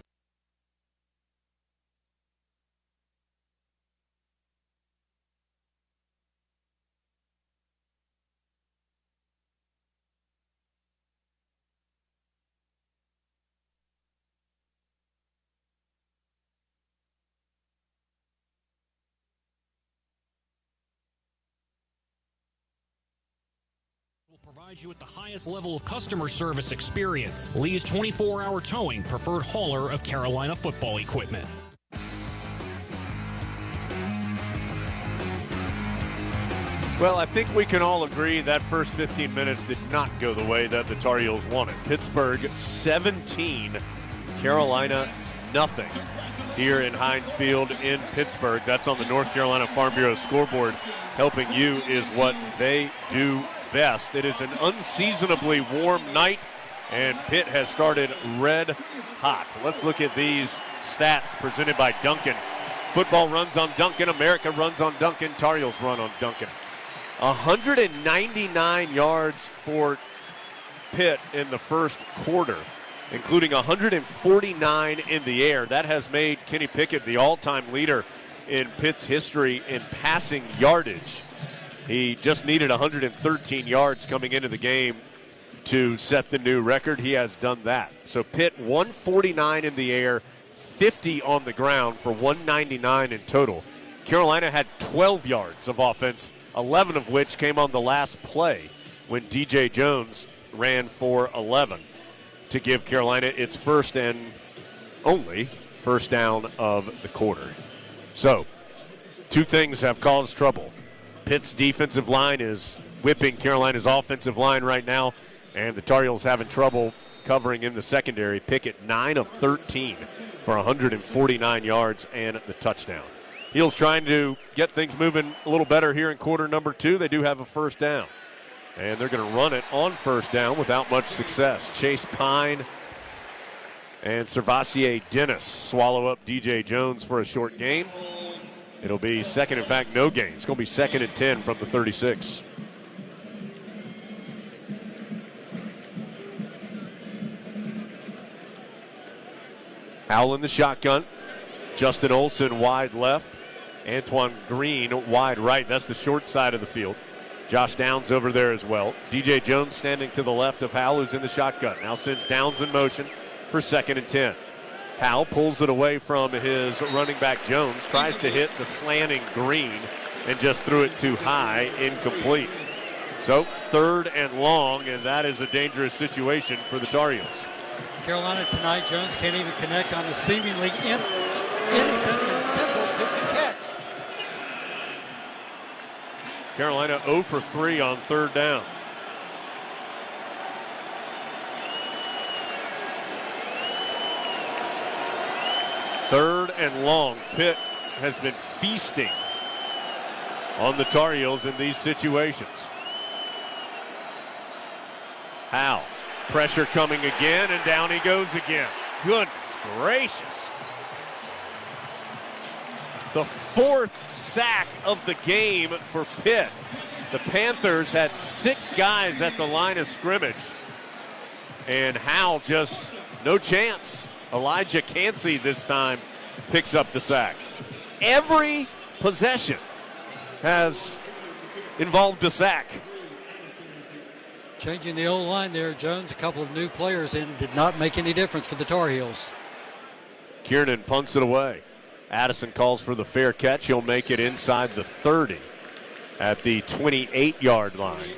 Provide you with the highest level of customer service experience. Lee's 24-hour towing, preferred hauler of Carolina football equipment. Well, I think we can all agree that first 15 minutes did not go the way that the Tar Heels wanted. Pittsburgh 17, Carolina nothing here in Heinz Field in Pittsburgh. That's on the North Carolina Farm Bureau scoreboard. Helping you is what they do best. It is an unseasonably warm night, and Pitt has started red hot. Let's look at these stats presented by Duncan. Football runs on Duncan. America runs on Duncan. Tar Heels run on Duncan. 199 yards for Pitt in the first quarter, including 149 in the air. That has made Kenny Pickett the all-time leader in Pitt's history in passing yardage. He just needed 113 yards coming into the game to set the new record. He has done that. So Pitt 149 in the air, 50 on the ground for 199 in total. Carolina had 12 yards of offense, 11 of which came on the last play when DJ Jones ran for 11 to give Carolina its first and only first down of the quarter. So, two things have caused trouble. Pitt's defensive line is whipping Carolina's offensive line right now, and the Tar Heels having trouble covering in the secondary. Pickett 9 of 13 for 149 yards and the touchdown. Heels trying to get things moving a little better here in quarter number 2. They do have a first down, and they're going to run it on first down without much success. Chase Pine and Servassier Dennis swallow up DJ Jones for a short gain. It'll be second, in fact, no gain. It's going to be 2nd and 10 from the 36. Howell in the shotgun. Justin Olson wide left. Antoine Green wide right. That's the short side of the field. Josh Downs over there as well. DJ Jones standing to the left of Howell, who's in the shotgun. Now sends Downs in motion for 2nd and 10. Howell pulls it away from his running back Jones, tries to hit the slanting Green, and just threw it too high, incomplete. So 3rd and long, and that is a dangerous situation for the Tar Heels. Carolina tonight, Jones can't even connect on the seemingly innocent and simple pitch and catch. Carolina 0 for 3 on third down. Third and long. Pitt has been feasting on the Tar Heels in these situations. Howe. Pressure coming again, and down he goes again. Goodness gracious. The fourth sack of the game for Pitt. The Panthers had 6 guys at the line of scrimmage. And Howe just no chance. Elijah Cansey this time picks up the sack. Every possession has involved a sack. Changing the O-line there, Jones, a couple of new players in, did not make any difference for the Tar Heels. Kiernan punts it away. Addison calls for the fair catch. He'll make it inside the 30 at the 28-yard line.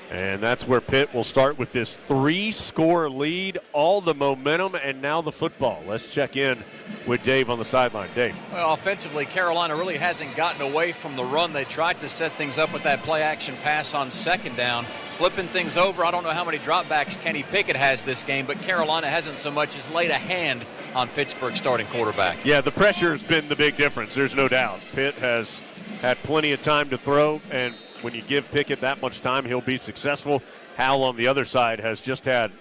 And that's where Pitt will start with this 3-score lead, all the momentum, and now the football. Let's check in with Dave on the sideline. Dave. Well, offensively, Carolina really hasn't gotten away from the run. They tried to set things up with that play-action pass on second down, flipping things over. I don't know how many dropbacks Kenny Pickett has this game, but Carolina hasn't so much as laid a hand on Pittsburgh's starting quarterback. Yeah, the pressure has been the big difference. There's no doubt. Pitt has had plenty of time to throw, and when you give Pickett that much time, he'll be successful. Howell on the other side has just had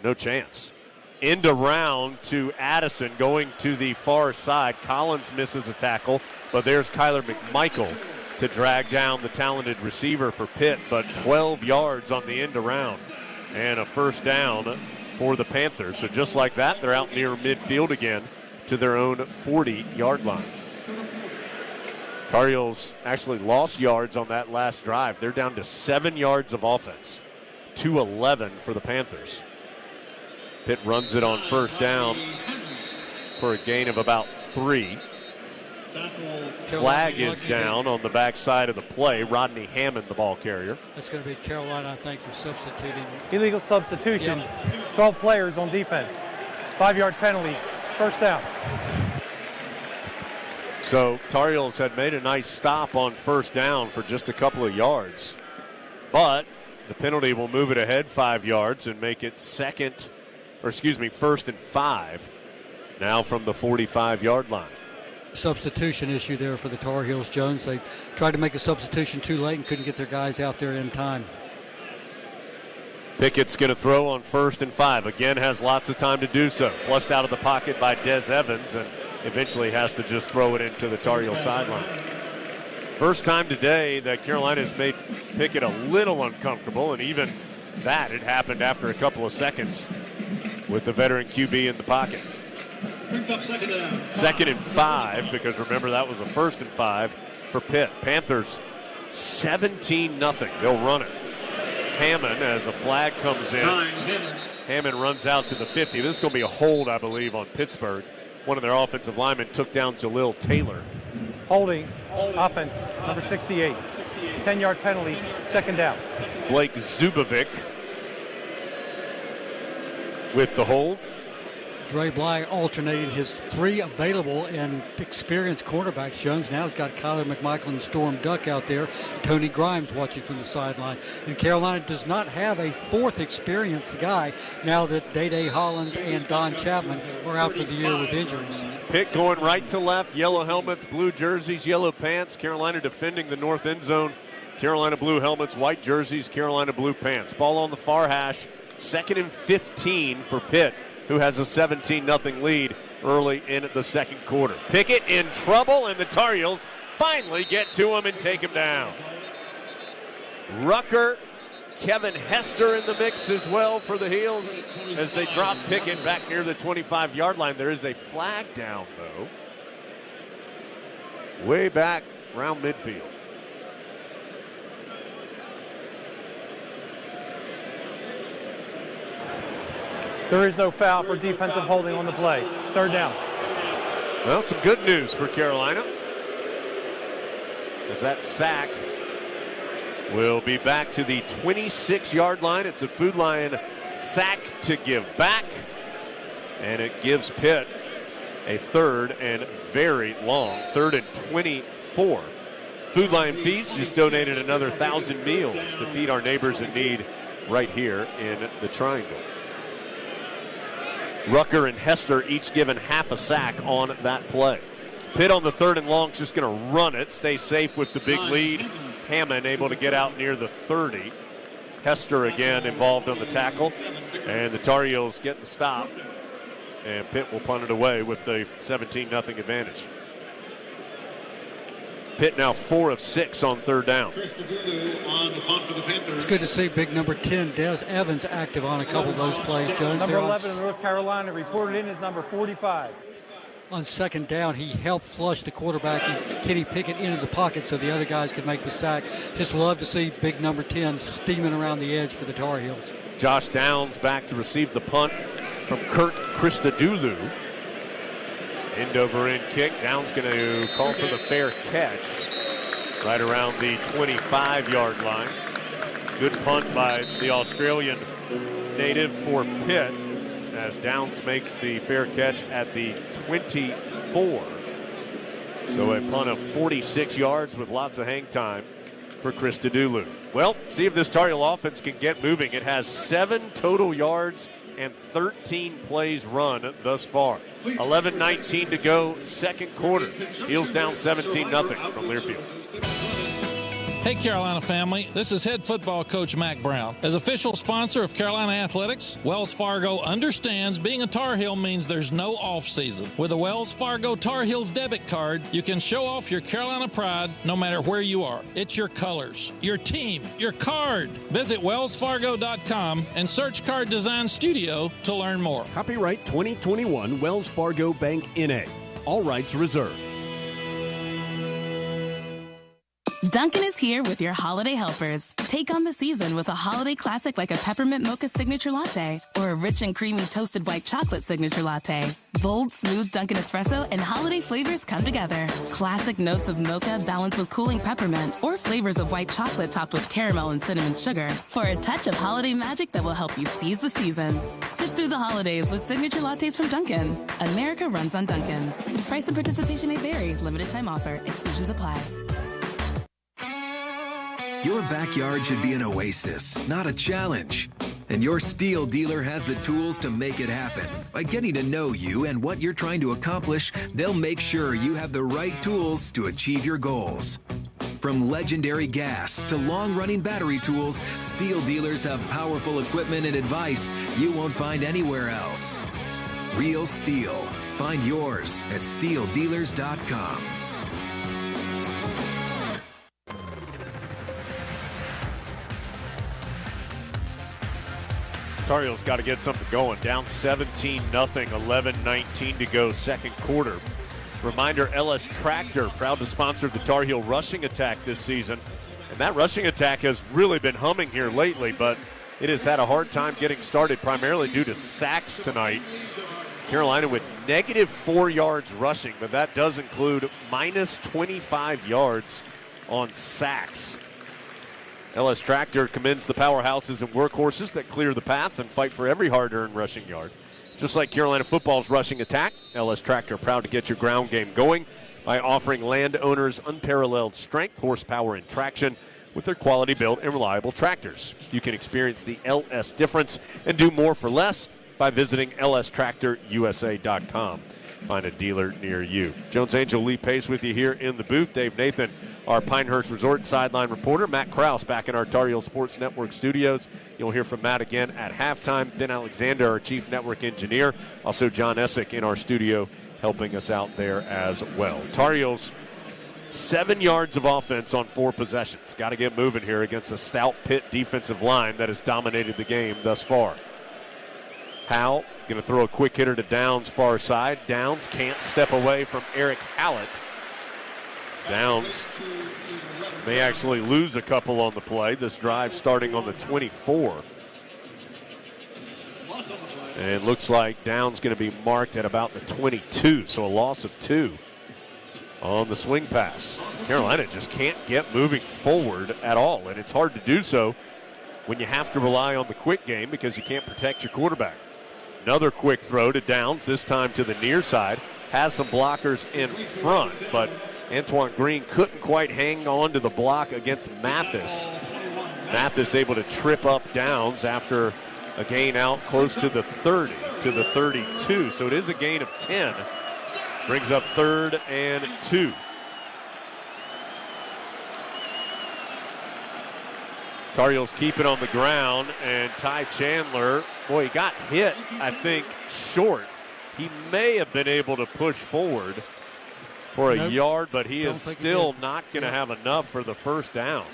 no chance. End around to Addison going to the far side. Collins misses a tackle, but there's Kyler McMichael to drag down the talented receiver for Pitt, but 12 yards on the end around and a first down for the Panthers. So just like that, they're out near midfield again to their own 40-yard line. Tar Heels actually lost yards on that last drive. They're down to 7 yards of offense, 2-11 for the Panthers. Pitt runs it on first down for a gain of about 3. Flag is down on the backside of the play. Rodney Hammond, the ball carrier. That's going to be Carolina, I think, for substituting. Illegal substitution. 12 players on defense. 5-yard penalty. First down. So Tar Heels had made a nice stop on first down for just a couple of yards. But the penalty will move it ahead 5 yards and make it first and 5 now from the 45-yard line. Substitution issue there for the Tar Heels, Jones. They tried to make a substitution too late and couldn't get their guys out there in time. Pickett's going to throw on first and 5. Again, has lots of time to do so. Flushed out of the pocket by Des Evans and eventually has to just throw it into the Tar Heel sideline. First time today that Carolina has made Pickett a little uncomfortable, and even that had happened after a couple of seconds with the veteran QB in the pocket. Second and 5, because remember that was a first and 5 for Pitt. Panthers 17-0. They'll run it. Hammond, as a flag comes in, Hammond runs out to the 50. This is going to be a hold, I believe, on Pittsburgh. One of their offensive linemen took down Jalil Taylor. Holding, offense, number 68. 10-yard penalty, second down. Blake Zubovic with the hold. Dre Bly alternating his 3 available and experienced cornerbacks. Jones now has got Kyler McMichael and Storm Duck out there. Tony Grimes watching from the sideline. And Carolina does not have a 4th experienced guy now that Day Hollins and Don Chapman are out for the year with injuries. Pitt going right to left. Yellow helmets, blue jerseys, yellow pants. Carolina defending the north end zone. Carolina blue helmets, white jerseys, Carolina blue pants. Ball on the far hash. 2nd and 15 for Pitt, who has a 17-0 lead early in the second quarter. Pickett in trouble, and the Tar Heels finally get to him and take him down. Rucker, Kevin Hester in the mix as well for the Heels as they drop Pickett back near the 25-yard line. There is a flag down, though, way back around midfield. There is no foul for defensive holding on the play. Third down. Well, some good news for Carolina, as that sack will be back to the 26-yard line. It's a Food Lion sack to give back, and it gives Pitt a third and very long, 3rd and 24. Food Line Feeds just donated another 1,000 meals to feed our neighbors in need right here in the Triangle. Rucker and Hester each given half a sack on that play. Pitt on the 3rd and long is just going to run it, stay safe with the big lead. Hammond able to get out near the 30. Hester again involved on the tackle, and the Tar Heels get the stop, and Pitt will punt it away with the 17-0 advantage. Pitt now 4 of 6 on 3rd down. It's good to see big number 10, Des Evans, active on a couple of those plays, Jones. Number 11 in North Carolina reported in as number 45. On 2nd down, he helped flush the quarterback, Kenny Pickett, into the pocket so the other guys could make the sack. Just love to see big number 10 steaming around the edge for the Tar Heels. Josh Downs back to receive the punt from Kurt Christodoulou. End over end kick. Downs going to call for the fair catch right around the 25-yard line. Good punt by the Australian native for Pitt as Downs makes the fair catch at the 24. So a punt of 46 yards with lots of hang time for Christodoulou. Well, see if this Tar Heel offense can get moving. It has 7 total yards and 13 plays run thus far. 11:19 to go, 2nd quarter. Heels down 17-0 from Learfield. Hey Carolina family, this is head football coach Mac Brown. As official sponsor of Carolina Athletics, Wells Fargo understands being a Tar Heel means there's no off season. With a Wells Fargo Tar Heels debit card, you can show off your Carolina pride no matter where you are. It's your colors, your team, your card. Visit wellsfargo.com and search Card Design Studio to learn more. Copyright 2021 Wells Fargo Bank N.A. All rights reserved. Dunkin' is here with your holiday helpers. Take on the season with a holiday classic like a peppermint mocha signature latte or a rich and creamy toasted white chocolate signature latte. Bold, smooth Dunkin' espresso and holiday flavors come together. Classic notes of mocha balanced with cooling peppermint or flavors of white chocolate topped with caramel and cinnamon sugar for a touch of holiday magic that will help you seize the season. Sip through the holidays with signature lattes from Dunkin'. America runs on Dunkin'. Price and participation may vary. Limited time offer. Exclusions apply. Your backyard should be an oasis, not a challenge. And your Steel dealer has the tools to make it happen. By getting to know you and what you're trying to accomplish, they'll make sure you have the right tools to achieve your goals. From legendary gas to long-running battery tools, Steel dealers have powerful equipment and advice you won't find anywhere else. Real Steel. Find yours at steeldealers.com. Tar Heels got to get something going. Down 17-0, 11:19 to go, 2nd quarter. Reminder, LS Tractor, proud to sponsor the Tar Heel rushing attack this season. And that rushing attack has really been humming here lately, but it has had a hard time getting started, primarily due to sacks tonight. Carolina with -4 yards rushing, but that does include -25 yards on sacks. LS Tractor commends the powerhouses and workhorses that clear the path and fight for every hard-earned rushing yard. Just like Carolina football's rushing attack, LS Tractor proud to get your ground game going by offering landowners unparalleled strength, horsepower, and traction with their quality-built and reliable tractors. You can experience the LS difference and do more for less by visiting lstractorusa.com. Find a dealer near you. Jones Angel, Lee Pace with you here in the booth. Dave Nathan, our Pinehurst Resort sideline reporter. Matt Krause back in our Tar Heel Sports Network studios. You'll hear from Matt again at halftime. Ben Alexander, our chief network engineer. Also John Essick in our studio helping us out there as well. Tar Heels, 7 yards of offense on 4 possessions. Got to get moving here against a stout Pitt defensive line that has dominated the game thus far. Powell going to throw a quick hitter to Downs far side. Downs can't step away from Eric Hallett. Downs may actually lose a couple on the play. This drive starting on the 24. And looks like Downs going to be marked at about the 22, so a loss of 2 on the swing pass. Carolina just can't get moving forward at all, and it's hard to do so when you have to rely on the quick game because you can't protect your quarterback. Another quick throw to Downs, this time to the near side. has some blockers in front, but Antoine Green couldn't quite hang on to the block against Mathis. Mathis able to trip up downs after a gain out close to the 30, to the 32. So it is a gain of 10. Brings up 3rd and 2. Tar Heels keep it on the ground, and Ty Chandler, boy, he got hit, I think, short. He may have been able to push forward for a yard, but he is still not going to have enough for the first down.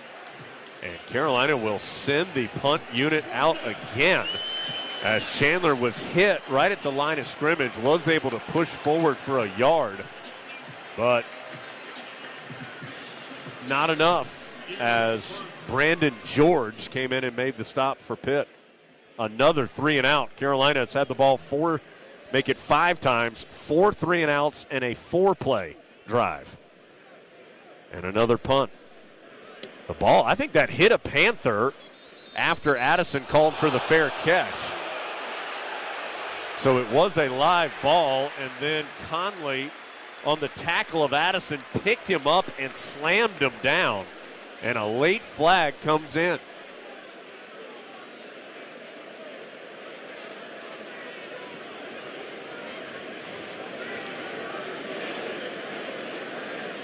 And Carolina will send the punt unit out again, as Chandler was hit right at the line of scrimmage, was able to push forward for a yard, but not enough, as Brandon George came in and made the stop for Pitt. Another 3 and out. Carolina has had the ball make it 5 times, 4 3 and outs, and a 4-play drive. And another punt. The ball, I think that hit a Panther after Addison called for the fair catch. So it was a live ball, and then Conley on the tackle of Addison picked him up and slammed him down. And a late flag comes in.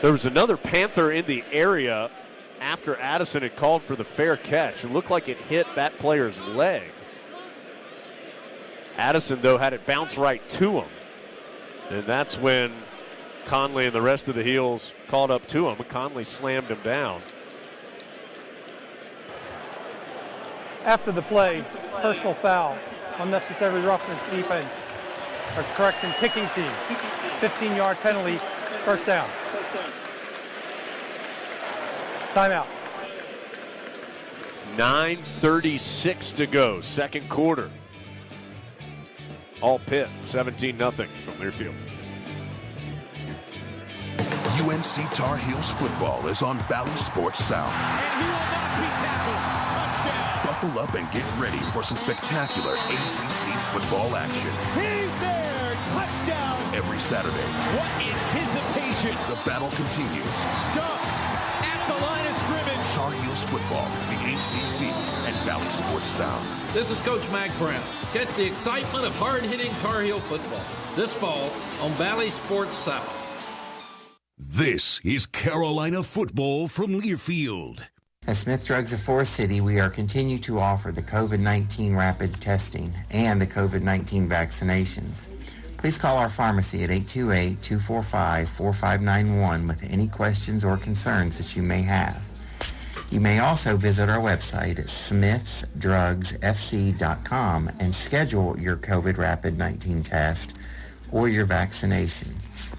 There was another Panther in the area after Addison had called for the fair catch. It looked like it hit that player's leg. Addison, though, had it bounce right to him. And that's when Conley and the rest of the Heels called up to him. Conley slammed him down. After the play, personal foul, unnecessary roughness defense, or correction, kicking team, 15-yard penalty, first down. Timeout. 9:36 to go, second quarter. All Pitt, 17-0 from Learfield. UNC Tar Heels football is on Bally Sports South. And he will not be tackled. Touchdown. Buckle up and get ready for some spectacular ACC football action. He's there. Touchdown. Every Saturday. What anticipation. The battle continues. Stumped at the line of scrimmage. Tar Heels football, the ACC, and Bally Sports South. This is Coach Mac Brown. Catch the excitement of hard-hitting Tar Heel football this fall on Bally Sports South. This is Carolina football from Learfield. At Smith Drugs of Forest City, we are continuing to offer the COVID-19 rapid testing and the COVID-19 vaccinations. Please call our pharmacy at 828-245-4591 with any questions or concerns that you may have. You may also visit our website at smithsdrugsfc.com and schedule your COVID rapid 19 test or your vaccination.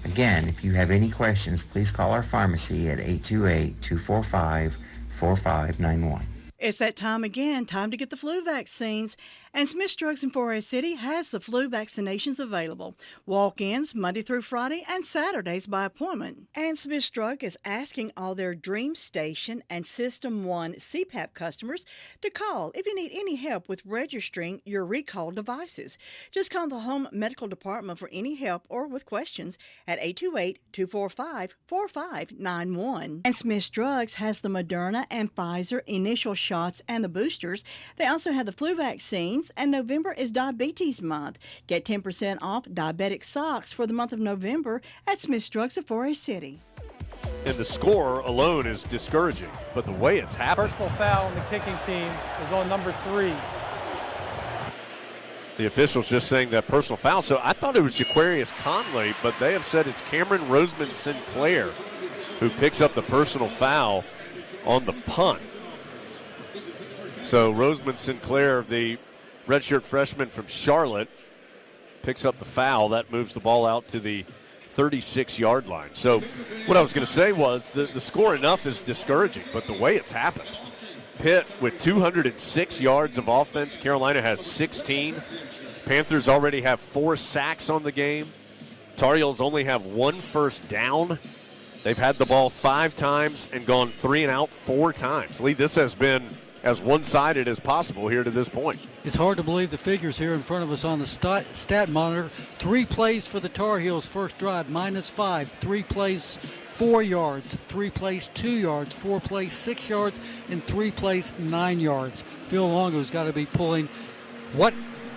Again, if you have any questions, please call our pharmacy at 828-245-4591. It's that time again, time to get the flu vaccines. And Smith's Drugs in Forest City has the flu vaccinations available. Walk-ins Monday through Friday and Saturdays by appointment. And Smith's Drug is asking all their Dream Station and System 1 CPAP customers to call if you need any help with registering your recalled devices. Just call the Home Medical Department for any help or with questions at 828-245-4591. And Smith's Drugs has the Moderna and Pfizer initial shots and the boosters. They also have the flu vaccines, and November is Diabetes Month. Get 10% off diabetic socks for the month of November at Smith's Drugs of Forest City. And the score alone is discouraging, but the way it's happened. Personal foul on the kicking team is on number 3. The officials just saying that personal foul. So I thought it was Jaquarius Conley, but they have said it's Cameron Roseman Sinclair who picks up the personal foul on the punt. So Roseman Sinclair, the redshirt freshman from Charlotte, picks up the foul. That moves the ball out to the 36-yard line. So what I was going to say was the score enough is discouraging, but the way it's happened. Pitt with 206 yards of offense. Carolina has 16. Panthers already have 4 sacks on the game. Tar Heels only have 1 first down. They've had the ball 5 times and gone 3 and out 4 times. Lee, this has been as one-sided as possible here to this point. It's hard to believe the figures here in front of us on the stat monitor. 3 plays for the Tar Heels first drive, -5. 3 plays, 4 yards. 3 plays, 2 yards. 4 plays, 6 yards. And 3 plays, 9 yards. Phil Longo's got to be pulling what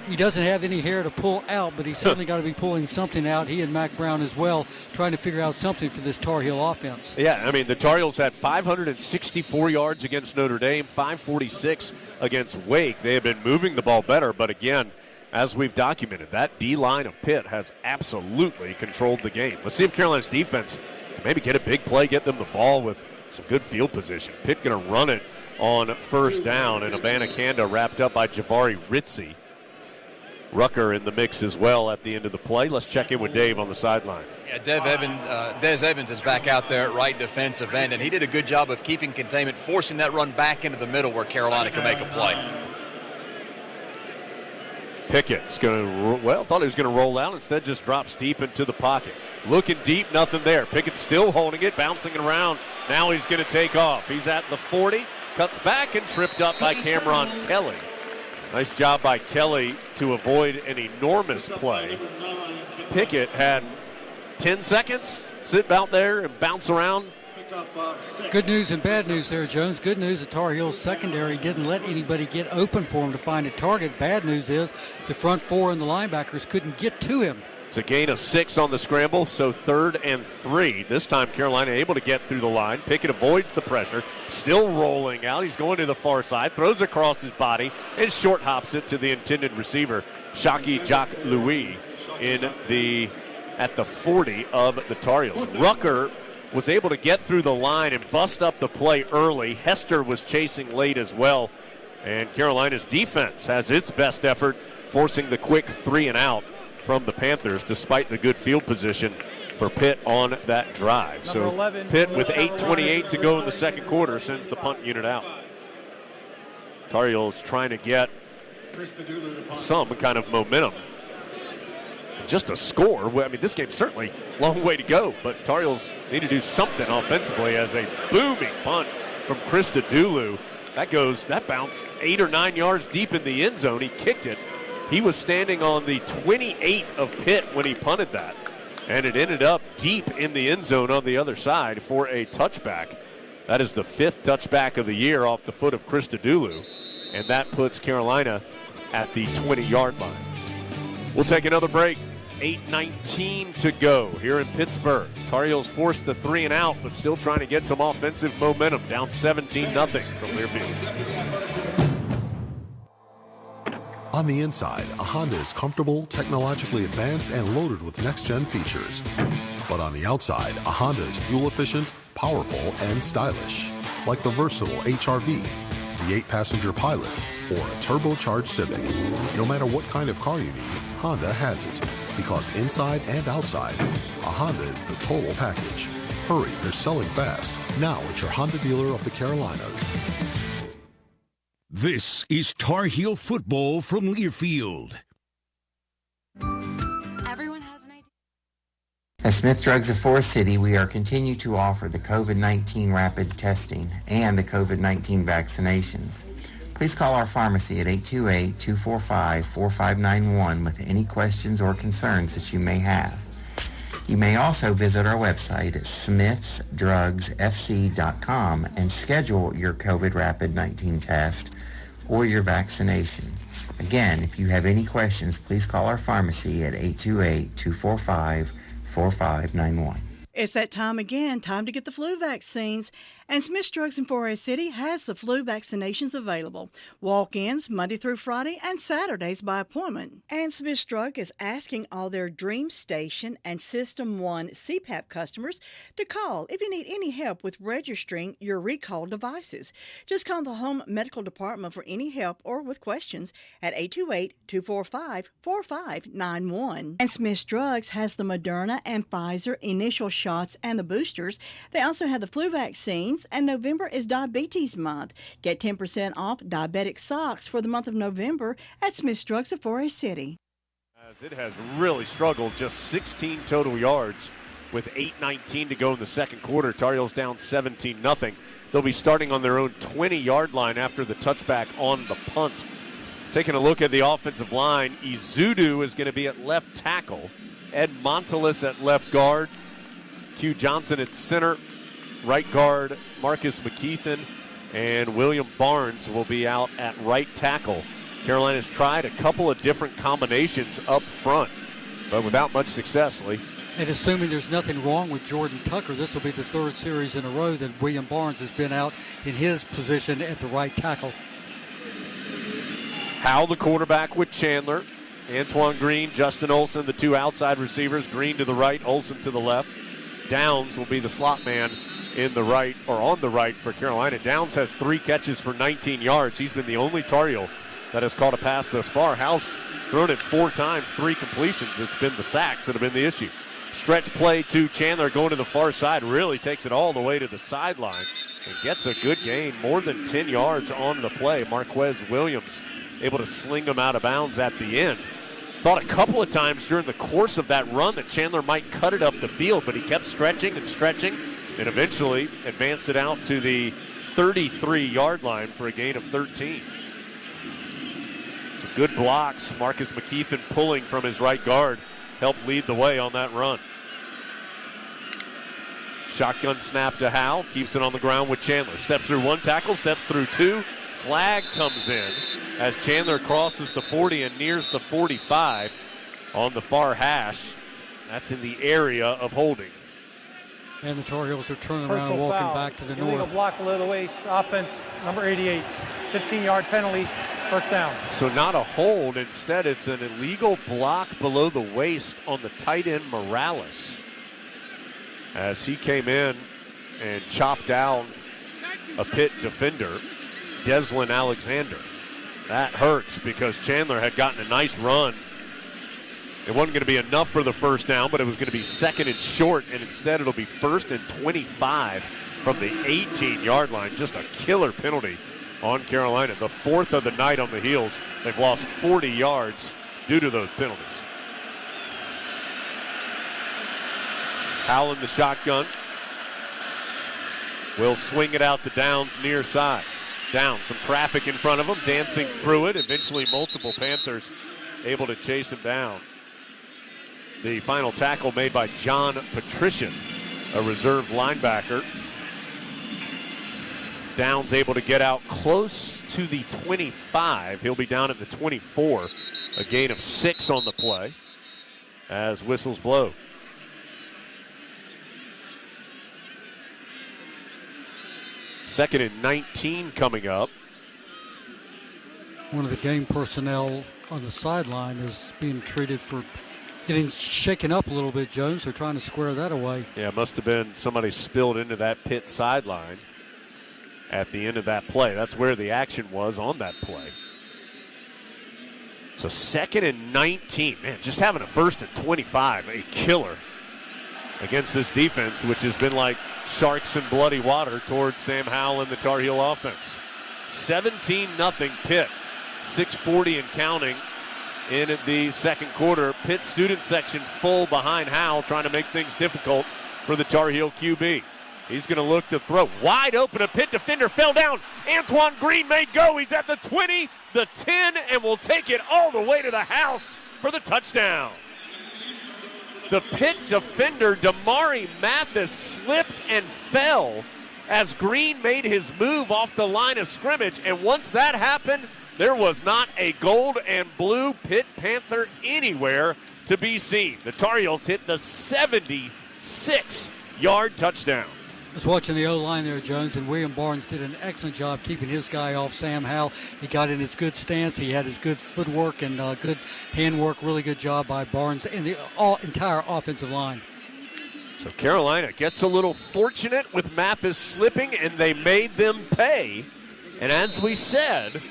he doesn't have any hair to pull out, but he's certainly got to be pulling something out. He and Mac Brown as well, trying to figure out something for this Tar Heel offense. Yeah, I mean, the Tar Heels had 564 yards against Notre Dame, 546 against Wake. They have been moving the ball better, but again, as we've documented, that D-line of Pitt has absolutely controlled the game. Let's see if Carolina's defense can maybe get a big play, get them the ball with some good field position. Pitt going to run it on first down, and Abanikanda wrapped up by Jahvari Ritzie. Rucker in the mix as well at the end of the play. Let's check in with Dave on the sideline. Yeah, Des Evans is back out there at right defensive end, and he did a good job of keeping containment, forcing that run back into the middle where Carolina can make a play. Pickett's going to, thought he was going to roll out. Instead, just drops deep into the pocket. Looking deep, nothing there. Pickett still holding it, bouncing it around. Now he's going to take off. He's at the 40, cuts back and tripped up by Cameron Kelly. Nice job by Kelly to avoid an enormous play. Pickett had 10 seconds, sit out there and bounce around. Good news and bad news there, Jones. Good news, the Tar Heels secondary didn't let anybody get open for him to find a target. Bad news is the front 4 and the linebackers couldn't get to him. It's a gain of 6 on the scramble, so 3rd and 3. This time Carolina able to get through the line. Pickett avoids the pressure, still rolling out. He's going to the far side, throws across his body, and short hops it to the intended receiver, Shaki Jacques Louis, at the 40 of the Tar Heels. Rucker was able to get through the line and bust up the play early. Hester was chasing late as well, and Carolina's defense has its best effort, forcing the quick 3 and out from the Panthers, despite the good field position for Pitt on that drive. So 11, Pitt with 8:28 to go in the second quarter sends the punt unit out. Tar Heels trying to get some kind of momentum. Just a score. I mean, this game's certainly a long way to go, but Tar Heels need to do something offensively as a booming punt from Krista Dulu. That bounced 8 or 9 yards deep in the end zone. He kicked it. He was standing on the 28 of Pitt when he punted that, and it ended up deep in the end zone on the other side for a touchback. That is the 5th touchback of the year off the foot of Krista Dulu, and that puts Carolina at the 20-yard line. We'll take another break. 8:19 to go here in Pittsburgh. Tar Heels forced the 3 and out, but still trying to get some offensive momentum. Down 17-0 from Learfield. On the inside, a Honda is comfortable, technologically advanced, and loaded with next-gen features. But on the outside, a Honda is fuel-efficient, powerful, and stylish. Like the versatile HR-V, the 8-passenger Pilot, or a turbocharged Civic. No matter what kind of car you need, Honda has it. Because inside and outside, a Honda is the total package. Hurry, they're selling fast. Now at your Honda dealer of the Carolinas. This is Tar Heel football from Learfield. Everyone has an idea. At Smith Drugs of Forest City, we are continuing to offer the COVID-19 rapid testing and the COVID-19 vaccinations. Please call our pharmacy at 828-245-4591 with any questions or concerns that you may have. You may also visit our website at smithsdrugsfc.com and schedule your COVID rapid 19 test or your vaccination. Again, if you have any questions, please call our pharmacy at 828-245-4591. It's that time again, time to get the flu vaccines. And Smith's Drugs in Forest City has the flu vaccinations available. Walk-ins Monday through Friday and Saturdays by appointment. And Smith's Drug is asking all their Dream Station and System 1 CPAP customers to call if you need any help with registering your recalled devices. Just call the Home Medical Department for any help or with questions at 828-245-4591. And Smith's Drugs has the Moderna and Pfizer initial shots and the boosters. They also have the flu vaccines, and November is Diabetes Month. Get 10% off diabetic socks for the month of November at Smith's Drugs of Forest City. As it has really struggled, just 16 total yards with 8:19 to go in the second quarter. Tar Heels down 17-0. They'll be starting on their own 20-yard line after the touchback on the punt. Taking a look at the offensive line, Izudu is going to be at left tackle. Ed Montelis at left guard. Q Johnson at center. Right guard, Marcus McKeithen. And William Barnes will be out at right tackle. Carolina's tried a couple of different combinations up front, but without much success, Lee. And assuming there's nothing wrong with Jordan Tucker, this will be the third series in a row that William Barnes has been out in his position at the right tackle. Howell, the quarterback, with Chandler. Antoine Green, Justin Olson, the two outside receivers. Green to the right, Olson to the left. Downs will be the slot man in the right, or on the right for Carolina. Downs has 3 catches for 19 yards. He's been the only Tar Heel that has caught a pass thus far. Howell's thrown it 4 times, 3 completions. It's been the sacks that have been the issue. Stretch play to Chandler going to the far side. Really takes it all the way to the sideline and gets a good gain, more than 10 yards on the play. Marquez Williams able to sling him out of bounds at the end. Thought a couple of times during the course of that run that Chandler might cut it up the field, but he kept stretching and stretching and eventually advanced it out to the 33-yard line for a gain of 13. Some good blocks. Marcus McKeithen pulling from his right guard helped lead the way on that run. Shotgun snap to Howell. Keeps it on the ground with Chandler. Steps through 1 tackle, steps through 2. Flag comes in as Chandler crosses the 40 and nears the 45 on the far hash. That's in the area of holding. And the Tar Heels are turning around and walking back to the north. Illegal block below the waist. Offense, number 88. 15-yard penalty. First down. So not a hold. Instead, it's an illegal block below the waist on the tight end Morales, as he came in and chopped down a Pitt defender, Deslin Alexander. That hurts because Chandler had gotten a nice run. It wasn't going to be enough for the first down, but it was going to be second and short, and instead it'll be 1st and 25 from the 18-yard line. Just a killer penalty on Carolina. The 4th of the night on the Heels. They've lost 40 yards due to those penalties. Howell in the shotgun. Will swing it out to Downs near side. Downs, some traffic in front of him, dancing through it. Eventually multiple Panthers able to chase him down. The final tackle made by John Patrician, a reserve linebacker. Downs able to get out close to the 25. He'll be down at the 24. A gain of 6 on the play as whistles blow. Second and 19 coming up. One of the game personnel on the sideline is being treated for getting shaken up a little bit, Jones. They're trying to square that away. Yeah, it must have been somebody spilled into that Pitt sideline at the end of that play. That's where the action was on that play. So 2nd and 19. Man, just having a 1st and 25, a killer against this defense, which has been like sharks in bloody water towards Sam Howell and the Tar Heel offense. 17-0 Pitt. 6:40 and counting in the second quarter. Pitt student section full behind Howell, trying to make things difficult for the Tar Heel QB. He's going to look to throw. Wide open, a Pitt defender fell down. Antoine Green may go. He's at the 20, the 10, and will take it all the way to the house for the touchdown. The Pitt defender, Damari Mathis, slipped and fell as Green made his move off the line of scrimmage. And once that happened, there was not a gold and blue Pitt Panther anywhere to be seen. The Tar Heels hit the 76-yard touchdown. I was watching the O-line there, Jones, and William Barnes did an excellent job keeping his guy off Sam Howell. He got in his good stance. He had his good footwork and good handwork. Really good job by Barnes and the entire offensive line. So Carolina gets a little fortunate with Mathis slipping, and they made them pay. And as we said,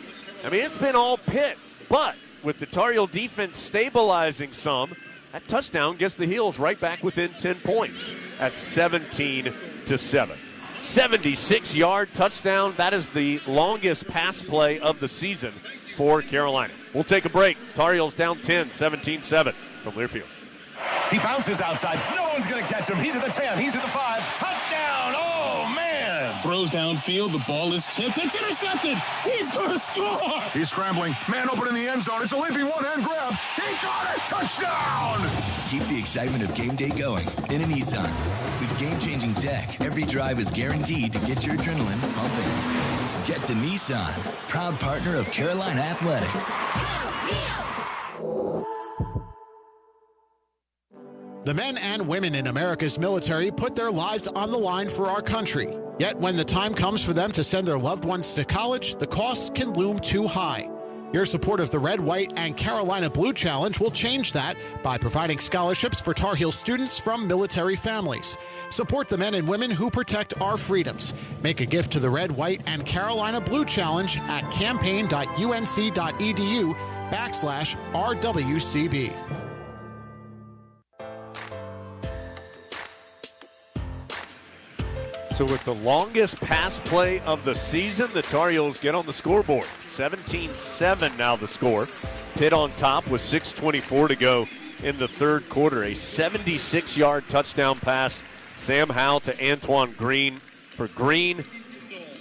I mean, it's been all Pitt, but with the Tar Heel defense stabilizing some, that touchdown gets the Heels right back within 10 points at 17-7. 76-yard touchdown. That is the longest pass play of the season for Carolina. We'll take a break. Tar Heels down 10, 17-7 from Learfield. He bounces outside. No one's going to catch him. He's at the 10. He's at the 5. Touchdown. Oh, man. Throws downfield. The ball is tipped. It's intercepted. He's going to score. He's scrambling. Man open in the end zone. It's a leaping one-hand grab. He got it. Touchdown. Keep the excitement of game day going in a Nissan. With game-changing tech, every drive is guaranteed to get your adrenaline pumping. Get to Nissan, proud partner of Carolina Athletics. The men and women in America's military put their lives on the line for our country. Yet when the time comes for them to send their loved ones to college, the costs can loom too high. Your support of the Red, White, and Carolina Blue Challenge will change that by providing scholarships for Tar Heel students from military families. Support the men and women who protect our freedoms. Make a gift to the Red, White, and Carolina Blue Challenge at campaign.unc.edu/RWCB. So with the longest pass play of the season, the Tar Heels get on the scoreboard. 17-7 now the score. Pitt on top with 6:24 to go in the third quarter. A 76-yard touchdown pass. Sam Howell to Antoine Green for Green.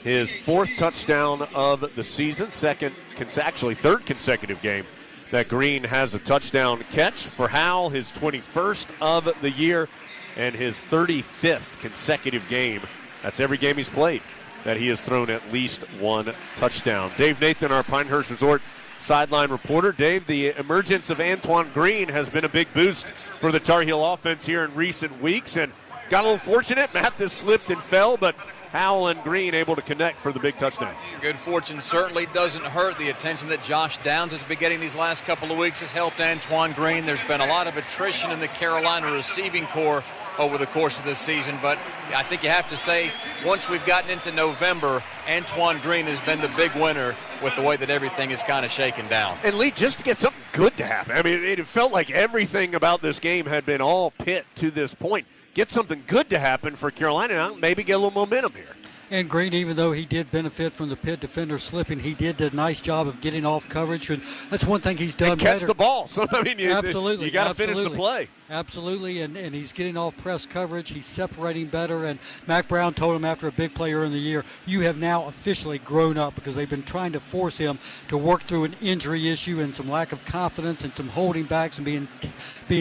His fourth touchdown of the season. Third consecutive game that Green has a touchdown catch. For Howell, his 21st of the year and his 35th consecutive game. That's every game he's played that he has thrown at least one touchdown. Dave Nathan, our Pinehurst Resort sideline reporter. Dave, the emergence of Antoine Green has been a big boost for the Tar Heel offense here in recent weeks, and got a little fortunate. Mathis slipped and fell, but Howell and Green able to connect for the big touchdown. Good fortune certainly doesn't hurt. The attention that Josh Downs has been getting these last couple of weeks has helped Antoine Green. There's been a lot of attrition in the Carolina receiving corps over the course of this season, but I think you have to say, once we've gotten into November, Antoine Green has been the big winner with the way that everything is kind of shaken down. And Lee, just to get something good to happen. I mean, it felt like everything about this game had been all Pitt to this point. Get something good to happen for Carolina, maybe get a little momentum here. And Green, even though he did benefit from the Pitt defender slipping, he did a nice job of getting off coverage, and that's one thing he's done and catch better. The ball. So, I mean, absolutely, you got to finish the play. Absolutely, and he's getting off press coverage. He's separating better, and Mac Brown told him after a big play earlier in the year, you have now officially grown up, because they've been trying to force him to work through an injury issue and some lack of confidence and some holding backs and being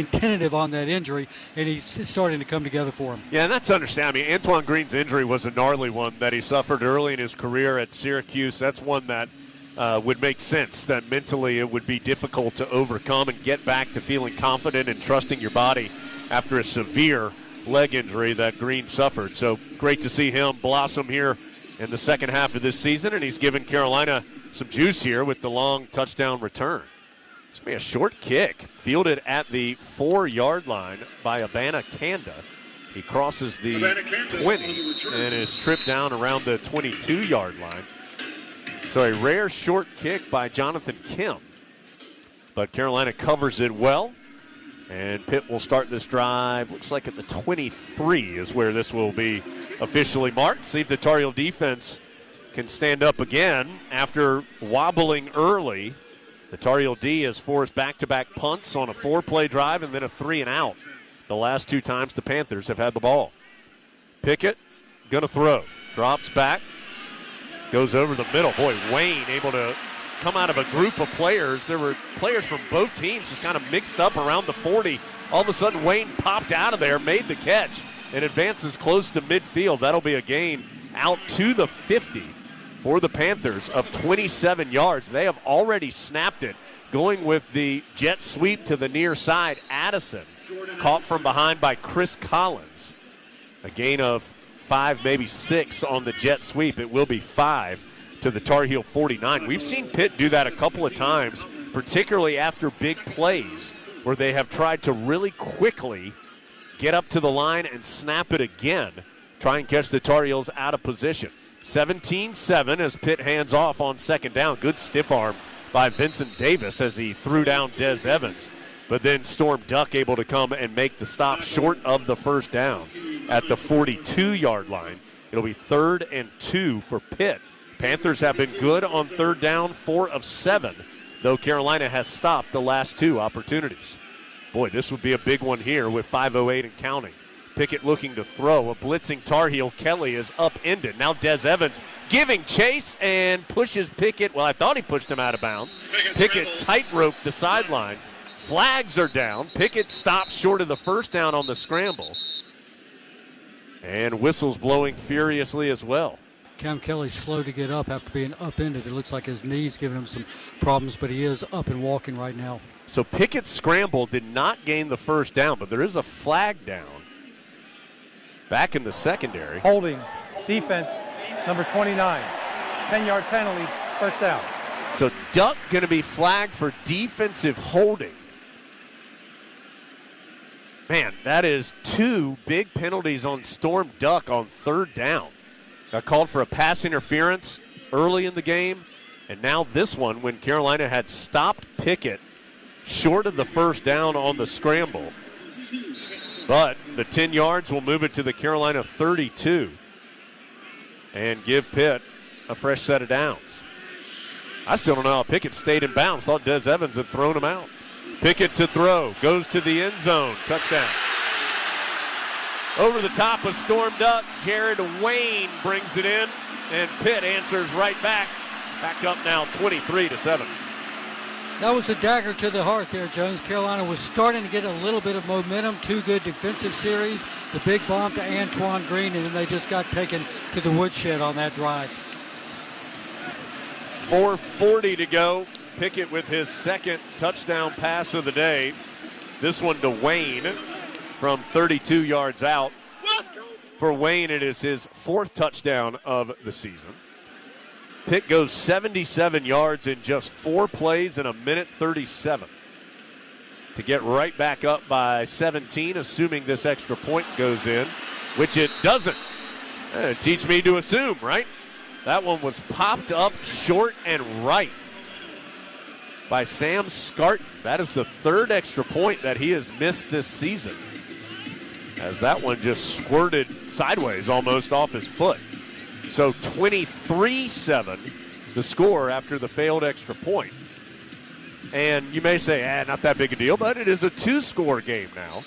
tentative on that injury, and he's starting to come together for him. Yeah, and that's understandable. I mean, Antoine Green's injury was a gnarly one that he suffered early in his career at Syracuse. That's one that would make sense, that mentally it would be difficult to overcome and get back to feeling confident and trusting your body after a severe leg injury that Green suffered. So great to see him blossom here in the second half of this season, and he's given Carolina some juice here with the long touchdown return. It's going to be a short kick, fielded at the 4-yard line by Abana Kanda. He crosses the 20 and is tripped down around the 22-yard line. So a rare short kick by Jonathan Kim. But Carolina covers it well. And Pitt will start this drive. Looks like at the 23 is where this will be officially marked. See if the Tar Heel defense can stand up again after wobbling early. The Tar Heel D has forced back-to-back punts on a 4-play drive and then a 3-and-out. The last 2 times the Panthers have had the ball. Pickett going to throw. Drops back. Goes over the middle. Boy, Wayne able to come out of a group of players. There were players from both teams just kind of mixed up around the 40. All of a sudden, Wayne popped out of there, made the catch, and advances close to midfield. That'll be a gain out to the 50 for the Panthers of 27 yards. They have already snapped it, going with the jet sweep to the near side. Addison caught from behind by Chris Collins. A gain of 5, maybe 6 on the jet sweep. It will be 5 to the Tar Heel 49. We've seen Pitt do that a couple of times, particularly after big plays, where they have tried to really quickly get up to the line and snap it again, try and catch the Tar Heels out of position. 17-7 as Pitt hands off on second down. Good stiff arm by Vincent Davis as he threw down Des Evans. But then Storm Duck able to come and make the stop short of the first down at the 42-yard line. It'll be 3rd and 2 for Pitt. Panthers have been good on third down, 4 of 7, though Carolina has stopped the last 2 opportunities. Boy, this would be a big one here with 5:08 and counting. Pickett looking to throw. A blitzing Tar Heel. Kelly is upended. Now Des Evans giving chase and pushes Pickett. Well, I thought he pushed him out of bounds. Pickett tight-roped the sideline. Flags are down. Pickett stops short of the first down on the scramble. And whistles blowing furiously as well. Cam Kelly's slow to get up after being upended. It looks like his knee's giving him some problems, but he is up and walking right now. So Pickett's scramble did not gain the first down, but there is a flag down. Back in the secondary. Holding, defense, number 29. 10-yard penalty, first down. So Duck going to be flagged for defensive holding. Man, that is 2 big penalties on Storm Duck on third down. Got called for a pass interference early in the game, and now this one when Carolina had stopped Pickett short of the first down on the scramble. But the 10 yards will move it to the Carolina 32 and give Pitt a fresh set of downs. I still don't know how Pickett stayed in bounds. Thought Des Evans had thrown him out. Pickett to throw, goes to the end zone, touchdown. Over the top of Storm Duck, Jared Wayne brings it in, and Pitt answers right back. Back up now 23-7. That was a dagger to the heart there, Jones. Carolina was starting to get a little bit of momentum. 2 good defensive series. The big bomb to Antoine Green, and then they just got taken to the woodshed on that drive. 4:40 to go. Pickett with his second touchdown pass of the day. This one to Wayne from 32 yards out. For Wayne, it is his 4th touchdown of the season. Pitt goes 77 yards in just 4 plays in a minute 37 to get right back up by 17, assuming this extra point goes in, which it doesn't. Teach me to assume, right? That one was popped up short and right by Sam Scarton. That is the 3rd extra point that he has missed this season, as that one just squirted sideways almost off his foot. So 23-7 the score after the failed extra point. And you may say, not that big a deal, but it is a 2-score game now.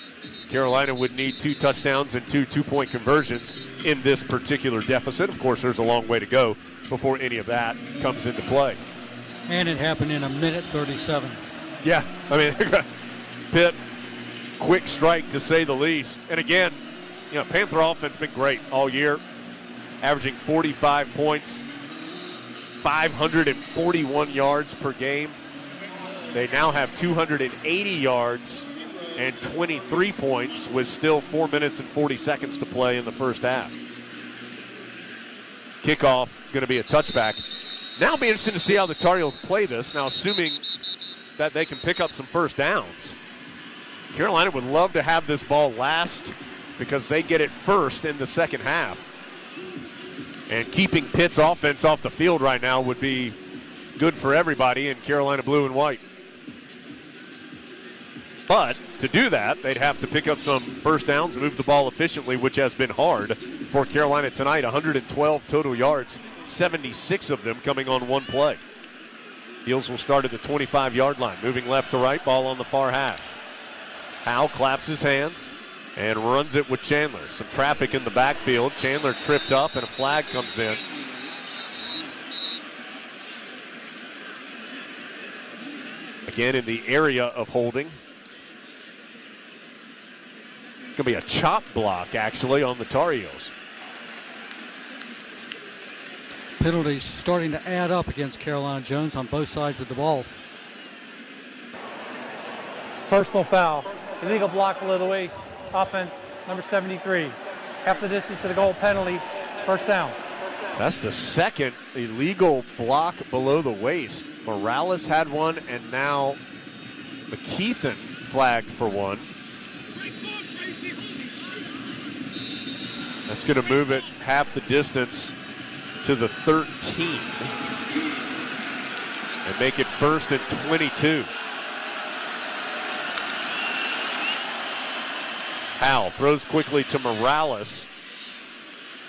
Carolina would need 2 touchdowns and 2 two-point conversions in this particular deficit. Of course, there's a long way to go before any of that comes into play. And it happened in a minute 37. Yeah, I mean, Pitt, quick strike to say the least. And again, Panther offense been great all year, averaging 45 points, 541 yards per game. They now have 280 yards and 23 points with still 4 minutes and 40 seconds to play in the first half. Kickoff going to be a touchback. Now it'll be interesting to see how the Tar Heels play this. Now, assuming that they can pick up some first downs. Carolina would love to have this ball last because they get it first in the second half. And keeping Pitt's offense off the field right now would be good for everybody in Carolina blue and white. But to do that, they'd have to pick up some first downs, move the ball efficiently, which has been hard for Carolina tonight. 112 total yards, 76 of them coming on one play. Heels will start at the 25-yard line, moving left to right, ball on the far hash. Howe claps his hands and runs it with Chandler. Some traffic in the backfield. Chandler tripped up and a flag comes in. Again in the area of holding. Going to be a chop block actually on the Tar Heels. Penalties starting to add up against Carolina, Jones, on both sides of the ball. Personal foul. Illegal block below the waist. Offense, number 73. Half the distance to the goal, penalty. First down. That's the second illegal block below the waist. Morales had one, and now McKeithen flagged for one. That's going to move it half the distance to the 13 and make it 1st and 22. Howell throws quickly to Morales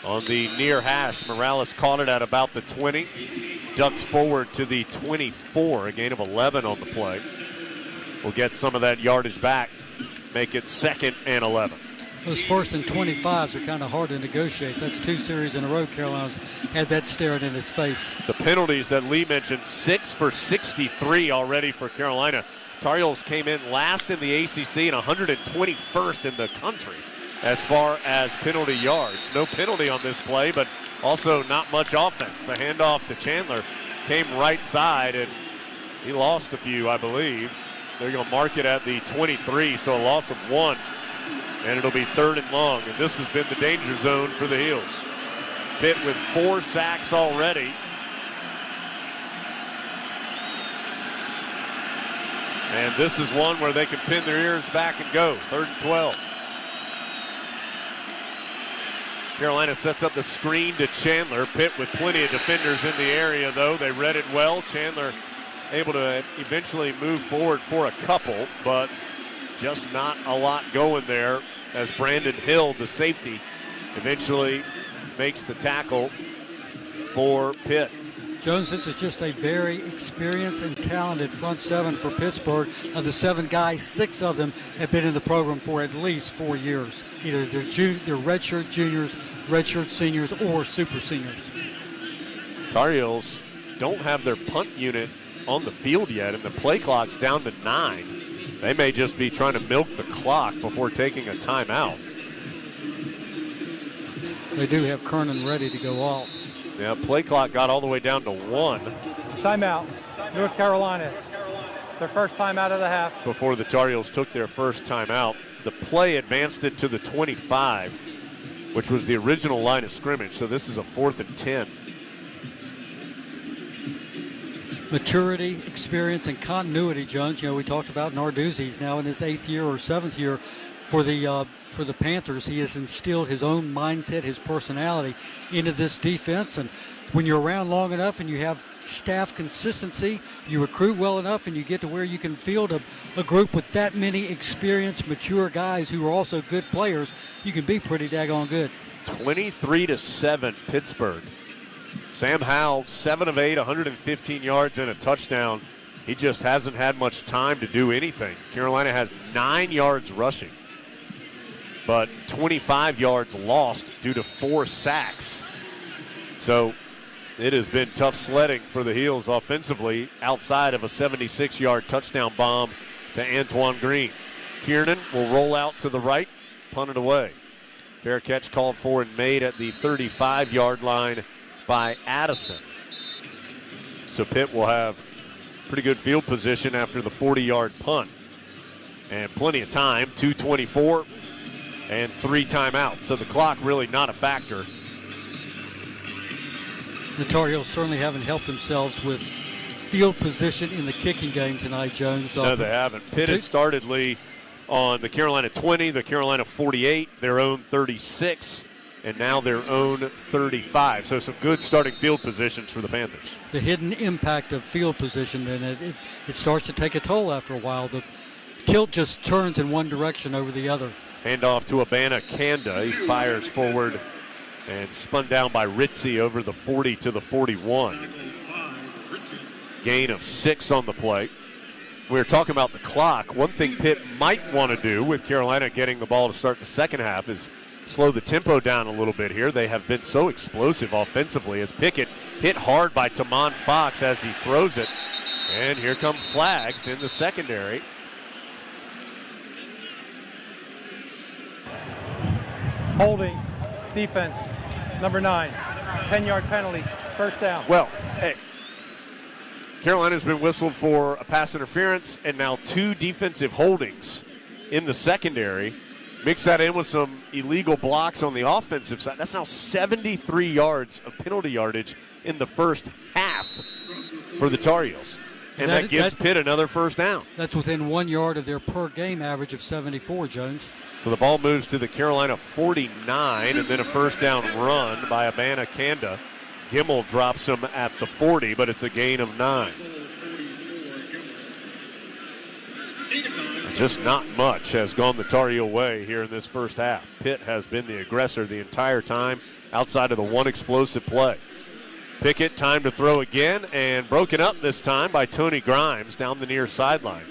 on the near hash. Morales caught it at about the 20. Ducks forward to the 24, a gain of 11 on the play. We'll get some of that yardage back make it 2nd and 11. Those 1st and 25s are kind of hard to negotiate. That's 2 series in a row Carolina's had that staring in its face. The penalties that Lee mentioned, 6 for 63 already for Carolina. Tar Heels came in last in the ACC and 121st in the country as far as penalty yards. No penalty on this play, but also not much offense. The handoff to Chandler came right side, and he lost a few, I believe. They're going to mark it at the 23, so a loss of 1. And it'll be 3rd and long, and this has been the danger zone for the Heels. Pitt with 4 sacks already. And this is one where they can pin their ears back and go. 3rd and 12. Carolina sets up the screen to Chandler. Pitt with plenty of defenders in the area, though. They read it well. Chandler able to eventually move forward for a couple, but just not a lot going there as Brandon Hill, the safety, eventually makes the tackle for Pitt. Jones, this is just a very experienced and talented front 7 for Pittsburgh. Of the 7 guys, 6 of them have been in the program for at least 4 years. Either they're redshirt juniors, redshirt seniors, or super seniors. Tar Heels don't have their punt unit on the field yet, and the play clock's down to 9. They may just be trying to milk the clock before taking a timeout. They do have Kernan ready to go off. Yeah, play clock got all the way down to 1. Timeout, North Carolina. Their first timeout of the half. Before the Tar Heels took their first timeout, the play advanced it to the 25, which was the original line of scrimmage. So this is a 4th and 10. Maturity, experience, and continuity, Jones. You know, we talked about Narduzzi. He's now in his 8th year or 7th year for the Panthers. He has instilled his own mindset, his personality into this defense. And when you're around long enough and you have staff consistency, you recruit well enough, and you get to where you can field a group with that many experienced, mature guys who are also good players, you can be pretty daggone good. 23-7 Pittsburgh. Sam Howell, 7 of 8, 115 yards and a touchdown. He just hasn't had much time to do anything. Carolina has 9 yards rushing, but 25 yards lost due to 4 sacks. So it has been tough sledding for the Heels offensively outside of a 76-yard touchdown bomb to Antoine Green. Kiernan will roll out to the right, punt it away. Fair catch called for and made at the 35-yard line by Addison. So Pitt will have pretty good field position after the 40-yard punt. And plenty of time, 2:24 and 3 timeouts. So the clock really not a factor. The Tar Heels certainly haven't helped themselves with field position in the kicking game tonight, Jones. No, they haven't. Pitt has started, Lee, on the Carolina 20, the Carolina 48, their own 36, and now their own 35. So some good starting field positions for the Panthers. The hidden impact of field position, and it starts to take a toll after a while. The tilt just turns in one direction over the other. Handoff to Abana Kanda. He fires forward and spun down by Ritzy over the 40 to the 41. Gain of 6 on the play. We were talking about the clock. One thing Pitt might want to do with Carolina getting the ball to start the second half is slow the tempo down a little bit here. They have been so explosive offensively as Pickett hit hard by Tamon Fox as he throws it. And here come flags in the secondary. Holding, defense, number 9, 10-yard penalty, first down. Well, hey, Carolina's been whistled for a pass interference and now 2 defensive holdings in the secondary. Mix that in with some illegal blocks on the offensive side. That's now 73 yards of penalty yardage in the first half for the Tar Heels. And that gives Pitt another first down. That's within 1 yard of their per-game average of 74, Jones. So the ball moves to the Carolina 49, and then a first down run by Abana Kanda. Gimmel drops him at the 40, but it's a gain of 9. Just not much has gone the Tar Heel way here in this first half. Pitt has been the aggressor the entire time outside of the one explosive play. Pickett, time to throw again, and broken up this time by Tony Grimes down the near sideline.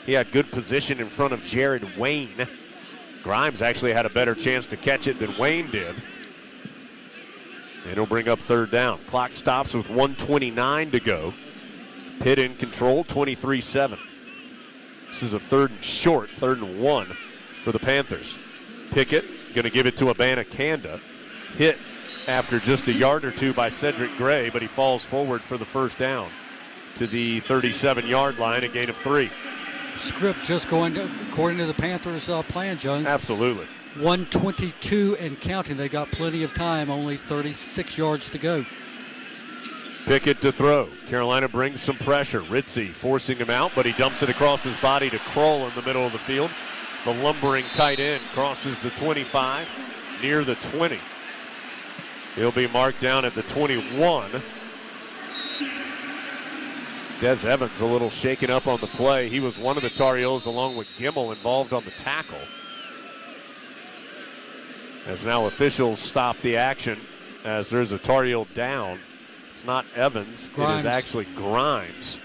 He had good position in front of Jared Wayne. Grimes actually had a better chance to catch it than Wayne did. And he'll bring up third down. Clock stops with 1:29 to go. Pitt in control, 23-7. This is a third and short, 3rd and 1 for the Panthers. Pickett going to give it to Abanikanda. Hit after just a yard or two by Cedric Gray, but he falls forward for the first down to the 37-yard line, a gain of 3. Script just going according to the Panthers' plan, Jones. Absolutely. 1:22 and counting. They got plenty of time, only 36 yards to go. Pickett to throw. Carolina brings some pressure. Ritzy forcing him out, but he dumps it across his body to Kroll in the middle of the field. The lumbering tight end crosses the 25, near the 20. He'll be marked down at the 21. Des Evans a little shaken up on the play. He was one of the Tar Heels along with Gimmel involved on the tackle. As now officials stop the action as there's a Tar Heel down. It's not Evans, Grimes. It is actually Grimes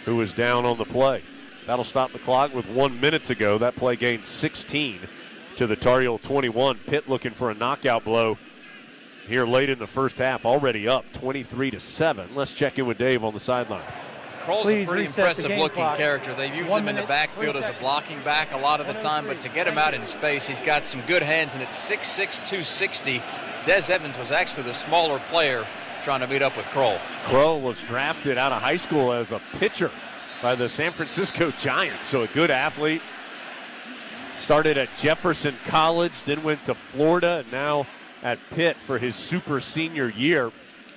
who is down on the play. That'll stop the clock with 1 minute to go. That play gained 16 to the Tar Heel 21. Pitt looking for a knockout blow here late in the first half, already up 23-7. Let's check in with Dave on the sideline. Kroll's a pretty impressive-looking character. They've used him in the backfield as a blocking back a lot of the time, but to get him out in space, he's got some good hands, and at 6'6", 260, Des Evans was actually the smaller player trying to meet up with Kroll. Kroll was drafted out of high school as a pitcher by the San Francisco Giants, so a good athlete. Started at Jefferson College, then went to Florida, and now at Pitt for his super senior year.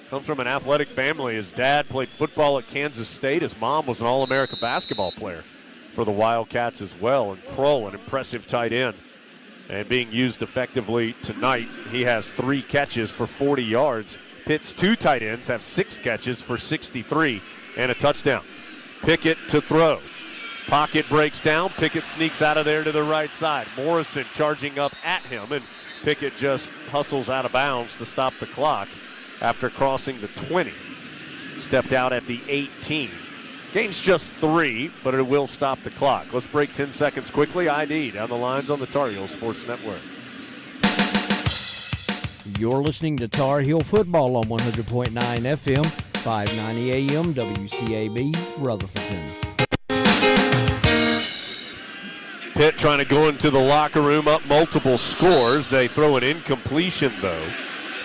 Comes from an athletic family. His dad played football at Kansas State. His mom was an All-America basketball player for the Wildcats as well. And Kroll, an impressive tight end, and being used effectively tonight. He has 3 catches for 40 yards. Pitt's 2 tight ends have 6 catches for 63 and a touchdown. Pickett to throw. Pocket breaks down. Pickett sneaks out of there to the right side. Morrison charging up at him, and Pickett just hustles out of bounds to stop the clock after crossing the 20. Stepped out at the 18. Gains just 3, but it will stop the clock. Let's break 10 seconds quickly. ID down the lines on the Tar Heel Sports Network. You're listening to Tar Heel Football on 100.9 FM, 590 AM, WCAB, Rutherfordton. Pitt trying to go into the locker room up multiple scores. They throw an incompletion, though,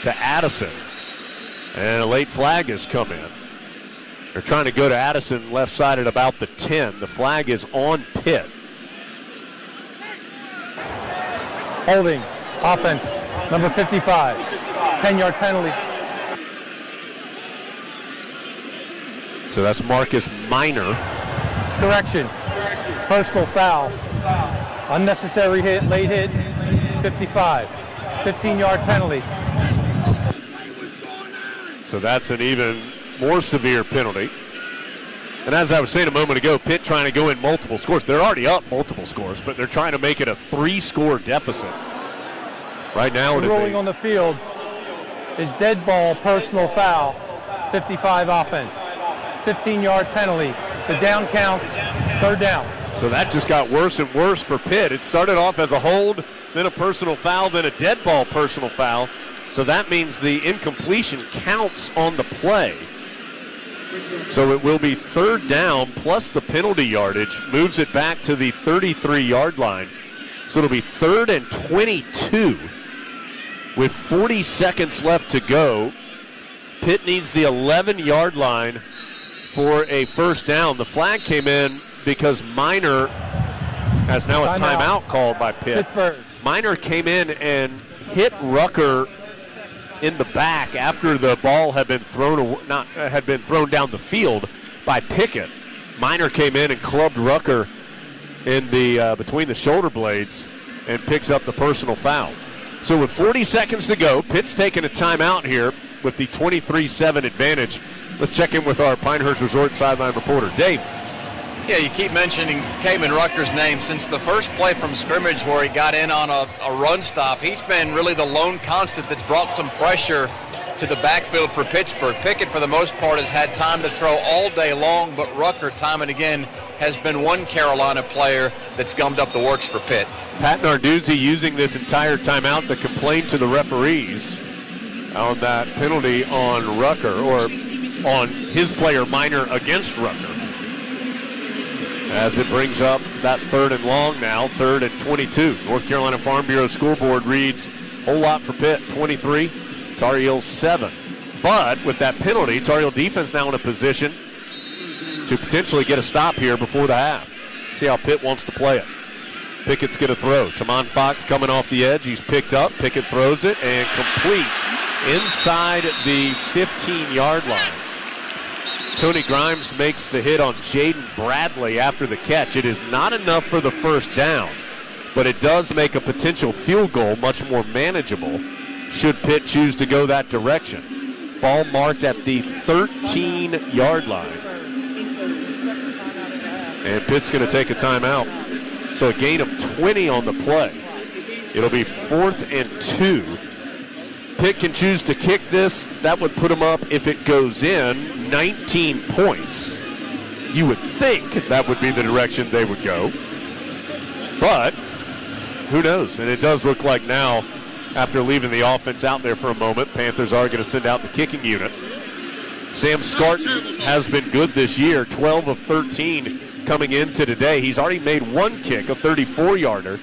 to Addison. And a late flag has come in. They're trying to go to Addison left side at about the 10. The flag is on Pitt. Holding, offense, number 55, 10-yard penalty. So that's Marcus Minor. Correction, personal foul, unnecessary hit, late hit, 55, 15-yard penalty. So that's an even more severe penalty. And as I was saying a moment ago, Pitt trying to go in multiple scores. They're already up multiple scores, but they're trying to make it a 3-score deficit. Right now it is ruling on the field is dead ball, personal foul, 55 offense, 15-yard penalty. The down counts, third down. So that just got worse and worse for Pitt. It started off as a hold, then a personal foul, then a dead ball personal foul. So that means the incompletion counts on the play. So it will be third down plus the penalty yardage, moves it back to the 33-yard line. So it'll be 3rd and 22 with 40 seconds left to go. Pitt needs the 11-yard line for a first down. The flag came in because Minor has now a timeout called by Pitt. Pittsburgh. Minor came in and hit Rucker in the back after the ball had been thrown down the field by Pickett. Minor came in and clubbed Rucker in the between the shoulder blades and picks up the personal foul. So with 40 seconds to go, Pitt's taking a timeout here with the 23-7 advantage. Let's check in with our Pinehurst Resort sideline reporter, Dave. Yeah, you keep mentioning Kamen Rucker's name. Since the first play from scrimmage where he got in on a run stop, he's been really the lone constant that's brought some pressure to the backfield for Pittsburgh. Pickett, for the most part, has had time to throw all day long, but Rucker, time and again, has been one Carolina player that's gummed up the works for Pitt. Pat Narduzzi using this entire timeout to complain to the referees on that penalty on Rucker, or on his player Minor against Rucker. As it brings up that 3rd and long now, 3rd and 22. North Carolina Farm Bureau School Board reads whole lot for Pitt, 23, Tar Heels 7. But with that penalty, Tar Heel defense now in a position to potentially get a stop here before the half. See how Pitt wants to play it. Pickett's going to throw. Tamon Fox coming off the edge. He's picked up. Pickett throws it and complete inside the 15-yard line. Tony Grimes makes the hit on Jaden Bradley after the catch. It is not enough for the first down, but it does make a potential field goal much more manageable should Pitt choose to go that direction. Ball marked at the 13-yard line. And Pitt's going to take a timeout. So a gain of 20 on the play. It'll be 4th and 2. Pitt can choose to kick this. That would put them up, if it goes in, 19 points. You would think that would be the direction they would go. But who knows? And it does look like now, after leaving the offense out there for a moment, Panthers are going to send out the kicking unit. Sam Scarton has been good this year, 12 of 13 coming into today. He's already made one kick, a 34-yarder,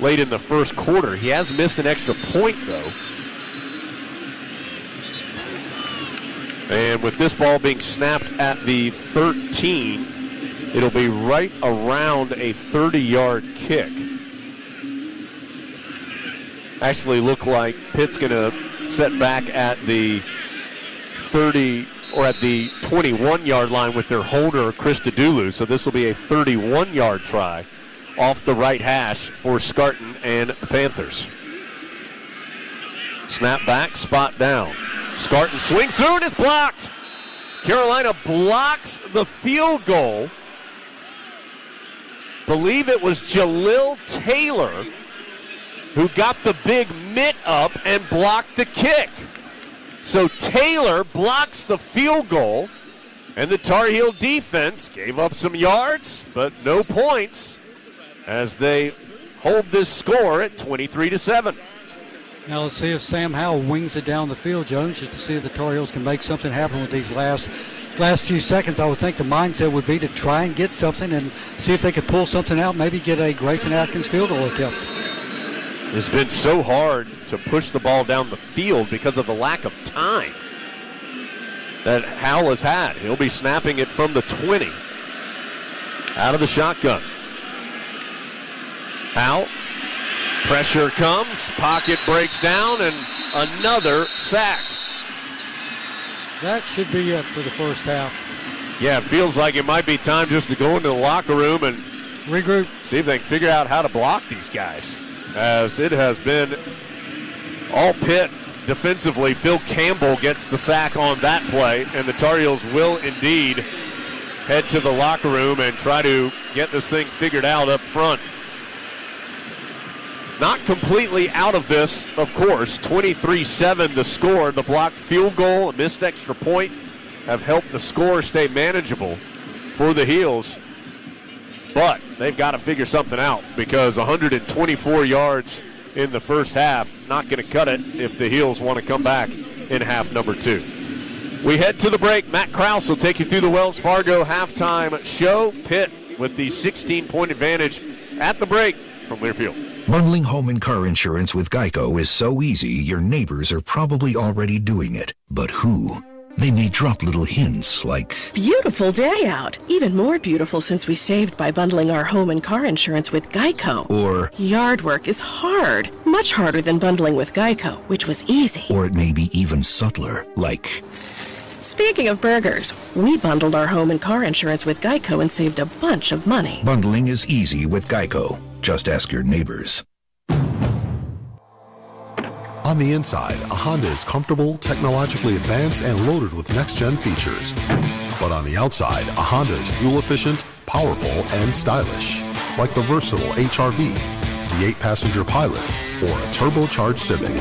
late in the first quarter. He has missed an extra point, though. And with this ball being snapped at the 13, it'll be right around a 30-yard kick. Actually look like Pitt's going to set back at the 30 or at the 21-yard line with their holder, Chris Dedulu. So this will be a 31-yard try off the right hash for Scarton and the Panthers. Snap back, spot down. Scarton swings through and is blocked. Carolina blocks the field goal. Believe it was Jalil Taylor who got the big mitt up and blocked the kick. So Taylor blocks the field goal, and the Tar Heel defense gave up some yards, but no points as they hold this score at 23-7. Now let's see if Sam Howell wings it down the field, Jones, just to see if the Tar Heels can make something happen with these last few seconds. I would think the mindset would be to try and get something and see if they could pull something out, maybe get a Grayson Atkins field goal attempt. It's been so hard to push the ball down the field because of the lack of time that Howell has had. He'll be snapping it from the 20. Out of the shotgun. Howell. Pressure comes. Pocket breaks down, and another sack. That should be it for the first half. Yeah, it feels like it might be time just to go into the locker room and regroup. See if they can figure out how to block these guys. As it has been all Pitt defensively. Phil Campbell gets the sack on that play, and the Tar Heels will indeed head to the locker room and try to get this thing figured out up front. Not completely out of this, of course. 23-7 the score. The blocked field goal, a missed extra point have helped the score stay manageable for the Heels. But they've got to figure something out because 124 yards in the first half, not going to cut it if the Heels want to come back in half number 2. We head to the break. Matt Krause will take you through the Wells Fargo halftime show. Pitt with the 16-point advantage at the break from Learfield. Bundling home and car insurance with Geico is so easy, your neighbors are probably already doing it. But who? They may drop little hints like, beautiful day out. Even more beautiful since we saved by bundling our home and car insurance with Geico. Or, yard work is hard. Much harder than bundling with Geico, which was easy. Or it may be even subtler, like, speaking of burgers, we bundled our home and car insurance with Geico and saved a bunch of money. Bundling is easy with Geico. Just ask your neighbors. On the inside, a Honda is comfortable, technologically advanced, and loaded with next-gen features. But on the outside, a Honda is fuel-efficient, powerful, and stylish. Like the versatile HR-V, the 8-passenger Pilot, or a turbocharged Civic.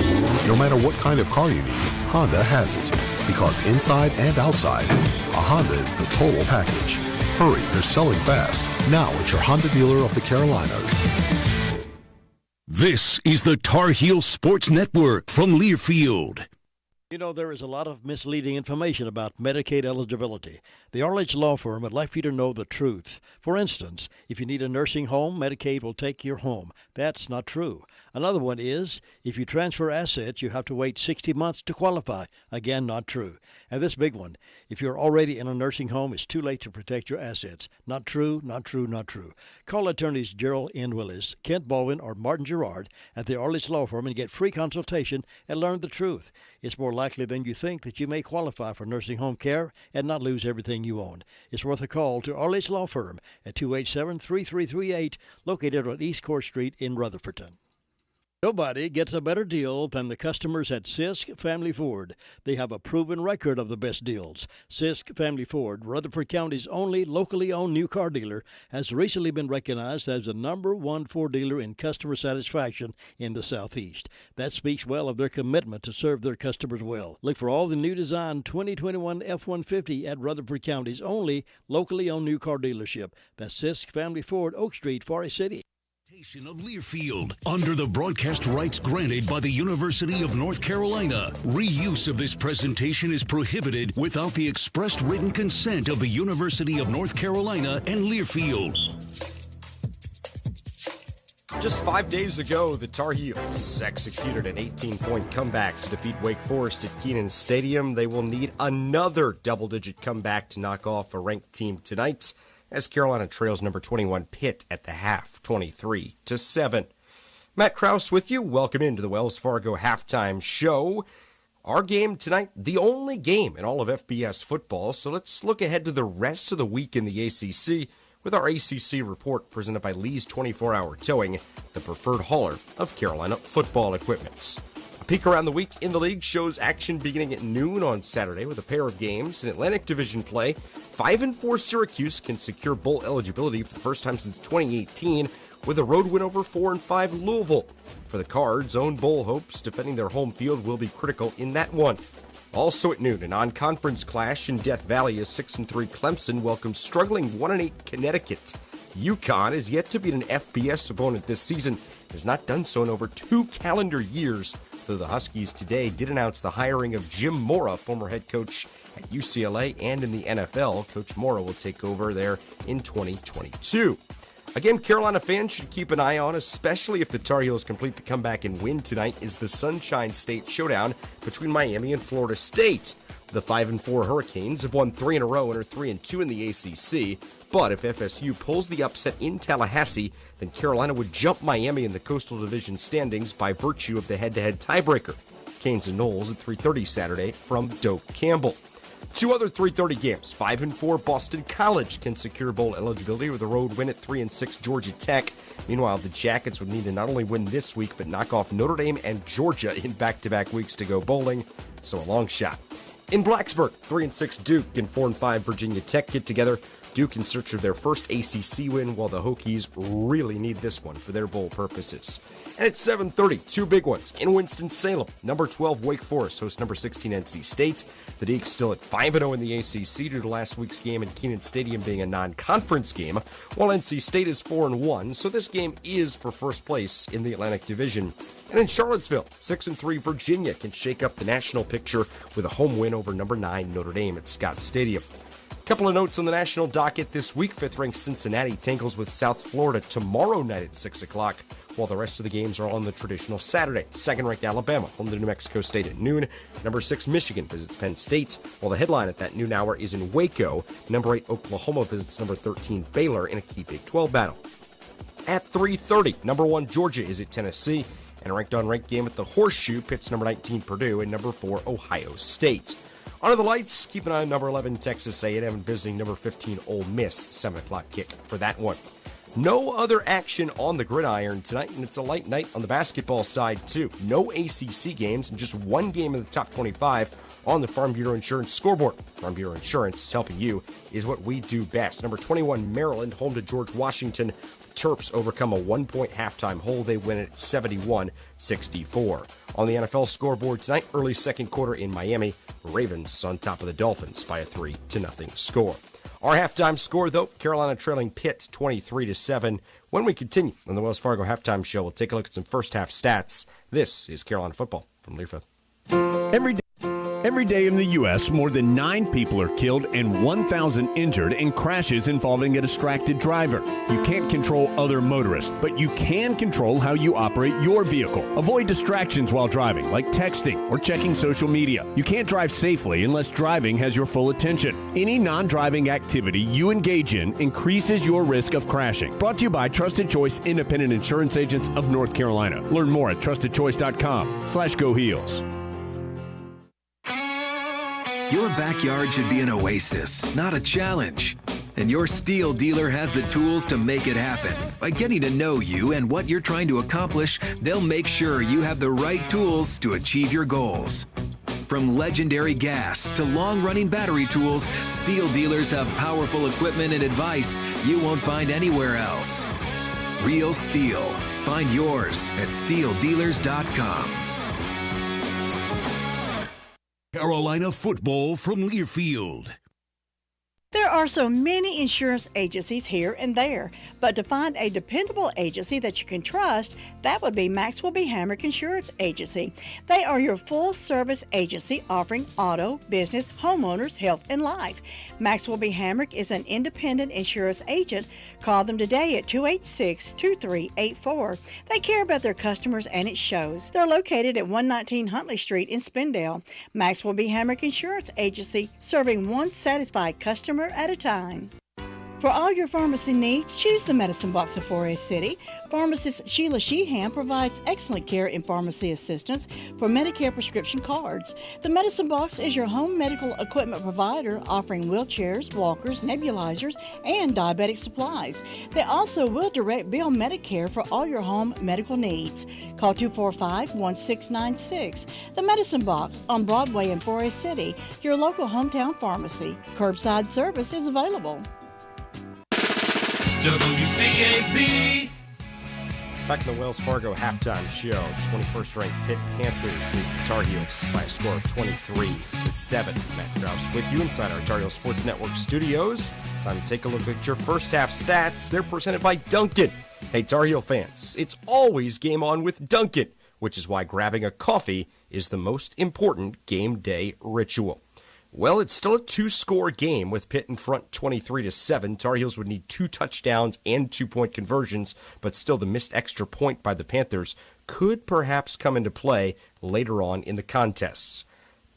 No matter what kind of car you need, Honda has it. Because inside and outside, a Honda is the total package. Hurry, they're selling fast. Now at your Honda dealer of the Carolinas. This is the Tar Heel Sports Network from Learfield. You know, there is a lot of misleading information about Medicaid eligibility. The Arledge Law Firm would like for you to know the truth. For instance, if you need a nursing home, Medicaid will take your home. That's not true. Another one is, if you transfer assets, you have to wait 60 months to qualify. Again, not true. And this big one, if you're already in a nursing home, it's too late to protect your assets. Not true, not true, not true. Call attorneys Gerald N. Willis, Kent Baldwin, or Martin Gerard at the Arledge Law Firm and get free consultation and learn the truth. It's more likely than you think that you may qualify for nursing home care and not lose everything you own. It's worth a call to Arledge Law Firm at 287-3338, located on East Court Street in Rutherfordton. Nobody gets a better deal than the customers at Sisk Family Ford. They have a proven record of the best deals. Sisk Family Ford, Rutherford County's only locally owned new car dealer, has recently been recognized as the #1 Ford dealer in customer satisfaction in the Southeast. That speaks well of their commitment to serve their customers well. Look for all the new design 2021 F-150 at Rutherford County's only locally owned new car dealership. That's Sisk Family Ford, Oak Street, Forest City. Of Learfield, under the broadcast rights granted by the University of North Carolina. Reuse of this presentation is prohibited without the expressed written consent of the University of North Carolina and Learfield. Just 5 days ago, the Tar Heels executed an 18-point comeback to defeat Wake Forest at Kenan Stadium. They will need another double-digit comeback to knock off a ranked team tonight, as Carolina trails number 21 Pitt at the half, 23-7. Matt Krause with you. Welcome into the Wells Fargo Halftime Show. Our game tonight, the only game in all of FBS football, so let's look ahead to the rest of the week in the ACC with our ACC report presented by Lee's 24-Hour Towing, the preferred hauler of Carolina football equipment. A peek around the week in the league shows action beginning at noon on Saturday with a pair of games. In Atlantic Division play, 5-4 Syracuse can secure bowl eligibility for the first time since 2018 with a road win over 4-5 Louisville. For the Cards, own bowl hopes defending their home field will be critical in that one. Also at noon, a non-conference clash in Death Valley as 6-3 Clemson welcomes struggling 1-8 Connecticut. UConn is yet to beat an FBS opponent this season, has not done so in over 2 calendar years, though the Huskies today did announce the hiring of Jim Mora, former head coach at UCLA and in the NFL. Coach Mora will take over there in 2022. A game Carolina fans should keep an eye on, especially if the Tar Heels complete the comeback and win tonight, is the Sunshine State showdown between Miami and Florida State. The 5-4 Hurricanes have won 3 in a row and are 3-2 in the ACC. But if FSU pulls the upset in Tallahassee, then Carolina would jump Miami in the Coastal Division standings by virtue of the head-to-head tiebreaker. Canes and Knowles at 3:30 Saturday from Doak Campbell. 2 other 3:30 games. 5-4 Boston College can secure bowl eligibility with a road win at 3-6 Georgia Tech. Meanwhile, the Jackets would need to not only win this week, but knock off Notre Dame and Georgia in back-to-back weeks to go bowling. So a long shot. In Blacksburg, 3-6 Duke and 4-5 Virginia Tech get together. Duke in search of their first ACC win, while the Hokies really need this one for their bowl purposes. And at 7:30, 2 big ones. In Winston-Salem, number 12 Wake Forest hosts number 16 NC State. The Deacs still at 5-0 in the ACC due to last week's game in Kenan Stadium being a non-conference game, while NC State is 4-1, so this game is for first place in the Atlantic Division. And in Charlottesville, 6-3 Virginia can shake up the national picture with a home win over number 9 Notre Dame at Scott Stadium. Couple of notes on the national docket this week. 5th-ranked Cincinnati tangles with South Florida tomorrow night at 6 o'clock, while the rest of the games are on the traditional Saturday. 2nd-ranked Alabama home to New Mexico State at noon. Number 6 Michigan visits Penn State, while the headline at that noon hour is in Waco. Number 8 Oklahoma visits number 13 Baylor in a key Big 12 battle. At 3:30, number 1 Georgia is at Tennessee, and a ranked-on-ranked game at the Horseshoe pits number 19 Purdue and number 4 Ohio State. Under the lights, keep an eye on number 11 Texas A&M visiting number 15 Ole Miss, 7 o'clock kick for that one. No other action on the gridiron tonight, and it's a light night on the basketball side too. No ACC games and just 1 game in the top 25 on the Farm Bureau Insurance scoreboard. Farm Bureau Insurance, helping you, is what we do best. Number 21 Maryland home to George Washington. Terps overcome a 1-point halftime hole. They win it 71-64. On the NFL scoreboard tonight, early second quarter in Miami, Ravens on top of the Dolphins by a 3-0 score. Our halftime score, though, Carolina trailing Pitt 23-7. When we continue on the Wells Fargo Halftime Show, we'll take a look at some first-half stats. This is Carolina football from Learfield. Every day in the U.S., more than 9 people are killed and 1,000 injured in crashes involving a distracted driver. You can't control other motorists, but you can control how you operate your vehicle. Avoid distractions while driving, like texting or checking social media. You can't drive safely unless driving has your full attention. Any non-driving activity you engage in increases your risk of crashing. Brought to you by Trusted Choice Independent Insurance Agents of North Carolina. Learn more at trustedchoice.com/GoHeels. Your backyard should be an oasis, not a challenge. And your Steel dealer has the tools to make it happen. By getting to know you and what you're trying to accomplish, they'll make sure you have the right tools to achieve your goals. From legendary gas to long-running battery tools, Steel dealers have powerful equipment and advice you won't find anywhere else. Real Steel. Find yours at steeldealers.com. Carolina football from Learfield. There are so many insurance agencies here and there, but to find a dependable agency that you can trust, that would be Maxwell B. Hamrick Insurance Agency. They are your full-service agency offering auto, business, homeowners, health, and life. Maxwell B. Hamrick is an independent insurance agent. Call them today at 286-2384. They care about their customers, and it shows. They're located at 119 Huntley Street in Spindale. Maxwell B. Hamrick Insurance Agency, serving one satisfied customer at a time. For all your pharmacy needs, choose the Medicine Box of Forest City. Pharmacist Sheila Sheehan provides excellent care and pharmacy assistance for Medicare prescription cards. The Medicine Box is your home medical equipment provider, offering wheelchairs, walkers, nebulizers, and diabetic supplies. They also will direct bill Medicare for all your home medical needs. Call 245-1696. The Medicine Box on Broadway in Forest City, your local hometown pharmacy. Curbside service is available. WCAB. Back in the Wells Fargo halftime show, 21st ranked Pitt Panthers lead the Tar Heels by a score of 23-7. Matt Krause with you inside our Tar Heel Sports Network studios. Time to take a look at your first half stats. They're presented by Dunkin'. Hey, Tar Heel fans, it's always game on with Dunkin', which is why grabbing a coffee is the most important game day ritual. Well, it's still a 2-score game with Pitt in front 23-7. Tar Heels would need 2 touchdowns and 2-point conversions, but still the missed extra point by the Panthers could perhaps come into play later on in the contests.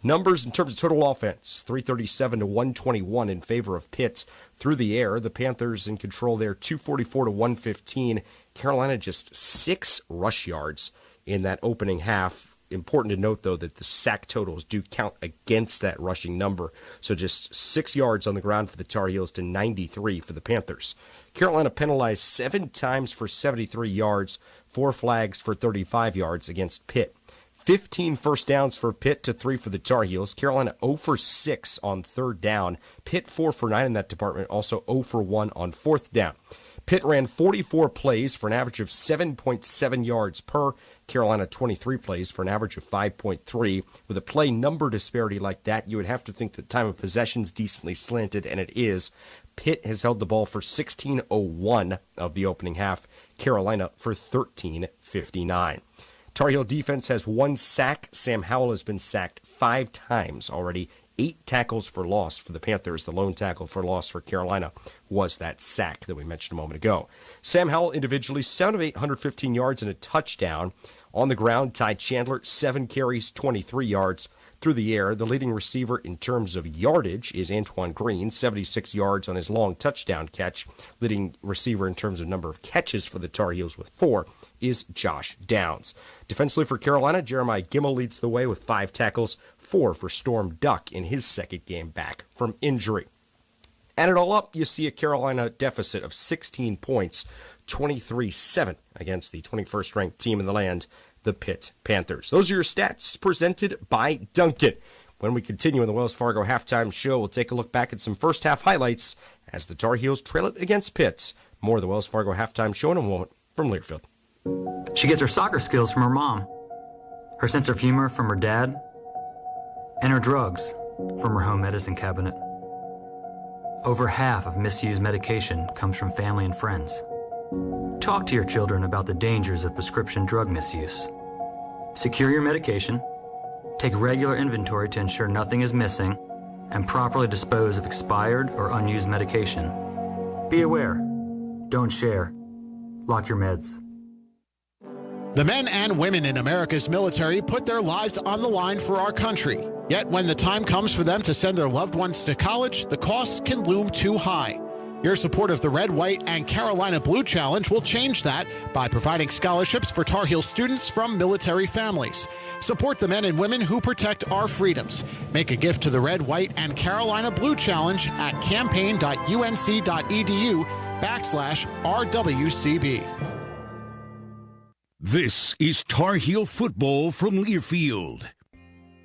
Numbers in terms of total offense, 337-121 in favor of Pitt. Through the air, the Panthers in control there, 244-115. Carolina just 6 rush yards in that opening half. Important to note, though, that the sack totals do count against that rushing number. So just 6 yards on the ground for the Tar Heels to 93 for the Panthers. Carolina penalized 7 times for 73 yards, 4 flags for 35 yards against Pitt. 15 first downs for Pitt to 3 for the Tar Heels. Carolina 0 for 6 on third down. Pitt 4 for 9 in that department, also 0 for 1 on fourth down. Pitt ran 44 plays for an average of 7.7 yards per. Carolina 23 plays for an average of 5.3. With a play number disparity like that, you would have to think that time of possession is decently slanted, and it is. Pitt has held the ball for 16:01 of the opening half. Carolina for 13:59. Tar Heel defense has 1 sack. Sam Howell has been sacked 5 times already. 8 tackles for loss for the Panthers. The lone tackle for loss for Carolina was that sack that we mentioned a moment ago. Sam Howell individually, 7 of 8, 115 yards and a touchdown. On the ground, Ty Chandler, 7 carries, 23 yards. Through the air, the leading receiver in terms of yardage is Antoine Green, 76 yards on his long touchdown catch. Leading receiver in terms of number of catches for the Tar Heels with 4 is Josh Downs. Defensively for Carolina, Jeremiah Gimmel leads the way with 5 tackles, 4 for Storm Duck in his second game back from injury. Add it all up, you see a Carolina deficit of 16 points, 23-7 against the 21st ranked team in the land, the Pitt Panthers. Those are your stats presented by Dunkin'. When we continue in the Wells Fargo halftime show, we'll take a look back at some first half highlights as the Tar Heels trail it against Pitt. More of the Wells Fargo halftime show in a moment from Learfield. She gets her soccer skills from her mom, her sense of humor from her dad, and her drugs from her home medicine cabinet. Over half of misused medication comes from family and friends. Talk to your children about the dangers of prescription drug misuse. Secure your medication, take regular inventory to ensure nothing is missing, and properly dispose of expired or unused medication. Be aware. Don't share. Lock your meds. The men and women in America's military put their lives on the line for our country. Yet when the time comes for them to send their loved ones to college, the costs can loom too high. Your support of the Red, White, and Carolina Blue Challenge will change that by providing scholarships for Tar Heel students from military families. Support the men and women who protect our freedoms. Make a gift to the Red, White, and Carolina Blue Challenge at campaign.unc.edu/RWCB. This is Tar Heel football from Learfield.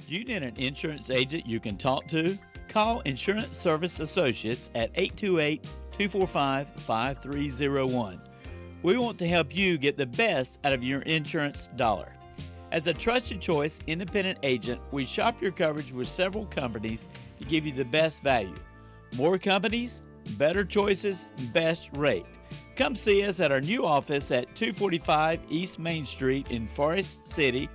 You need an insurance agent you can talk to? Call Insurance Service Associates at 828-245-5301. We want to help you get the best out of your insurance dollar. As a trusted choice independent agent, we shop your coverage with several companies to give you the best value. More companies, better choices, best rate. Come see us at our new office at 245 East Main Street in Forest City,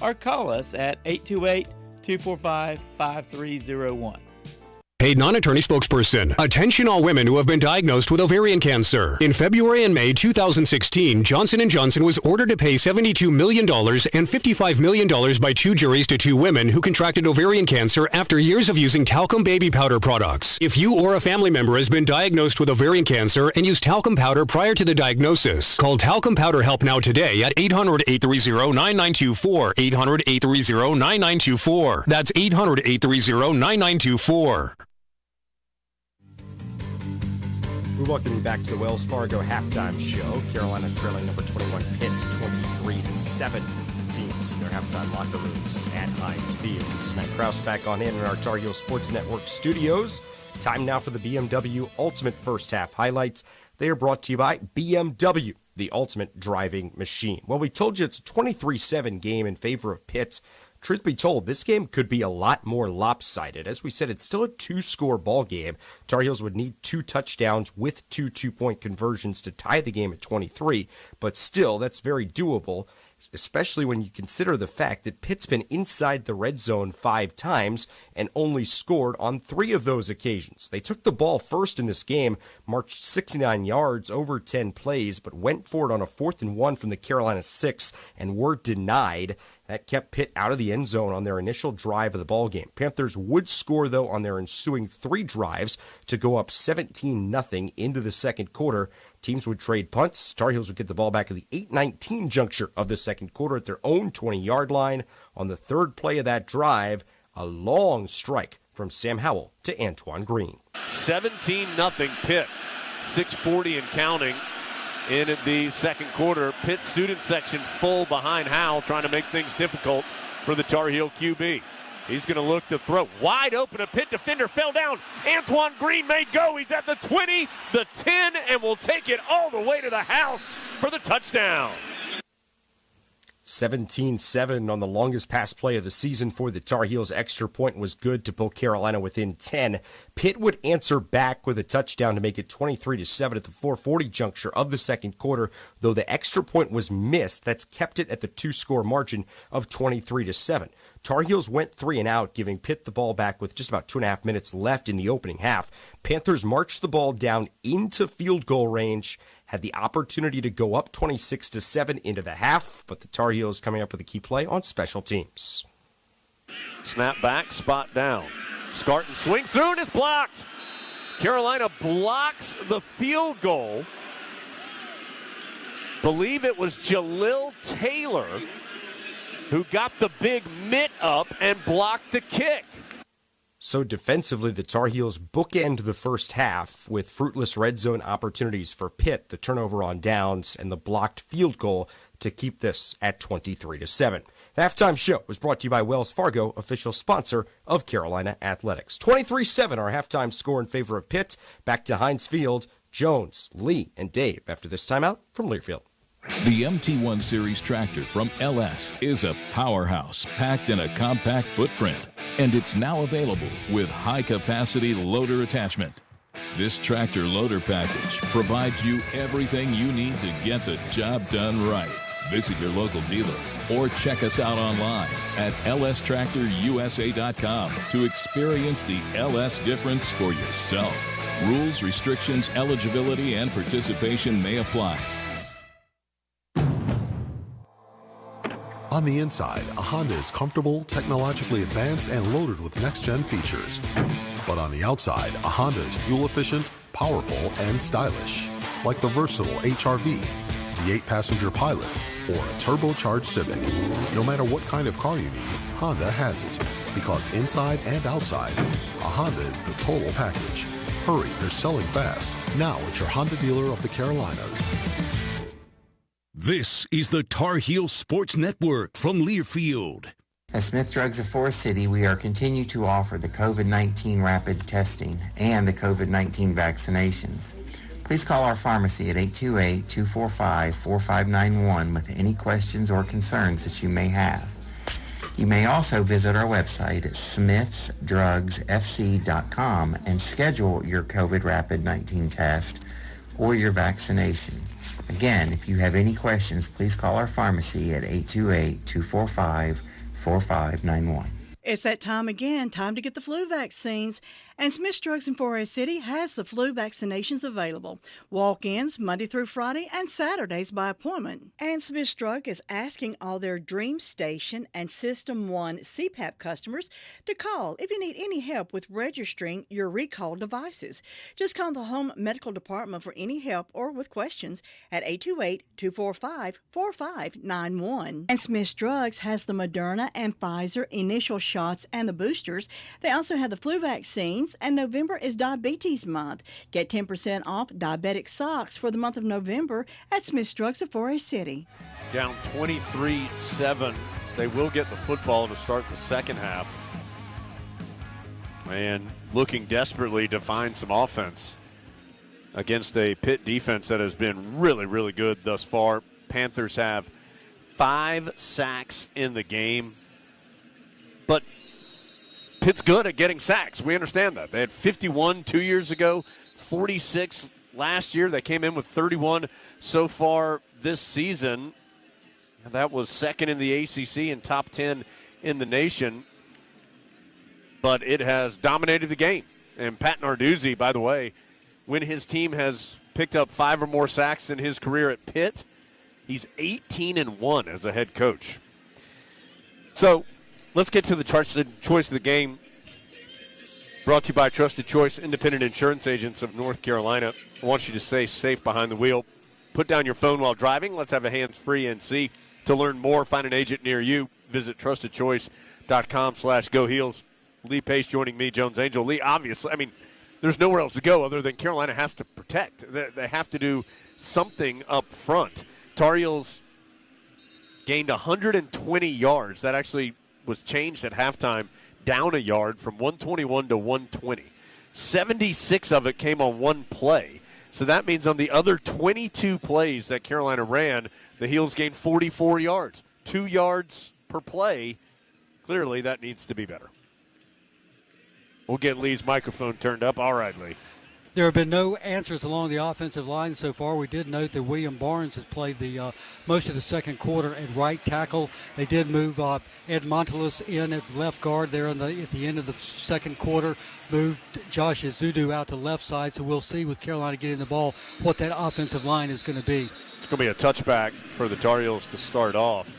or call us at 828-245-5301. Paid non-attorney spokesperson. Attention all women who have been diagnosed with ovarian cancer. In February and May 2016, Johnson & Johnson was ordered to pay $72 million and $55 million by two juries to two women who contracted ovarian cancer after years of using talcum baby powder products. If you or a family member has been diagnosed with ovarian cancer and used talcum powder prior to the diagnosis, call Talcum Powder Help Now today at 800-830-9924. 800-830-9924. That's 800-830-9924. We welcome you back to the Wells Fargo halftime show. Carolina trailing number 21 Pitt 23-7. Teams in their halftime locker rooms at Heinz Field. It's Matt Krause back on in our Tar Heel Sports Network studios. Time now for the BMW Ultimate First Half highlights. They are brought to you by BMW, the ultimate driving machine. Well, we told you it's a 23-7 game in favor of Pitt. Truth be told, this game could be a lot more lopsided. As we said, it's still a two-score ball game. Tar Heels would need 2 touchdowns with 2 two-point conversions to tie the game at 23, but still, that's very doable, especially when you consider the fact that Pitt's been inside the red zone 5 times and only scored on 3 of those occasions. They took the ball first in this game, marched 69 yards over 10 plays, but went for it on a 4th and 1 from the Carolina 6 and were denied. That kept Pitt out of the end zone on their initial drive of the ballgame. Panthers would score, though, on their ensuing 3 drives to go up 17-0 into the second quarter. Teams would trade punts. Tar Heels would get the ball back at the 8:19 juncture of the second quarter at their own 20-yard line. On the third play of that drive, a long strike from Sam Howell to Antoine Green. 17-0 Pitt. 6:40 and counting. In the second quarter, Pitt student section full behind Howell, trying to make things difficult for the Tar Heel QB. He's going to look to throw. Wide open, a Pitt defender fell down. Antoine Green may go. He's at the 20, the 10, and will take it all the way to the house for the touchdown. 17-7 on the longest pass play of the season for the Tar Heels. Extra point was good to pull Carolina within 10. Pitt would answer back with a touchdown to make it 23-7 at the 4:40 juncture of the second quarter, though the extra point was missed. That's kept it at the 2-score margin of 23-7. Tar Heels went 3 and out, giving Pitt the ball back with just about 2.5 minutes left in the opening half. Panthers marched the ball down into field goal range, had the opportunity to go up 26-7 into the half, but the Tar Heels coming up with a key play on special teams. Snap back, spot down. Scarton swings through and is blocked. Carolina blocks the field goal. Believe it was Jalil Taylor who got the big mitt up and blocked the kick. So defensively, the Tar Heels bookend the first half with fruitless red zone opportunities for Pitt, the turnover on downs, and the blocked field goal to keep this at 23-7. The halftime show was brought to you by Wells Fargo, official sponsor of Carolina Athletics. 23-7, our halftime score in favor of Pitt. Back to Heinz Field, Jones, Lee, and Dave after this timeout from Learfield. The MT1 Series tractor from LS is a powerhouse packed in a compact footprint, and it's now available with high-capacity loader attachment. This tractor loader package provides you everything you need to get the job done right. Visit your local dealer or check us out online at lstractorusa.com to experience the LS difference for yourself. Rules, restrictions, eligibility, and participation may apply. On the inside, a Honda is comfortable, technologically advanced, and loaded with next-gen features. But on the outside, a Honda is fuel-efficient, powerful, and stylish. Like the versatile HR-V, the 8-passenger Pilot, or a turbocharged Civic. No matter what kind of car you need, Honda has it. Because inside and outside, a Honda is the total package. Hurry, they're selling fast. Now at your Honda dealer of the Carolinas. This is the Tar Heel Sports Network from Learfield. At Smith Drugs of Forest City, we are continue to offer the COVID-19 rapid testing and the COVID-19 vaccinations. Please call our pharmacy at 828-245-4591 with any questions or concerns that you may have. You may also visit our website at smithsdrugsfc.com and schedule your COVID rapid 19 test or your vaccination. Again, if you have any questions, please call our pharmacy at 828-245-4591. It's that time again, time to get the flu vaccines. And Smith's Drugs in Forest City has the flu vaccinations available. Walk-ins Monday through Friday and Saturdays by appointment. And Smith's Drug is asking all their Dream Station and System 1 CPAP customers to call if you need any help with registering your recalled devices. Just call the Home Medical Department for any help or with questions at 828-245-4591. And Smith's Drugs has the Moderna and Pfizer initial shots and the boosters. They also have the flu vaccines. And November is Diabetes Month. Get 10% off diabetic socks for the month of November at Smith's Drugs of Forest City. Down 23-7. They will get the football to start the second half. And looking desperately to find some offense against a Pitt defense that has been really, really good thus far. Panthers have 5 sacks in the game. But Pitt's good at getting sacks. We understand that. They had 51 2 years ago, 46 last year. They came in with 31 so far this season. That was second in the ACC and top 10 in the nation. But it has dominated the game. And Pat Narduzzi, by the way, when his team has picked up 5 or more sacks in his career at Pitt, he's 18-1 as a head coach. So let's get to the trusted choice of the game. Brought to you by Trusted Choice, independent insurance agents of North Carolina. I want you to stay safe behind the wheel. Put down your phone while driving. Let's have a hands-free NC. To learn more, find an agent near you. Visit trustedchoice.com/GoHeels. Lee Pace joining me, Jones Angel. Lee, obviously, there's nowhere else to go other than Carolina has to protect. They have to do something up front. Tar Heels gained 120 yards. That actually was changed at halftime, down a yard from 121 to 120. 76 of it came on one play. So that means on the other 22 plays that Carolina ran, the Heels gained 44 yards. 2 yards per play. Clearly, that needs to be better. We'll get Lee's microphone turned up. All right, Lee. There have been no answers along the offensive line so far. We did note that William Barnes has played the most of the second quarter at right tackle. They did move Ed Montelis in at left guard there at the end of the second quarter. Moved Josh Azudu out to left side. So we'll see with Carolina getting the ball what that offensive line is going to be. It's going to be a touchback for the Tar Heels to start off.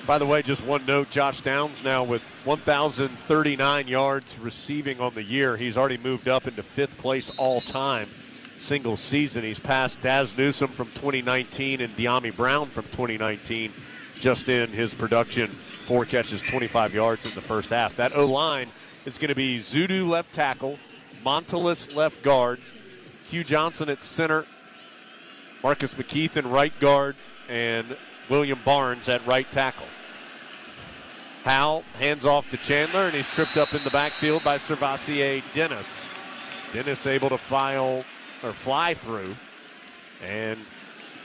By the way, just one note, Josh Downs now with 1,039 yards receiving on the year. He's already moved up into 5th place all-time single season. He's passed Daz Newsome from 2019 and De'Ami Brown from 2019 just in his production. 4 catches, 25 yards in the first half. That O-line is going to be Zudu left tackle, Montelis left guard, Hugh Johnson at center, Marcus McKeith in right guard, and William Barnes at right tackle. Howell hands off to Chandler, and he's tripped up in the backfield by Servassier Dennis. Dennis able to fly through and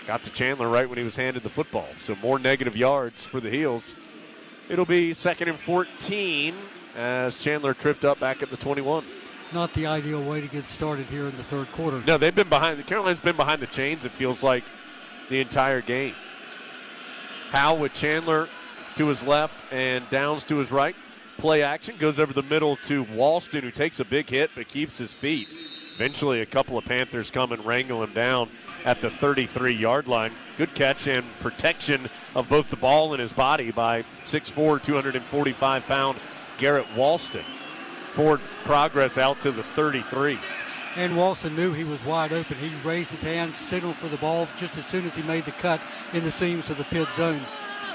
got to Chandler right when he was handed the football. So more negative yards for the Heels. It'll be 2nd and 14 as Chandler tripped up back at the 21. not the ideal way to get started here in the third quarter. No, they've been behind. Carolina's been behind the chains, it feels like, the entire game. Howell with Chandler to his left and Downs to his right. Play action goes over the middle to Walston, who takes a big hit but keeps his feet. Eventually, a couple of Panthers come and wrangle him down at the 33-yard line. Good catch and protection of both the ball and his body by 6'4", 245-pound Garrett Walston. Forward progress out to the 33. And Walston knew he was wide open. He raised his hands, signaled for the ball just as soon as he made the cut in the seams of the pit zone.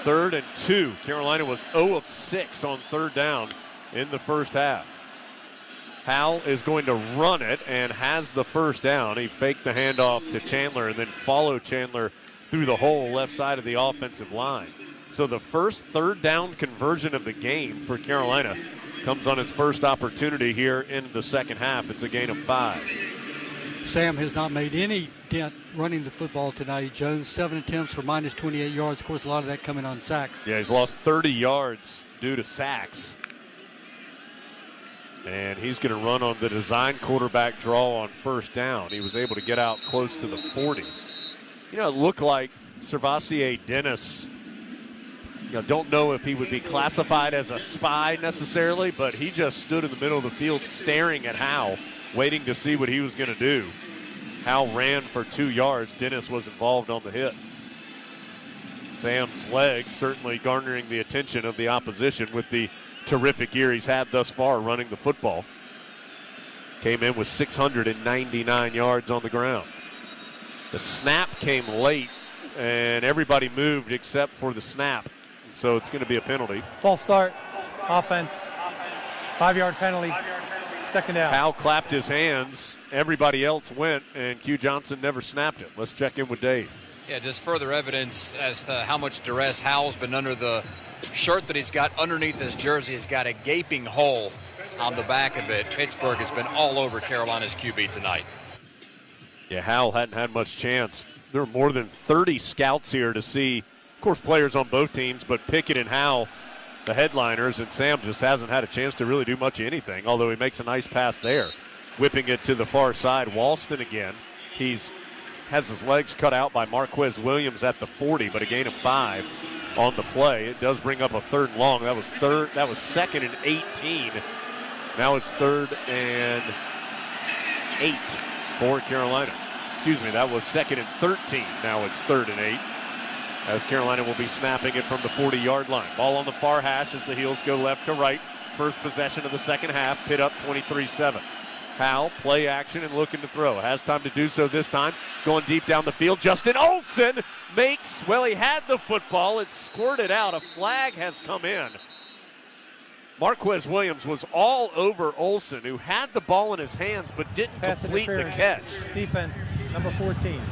3rd and 2. Carolina was 0 of 6 on 3rd down in the first half. Howell is going to run it and has the first down. He faked the handoff to Chandler and then followed Chandler through the whole left side of the offensive line. So the first 3rd down conversion of the game for Carolina comes on its first opportunity here in the second half. It's a gain of 5. Sam has not made any dent running the football tonight. Jones, 7 attempts for minus 28 yards. Of course, a lot of that coming on sacks. Yeah, he's lost 30 yards due to sacks. And he's going to run on the design quarterback draw on first down. He was able to get out close to the 40. You know, it looked like Servassier Dennis, don't know if he would be classified as a spy necessarily, but he just stood in the middle of the field staring at Howell, waiting to see what he was going to do. Howell ran for 2 yards. Dennis was involved on the hit. Sam's legs certainly garnering the attention of the opposition with the terrific year he's had thus far running the football. Came in with 699 yards on the ground. The snap came late, and everybody moved except for the snap. So it's going to be a penalty. False start, offense, 5-yard penalty, second down. Howell clapped his hands. Everybody else went, and Q Johnson never snapped it. Let's check in with Dave. Yeah, just further evidence as to how much duress Howell's been under. The shirt that he's got underneath his jersey has got a gaping hole on the back of it. Pittsburgh has been all over Carolina's QB tonight. Yeah, Howell hadn't had much chance. There were more than 30 scouts here to see, of course, players on both teams, but Pickett and Howell, the headliners, and Sam just hasn't had a chance to really do much of anything, although he makes a nice pass there. Whipping it to the far side. Walston again. Has his legs cut out by Marquez Williams at the 40, but a gain of 5 on the play. It does bring up a 3rd and long. That was 2nd and 18. Now it's 3rd and 8 for Carolina. Excuse me, that was 2nd and 13. Now it's 3rd and 8. As Carolina will be snapping it from the 40-yard line. Ball on the far hash as the Heels go left to right. First possession of the second half. Pitt up 23-7. Howell, play action and looking to throw. Has time to do so this time. Going deep down the field. Justin Olsen he had the football. It squirted out. A flag has come in. Marquez Williams was all over Olsen, who had the ball in his hands but didn't complete the catch. Defense, number 14.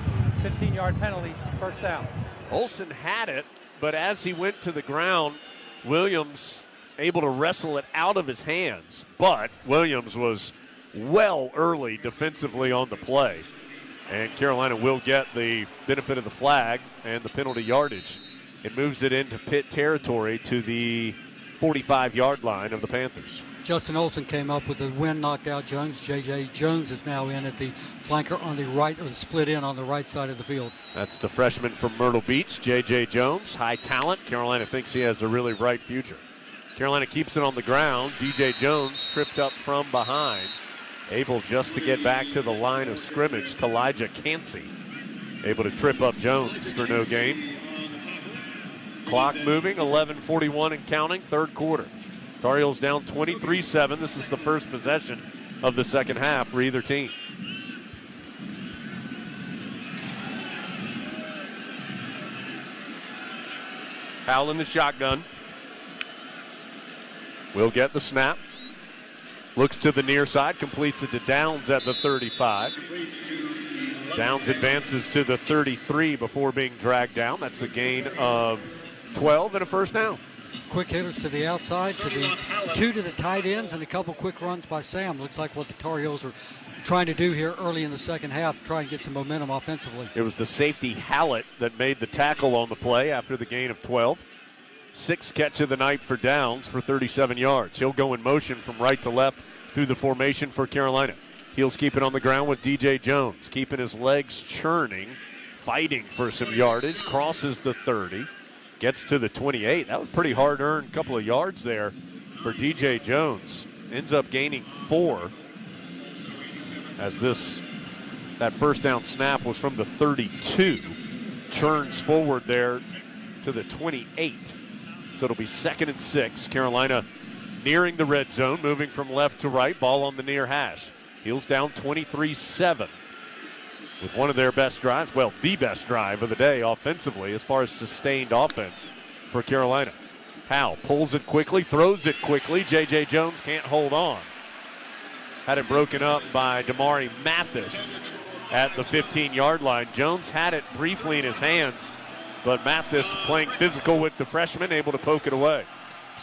15-yard penalty, first down. Olsen had it, but as he went to the ground, Williams able to wrestle it out of his hands. But Williams was well early defensively on the play. And Carolina will get the benefit of the flag and the penalty yardage. It moves it into Pitt territory to the 45-yard line of the Panthers. Justin Olsen came up with the wind, knocked out Jones. J.J. Jones is now in at the flanker on the right, or split in on the right side of the field. That's the freshman from Myrtle Beach, J.J. Jones. High talent. Carolina thinks he has a really bright future. Carolina keeps it on the ground. D.J. Jones tripped up from behind. Able just to get back to the line of scrimmage. Kalijah Cansey able to trip up Jones for no gain. Clock moving, 11:41 and counting, third quarter. Tar Heels down 23-7. This is the first possession of the second half for either team. Howell in the shotgun. Will get the snap. Looks to the near side, completes it to Downs at the 35. Downs advances to the 33 before being dragged down. That's a gain of 12 and a first down. Quick hitters to the outside, two to the tight ends, and a couple quick runs by Sam. Looks like what the Tar Heels are trying to do here early in the second half, try and get some momentum offensively. It was the safety Hallett that made the tackle on the play after the gain of 12. Sixth catch of the night for Downs for 37 yards. He'll go in motion from right to left through the formation for Carolina. Heels keep it on the ground with DJ Jones, keeping his legs churning, fighting for some yardage, crosses the 30, gets to the 28. That was a pretty hard-earned couple of yards there for DJ Jones. Ends up gaining 4 as that first down snap was from the 32. Turns forward there to the 28. So it'll be 2nd and 6. Carolina nearing the red zone, moving from left to right. Ball on the near hash. Heels down 23-7 with one of their best drives. Well, the best drive of the day offensively as far as sustained offense for Carolina. Howell pulls it quickly, throws it quickly. J.J. Jones can't hold on. Had it broken up by Damari Mathis at the 15-yard line. Jones had it briefly in his hands, but Mathis, playing physical with the freshman, able to poke it away.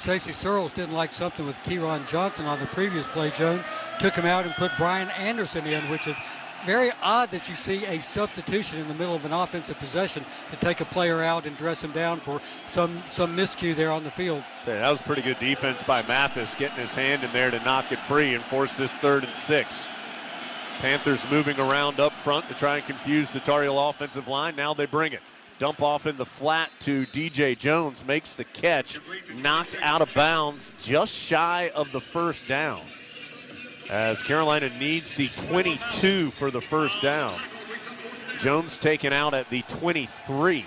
Stacey Searles didn't like something with Kieron Johnson on the previous play. Jones took him out and put Brian Anderson in, which is very odd that you see a substitution in the middle of an offensive possession to take a player out and dress him down for some miscue there on the field. Yeah, that was pretty good defense by Mathis, getting his hand in there to knock it free and force this 3rd and 6. Panthers moving around up front to try and confuse the Tar Heel offensive line. Now they bring it. Dump off in the flat to DJ Jones, makes the catch, knocked out of bounds just shy of the first down, as Carolina needs the 22 for the first down. Jones taken out at the 23.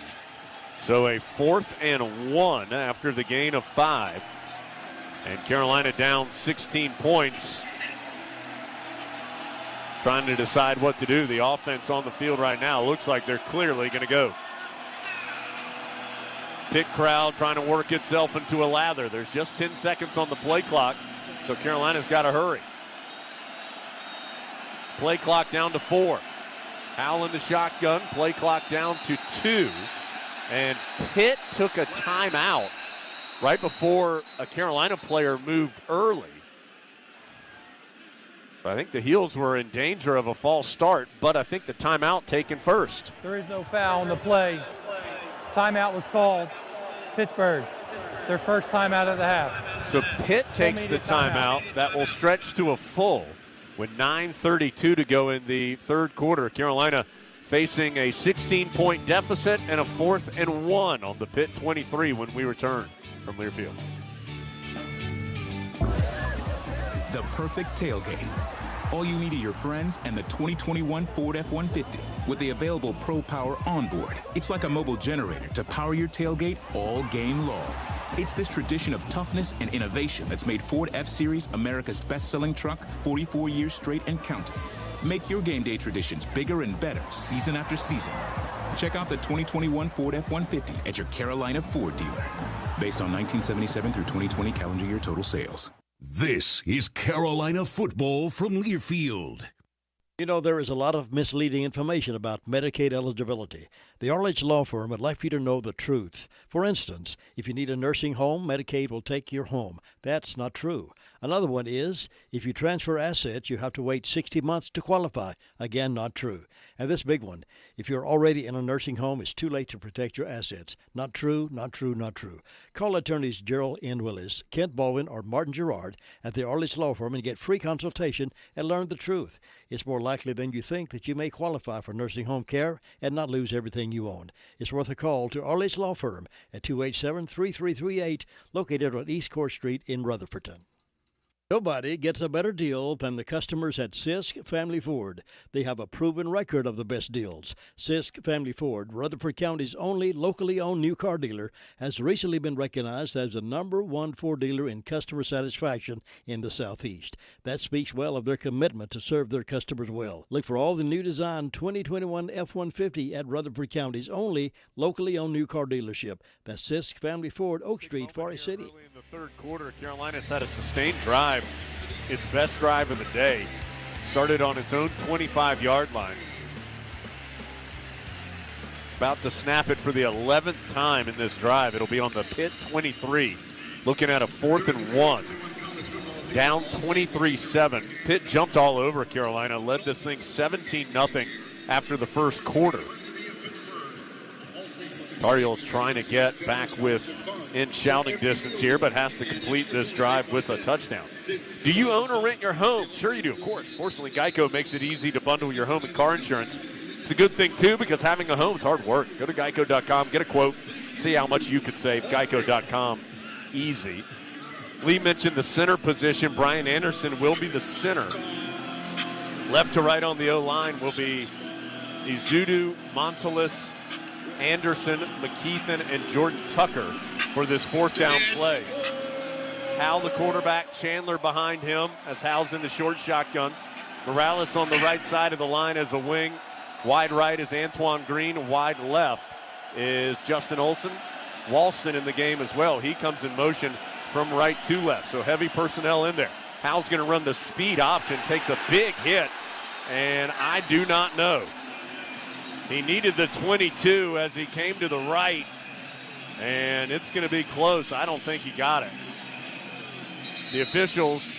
So a 4th and 1 after the gain of 5. And Carolina down 16 points. Trying to decide what to do. The offense on the field right now looks like they're clearly going to go. Pitt crowd trying to work itself into a lather. There's just 10 seconds on the play clock, so Carolina's got to hurry. Play clock down to 4. Howell in the shotgun. Play clock down to 2. And Pitt took a timeout right before a Carolina player moved early. I think the Heels were in danger of a false start, but I think the timeout taken first. There is no foul on the play. Timeout was called. Pittsburgh, their first timeout of the half. So Pitt takes the timeout. That will stretch to a full with 9:32 to go in the third quarter. Carolina facing a 16-point deficit and a 4th and 1 on the Pitt 23 when we return from Learfield. The perfect tailgate. All you need are your friends and the 2021 Ford F-150 with the available Pro Power onboard. It's like a mobile generator to power your tailgate all game long. It's this tradition of toughness and innovation that's made Ford F-Series America's best-selling truck 44 years straight and counting. Make your game day traditions bigger and better season after season. Check out the 2021 Ford F-150 at your Carolina Ford dealer. Based on 1977 through 2020 calendar year total sales. This is Carolina football from Learfield. You know, there is a lot of misleading information about Medicaid eligibility. The Arledge Law Firm would like for you to know the truth. For instance, if you need a nursing home, Medicaid will take your home. That's not true. Another one is, if you transfer assets, you have to wait 60 months to qualify. Again, not true. And this big one, if you're already in a nursing home, it's too late to protect your assets. Not true, not true, not true. Call attorneys Gerald N. Willis, Kent Baldwin, or Martin Gerard at the Arledge Law Firm and get free consultation and learn the truth. It's more likely than you think that you may qualify for nursing home care and not lose everything you own. It's worth a call to Arledge Law Firm at 287-3338, located on East Court Street in Rutherfordton. Nobody gets a better deal than the customers at Sisk Family Ford. They have a proven record of the best deals. Sisk Family Ford, Rutherford County's only locally owned new car dealer, has recently been recognized as the #1 Ford dealer in customer satisfaction in the Southeast. That speaks well of their commitment to serve their customers well. Look for all the new design 2021 F-150 at Rutherford County's only locally owned new car dealership. That's Sisk Family Ford, Oak Street, Forest City. Early in the third quarter, Carolina's had a sustained drive. Its best drive of the day. Started on its own 25-yard line. About to snap it for the 11th time in this drive. It'll be on the Pitt 23. Looking at a 4th and 1. Down 23-7. Pitt jumped all over Carolina. Led this thing 17-0 after the first quarter. Tar Heels trying to get back in shouting distance here, but has to complete this drive with a touchdown. Do you own or rent your home? Sure you do, of course. Fortunately, Geico makes it easy to bundle your home and car insurance. It's a good thing, too, because having a home is hard work. Go to geico.com, get a quote, see how much you could save. Geico.com, easy. Lee mentioned the center position. Brian Anderson will be the center. Left to right on the O-line will be Izudu, Montalis, Anderson, McKeithen, and Jordan Tucker for this fourth down play. Hal, the quarterback, Chandler behind him as Hal's in the short shotgun. Morales on the right side of the line as a wing. Wide right is Antoine Green. Wide left is Justin Olson. Walston in the game as well. He comes in motion from right to left. So heavy personnel in there. Hal's going to run the speed option, takes a big hit, and I do not know. He needed the 22 as he came to the right, and it's going to be close. I don't think he got it. The officials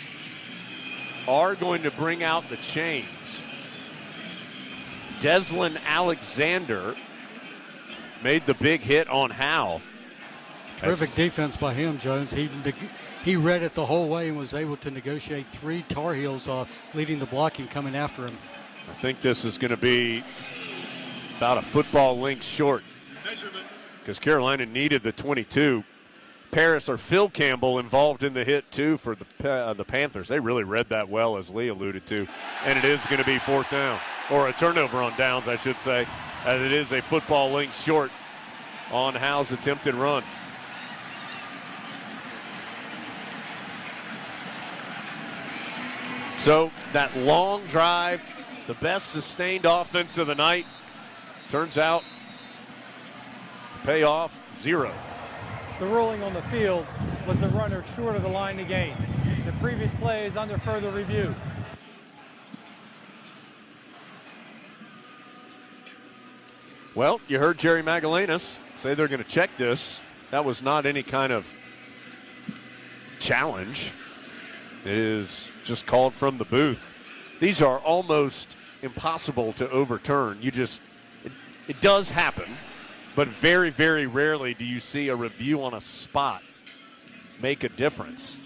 are going to bring out the chains. Deslin Alexander made the big hit on Hal. Terrific defense by him, Jones. He read it the whole way and was able to negotiate 3 Tar Heels leading the blocking coming after him. I think this is going to be about a football length short because Carolina needed the 22. Paris or Phil Campbell involved in the hit, too, for the Panthers. They really read that well, as Lee alluded to. And it is going to be fourth down, or a turnover on downs, I should say, as it is a football length short on Hal's attempted run. So that long drive, the best sustained offense of the night, turns out to pay off 0. The ruling on the field was the runner short of the line to gain. The previous play is under further review. Well, you heard Jerry Magallanes say they're going to check this. That was not any kind of challenge. It is just called from the booth. These are almost impossible to overturn. It does happen, but very, very rarely do you see a review on a spot make a difference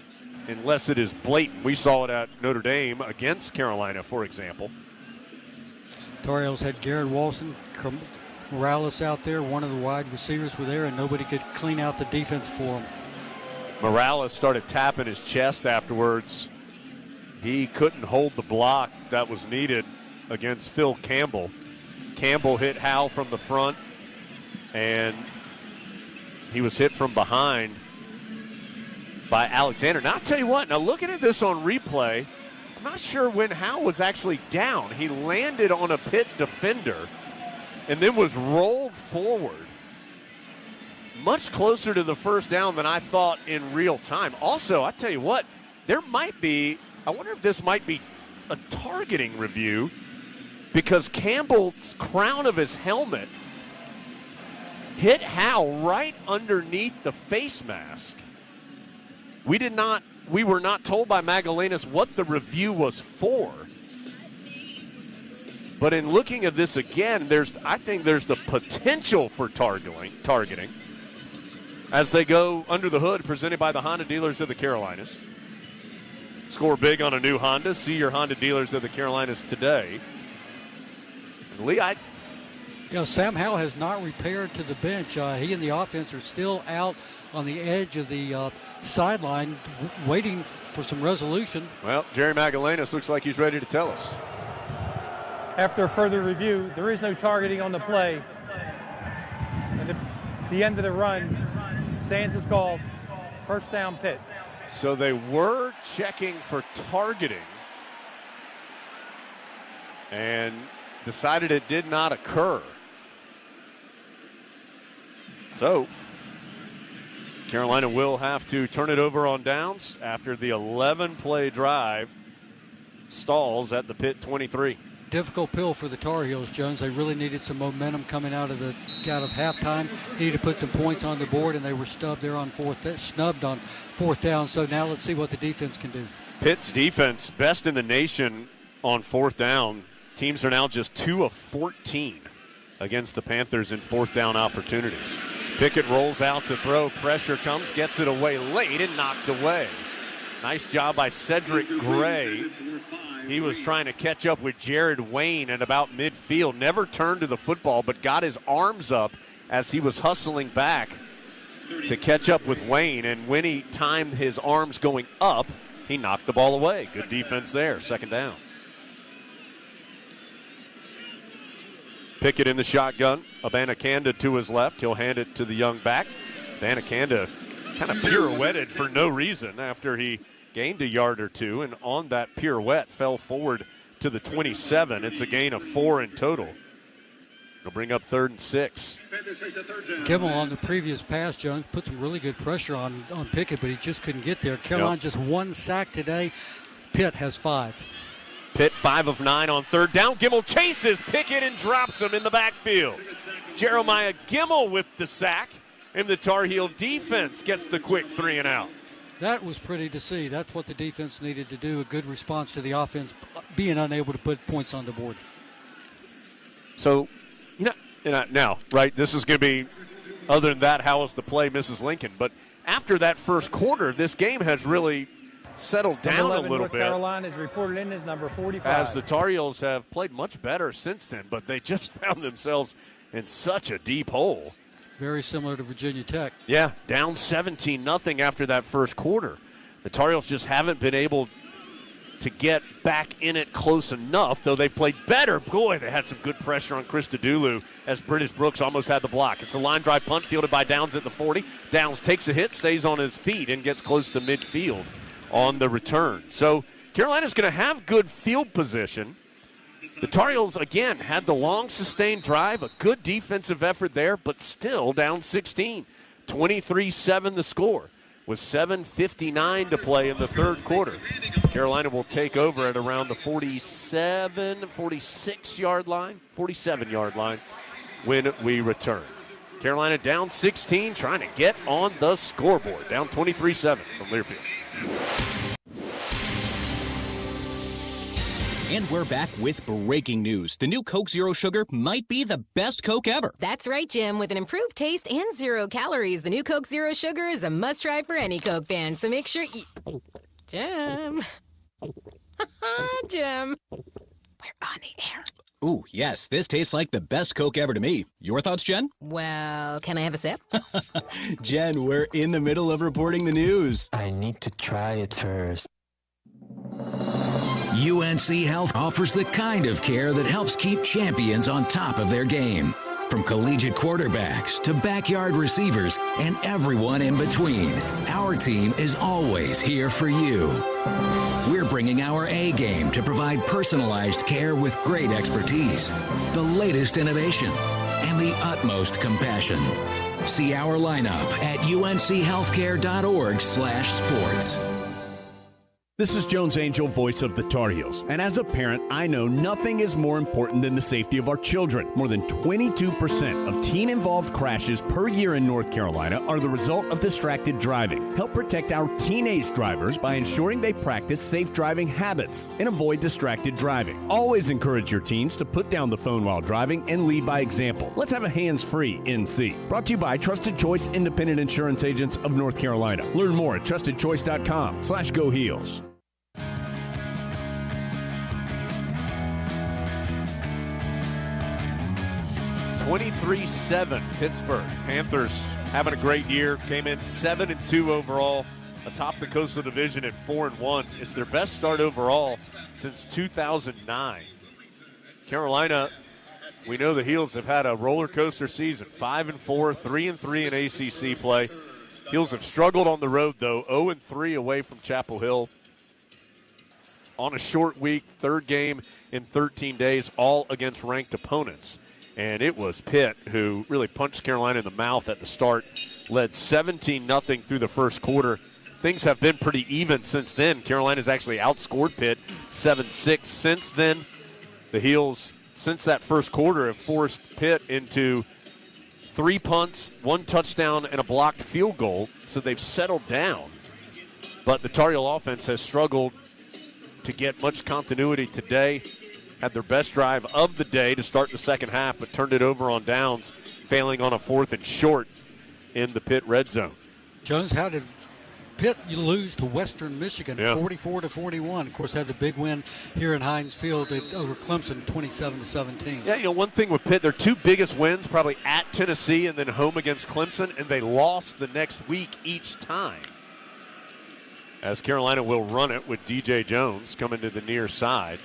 unless it is blatant. We saw it at Notre Dame against Carolina, for example. Tar Heels had Garrett Walston, Morales out there. One of the wide receivers were there, and nobody could clean out the defense for him. Morales started tapping his chest afterwards. He couldn't hold the block that was needed against Phil Campbell. Campbell hit Hal from the front, and he was hit from behind by Alexander. Now, I'll tell you what, now looking at this on replay, I'm not sure when Hal was actually down. He landed on a Pitt defender and then was rolled forward much closer to the first down than I thought in real time. Also, I tell you what, I wonder if this might be a targeting review because Campbell's crown of his helmet hit Hal right underneath the face mask. We were not told by Magallanes what the review was for. But in looking at this again, I think there's the potential for targeting as they go under the hood, presented by the Honda dealers of the Carolinas. Score big on a new Honda. See your Honda dealers of the Carolinas today. And Lee, Sam Howell has not repaired to the bench. He and the offense are still out on the edge of the sideline waiting for some resolution. Well, Jerry Magallanes looks like he's ready to tell us. After further review, there is no targeting on the play. And at the end of the run, stands is called first down Pitt. So they were checking for targeting and decided it did not occur. So Carolina will have to turn it over on downs after the 11-play drive stalls at the Pitt 23. Difficult pill for the Tar Heels, Jones. They really needed some momentum coming out of halftime. Needed to put some points on the board, and they were snubbed on fourth down. So now let's see what the defense can do. Pitt's defense, best in the nation on fourth down. Teams are now just 2 of 14 against the Panthers in fourth down opportunities. Pickett rolls out to throw. Pressure comes, gets it away late and knocked away. Nice job by Cedric Gray. He was trying to catch up with Jared Wayne at about midfield. Never turned to the football, but got his arms up as he was hustling back to catch up with Wayne. And when he timed his arms going up, he knocked the ball away. Good defense there. Second down. Pickett in the shotgun. Abanikanda to his left. He'll hand it to the young back. Abanikanda kind of pirouetted for no reason after he gained a yard or two, and on that pirouette fell forward to the 27. It's a gain of 4 in total. It'll bring up 3rd and 6. Kimmel on the previous pass, Jones, put some really good pressure on Pickett, but he just couldn't get there. Carolina just 1 sack today. Pitt has 5. Pitt 5 of 9 on 3rd down. Gimmel chases Pickett and drops him in the backfield. Jeremiah Gimmel with the sack, and the Tar Heel defense gets the quick 3 and out. That was pretty to see. That's what the defense needed to do, a good response to the offense being unable to put points on the board. So, now, right, this is going to be, other than that, how was the play, Mrs. Lincoln? But after that first quarter, this game has really settled down a little North bit. Carolina is reported in as number 45. As the Tar Heels have played much better since then, but they just found themselves in such a deep hole. Very similar to Virginia Tech. Yeah, down 17-0 after that first quarter. The Tar Heels just haven't been able to get back in it close enough, though they've played better. Boy, they had some good pressure on Chris Dudulu as British Brooks almost had the block. It's a line drive punt fielded by Downs at the 40. Downs takes a hit, stays on his feet, and gets close to midfield on the return. So Carolina's going to have good field position. The Tar Heels, again, had the long, sustained drive, a good defensive effort there, but still down 16. 23-7 the score, with 7:59 to play in the third quarter. Carolina will take over at around the 47-yard line when we return. Carolina down 16, trying to get on the scoreboard. Down 23-7 from Learfield. And we're back with breaking news. The new Coke Zero Sugar might be the best Coke ever. That's right, Jim. With an improved taste and 0 calories, the new Coke Zero Sugar is a must-try for any Coke fan. So make sure you... Jim. Jim. We're on the air. Ooh, yes, this tastes like the best Coke ever to me. Your thoughts, Jen? Well, can I have a sip? Jen, we're in the middle of reporting the news. I need to try it first. UNC Health offers the kind of care that helps keep champions on top of their game. From collegiate quarterbacks to backyard receivers and everyone in between, our team is always here for you. We're bringing our A game to provide personalized care with great expertise, the latest innovation, and the utmost compassion. See our lineup at unchealthcare.org/sports. This is Jones Angel, voice of the Tar Heels. And as a parent, I know nothing is more important than the safety of our children. More than 22% of teen-involved crashes per year in North Carolina are the result of distracted driving. Help protect our teenage drivers by ensuring they practice safe driving habits and avoid distracted driving. Always encourage your teens to put down the phone while driving and lead by example. Let's have a hands-free NC. Brought to you by Trusted Choice Independent Insurance Agents of North Carolina. Learn more at trustedchoice.com/GoHeels. 23-7 Pittsburgh. Panthers having a great year. Came in 7-2 overall, atop the Coastal Division at 4-1. It's their best start overall since 2009. Carolina, we know the Heels have had a roller coaster season. 5-4, 3-3 in ACC play. Heels have struggled on the road though. 0-3 away from Chapel Hill. On a short week, third game in 13 days, all against ranked opponents. And it was Pitt who really punched Carolina in the mouth at the start, led 17-0 through the first quarter. Things have been pretty even since then. Carolina's actually outscored Pitt 7-6 since then. The Heels, since that first quarter, have forced Pitt into 3 punts, 1 touchdown, and a blocked field goal, so they've settled down. But the Tar Heel offense has struggled to get much continuity today. had their best drive of the day to start the second half, but turned it over on downs, failing on a 4th and short in the Pitt red zone. Jones, how did Pitt lose to Western Michigan 44-41? Of course, had the big win here in Heinz Field over Clemson 27-17. Yeah, one thing with Pitt, their 2 biggest wins probably at Tennessee and then home against Clemson, and they lost the next week each time. As Carolina will run it with DJ Jones coming to the near side.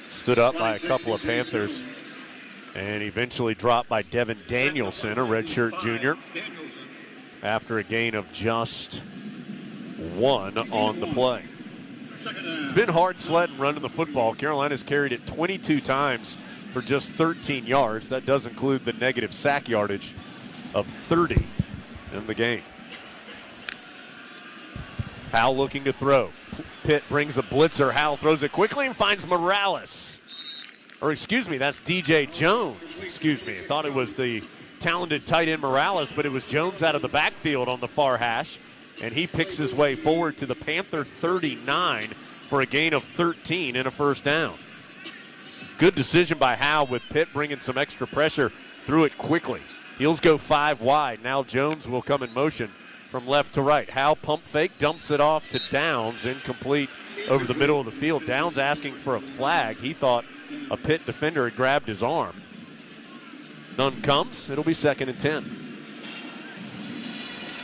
Stood up by a couple of Panthers and eventually dropped by Devin Danielson, a redshirt junior, after a gain of just 1 on the play. It's been hard sledding running the football. Carolina's carried it 22 times for just 13 yards. That does include the negative sack yardage of 30 in the game. Howell looking to throw. Pitt brings a blitzer. Howell throws it quickly and finds Morales. Or excuse me, that's DJ Jones. Excuse me, I thought it was the talented tight end Morales, but it was Jones out of the backfield on the far hash. And he picks his way forward to the Panther 39 for a gain of 13 and a first down. Good decision by Howell with Pitt bringing some extra pressure. Threw it quickly. Heels go 5 wide. Now Jones will come in motion from left to right. Howell pump fake, dumps it off to Downs, incomplete over the middle of the field. Downs asking for a flag. He thought a Pitt defender had grabbed his arm. None comes. It'll be 2nd and 10.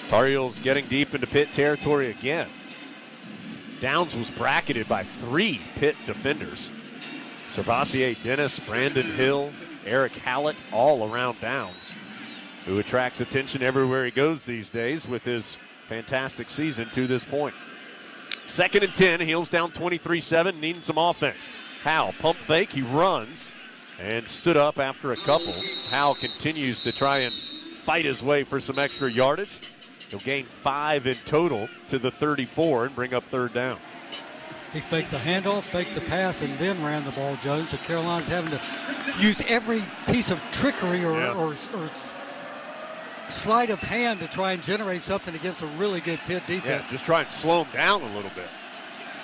Tar Heels getting deep into Pitt territory again. Downs was bracketed by 3 Pitt defenders. Servassier Dennis, Brandon Hill, Eric Hallett, all around Downs, who attracts attention everywhere he goes these days with his fantastic season to this point. 2nd and 10, Heels down 23-7, needing some offense. Howell, pump fake, he runs and stood up after a couple. Howell continues to try and fight his way for some extra yardage. He'll gain 5 in total to the 34 and bring up 3rd down. He faked the handoff, faked the pass, and then ran the ball, Jones. So Carolina's having to use every piece of trickery or sleight of hand to try and generate something against a really good Pitt defense. Yeah, just try and slow him down a little bit.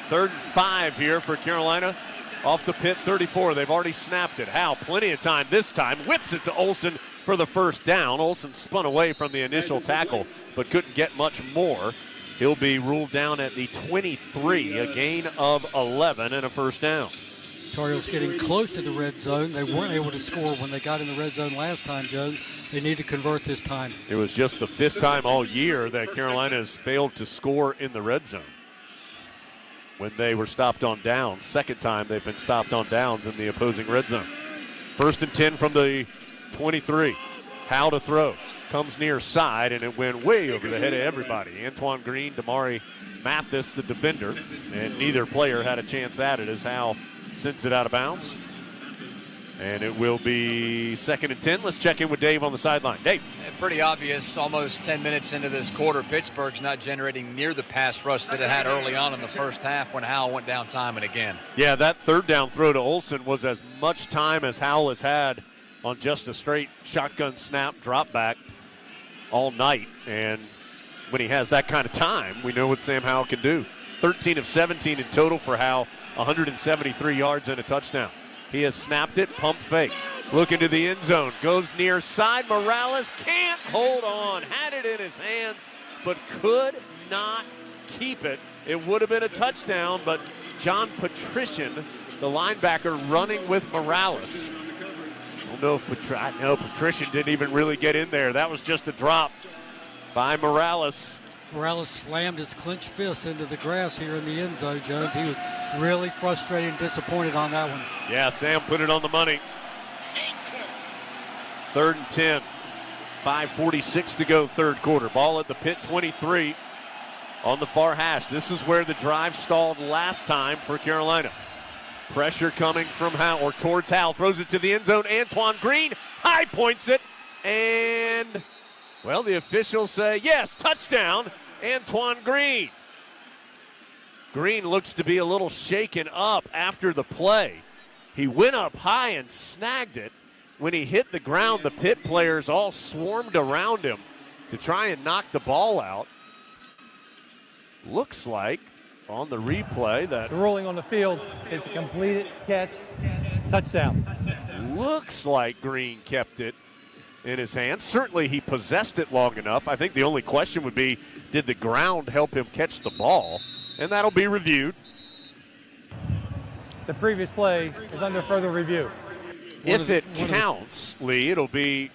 3rd and 5 here for Carolina. Off the Pitt 34. They've already snapped it. Howell, plenty of time this time. Whips it to Olsen for the first down. Olsen spun away from the initial tackle, but couldn't get much more. He'll be ruled down at the 23, a gain of 11 and a first down. Tar Heels getting close to the red zone. They weren't able to score when they got in the red zone last time, Joe. They need to convert this time. It was just the 5th time all year that Carolina has failed to score in the red zone when they were stopped on downs. 2nd time they've been stopped on downs in the opposing red zone. 1st and 10 from the 23. Howell to throw. Comes near side, and it went way over the head of everybody. Antoine Green, Damari Mathis, the defender, and neither player had a chance at it as Howell sends it out of bounds. And it will be 2nd and 10. Let's check in with Dave on the sideline. Dave. Pretty obvious, almost 10 minutes into this quarter, Pittsburgh's not generating near the pass rush that it had early on in the first half when Howell went down time and again. Yeah, that 3rd down throw to Olsen was as much time as Howell has had on just a straight shotgun snap drop back all night. And when he has that kind of time, we know what Sam Howell can do. 13 of 17 in total for Howell, 173 yards and a touchdown. He has snapped it, pump fake. Looking to the end zone, goes near side. Morales can't hold on. Had it in his hands, but could not keep it. It would have been a touchdown, but John Patrician, the linebacker, running with Morales. I don't know if Patrician didn't even really get in there. That was just a drop by Morales. Morales slammed his clenched fist into the grass here in the end zone, Jones. He was really frustrated and disappointed on that one. Yeah, Sam put it on the money. 3rd and 10. 5:46 to go, 3rd quarter. Ball at the Pitt 23 on the far hash. This is where the drive stalled last time for Carolina. Pressure coming from Howell, or towards Howell. Throws it to the end zone. Antoine Green high points it. And, well, the officials say, yes, touchdown, Antoine Green. Green looks to be a little shaken up after the play. He went up high and snagged it. When he hit the ground, the Pitt players all swarmed around him to try and knock the ball out. Looks like on the replay that the ruling on the field is a completed catch Touchdown. Looks like Green kept it in his hands. Certainly he possessed it long enough. I think the only question would be, did the ground help him catch the ball? And that'll be reviewed. The previous play is under further review. If it counts, Lee, it'll be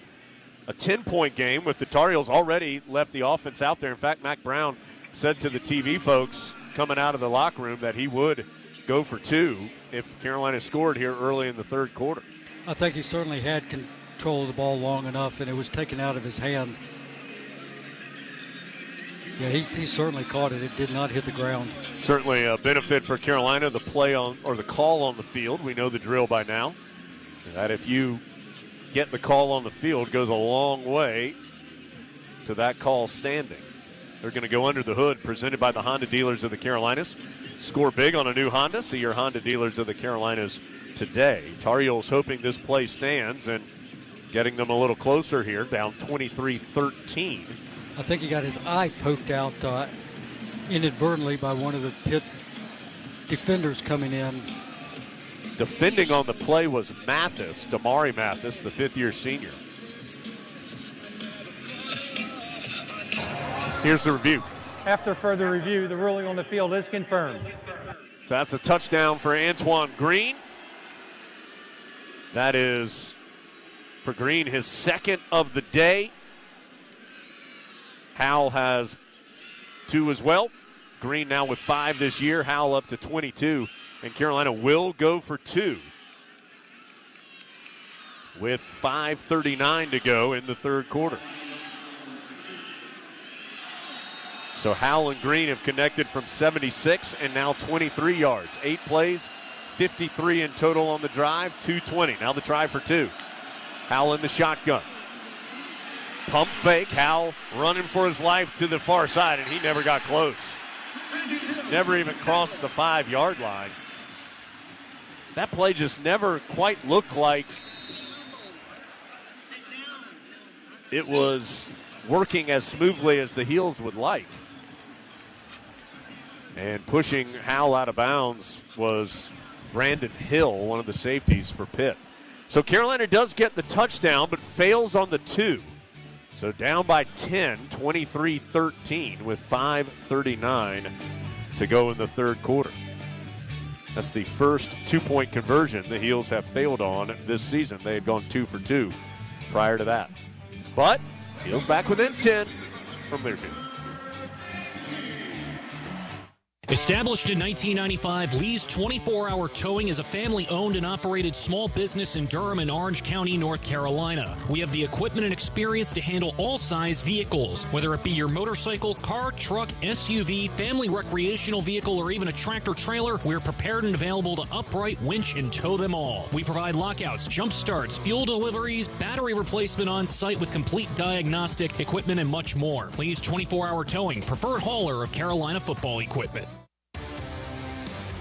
a 10-point game with the Tar Heels already left the offense out there. In fact, Mac Brown said to the TV folks coming out of the locker room that he would go for 2 if Carolina scored here early in the third quarter. I think he certainly had control of the ball long enough, and it was taken out of his hand. Yeah, he certainly caught it. It did not hit the ground. Certainly a benefit for Carolina, the play on or the call on the field. We know the drill by now. That if you get the call on the field goes a long way to that call standing. They're going to go under the hood, presented by the Honda dealers of the Carolinas. Score big on a new Honda. See your Honda dealers of the Carolinas today. Tar Heels hoping this play stands and getting them a little closer here, down 23-13. I think he got his eye poked out inadvertently by one of the Pitt defenders coming in. Defending on the play was Mathis, Damari Mathis, the fifth-year senior. Here's the review. After further review, the ruling on the field is confirmed. So that's a touchdown for Antoine Green. That is, for Green, his second of the day. Howell has 2 as well. Green now with 5 this year. Howell up to 22. And Carolina will go for 2 with 5:39 to go in the third quarter. So Howell and Green have connected from 76 and now 23 yards. 8 plays, 53 in total on the drive, 220. Now the try for 2. Howell in the shotgun. Pump fake. Howell running for his life to the far side, and he never got close. Never even crossed the 5-yard line. That play just never quite looked like it was working as smoothly as the Heels would like. And pushing Howell out of bounds was Brandon Hill, one of the safeties for Pitt. So Carolina does get the touchdown, but fails on the 2. So down by 10, 23-13 with 5:39 to go in the third quarter. That's the first 2-point conversion the Heels have failed on this season. They had gone 2 for 2 prior to that. But Heels back within 10 from Learfield. Established in 1995, Lee's 24-Hour Towing is a family-owned and operated small business in Durham and Orange County, North Carolina. We have the equipment and experience to handle all size vehicles. Whether it be your motorcycle, car, truck, SUV, family recreational vehicle, or even a tractor-trailer, we're prepared and available to upright, winch, and tow them all. We provide lockouts, jump starts, fuel deliveries, battery replacement on site with complete diagnostic equipment, and much more. Lee's 24-Hour Towing, preferred hauler of Carolina football equipment.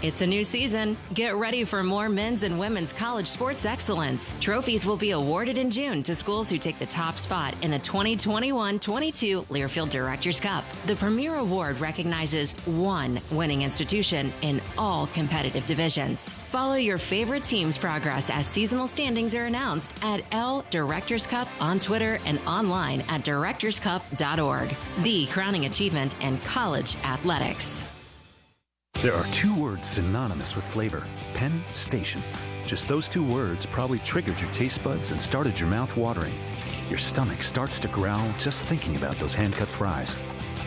It's a new season. Get ready for more men's and women's college sports excellence. Trophies will be awarded in June to schools who take the top spot in the 2021-22 Learfield Directors Cup. The premier award recognizes one winning institution in all competitive divisions. Follow your favorite team's progress as seasonal standings are announced at L Directors Cup on Twitter and online at directorscup.org. The crowning achievement in college athletics. There are 2 words synonymous with flavor: Penn Station. Just those 2 words probably triggered your taste buds and started your mouth watering. Your stomach starts to growl just thinking about those hand-cut fries.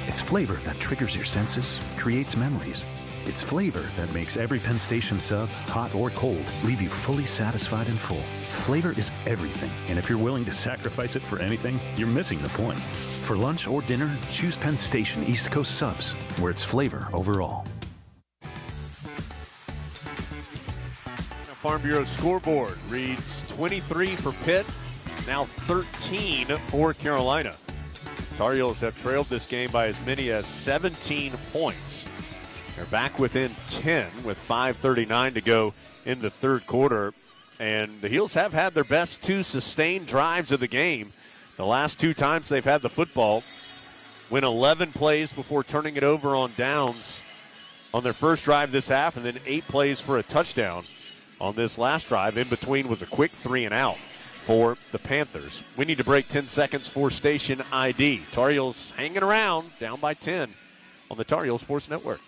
It's flavor that triggers your senses, creates memories. It's flavor that makes every Penn Station sub, hot or cold, leave you fully satisfied and full. Flavor is everything, and if you're willing to sacrifice it for anything, you're missing the point. For lunch or dinner, choose Penn Station East Coast subs, where it's flavor overall. Farm Bureau scoreboard reads 23 for Pitt, now 13 for Carolina. Tar Heels have trailed this game by as many as 17 points. They're back within 10 with 5:39 to go in the third quarter. And the Heels have had their best 2 sustained drives of the game. The last 2 times they've had the football, went 11 plays before turning it over on downs on their first drive this half, and then 8 plays for a touchdown. on this last drive. In between was a quick 3 and out for the Panthers. We need to break 10 seconds for station ID. Tar Heels hanging around, down by 10 on the Tar Heel Sports Network.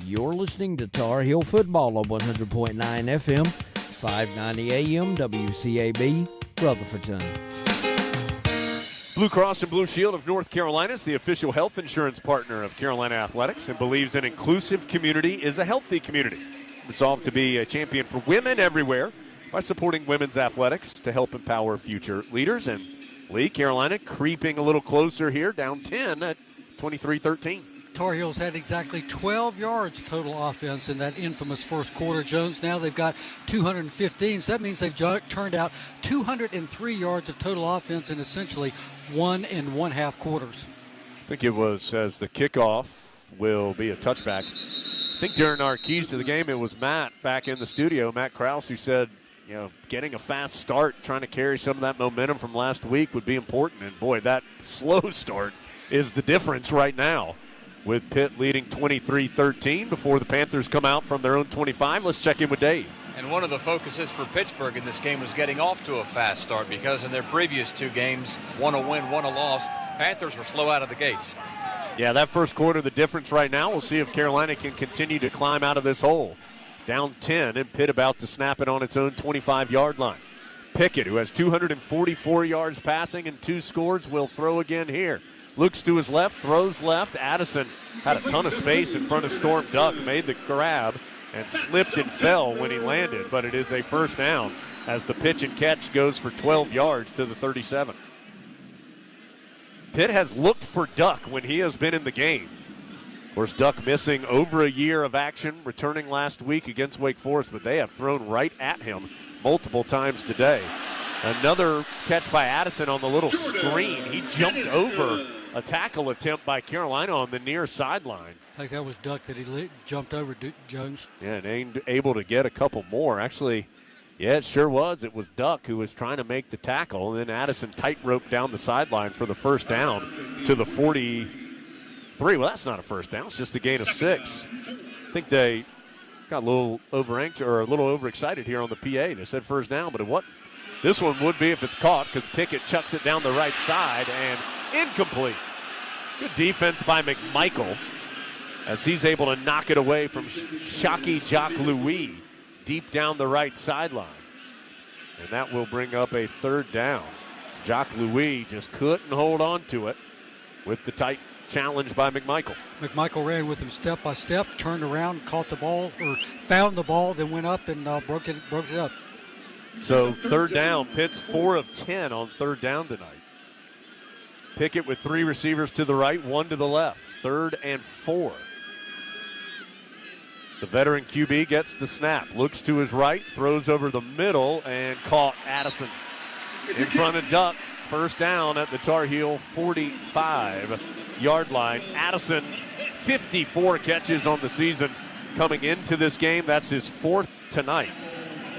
You're listening to Tar Heel Football on 100.9 FM, 590 AM, WCAB, Rutherfordton. Blue Cross and Blue Shield of North Carolina is the official health insurance partner of Carolina Athletics and believes an inclusive community is a healthy community. Resolved to be a champion for women everywhere by supporting women's athletics to help empower future leaders. And Lee, Carolina creeping a little closer here, down 10 at 23-13. Tar Heels had exactly 12 yards total offense in that infamous first quarter. Jones, now they've got 215, so that means they've turned out 203 yards of total offense in essentially 1 1/2 quarters. I think it was as the kickoff will be a touchback. I think during our keys to the game, it was Matt back in the studio, Matt Krause, who said, you know, getting a fast start, trying to carry some of that momentum from last week would be important. And boy, that slow start is the difference right now, with Pitt leading 23-13 before the Panthers come out from their own 25. Let's check in with Dave. And one of the focuses for Pittsburgh in this game was getting off to a fast start, because in their previous 2 games, one a win, one a loss, Panthers were slow out of the gates. Yeah, that first quarter, the difference right now. We'll see if Carolina can continue to climb out of this hole. Down 10, and Pitt about to snap it on its own 25-yard line. Pickett, who has 244 yards passing and 2 scores, will throw again here. Looks to his left, throws left. Addison had a ton of space in front of Storm Duck, made the grab, and slipped and fell when he landed. But it is a first down as the pitch and catch goes for 12 yards to the 37. Pitt has looked for Duck when he has been in the game. Of course, Duck missing over a year of action, returning last week against Wake Forest, but they have thrown right at him multiple times today. Another catch by Addison on the little screen. He jumped over a tackle attempt by Carolina on the near sideline. I think that was Duck that he jumped over, Jones. Yeah, and ain't able to get a couple more. Actually, yeah, it sure was. It was Duck who was trying to make the tackle, and then Addison tightrope down the sideline for the first down to the 43. Well, that's not a first down. It's just a gain of 6. I think they got a little overexcited here on the PA. They said first down, but it wasn't. This one would be if it's caught, because Pickett chucks it down the right side and incomplete. Good defense by McMichael as he's able to knock it away from Shockey Jock Louis deep down the right sideline. And that will bring up a third down. Jock Louis just couldn't hold on to it with the tight challenge by McMichael. McMichael ran with him step by step, turned around, caught the ball, or found the ball, then went up and broke it up. So third down, Pitt's 4 of 10 on third down tonight. Pickett with 3 receivers to the right, 1 to the left. 3rd and 4. The veteran QB gets the snap, looks to his right, throws over the middle, and caught Addison in front of Duck. First down at the Tar Heel 45-yard line. Addison, 54 catches on the season coming into this game. That's his 4th tonight.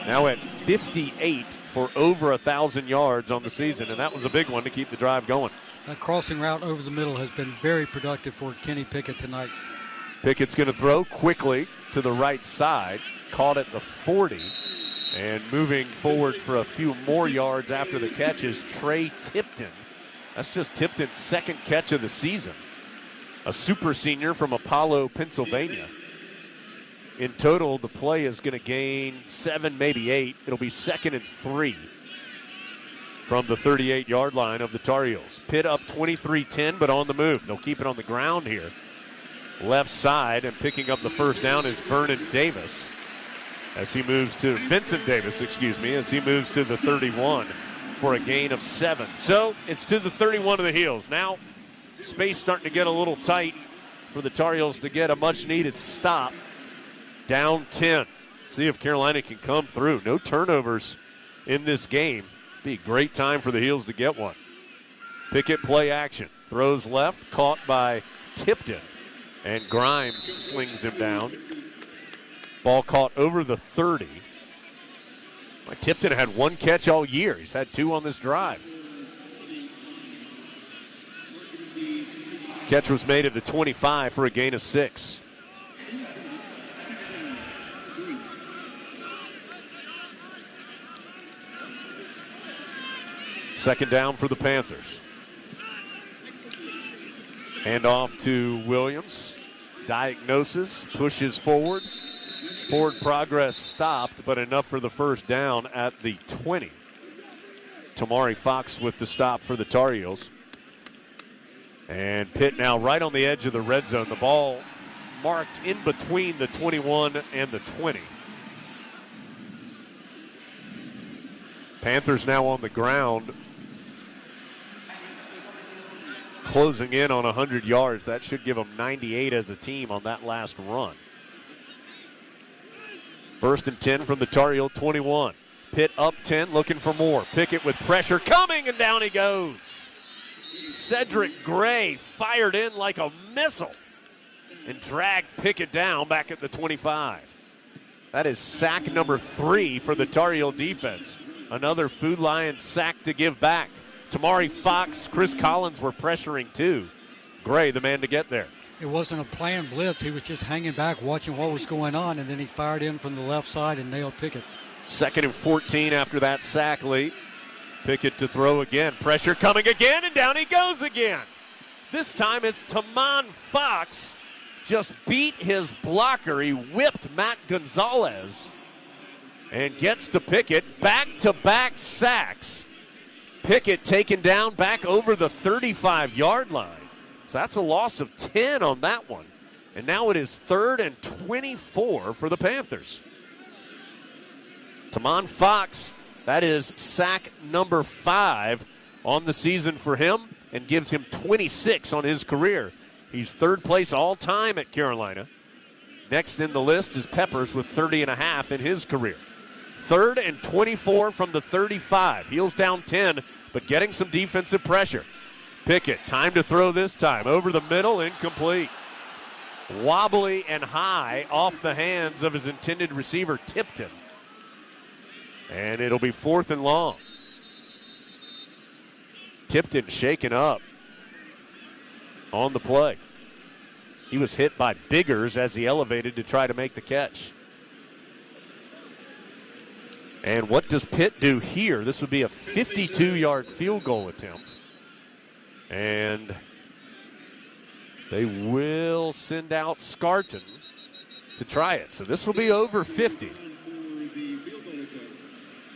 Now at 58 for over 1,000 yards on the season, and that was a big one to keep the drive going. That crossing route over the middle has been very productive for Kenny Pickett tonight. Pickett's going to throw quickly to the right side, caught at the 40, and moving forward for a few more yards after the catch is Trey Tipton. That's just Tipton's 2nd catch of the season. A super senior from Apollo, Pennsylvania. In total, the play is going to gain 7, maybe 8. It'll be 2nd and 3 from the 38-yard line of the Tar Heels. Pitt up 23-10, but on the move. They'll keep it on the ground here. Left side, and picking up the first down is Vernon Davis. As he moves to Vincent Davis, as he moves to the 31 for a gain of 7. So it's to the 31 of the Heels. Now, space starting to get a little tight for the Tar Heels to get a much-needed stop. Down 10. See if Carolina can come through. No turnovers in this game. Be a great time for the Heels to get one. Pickett play action. Throws left, caught by Tipton. And Grimes slings him down. Ball caught over the 30. Tipton had 1 catch all year. He's had 2 on this drive. Catch was made at the 25 for a gain of 6. Second down for the Panthers. Hand off to Williams. Diagnosis, pushes forward. Forward progress stopped, but enough for the first down at the 20. Tamari Fox with the stop for the Tar Heels. And Pitt now right on the edge of the red zone. The ball marked in between the 21 and the 20. Panthers now on the ground, closing in on 100 yards. That should give them 98 as a team on that last run. First and 10 from the Tar Heel 21. Pitt up 10, looking for more. Pickett with pressure coming, and down he goes. Cedric Gray fired in like a missile and dragged Pickett down back at the 25. That is sack number 3 for the Tar Heel defense. Another Food Lion sack to give back. Tamari Fox, Chris Collins were pressuring too. Gray, the man to get there. It wasn't a planned blitz. He was just hanging back, watching what was going on, and then he fired in from the left side and nailed Pickett. Second and 14 after that sack, Lee. Pickett to throw again. Pressure coming again, and down he goes again. This time it's Tamon Fox. Just beat his blocker. He whipped Matt Gonzalez and gets to Pickett. Back-to-back sacks. Pickett taken down back over the 35-yard line. So that's a loss of 10 on that one. And now it is 3rd and 24 for the Panthers. Tamon Fox, that is sack number 5 on the season for him and gives him 26 on his career. He's 3rd place all time at Carolina. Next in the list is Peppers with 30.5 in his career. 3rd and 24 from the 35. Heels down 10, but getting some defensive pressure. Pickett, time to throw this time. Over the middle, incomplete. Wobbly and high off the hands of his intended receiver, Tipton. And it'll be 4th and long. Tipton shaken up on the play. He was hit by Biggers as he elevated to try to make the catch. And what does Pitt do here? This would be a 52-yard field goal attempt. And they will send out Scarton to try it. So this will be over 50.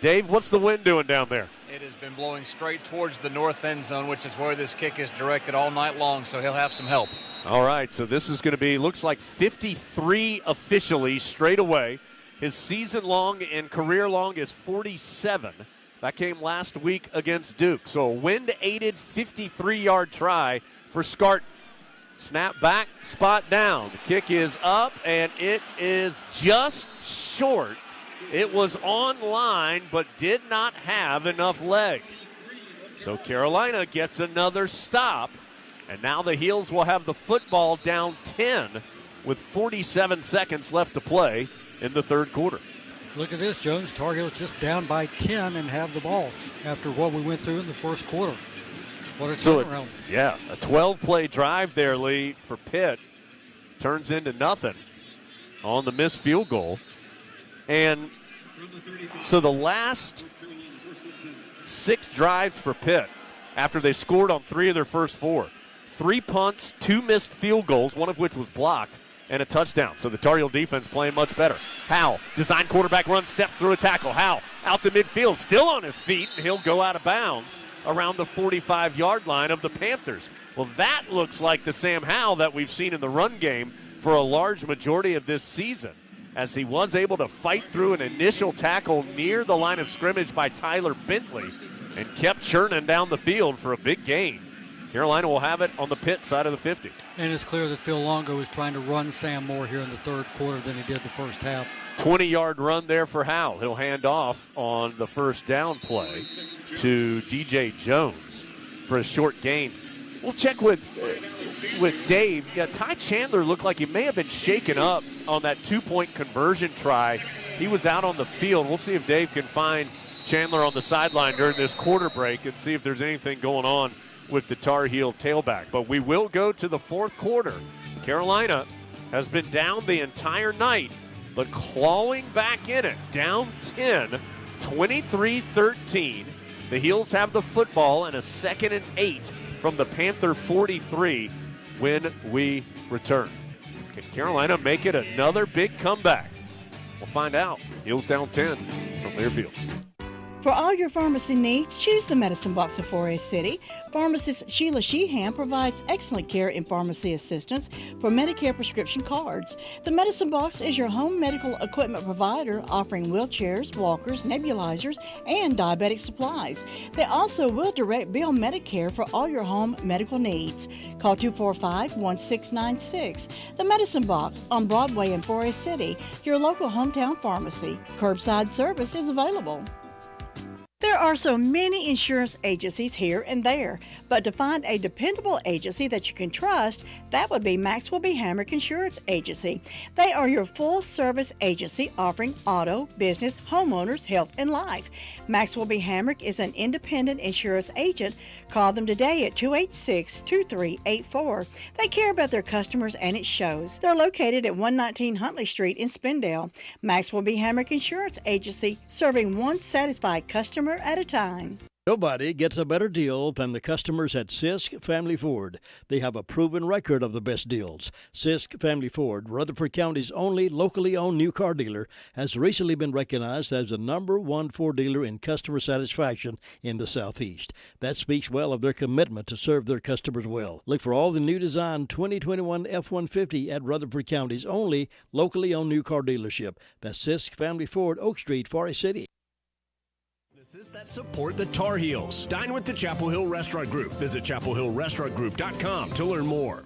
Dave, what's the wind doing down there? It has been blowing straight towards the north end zone, which is where this kick is directed all night long, so he'll have some help. All right, so this is going to be, looks like 53 officially straight away. His season-long and career-long is 47. That came last week against Duke. So a wind-aided 53-yard try for Scarton. Snap back, spot down. The kick is up, and it is just short. It was on line, but did not have enough leg. So Carolina gets another stop, and now the Heels will have the football down 10 with 47 seconds left to play in the third quarter. Look at this, Jones. Tar Heels just down by 10 and have the ball after what we went through in the first quarter. What a turnaround. Yeah, a 12-play drive there, Lee, for Pitt. Turns into nothing on the missed field goal. And so the last 6 drives for Pitt, after they scored on 3 of their first 4, 3 punts, 2 missed field goals, one of which was blocked, and a touchdown. So the Tar Heel defense playing much better. Howe, design quarterback run, steps through a tackle. Howe out the midfield, still on his feet, and he'll go out of bounds around the 45-yard line of the Panthers. Well, that looks like the Sam Howell that we've seen in the run game for a large majority of this season, as he was able to fight through an initial tackle near the line of scrimmage by Tyler Bentley and kept churning down the field for a big gain. Carolina will have it on the Pitt side of the 50. And it's clear that Phil Longo is trying to run Sam more here in the third quarter than he did the first half. 20-yard run there for Howell. He'll hand off on the first down play to DJ Jones for a short gain. We'll check with Dave. Yeah, Ty Chandler looked like he may have been shaken up on that 2-point conversion try. He was out on the field. We'll see if Dave can find Chandler on the sideline during this quarter break and see if there's anything going on with the Tar Heel tailback. But we will go to the fourth quarter. Carolina has been down the entire night, but clawing back in it, down 10, 23-13. The Heels have the football and a 2nd and 8 from the Panther 43 when we return. Can Carolina make it another big comeback? We'll find out. Heels down 10 from Learfield. For all your pharmacy needs, choose the Medicine Box of Forest City. Pharmacist Sheila Sheehan provides excellent care and pharmacy assistance for Medicare prescription cards. The Medicine Box is your home medical equipment provider, offering wheelchairs, walkers, nebulizers, and diabetic supplies. They also will direct bill Medicare for all your home medical needs. Call 245-1696. The Medicine Box on Broadway in Forest City, your local hometown pharmacy. Curbside service is available. There are so many insurance agencies here and there, but to find a dependable agency that you can trust, that would be Maxwell B. Hamrick Insurance Agency. They are your full-service agency offering auto, business, homeowners, health, and life. Maxwell B. Hamrick is an independent insurance agent. Call them today at 286-2384. They care about their customers, and it shows. They're located at 119 Huntley Street in Spindale. Maxwell B. Hamrick Insurance Agency, serving one satisfied customer at a time. Nobody gets a better deal than the customers at Sisk Family Ford. They have a proven record of the best deals. Sisk Family Ford, Rutherford County's only locally owned new car dealer, has recently been recognized as the #1 Ford dealer in customer satisfaction in the Southeast. That speaks well of their commitment to serve their customers well. Look for all the new design 2021 F-150 at Rutherford County's only locally owned new car dealership. That's Sisk Family Ford, Oak Street, Forest City. That support the Tar Heels. Dine with the Chapel Hill Restaurant Group. Visit chapelhillrestaurantgroup.com to learn more.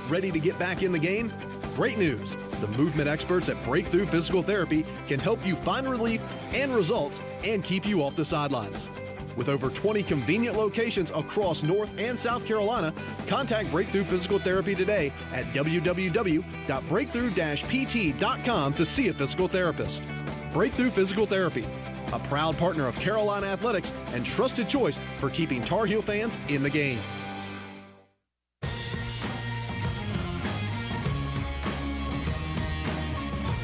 Ready to get back in the game? Great news! The movement experts at Breakthrough Physical Therapy can help you find relief and results and keep you off the sidelines. With over 20 convenient locations across North and South Carolina, contact Breakthrough Physical Therapy today at www.breakthrough-pt.com to see a physical therapist. Breakthrough Physical Therapy, a proud partner of Carolina Athletics and trusted choice for keeping Tar Heel fans in the game.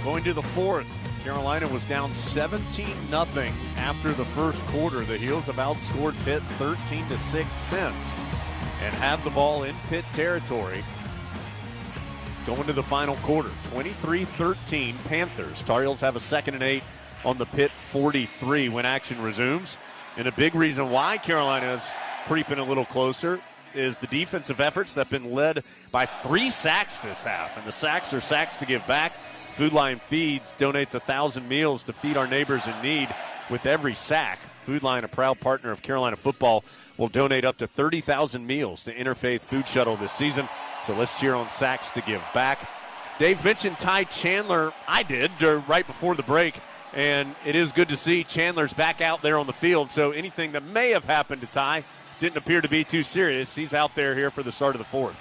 Going to the fourth, Carolina was down 17-0 after the first quarter. The Heels have outscored Pitt 13-6 since and have the ball in Pitt territory. Going to the final quarter, 23-13 Panthers. Tar Heels have a 2nd and 8 on the Pitt 43 when action resumes. And a big reason why Carolina is creeping a little closer is the defensive efforts that have been led by 3 sacks this half. And the sacks are sacks to give back. Food Line Feeds donates 1,000 meals to feed our neighbors in need with every sack. Food Line, a proud partner of Carolina football, will donate up to 30,000 meals to Interfaith Food Shuttle this season. So let's cheer on sacks to give back. Dave mentioned Ty Chandler. I did right before the break. And it is good to see Chandler's back out there on the field. So anything that may have happened to Ty didn't appear to be too serious. He's out there here for the start of the fourth.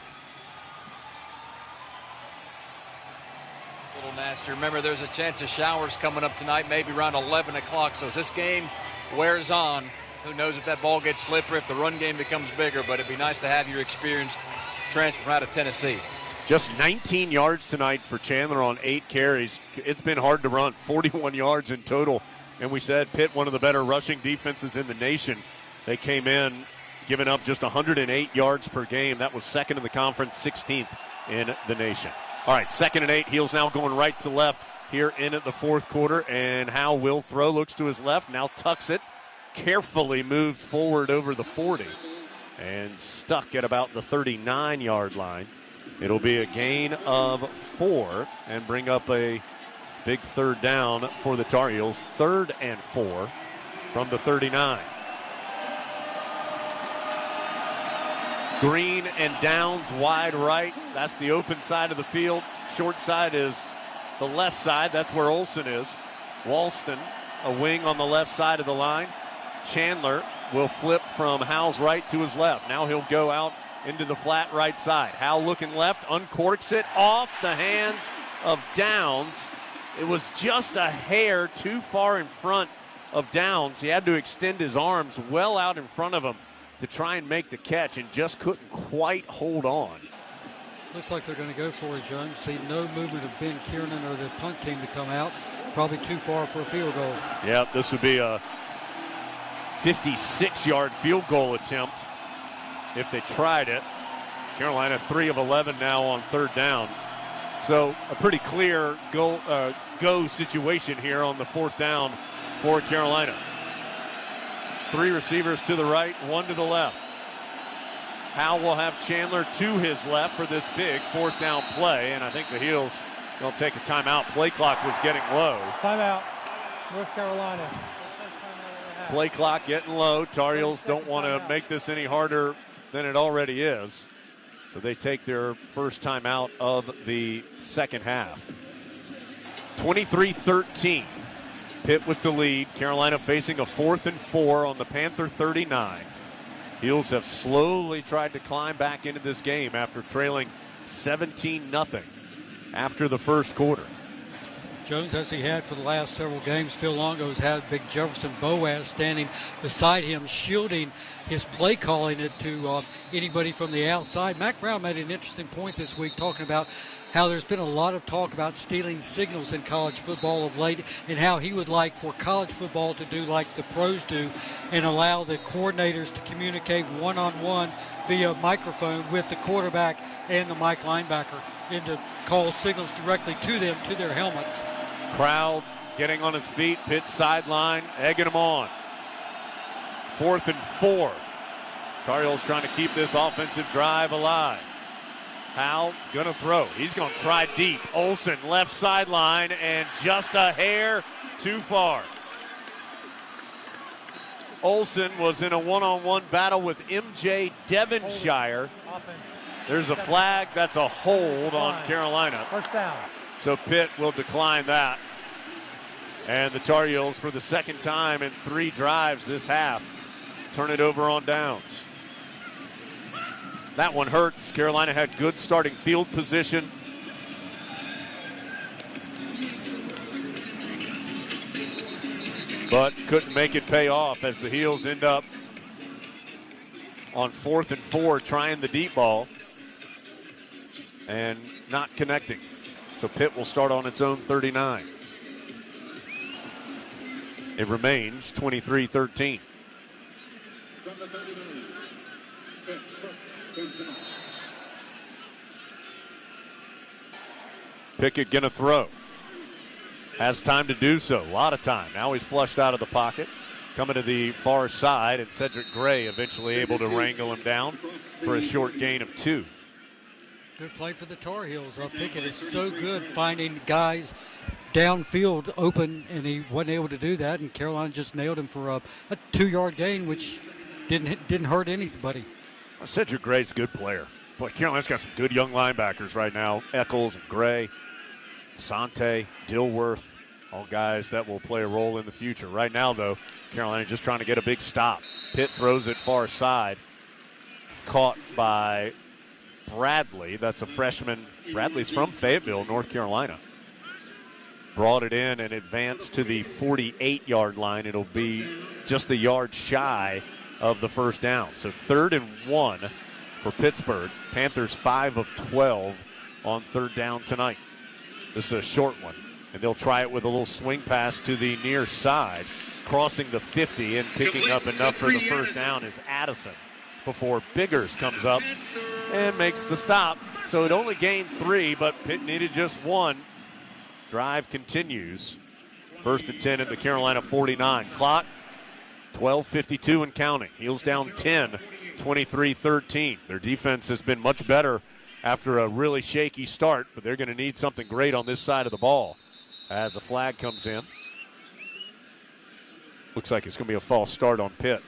A little nasty. Remember, there's a chance of showers coming up tonight, maybe around 11 o'clock. So as this game wears on, who knows if that ball gets slippery, if the run game becomes bigger. But it'd be nice to have your experienced transfer out of Tennessee. Just 19 yards tonight for Chandler on 8 carries. It's been hard to run, 41 yards in total. And we said Pitt, one of the better rushing defenses in the nation. They came in giving up just 108 yards per game. That was 2nd in the conference, 16th in the nation. All right, 2nd and 8. Heels now going right to left here in the fourth quarter. And Howe will throw, looks to his left, now tucks it, carefully moves forward over the 40. And stuck at about the 39-yard line. It'll be a gain of 4 and bring up a big 3rd down for the Tar Heels. 3rd and 4 from the 39. Green and Downs wide right. That's the open side of the field. Short side is the left side. That's where Olsen is. Walston, a wing on the left side of the line. Chandler will flip from Howe's right to his left. Now he'll go out into the flat right side. Howe looking left, uncorks it off the hands of Downs. It was just a hair too far in front of Downs. He had to extend his arms well out in front of him to try and make the catch and just couldn't quite hold on. Looks like they're going to go for it, Jones. See no movement of Ben Kiernan or the punt team to come out. Probably too far for a field goal. Yeah, this would be a 56-yard field goal attempt if they tried it. Carolina 3 of 11 now on third down. So a pretty clear go situation here on the fourth down for Carolina. 3 receivers to the right, 1 to the left. Howell will have Chandler to his left for this big fourth down play, and I think the Heels will take a timeout. Play clock was getting low. Timeout, North Carolina. Play clock getting low. Tar Heels don't want to make this any harder than it already is. So they take their first timeout of the second half. 23-13. Pitt with the lead. Carolina facing a 4th and 4 on the Panther 39. Heels have slowly tried to climb back into this game after trailing 17-0 after the first quarter. Jones, as he had for the last several games, Phil Longo's had big Jefferson Boaz standing beside him, shielding his play calling it to anybody from the outside. Mac Brown made an interesting point this week talking about how there's been a lot of talk about stealing signals in college football of late, and how he would like for college football to do like the pros do and allow the coordinators to communicate one-on-one via microphone with the quarterback and the Mike linebacker, and to call signals directly to them, to their helmets. Crowd getting on its feet, Pitt sideline, egging them on. 4th and 4. Tar Heels trying to keep this offensive drive alive. Howell gonna throw. He's gonna try deep. Olsen left sideline and just a hair too far. Olsen was in a one-on-one battle with MJ Devonshire. There's a flag. That's a hold on Carolina. First down. So Pitt will decline that. And the Tar Heels, for the second time in 3 drives this half, turn it over on downs. That one hurts. Carolina had good starting field position. But couldn't make it pay off as the Heels end up on 4th and 4 trying the deep ball and not connecting. So Pitt will start on its own 39. It remains 23-13. Pickett gonna throw. Has time to do so. A lot of time. Now he's flushed out of the pocket. Coming to the far side, and Cedric Gray eventually able to wrangle him down for a short gain of 2. Good play for the Tar Heels. Pickett is so good finding guys downfield open, and he wasn't able to do that, and Carolina just nailed him for a 2-yard gain, which didn't hurt anybody. Well, Cedric Gray's a good player. Boy, Carolina's got some good young linebackers right now. Eccles and Gray, Sante, Dilworth, all guys that will play a role in the future. Right now, though, Carolina just trying to get a big stop. Pitt throws it far side. Caught by Bradley. That's a freshman. Bradley's from Fayetteville, North Carolina. Brought it in and advanced to the 48-yard line. It'll be just a yard shy of the first down. So 3rd and 1 for Pittsburgh. Panthers 5 of 12 on third down tonight. This is a short one, and they'll try it with a little swing pass to the near side. Crossing the 50 and picking up enough for the first down is Addison before Biggers comes up and makes the stop. So it only gained 3, but Pitt needed just 1. Drive continues. 1st and 10 at the Carolina 49. Clock, 12:52 and counting. Heels down 10, 23-13. Their defense has been much better after a really shaky start, but they're going to need something great on this side of the ball as a flag comes in. Looks like it's going to be a false start on Pitt.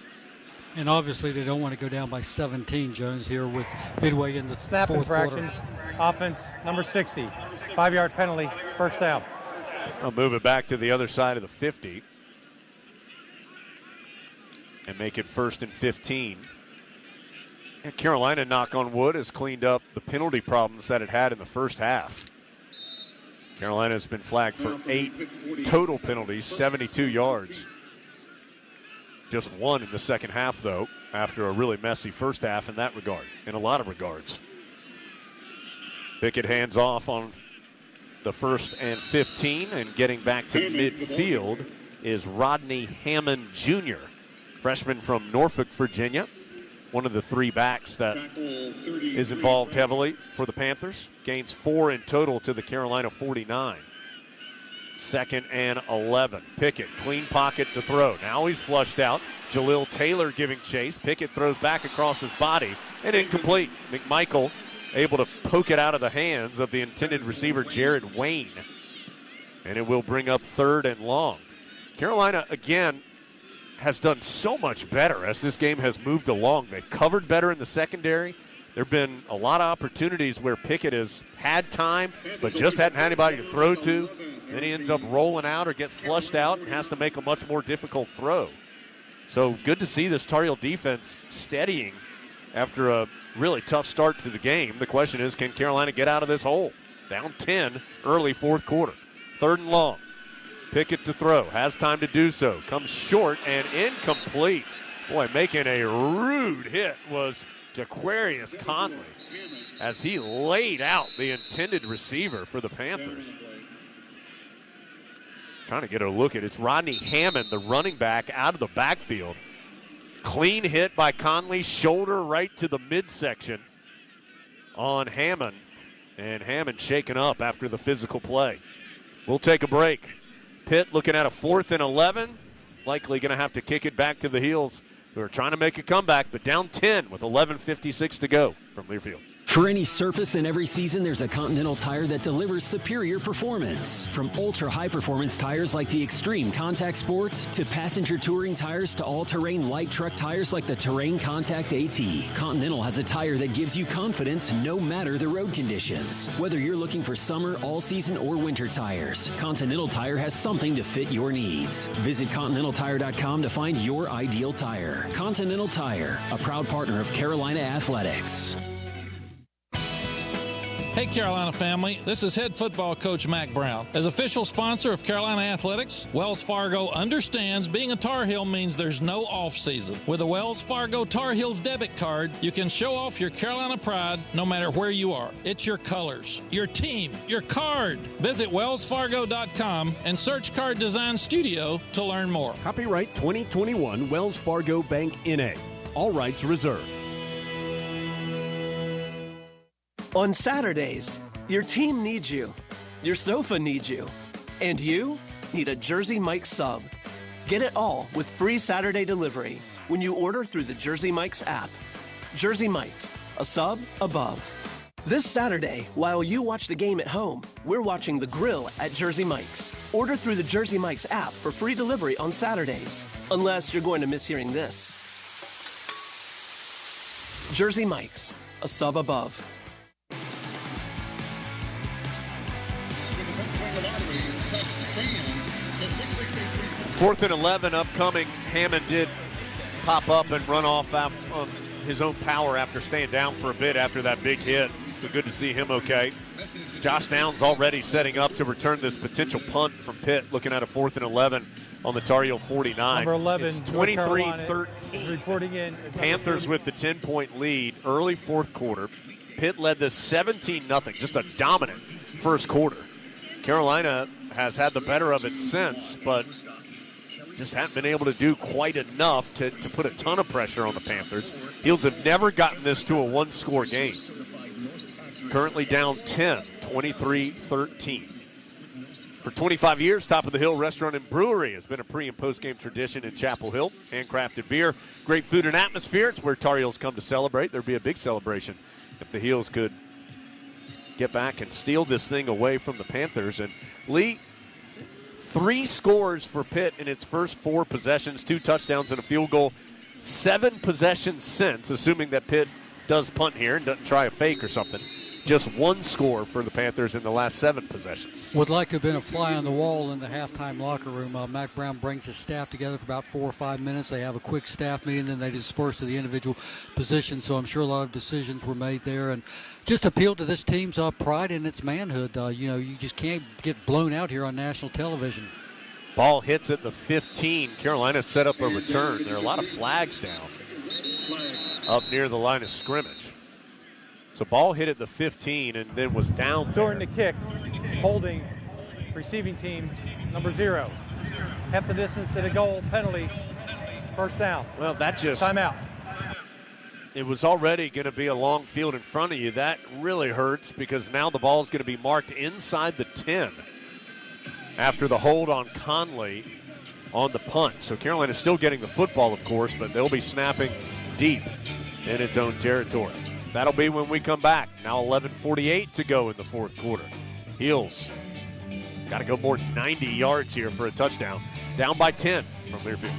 And obviously they don't want to go down by 17, Jones, here with midway in the snap infraction. Offense, number 60. 5-yard penalty, first down. I'll move it back to the other side of the 50 and make it 1st and 15. And Carolina, knock on wood, has cleaned up the penalty problems that it had in the first half. Carolina has been flagged for 8 total penalties, 72 yards. Just 1 in the second half, though, after a really messy first half in that regard, in a lot of regards. Pickett hands off on the 1st and 15, and getting back to midfield is Rodney Hammond Jr. freshman from Norfolk, Virginia. One of the 3 backs that is involved heavily for the Panthers. Gains 4 in total to the Carolina 49. 2nd and 11. Pickett, clean pocket to throw. Now he's flushed out. Jalil Taylor giving chase. Pickett throws back across his body and incomplete. McMichael able to poke it out of the hands of the intended receiver, Jared Wayne. And it will bring up 3rd and long. Carolina, again, has done so much better as this game has moved along. They've covered better in the secondary. There have been a lot of opportunities where Pickett has had time but just hadn't had anybody to throw to. Then he ends up rolling out or gets flushed out and has to make a much more difficult throw. So good to see this Tar Heel defense steadying after a really tough start to the game. The question is, can Carolina get out of this hole? Down 10 early 4th quarter. 3rd and long. Pickett to throw. Has time to do so. Comes short and incomplete. Boy, making a rude hit was Jaquarius Conley as he laid out the intended receiver for the Panthers. Trying to get a look at it. It's Rodney Hammond, the running back, out of the backfield. Clean hit by Conley, shoulder right to the midsection on Hammond. And Hammond shaken up after the physical play. We'll take a break. Pitt looking at a 4th and 11. Likely going to have to kick it back to the Heels, who are trying to make a comeback, but down 10 with 11:56 to go from Learfield. For any surface and every season, there's a Continental tire that delivers superior performance. From ultra-high performance tires like the Extreme Contact Sport, to passenger touring tires, to all-terrain light truck tires like the Terrain Contact AT. Continental has a tire that gives you confidence no matter the road conditions. Whether you're looking for summer, all-season, or winter tires, Continental Tire has something to fit your needs. Visit ContinentalTire.com to find your ideal tire. Continental Tire, a proud partner of Carolina Athletics. Hey Carolina family, this is head football coach Mac Brown. As official sponsor of Carolina Athletics, Wells Fargo understands being a Tar Heel means there's no off season. With a Wells Fargo Tar Heels debit card, you can show off your Carolina pride no matter where you are. It's your colors, your team, your card. Visit wellsfargo.com and search Card Design Studio to learn more. Copyright 2021 Wells Fargo Bank N.A. All rights reserved. On Saturdays, your team needs you, your sofa needs you, and you need a Jersey Mike's sub. Get it all with free Saturday delivery when you order through the Jersey Mike's app. Jersey Mike's, a sub above. This Saturday, while you watch the game at home, we're watching the grill at Jersey Mike's. Order through the Jersey Mike's app for free delivery on Saturdays, unless you're going to miss hearing this. Jersey Mike's, a sub above. 4th and 11 upcoming. Hammond did pop up and run off on his own power after staying down for a bit after that big hit. So good to see him okay. Josh Downs already setting up to return this potential punt from Pitt, looking at a 4th and 11 on the Tar Heel 49. Number 11, it's 23-13. is reporting in. Panthers with the 10-point lead, early 4th quarter. Pitt led this 17-0, just a dominant first quarter. Carolina has had the better of it since, but just haven't been able to do quite enough to put a ton of pressure on the Panthers. Heels have never gotten this to a one-score game. Currently down 10, 23-13. For 25 years, Top of the Hill Restaurant and Brewery has been a pre- and post-game tradition in Chapel Hill. Handcrafted beer, great food and atmosphere. It's where Tar Heels come to celebrate. There'd be a big celebration if the Heels could get back and steal this thing away from the Panthers. And Lee, 3 scores for Pitt in its first 4 possessions, 2 touchdowns and a field goal. 7 possessions since, assuming that Pitt does punt here and doesn't try a fake or something. Just 1 score for the Panthers in the last 7 possessions. Would like to have been a fly on the wall in the halftime locker room. Mac Brown brings his staff together for about 4 or 5 minutes. They have a quick staff meeting, then they disperse to the individual positions. So I'm sure a lot of decisions were made there. And just appeal to this team's pride in its manhood. You just can't get blown out here on national television. Ball hits at the 15. Carolina set up a return. There are a lot of flags down up near the line of scrimmage. So ball hit at the 15 and then was down there. During the kick, holding receiving team number 0. Half the distance to the goal, penalty First down. Well, that just... Timeout. It was already going to be a long field in front of you. That really hurts because now the ball is going to be marked inside the 10 after the hold on Conley on the punt. So Carolina's still getting the football, of course, but they'll be snapping deep in its own territory. That'll be when we come back. Now 11:48 to go in the fourth quarter. Heels got to go more than 90 yards here for a touchdown. Down by 10 from Learfield.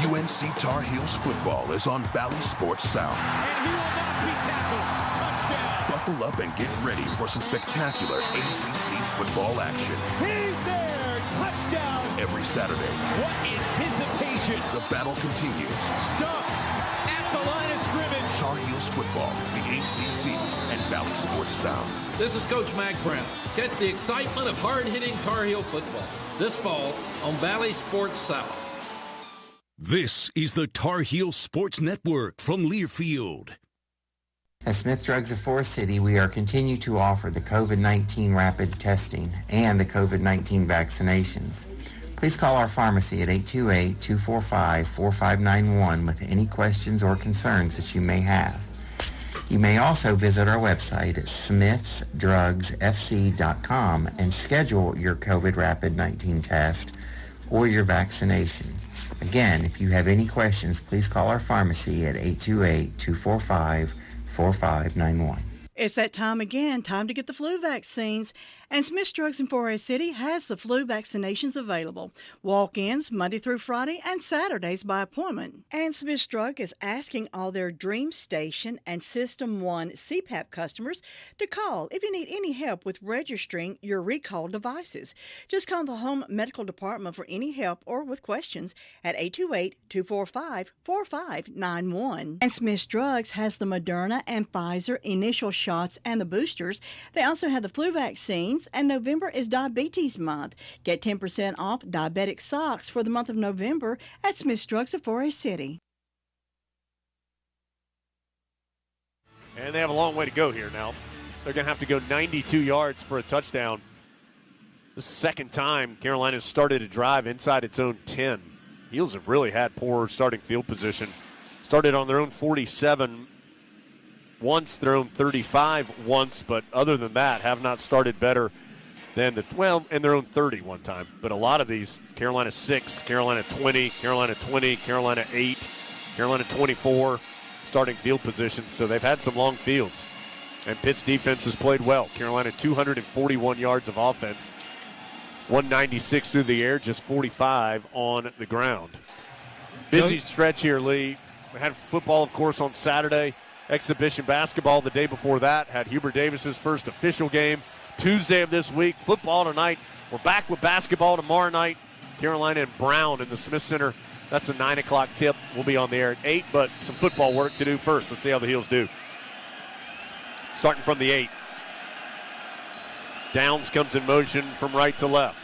UNC Tar Heels football is on Bally Sports South. And he will not be tackled. Touchdown. Buckle up and get ready for some spectacular ACC football action. He's there. Touchdown. Every Saturday. What anticipation. The battle continues. Stumped at the line of scrimmage. Tar Heels football, the ACC, and Bally Sports South. This is Coach Mac Brown. Catch the excitement of hard-hitting Tar Heel football this fall on Bally Sports South. This is the Tar Heel Sports Network from Learfield. At Smith Drugs of Forest City, we are continue to offer the COVID-19 rapid testing and the COVID-19 vaccinations. Please call our pharmacy at 828-245-4591 with any questions or concerns that you may have. You may also visit our website at smithsdrugsfc.com and schedule your COVID rapid 19 test or your vaccination. Again, if you have any questions, please call our pharmacy at 828-245-4591. It's that time again, time to get the flu vaccines. And Smith's Drugs in Forest City has the flu vaccinations available. Walk-ins Monday through Friday and Saturdays by appointment. And Smith's Drug is asking all their Dream Station and System 1 CPAP customers to call if you need any help with registering your recalled devices. Just call the Home Medical Department for any help or with questions at 828-245-4591. And Smith's Drugs has the Moderna and Pfizer initial shots and the boosters. They also have the flu vaccines. And November is Diabetes Month. Get 10% off diabetic socks for the month of November at Smith's Drugs of Forest City. And they have a long way to go here now. They're going to have to go 92 yards for a touchdown. This is the second time Carolina's started a drive inside its own 10. Heels have really had poor starting field position. Started on their own 47 once, their own 35 once, but other than that, have not started better than in their own 30 one time. But a lot of these, Carolina 6, Carolina 20, Carolina 20, Carolina 8, Carolina 24 starting field positions. So they've had some long fields. And Pitt's defense has played well. Carolina 241 yards of offense, 196 through the air, just 45 on the ground. Busy stretch here, Lee. We had football, of course, on Saturday. Exhibition basketball the day before that. Had Hubert Davis's first official game Tuesday of this week. Football tonight. We're back with basketball tomorrow night. Carolina and Brown in the Smith Center. That's a 9 o'clock tip. We'll be on the air at 8, but some football work to do first. Let's see how the Heels do. Starting from the 8. Downs comes in motion from right to left.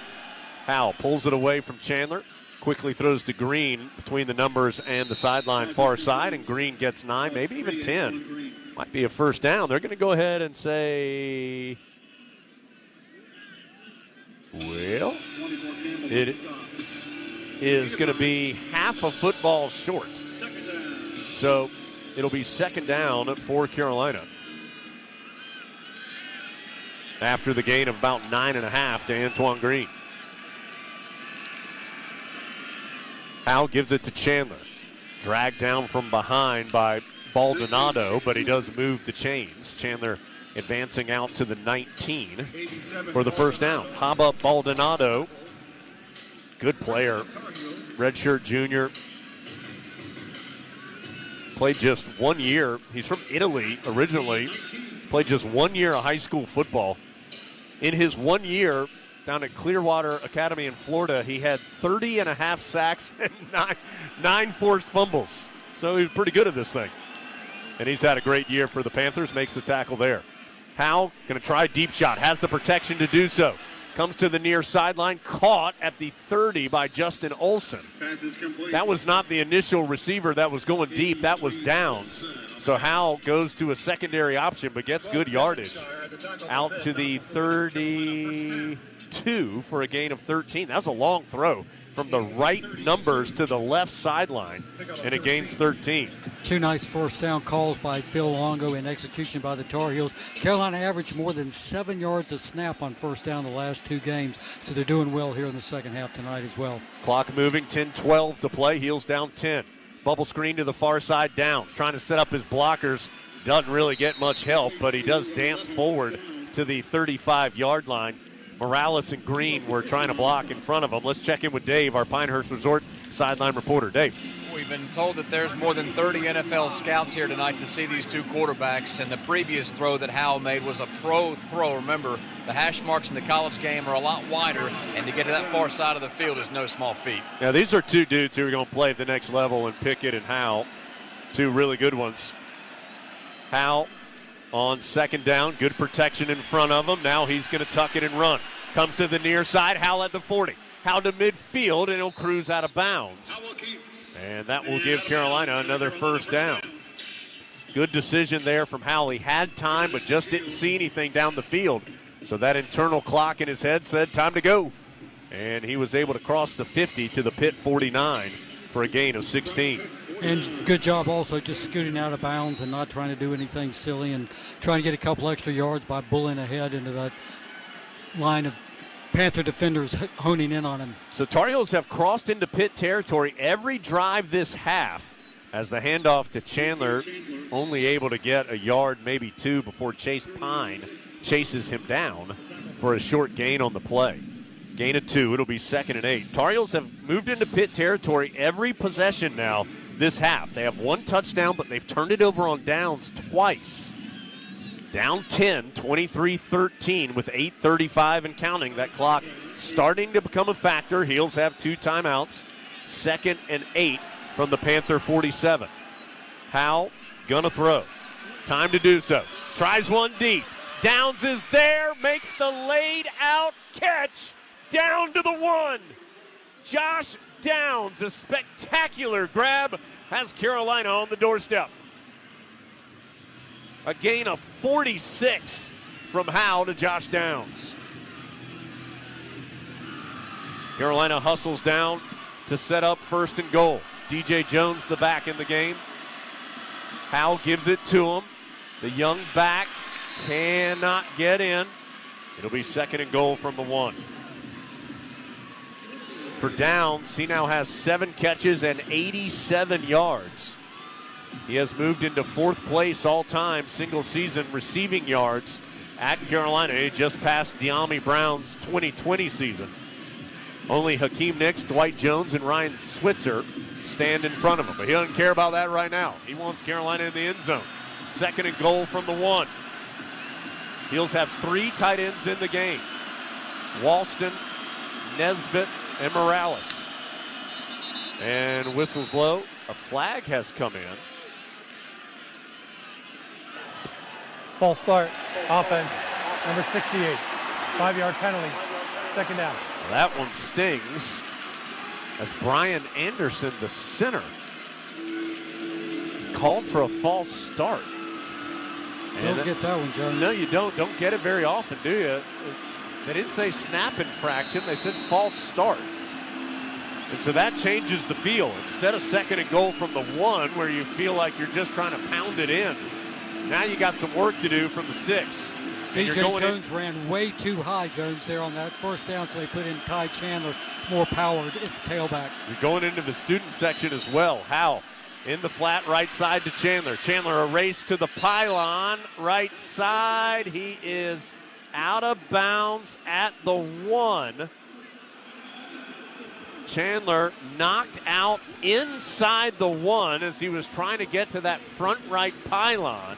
Howell pulls it away from Chandler. Quickly throws to Green between the numbers and the sideline far side, and Green gets 9, maybe even 10. Might be a first down. They're going to go ahead and say, well, it is going to be half a football short. So it'll be second down for Carolina. After the gain of about 9.5 to Antoine Green. Howell gives it to Chandler. Dragged down from behind by Baldonado, but he does move the chains. Chandler advancing out to the 19 for the first down. Haba Baldonado, good player, redshirt junior. Played just 1 year. He's from Italy originally. Played just 1 year of high school football. In his 1 year down at Clearwater Academy in Florida, he had 30.5 sacks and nine forced fumbles. So he was pretty good at this thing. And he's had a great year for the Panthers, makes the tackle there. Howell going to try a deep shot, has the protection to do so. Comes to the near sideline, caught at the 30 by Justin Olson. That was not the initial receiver that was going deep, that was Downs. So Howell goes to a secondary option, but gets good yardage. Out to the 32 for a gain of 13. That was a long throw. from the right numbers to the left sideline, and it gains 13. Two nice first down calls by Phil Longo and execution by the Tar Heels. Carolina averaged more than 7 yards a snap on first down the last two games, so they're doing well here in the second half tonight as well. Clock moving, 10-12 to play. Heels down 10. Bubble screen to the far side, Downs trying to set up his blockers. Doesn't really get much help, but he does dance forward to the 35-yard line. Morales and Green were trying to block in front of him. Let's check in with Dave, our Pinehurst Resort sideline reporter. Dave. We've been told that there's more than 30 NFL scouts here tonight to see these two quarterbacks, and the previous throw that Howell made was a pro throw. Remember, the hash marks in the college game are a lot wider, and to get to that far side of the field is no small feat. Now, these are two dudes who are going to play at the next level, and Pickett and Howell, two really good ones. Howell on second down, good protection in front of him. Now he's going to tuck it and run. Comes to the near side, Howell at the 40. Howell to midfield, and he'll cruise out of bounds. And that will give Carolina another first down. Good decision there from Howell. He had time, but just didn't see anything down the field. So that internal clock in his head said, time to go. And he was able to cross the 50 to the Pitt 49 for a gain of 16. And good job also just scooting out of bounds and not trying to do anything silly and trying to get a couple extra yards by bullying ahead into that line of Panther defenders honing in on him. So Tar Heels have crossed into Pitt territory every drive this half as the handoff to Chandler, only able to get a yard, maybe two, before Chase Pine chases him down for a short gain on the play. Gain of 2. It'll be 2nd and 8. Tar Heels have moved into Pitt territory every possession now this half. They have one touchdown, but they've turned it over on downs twice. Down 10, 23-13 with 8:35 and counting. That clock starting to become a factor. Heels have 2 timeouts. 2nd and 8 from the Panther 47. Howell gonna throw. Time to do so. Tries one deep. Downs is there, makes the laid out catch down to the 1. Josh Downs, a spectacular grab, has Carolina on the doorstep. A gain of 46 from Howell to Josh Downs. Carolina hustles down to set up 1st and goal. DJ Jones, the back in the game. Howell gives it to him. The young back cannot get in. It'll be 2nd and goal from the 1. For Downs, he now has 7 catches and 87 yards. He has moved into 4th place all-time single-season receiving yards at Carolina. He just passed De'Ami Brown's 2020 season. Only Hakeem Nicks, Dwight Jones, and Ryan Switzer stand in front of him. But he doesn't care about that right now. He wants Carolina in the end zone. 2nd and goal from the 1. Heels have 3 tight ends in the game. Walston, Nesbitt, and Morales. And whistles blow. A flag has come in. False start, offense, number 68. 5-yard penalty, 2nd down. That one stings as Brian Anderson, the center, called for a false start. Don't get that one, Jones. No, you don't. Don't get it very often, do you? They didn't say snap infraction. They said false start. And so that changes the feel. Instead of 2nd and goal from the 1 where you feel like you're just trying to pound it in, now you got some work to do from the 6. DJ Jones ran way too high, Jones, there on that first down, so they put in Ty Chandler, more power at the tailback. You're going into the student section as well. Howell in the flat right side to Chandler. Chandler a race to the pylon, right side. He is out of bounds at the 1. Chandler knocked out inside the 1 as he was trying to get to that front right pylon.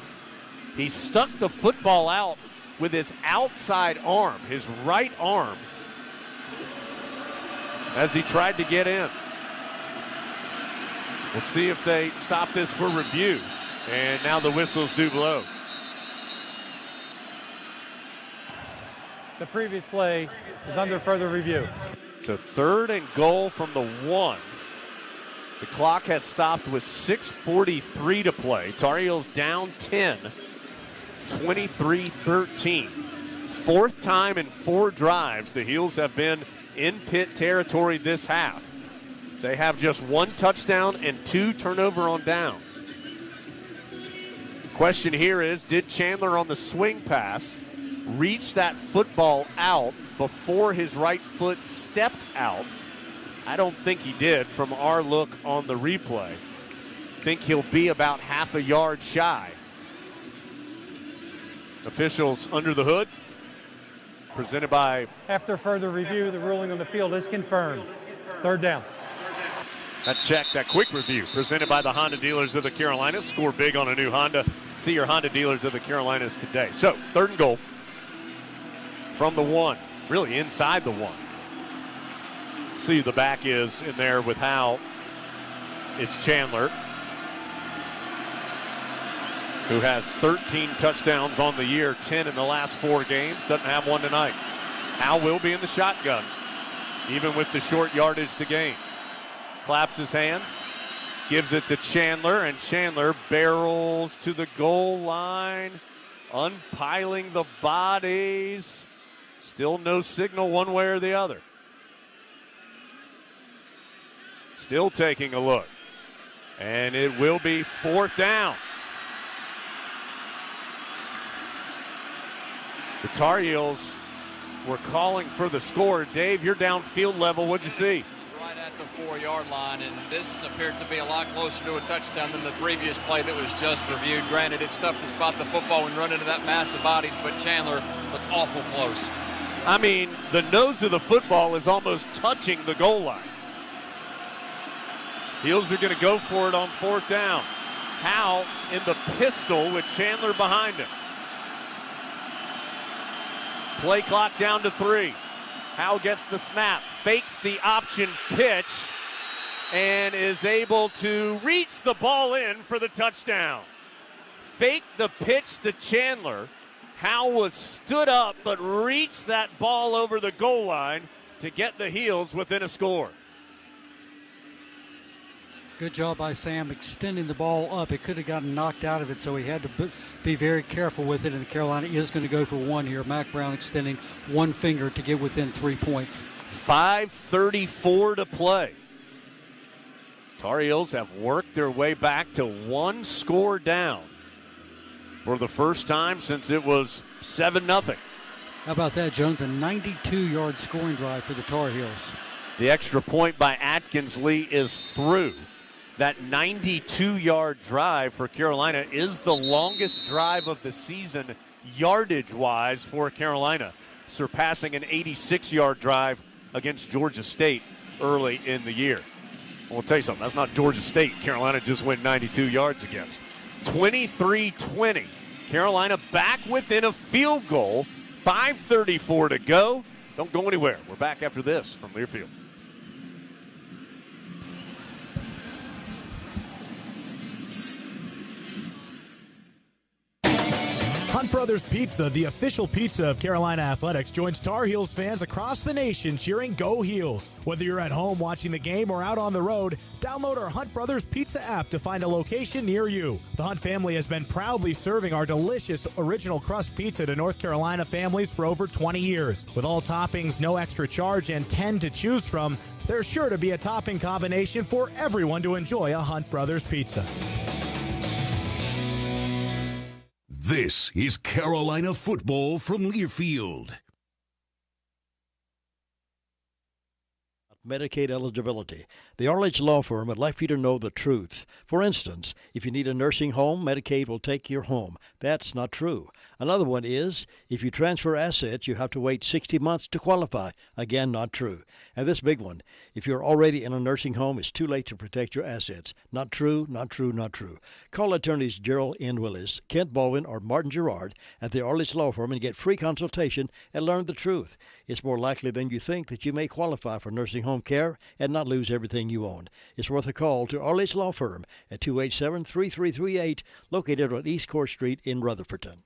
He stuck the football out with his outside arm, his right arm, as he tried to get in. We'll see if they stop this for review. And now the whistles do blow. The previous play is under further review. So 3rd and goal from the 1. The clock has stopped with 6:43 to play. Tar Heels down 10, 23-13. 4th time in 4 drives the Heels have been in Pitt territory this half. They have just 1 touchdown and 2 turnover on downs. Question here is, did Chandler on the swing pass reach that football out before his right foot stepped out? I don't think he did from our look on the replay. I think he'll be about half a yard shy. Officials under the hood, presented by... After further review, the ruling on the field is confirmed. 3rd down. That quick review, presented by the Honda dealers of the Carolinas. Score big on a new Honda. See your Honda dealers of the Carolinas today. So, 3rd and goal from the 1, really inside the 1. See who the back is in there with Howell. It's Chandler, who has 13 touchdowns on the year, 10 in the last 4 games. Doesn't have one tonight. Howell will be in the shotgun, even with the short yardage to gain. Claps his hands, gives it to Chandler, and Chandler barrels to the goal line, unpiling the bodies. Still no signal one way or the other. Still taking a look. And it will be 4th down. The Tar Heels were calling for the score. Dave, you're downfield level. What'd you see? Right at the 4-yard line, and this appeared to be a lot closer to a touchdown than the previous play that was just reviewed. Granted, it's tough to spot the football when you run into that mass of bodies, but Chandler looked awful close. I mean, the nose of the football is almost touching the goal line. Heels are going to go for it on 4th down. Howell in the pistol with Chandler behind him. Play clock down to 3. Howell gets the snap, fakes the option pitch, and is able to reach the ball in for the touchdown. Faked the pitch to Chandler. Howell was stood up but reached that ball over the goal line to get the Heels within a score. Good job by Sam extending the ball up. It could have gotten knocked out of it, so he had to be very careful with it, and Carolina is going to go for 1 here. Mack Brown extending 1 finger to get within 3 points. 5:34 to play. Tar Heels have worked their way back to 1 score down for the first time since it was 7-0. How about that, Jones? A 92-yard scoring drive for the Tar Heels. The extra point by Atkins Lee is through. That 92-yard drive for Carolina is the longest drive of the season yardage-wise for Carolina, surpassing an 86-yard drive against Georgia State early in the year. Well, I'll tell you something. That's not Georgia State. Carolina just went 92 yards against. 23-20. Carolina back within a field goal. 5:34 to go. Don't go anywhere. We're back after this from Learfield. Hunt Brothers Pizza, the official pizza of Carolina Athletics, joins Tar Heels fans across the nation cheering Go Heels. Whether you're at home watching the game or out on the road, download our Hunt Brothers Pizza app to find a location near you. The Hunt family has been proudly serving our delicious original crust pizza to North Carolina families for over 20 years. With all toppings, no extra charge, and 10 to choose from, there's sure to be a topping combination for everyone to enjoy a Hunt Brothers Pizza. This is Carolina football from Learfield. Medicaid eligibility. The Arledge Law Firm would like for you to know the truth. For instance, if you need a nursing home, Medicaid will take your home. That's not true. Another one is, if you transfer assets, you have to wait 60 months to qualify. Again, not true. And this big one, if you're already in a nursing home, it's too late to protect your assets. Not true, not true, not true. Call attorneys Gerald N. Willis, Kent Baldwin, or Martin Gerard at the Arledge Law Firm and get free consultation and learn the truth. It's more likely than you think that you may qualify for nursing home care and not lose everything you own. It's worth a call to Arledge Law Firm at 287-3338, located on East Court Street in Rutherfordton.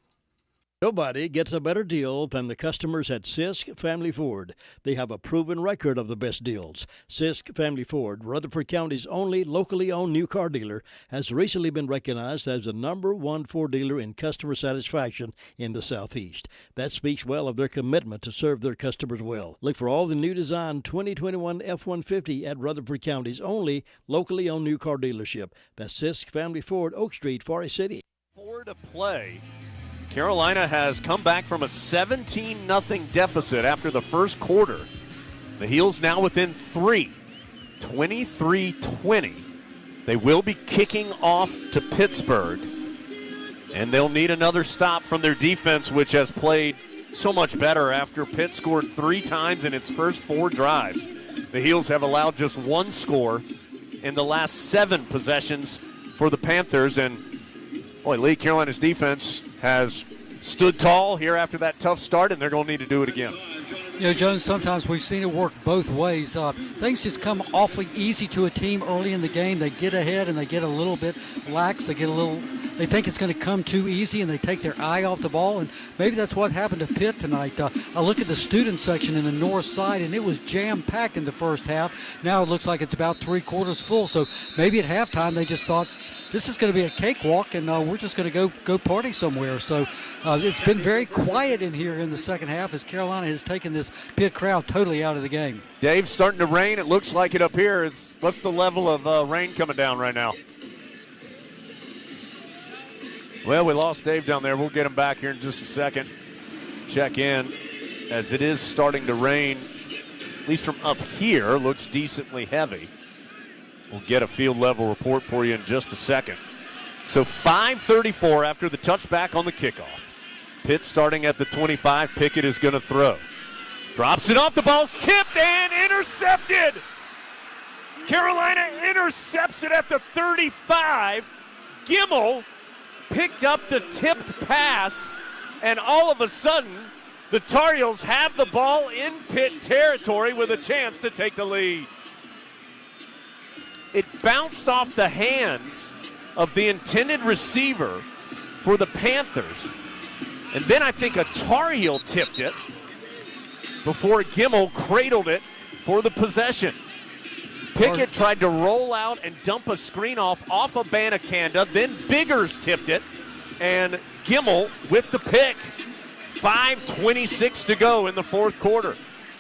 Nobody gets a better deal than the customers at Sisk Family Ford. They have a proven record of the best deals. Sisk Family Ford, Rutherford County's only locally owned new car dealer, has recently been recognized as the #1 Ford dealer in customer satisfaction in the Southeast. That speaks well of their commitment to serve their customers well. Look for all the new design 2021 F-150 at Rutherford County's only locally owned new car dealership. That's Sisk Family Ford, Oak Street, Forest City. 4 to play. Carolina has come back from a 17-0 deficit after the first quarter. The Heels now within 3, 23-20. They will be kicking off to Pittsburgh, and they'll need another stop from their defense, which has played so much better after Pitt scored 3 times in its first 4 drives. The Heels have allowed just 1 score in the last 7 possessions for the Panthers, and boy, Lee, Carolina's defense has stood tall here after that tough start, and they're going to need to do it again. You know, Jones, sometimes we've seen it work both ways. Things just come awfully easy to a team early in the game. They get ahead and they get a little bit lax. They think it's going to come too easy, and they take their eye off the ball. And maybe that's what happened to Pitt tonight. I look at the student section in the north side, and it was jam-packed in the first half. Now it looks like it's about 3/4 full. So maybe at halftime they just thought, this is going to be a cakewalk, and we're just going to go party somewhere. So it's been very quiet in here in the second half as Carolina has taken this Pitt crowd totally out of the game. Dave, starting to rain. It looks like it up here. What's the level of rain coming down right now? Well, we lost Dave down there. We'll get him back here in just a second. Check in as it is starting to rain, at least from up here. Looks decently heavy. We'll get a field level report for you in just a second. So 5:34 after the touchback on the kickoff. Pitt starting at the 25. Pickett is going to throw. Drops it off. The ball's tipped and intercepted. Carolina intercepts it at the 35. Gimmel picked up the tipped pass, and all of a sudden, the Tar Heels have the ball in Pitt territory with a chance to take the lead. It bounced off the hands of the intended receiver for the Panthers. And then I think a Tar Heel tipped it before Gimmel cradled it for the possession. Pickett tried to roll out and dump a screen off of Banacanda. Then Biggers tipped it. And Gimmel with the pick. 5:26 to go in the fourth quarter.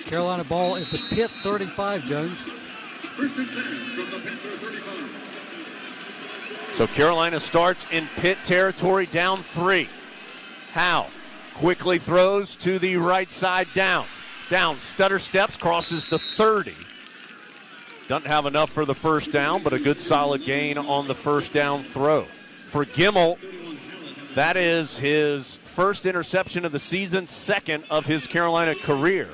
Carolina ball at the Pitt 35, Jones. So Carolina starts in Pitt territory, down 3. Howe quickly throws to the right side, Downs. Downs stutter steps, crosses the 30. Doesn't have enough for the first down, but a good solid gain on the first down throw. For Gimmel, that is his first interception of the season, second of his Carolina career.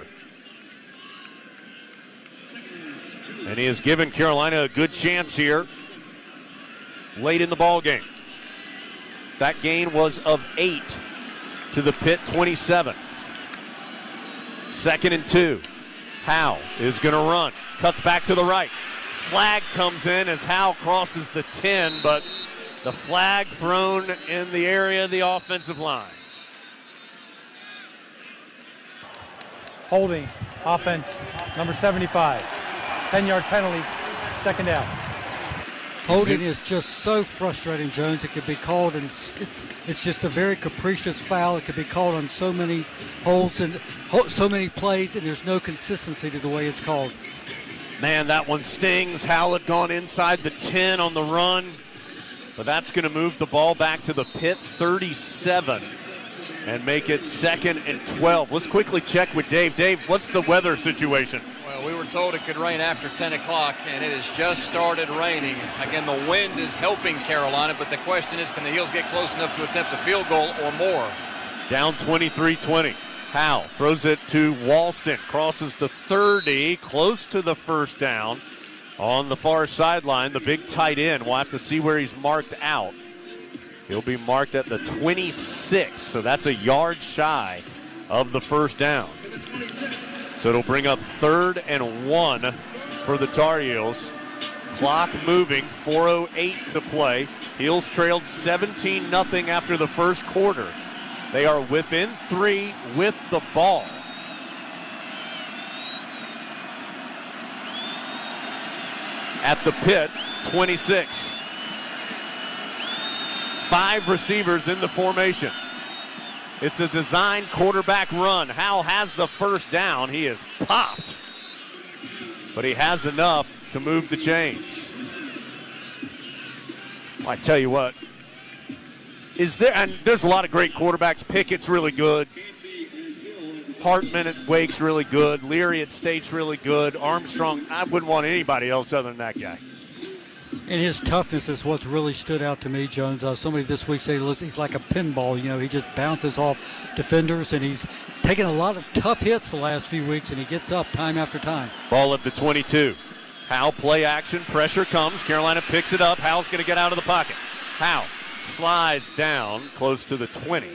And he has given Carolina a good chance here late in the ball game. That gain was of 8 to the Pitt 27. 2nd and 2. Howe is going to run. Cuts back to the right. Flag comes in as Howe crosses the 10, but the flag thrown in the area of the offensive line. Holding, offense, number 75. 10-yard penalty, second down. Holding is just so frustrating, Jones. It could be called, and it's just a very capricious foul. It could be called on so many holds and so many plays, and there's no consistency to the way it's called. Man, that one stings. Howell had gone inside the 10 on the run, but that's going to move the ball back to the Pitt 37 and make it 2nd and 12. Let's quickly check with Dave. Dave, what's the weather situation? Well, we were told it could rain after 10 o'clock, and it has just started raining. Again, the wind is helping Carolina, but the question is, can the Heels get close enough to attempt a field goal or more? Down 23-20. Howe throws it to Walston, crosses the 30, close to the first down on the far sideline. The big tight end, we'll have to see where he's marked out. He'll be marked at the 26, so that's a yard shy of the first down. So it'll bring up 3rd and 1 for the Tar Heels. Clock moving, 4:08 to play. Heels trailed 17-0 after the first quarter. They are within 3 with the ball. At the Pitt 26. 5 receivers in the formation. It's a design quarterback run. Howell has the first down. He is popped. But he has enough to move the chains. Well, I tell you what. And there's a lot of great quarterbacks. Pickett's really good. Hartman at Wake's really good. Leary at State's really good. Armstrong, I wouldn't want anybody else other than that guy. And his toughness is what's really stood out to me, Jones. Somebody this week said he's like a pinball. He just bounces off defenders, and he's taken a lot of tough hits the last few weeks, and he gets up time after time. Ball at the 22. Howell play action. Pressure comes. Carolina picks it up. Howell's going to get out of the pocket. Howell slides down close to the 20.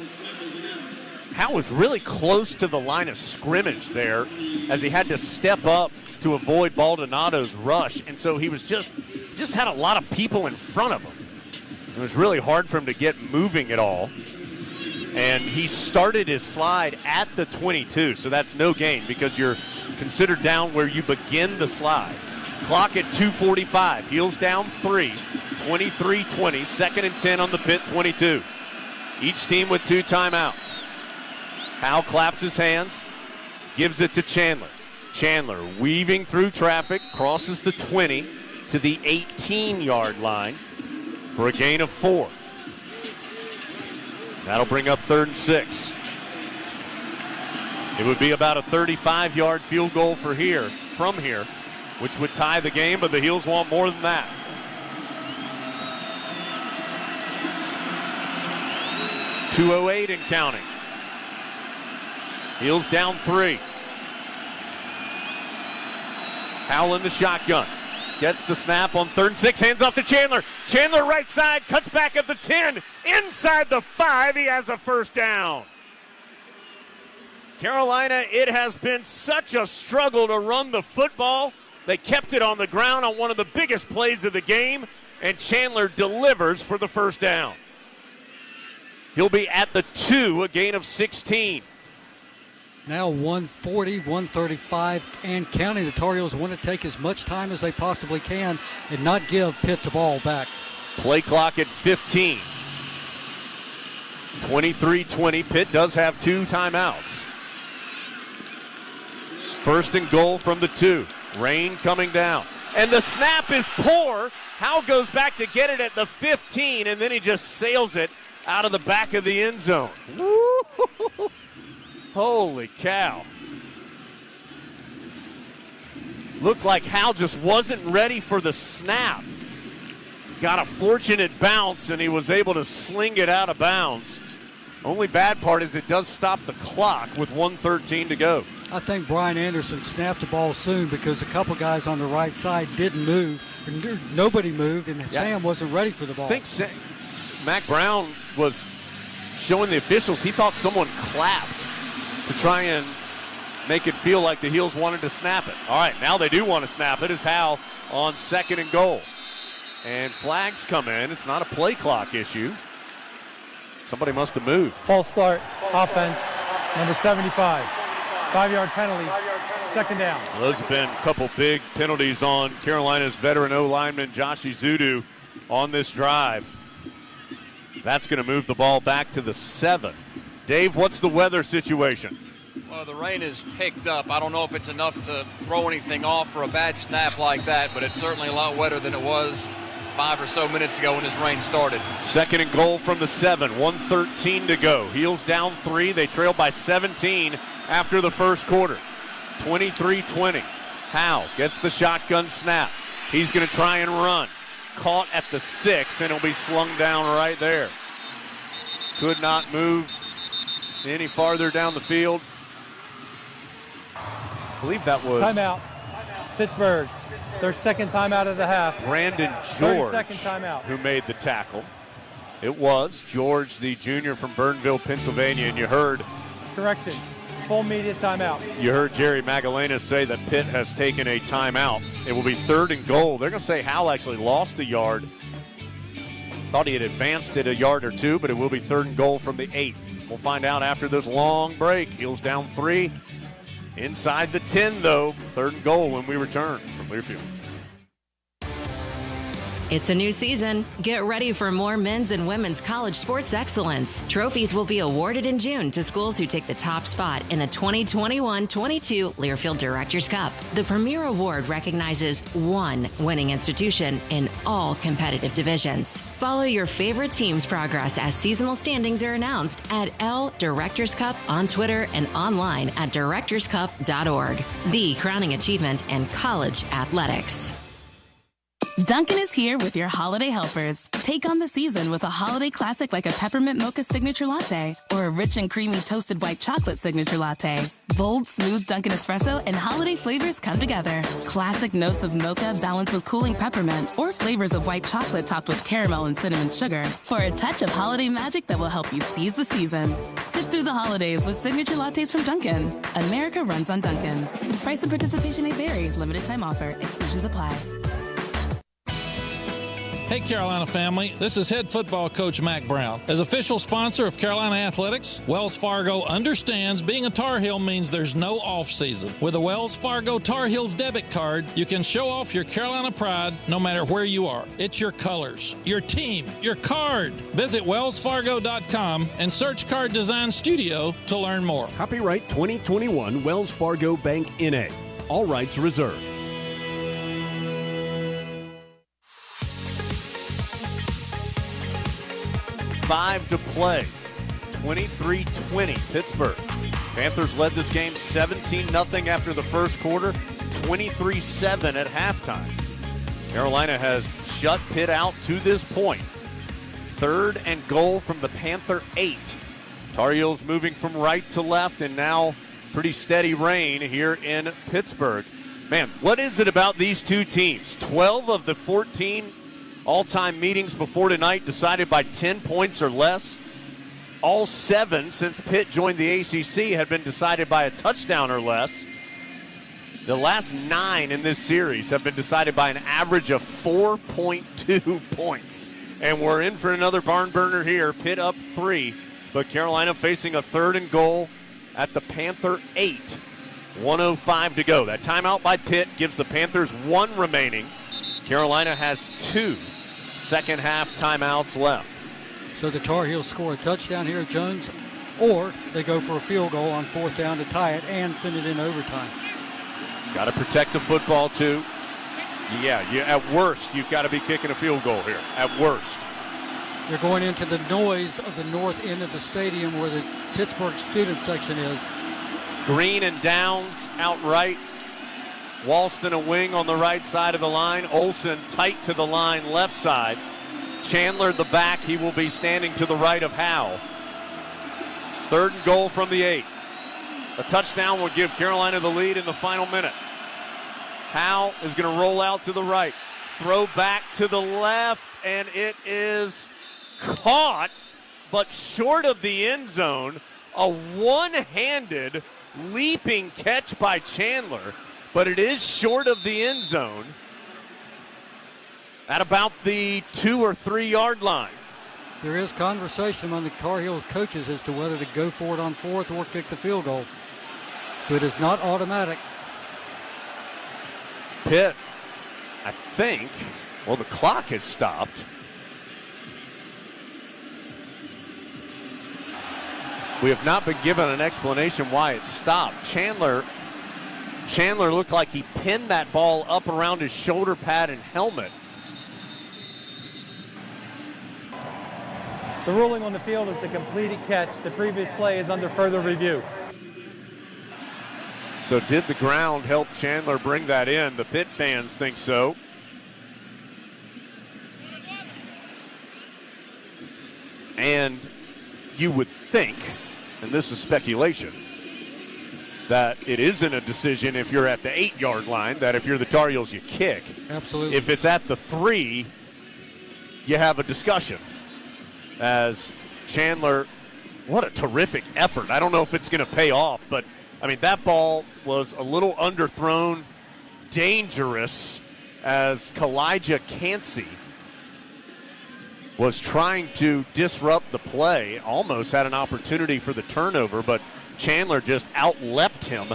Howell was really close to the line of scrimmage there as he had to step up to avoid Baldonado's rush, and so he was just had a lot of people in front of him. It was really hard for him to get moving at all, and he started his slide at the 22, so that's no gain because you're considered down where you begin the slide. Clock at 2:45, heels down 3, 23-20, 2nd and 10 on the Pitt 22. Each team with 2 timeouts. Howell claps his hands, gives it to Chandler. Chandler weaving through traffic, crosses the 20 to the 18-yard line for a gain of 4. That'll bring up 3rd and 6. It would be about a 35-yard field goal from here, which would tie the game, but the Heels want more than that. .208 and counting. Heels down 3. Howell in the shotgun. Gets the snap on 3rd and 6. Hands off to Chandler. Chandler right side. Cuts back at the 10. Inside the 5. He has a first down. Carolina, it has been such a struggle to run the football. They kept it on the ground on one of the biggest plays of the game, and Chandler delivers for the first down. He'll be at the 2, a gain of 16. Now 140, 135, and counting. The Tar Heels want to take as much time as they possibly can and not give Pitt the ball back. Play clock at 15. 23-20. Pitt does have 2 timeouts. 1st and goal from the 2. Rain coming down. And the snap is poor. Howell goes back to get it at the 15, and then he just sails it out of the back of the end zone. Woo-hoo-hoo-hoo. Holy cow. Looked like Howell just wasn't ready for the snap. Got a fortunate bounce, and he was able to sling it out of bounds. Only bad part is it does stop the clock with 1:13 to go. I think Brian Anderson snapped the ball soon because a couple guys on the right side didn't move. Nobody moved, and Sam wasn't ready for the ball. I think Mac Brown was showing the officials he thought someone clapped to try and make it feel like the Heels wanted to snap it. All right, now they do want to snap it. Is Howell on 2nd and goal. And flags come in. It's not a play clock issue. Somebody must have moved. False start, offense, number 75. 5-yard penalty, 2nd down. Well, those have been a couple big penalties on Carolina's veteran O-lineman Josh Izudu on this drive. That's going to move the ball back to the 7. Dave, what's the weather situation? Well, the rain is picked up. I don't know if it's enough to throw anything off for a bad snap like that, but it's certainly a lot wetter than it was 5 or so minutes ago when this rain started. 2nd and goal from the 7, 1:13 to go. Heels down 3. They trail by 17 after the first quarter. 23-20. Howell gets the shotgun snap. He's going to try and run. Caught at the 6, and he'll be slung down right there. Could not move any farther down the field. I believe that was... Timeout. Pittsburgh. Their 2nd timeout of the half. Brandon George, 32nd timeout, who made the tackle. It was George, the junior from Burnville, Pennsylvania, and you heard... Correction. Full media timeout. You heard Jerry Magalena say that Pitt has taken a timeout. It will be 3rd and goal. They're going to say Howell actually lost a yard. Thought he had advanced it a yard or 2, but it will be 3rd and goal from the 8. We'll find out after this long break. Heels down 3. Inside the 10, though. 3rd and goal when we return from Learfield. It's a new season. Get ready for more men's and women's college sports excellence. Trophies will be awarded in June to schools who take the top spot in the 2021-22 Learfield Directors Cup. The premier award recognizes one winning institution in all competitive divisions. Follow your favorite team's progress as seasonal standings are announced at L Directors Cup on Twitter and online at directorscup.org. The crowning achievement in college athletics. Dunkin' is here with your holiday helpers. Take on the season with a holiday classic like a peppermint mocha signature latte or a rich and creamy toasted white chocolate signature latte. Bold, smooth Dunkin' espresso and holiday flavors come together. Classic notes of mocha balanced with cooling peppermint or flavors of white chocolate topped with caramel and cinnamon sugar for a touch of holiday magic that will help you seize the season. Sip through the holidays with signature lattes from Dunkin'. America runs on Dunkin'. Price and participation may vary. Limited time offer. Exclusions apply. Hey, Carolina family, this is head football coach Mac Brown. As official sponsor of Carolina Athletics, Wells Fargo understands being a Tar Heel means there's no off-season. With a Wells Fargo Tar Heels debit card, you can show off your Carolina pride no matter where you are. It's your colors, your team, your card. Visit wellsfargo.com and search Card Design Studio to learn more. Copyright 2021 Wells Fargo Bank N.A. All rights reserved. 5 to play. 23-20 Pittsburgh. Panthers led this game 17-0 after the first quarter, 23-7 at halftime. Carolina has shut Pitt out to this point. 3rd and goal from the Panther 8. Tar Heels moving from right to left and now pretty steady rain here in Pittsburgh. Man, what is it about these two teams? 12 of the 14 all-time meetings before tonight decided by 10 points or less. All 7 since Pitt joined the ACC had been decided by a touchdown or less. The last 9 in this series have been decided by an average of 4.2 points. And we're in for another barn burner here. Pitt up 3, but Carolina facing a 3rd and goal at the Panther 8. 1:05 to go. That timeout by Pitt gives the Panthers 1 remaining. Carolina has 2 second half timeouts left. So the Tar Heels score a touchdown here, Jones, or they go for a field goal on 4th down to tie it and send it in overtime. Got to protect the football, too. Yeah, at worst, you've got to be kicking a field goal here. At worst. They're going into the noise of the north end of the stadium where the Pittsburgh student section is. Green and Downs out right. Walston a wing on the right side of the line. Olsen tight to the line left side. Chandler the back. He will be standing to the right of Howe. 3rd and goal from the 8. A touchdown will give Carolina the lead in the final minute. Howe is going to roll out to the right. Throw back to the left, and it is caught, but short of the end zone. A one-handed leaping catch by Chandler, but it is short of the end zone at about the 2 or 3 yard line. There is conversation among the Tar Heels coaches as to whether to go for it on 4th or kick the field goal. So it is not automatic. Pitt, I think, well, the clock has stopped. We have not been given an explanation why it stopped. Chandler looked like he pinned that ball up around his shoulder pad and helmet. The ruling on the field is a completed catch. The previous play is under further review. So did the ground help Chandler bring that in? The Pitt fans think so. And you would think, and this is speculation, that it isn't a decision if you're at the 8 yard line, that if you're the Tar Heels, you kick. Absolutely. If it's at the 3, you have a discussion. As Chandler, what a terrific effort. I don't know if it's going to pay off, but, I mean, that ball was a little underthrown, dangerous, as Kalijah Cansey was trying to disrupt the play, almost had an opportunity for the turnover, but Chandler just outleapt him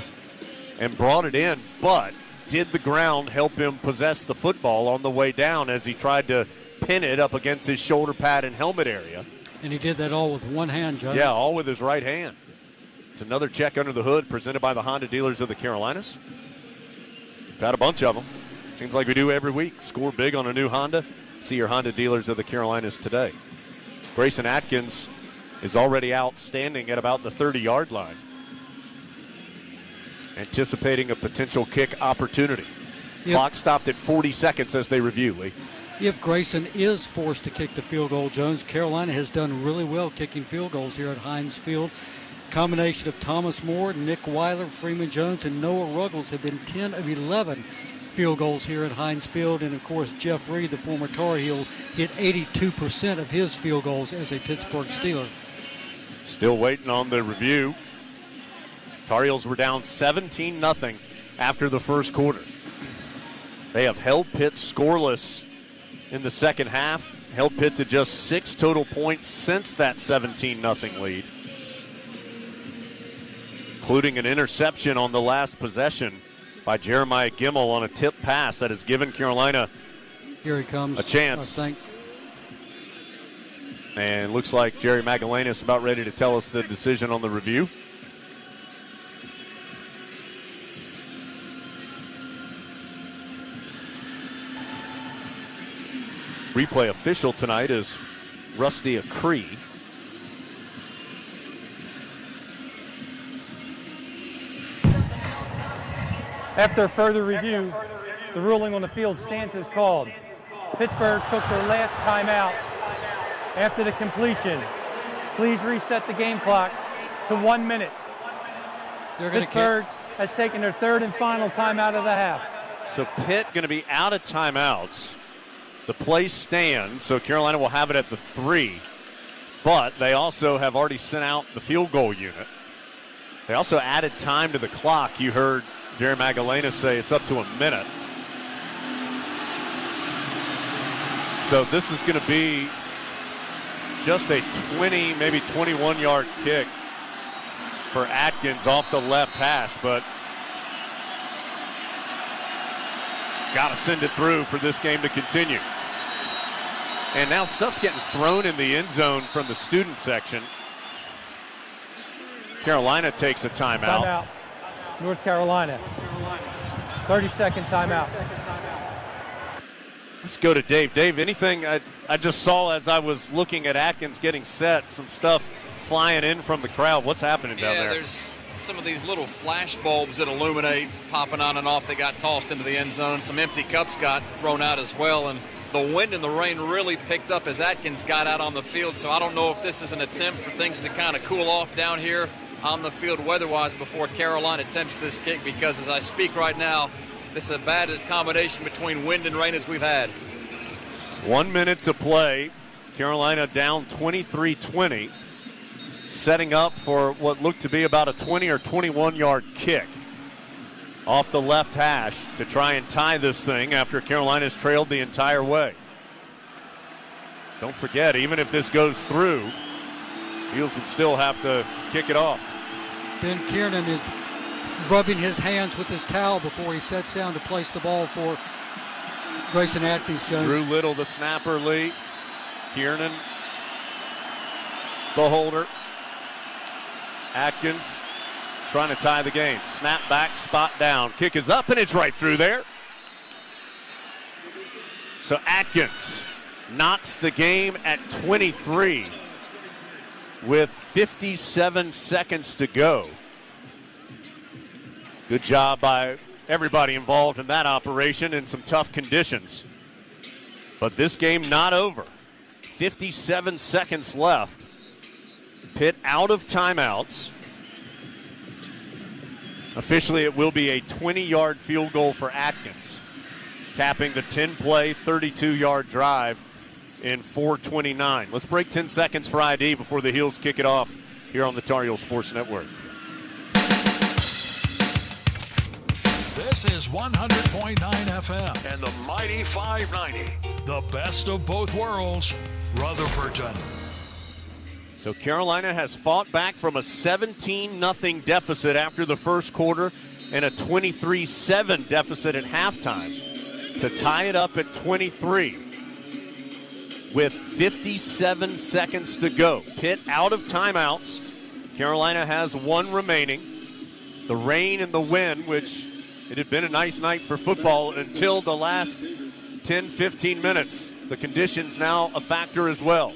and brought it in, but did the ground help him possess the football on the way down as he tried to pin it up against his shoulder pad and helmet area. And he did that all with one hand, Joe. Yeah, all with his right hand. It's another check under the hood presented by the Honda dealers of the Carolinas. We've had a bunch of them. Seems like we do every week. Score big on a new Honda. See your Honda dealers of the Carolinas today. Grayson Atkins is already outstanding at about the 30-yard line, anticipating a potential kick opportunity. Clock stopped at 40 seconds as they review, Lee. If Grayson is forced to kick the field goal, Jones, Carolina has done really well kicking field goals here at Heinz Field. Combination of Thomas Moore, Nick Weiler, Freeman Jones, and Noah Ruggles have been 10 of 11 field goals here at Heinz Field. And, of course, Jeff Reed, the former Tar Heel, hit 82% of his field goals as a Pittsburgh Steeler. Still waiting on the review. Tar Heels were down 17-0 after the first quarter. They have held Pitt scoreless in the second half, held Pitt to just 6 total points since that 17-0 lead, including an interception on the last possession by Jeremiah Gimmel on a tip pass that has given Carolina Here he comes. a chance. And looks like Jerry Magellanis about ready to tell us the decision on the review. Replay official tonight is Rusty Acree. After further review, the ruling on the field stance is called. Pittsburgh took their last timeout after the completion. Please reset the game clock to 1 minute. Pittsburgh has taken their third and final timeout of the half. So Pitt going to be out of timeouts. The play stands, so Carolina will have it at the 3. But they also have already sent out the field goal unit. They also added time to the clock. You heard Jerry Magellanis say it's up to a minute. So this is going to be just a 20, maybe 21-yard kick for Atkins off the left hash, but got to send it through for this game to continue. And now stuff's getting thrown in the end zone from the student section. Carolina takes a timeout. Timeout. North Carolina. 30-second timeout. Let's go to Dave. Dave, anything I just saw as I was looking at Atkins getting set, some stuff flying in from the crowd. What's happening down there? Yeah, there's some of these little flash bulbs that illuminate popping on and off. They got tossed into the end zone. Some empty cups got thrown out as well. And the wind and the rain really picked up as Atkins got out on the field. So I don't know if this is an attempt for things to kind of cool off down here on the field weather-wise before Carolina attempts this kick, because as I speak right now, this is a bad combination between wind and rain as we've had. 1 minute to play. Carolina down 23-20, setting up for what looked to be about a 20 or 21-yard kick off the left hash to try and tie this thing after Carolina's trailed the entire way. Don't forget, even if this goes through, Heels would still have to kick it off. Ben Kiernan is rubbing his hands with his towel before he sets down to place the ball for Grayson Atkins, Jones. Drew Little, the snapper, Lee. Kiernan, the holder. Atkins trying to tie the game. Snap back, spot down. Kick is up, and it's right through there. So Atkins knots the game at 23 with 57 seconds to go. Good job by everybody involved in that operation in some tough conditions. But this game not over. 57 seconds left. Pitt out of timeouts. Officially, it will be a 20-yard field goal for Atkins, capping the 10-play, 32-yard drive in 4:29. Let's break 10 seconds for ID before the Heels kick it off here on the Tar Heel Sports Network. This is 100.9 FM and the mighty 590. The best of both worlds, Rutherfordton. So Carolina has fought back from a 17-0 deficit after the first quarter and a 23-7 deficit at halftime to tie it up at 23 with 57 seconds to go. Pitt out of timeouts. Carolina has one remaining. The rain and the wind, which it had been a nice night for football until the last 10-15 minutes. The conditions now a factor as well.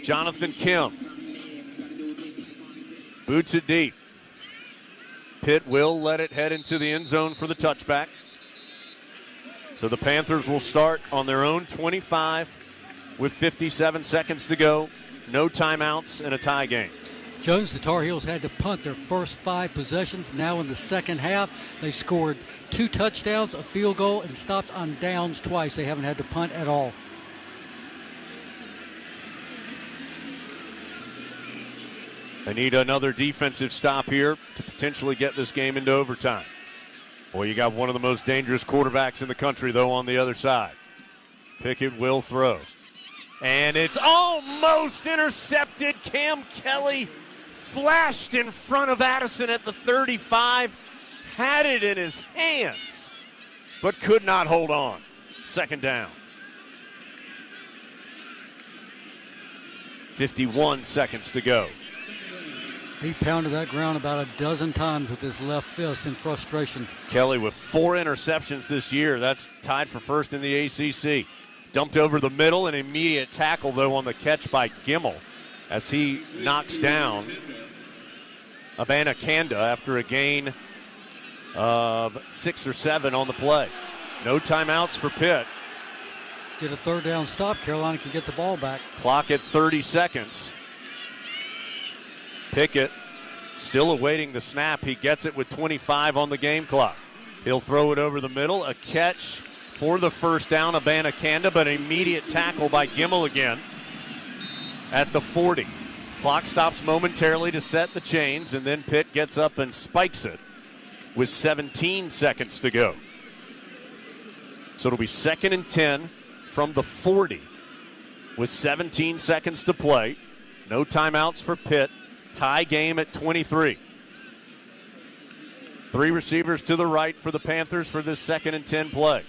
Jonathan Kim boots it deep. Pitt will let it head into the end zone for the touchback. So the Panthers will start on their own 25 with 57 seconds to go. No timeouts and a tie game. Jones, the Tar Heels had to punt their first 5 possessions. Now in the second half, they scored 2 touchdowns, a field goal, and stopped on downs twice. They haven't had to punt at all. They need another defensive stop here to potentially get this game into overtime. Boy, you got one of the most dangerous quarterbacks in the country, though, on the other side. Pickett will throw. And it's almost intercepted. Cam Kelly flashed in front of Addison at the 35. Had it in his hands, but could not hold on. Second down. 51 seconds to go. He pounded that ground about a dozen times with his left fist in frustration. Kelly with 4 interceptions this year. That's tied for first in the ACC. Dumped over the middle, an immediate tackle, though, on the catch by Gimmel as he knocks down Abanikanda after a gain of 6 or 7 on the play. No timeouts for Pitt. Get a third down stop. Carolina can get the ball back. Clock at 30 seconds. Pickett still awaiting the snap. He gets it with 25 on the game clock. He'll throw it over the middle. A catch for the first down of Abanikanda, but an immediate tackle by Gimmel again at the 40. Clock stops momentarily to set the chains, and then Pitt gets up and spikes it with 17 seconds to go. So it'll be 2nd and 10 from the 40 with 17 seconds to play. No timeouts for Pitt. Tie game at 23. 3 receivers to the right for the Panthers for this 2nd and 10 play.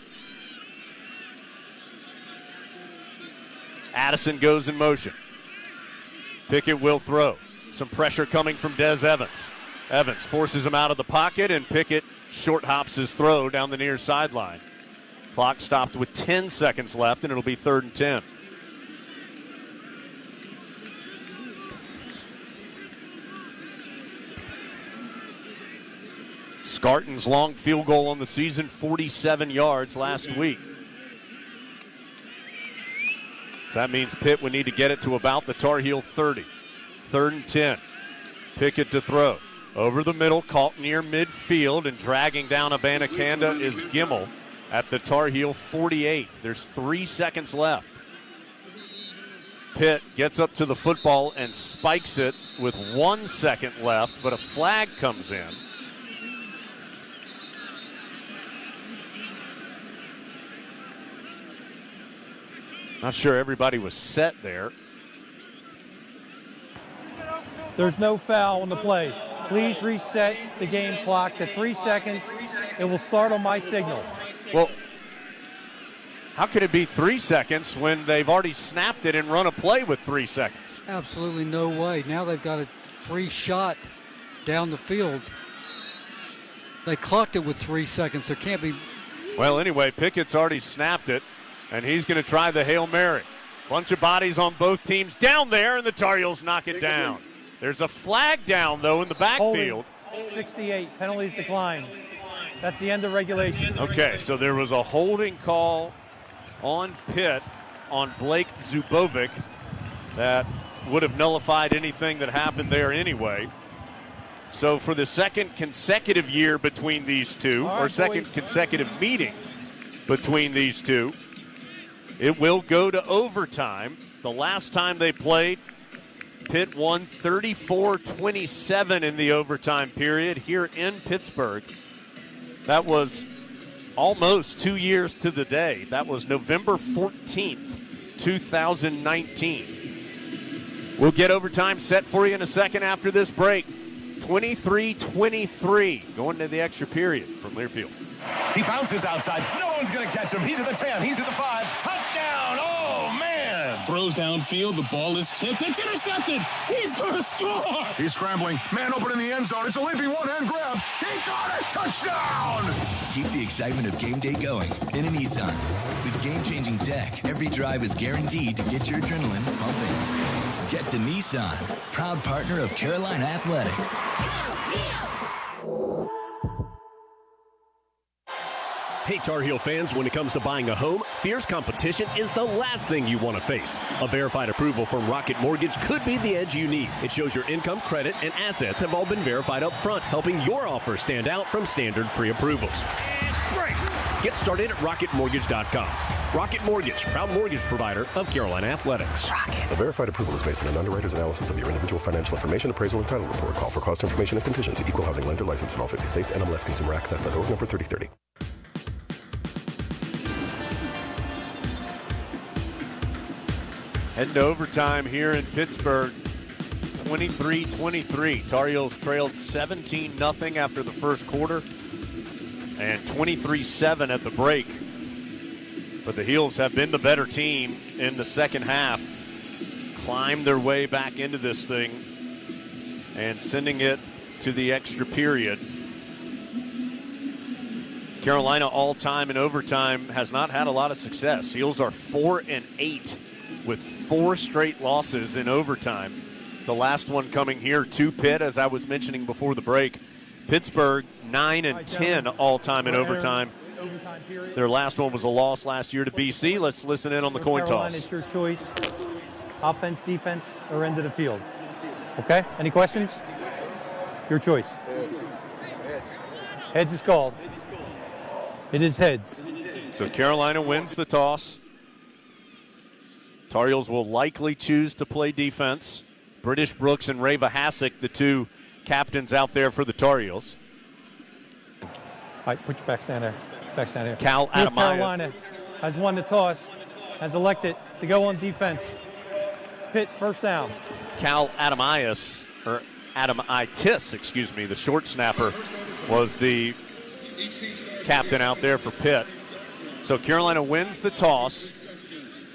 Addison goes in motion. Pickett will throw. Some pressure coming from Des Evans. Evans forces him out of the pocket, and Pickett short hops his throw down the near sideline. Clock stopped with 10 seconds left, and it'll be 3rd and 10. Scarton's long field goal on the season, 47 yards last week. So that means Pitt would need to get it to about the Tar Heel 30. 3rd and 10. Pickett to throw. Over the middle, caught near midfield, and dragging down Abanikanda is Gimmel at the Tar Heel 48. There's 3 seconds left. Pitt gets up to the football and spikes it with 1 second left, but a flag comes in. Not sure everybody was set there. There's no foul on the play. Please reset the game clock to 3 seconds. It will start on my signal. Well, how could it be 3 seconds when they've already snapped it and run a play with 3 seconds? Absolutely no way. Now they've got a free shot down the field. They clocked it with 3 seconds. There can't be. Well, anyway, Pickett's already snapped it, and he's going to try the Hail Mary. Bunch of bodies on both teams down there, and the Tar Heels knock it down. There's a flag down, though, in the backfield. Holding, 68, penalties decline. That's the end of regulation. Okay, so there was a holding call on Pitt on Blake Zubovic that would have nullified anything that happened there anyway. So for the second consecutive year between these two, or second consecutive meeting between these two, it will go to overtime. The last time they played, Pitt won 34-27 in the overtime period here in Pittsburgh. That was almost 2 years to the day. That was November 14th, 2019. We'll get overtime set for you in a second after this break. 23-23 going to the extra period from Learfield. He bounces outside. No one's going to catch him. He's at the 10. He's at the 5. Touchdown. Oh, man. Throws downfield. The ball is tipped. It's intercepted. He's going to score. He's scrambling. Man open in the end zone. It's a leaping one-hand grab. He got it. Touchdown. Keep the excitement of game day going in a Nissan. With game-changing tech, every drive is guaranteed to get your adrenaline pumping. Get to Nissan, proud partner of Carolina Athletics. Hey, Tar Heel fans, when it comes to buying a home, fierce competition is the last thing you want to face. A verified approval from Rocket Mortgage could be the edge you need. It shows your income, credit, and assets have all been verified up front, helping your offer stand out from standard pre-approvals. And break! Get started at rocketmortgage.com. Rocket Mortgage, proud mortgage provider of Carolina Athletics. A verified approval is based on an underwriter's analysis of your individual financial information, appraisal, and title report. Call for cost information and conditions. Equal housing lender license in all 50 states. NMLSconsumeraccess.org, number 3030. Heading to overtime here in Pittsburgh, 23-23. Tar Heels trailed 17-0 after the first quarter and 23-7 at the break. But the Heels have been the better team in the second half, climbed their way back into this thing and sending it to the extra period. Carolina all-time in overtime has not had a lot of success. Heels are 4-8 with 4 straight losses in overtime. The last one coming here to Pitt, as I was mentioning before the break. Pittsburgh 9-10 all-time in overtime. Their last one was a loss last year to BC. Let's listen in on the coin Carolina, toss. it's your choice. Offense, defense, or end of the field. Okay? Any questions? Your choice. Heads is called. It is heads. So Carolina wins the toss. Tar Heels will likely choose to play defense. British Brooks and Reva Hassick, the two captains out there for the Tar Heels. All right, put your back stand there. Back stand there. Cal North Adamaya. Carolina has won the toss, has elected to go on defense. Pitt, first down. Cal Adamitis, or Adamitis, excuse me, the short snapper, was the captain out there for Pitt. So Carolina wins the toss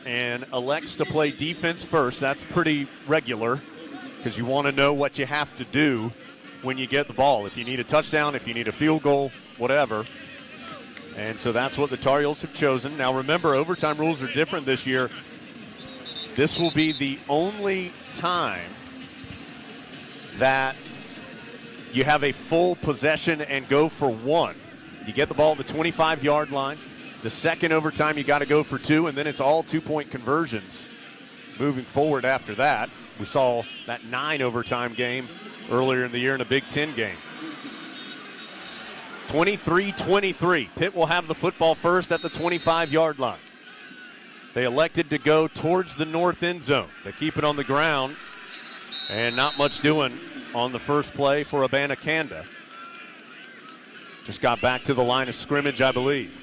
and elects to play defense first. That's pretty regular because you want to know what you have to do when you get the ball. If you need a touchdown, if you need a field goal, whatever. And so that's what the Tar Heels have chosen. Now remember, overtime rules are different this year. This will be the only time that you have a full possession and go for one. You get the ball at the 25-yard line. The second overtime, you got to go for 2, and then it's all 2-point conversions moving forward after that. We saw that 9 overtime game earlier in the year in a Big Ten game. 23-23. Pitt will have the football first at the 25-yard line. They elected to go towards the north end zone. They keep it on the ground, and not much doing on the first play for Abanikanda. Just got back to the line of scrimmage, I believe.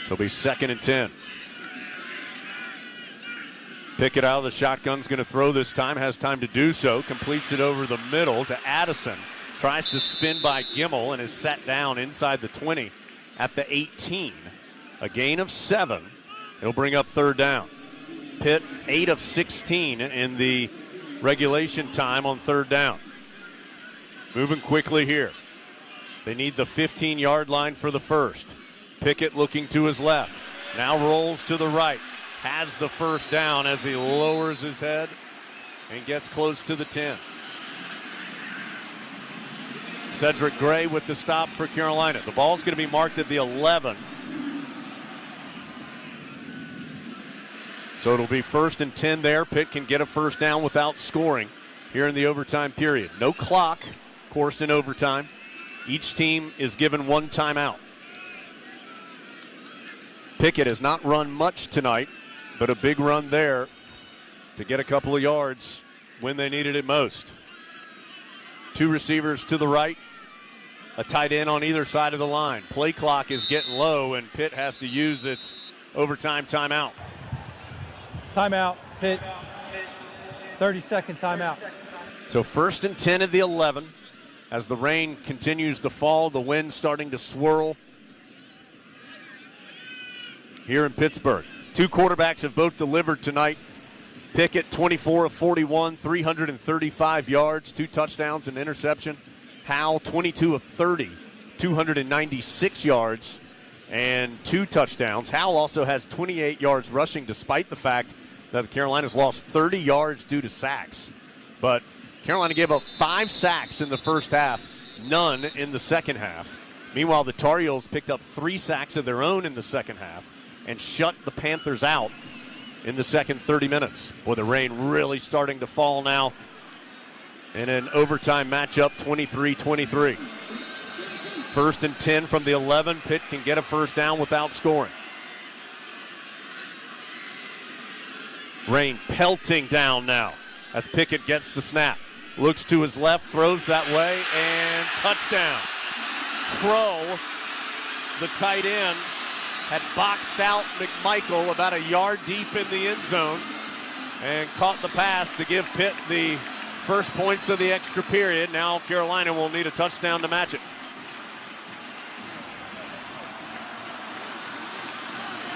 So it'll be 2nd and 10. Pickett out of the shotgun's going to throw this time, has time to do so, completes it over the middle to Addison. Tries to spin by Gimmel and is set down inside the 20 at the 18. A gain of 7. It'll bring up 3rd down. Pitt 8 of 16 in the regulation time on 3rd down. Moving quickly here. They need the 15-yard line for the first. Pickett looking to his left. Now rolls to the right. Has the first down as he lowers his head and gets close to the 10. Cedric Gray with the stop for Carolina. The ball's going to be marked at the 11. So it'll be 1st and 10 there. Pitt can get a first down without scoring here in the overtime period. No clock, of course, in overtime. Each team is given 1 timeout. Pickett has not run much tonight, but a big run there to get a couple of yards when they needed it most. 2 receivers to the right. a tight end on either side of the line. Play clock is getting low, and Pitt has to use its overtime timeout. Timeout, Pitt. 30-second timeout. So 1st and 10 of the 11. As the rain continues to fall, the wind starting to swirl here in Pittsburgh. Two quarterbacks have both delivered tonight. Pickett, 24 of 41, 335 yards, 2 touchdowns and interception. Howell, 22 of 30, 296 yards and 2 touchdowns. Howell also has 28 yards rushing, despite the fact that the Carolinas lost 30 yards due to sacks. But Carolina gave up 5 sacks in the first half, none in the second half. Meanwhile, the Tar Heels picked up 3 sacks of their own in the second half and shut the Panthers out in the second 30 minutes. Boy, the rain really starting to fall now in an overtime matchup, 23-23. 1st and 10 from the 11. Pitt can get a first down without scoring. Rain pelting down now as Pickett gets the snap. Looks to his left, throws that way, and touchdown. Crow, the tight end, had boxed out McMichael about a yard deep in the end zone and caught the pass to give Pitt the first points of the extra period. Now Carolina will need a touchdown to match it.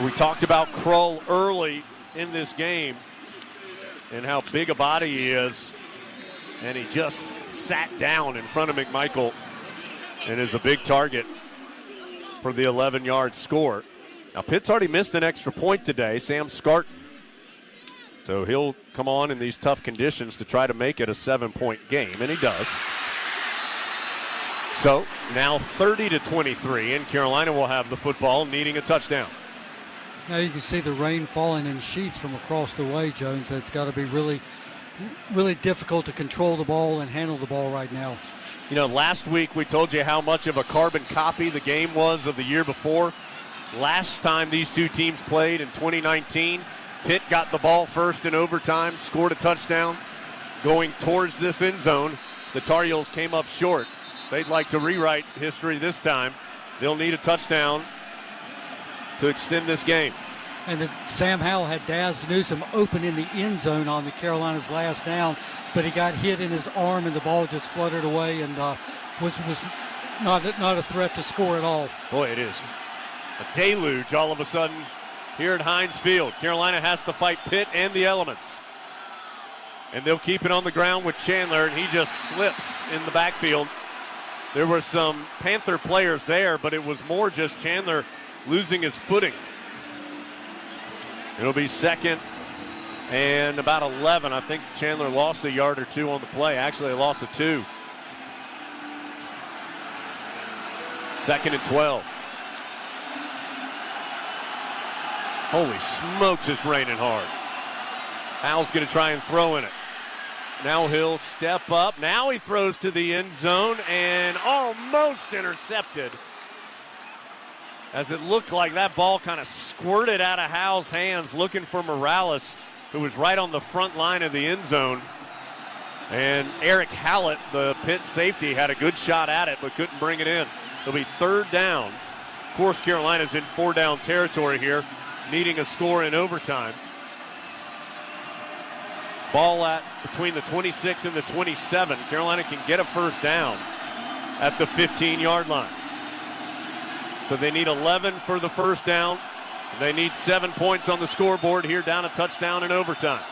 We talked about Kroll early in this game and how big a body he is, and he just sat down in front of McMichael and is a big target for the 11-yard score. Now, Pitt's already missed an extra point today, Sam Scarton. So he'll come on in these tough conditions to try to make it a 7-point game, and he does. So now 30-23, and Carolina will have the football, needing a touchdown. Now you can see the rain falling in sheets from across the way, Jones. It's got to be really, really difficult to control the ball and handle the ball right now. You know, last week we told you how much of a carbon copy the game was of the year before. Last time these two teams played in 2019, Pitt got the ball first in overtime, scored a touchdown. Going towards this end zone, the Tar Heels came up short. They'd like to rewrite history this time. They'll need a touchdown to extend this game. And Sam Howell had Daz Newsome open in the end zone on the Carolina's last down, but he got hit in his arm and the ball just fluttered away and was not a threat to score at all. Boy, it is a deluge all of a sudden here at Heinz Field. Carolina has to fight Pitt and the elements. And they'll keep it on the ground with Chandler, and he just slips in the backfield. There were some Panther players there, but it was more just Chandler losing his footing. It'll be 2nd and about 11. I think Chandler lost a yard or 2 on the play. Actually, they lost a 2. 2nd and 12. Holy smokes, it's raining hard. Howell's going to try and throw in it. Now he'll step up. Now he throws to the end zone and almost intercepted, as it looked like that ball kind of squirted out of Howell's hands, looking for Morales, who was right on the front line of the end zone. And Eric Hallett, the Pitt safety, had a good shot at it but couldn't bring it in. It'll be 3rd down. Of course, Carolina's in 4-down territory here, needing a score in overtime. Ball at between the 26 and the 27. Carolina can get a first down at the 15-yard line. So they need 11 for the first down. They need 7 points on the scoreboard here, down a touchdown in overtime.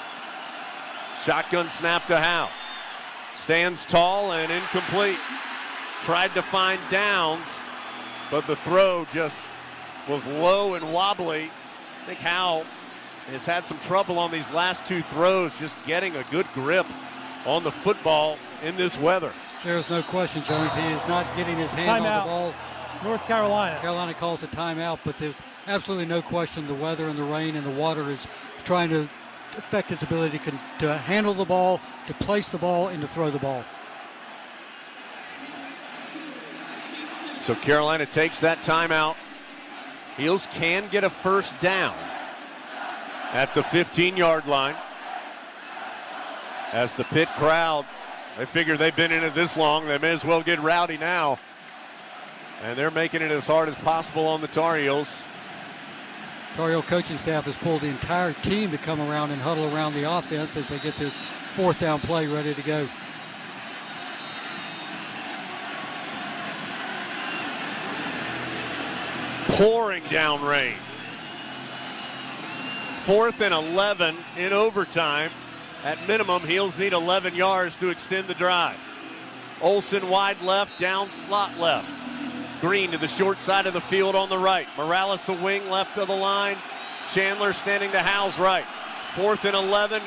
Shotgun snap to Howe. Stands tall and incomplete. Tried to find Downs, but the throw just was low and wobbly. I think Howe has had some trouble on these last 2 throws, just getting a good grip on the football in this weather. There's no question, Jones. He is not getting his hand on the ball. North Carolina. Carolina calls a timeout, but there's absolutely no question the weather and the rain and the water is trying to affect his ability to handle the ball, to place the ball, and to throw the ball. So Carolina takes that timeout. Heels can get a first down at the 15-yard line. As the Pitt crowd, they figure they've been in it this long, they may as well get rowdy now. And they're making it as hard as possible on the Tar Heels. Tar Heel coaching staff has pulled the entire team to come around and huddle around the offense as they get this fourth down play ready to go. Pouring down rain. 4th and 11 in overtime. At minimum, Heels need 11 yards to extend the drive. Olsen wide left, down slot left. Green to the short side of the field on the right. Morales a wing left of the line. Chandler standing to Howell's right. 4th and 11.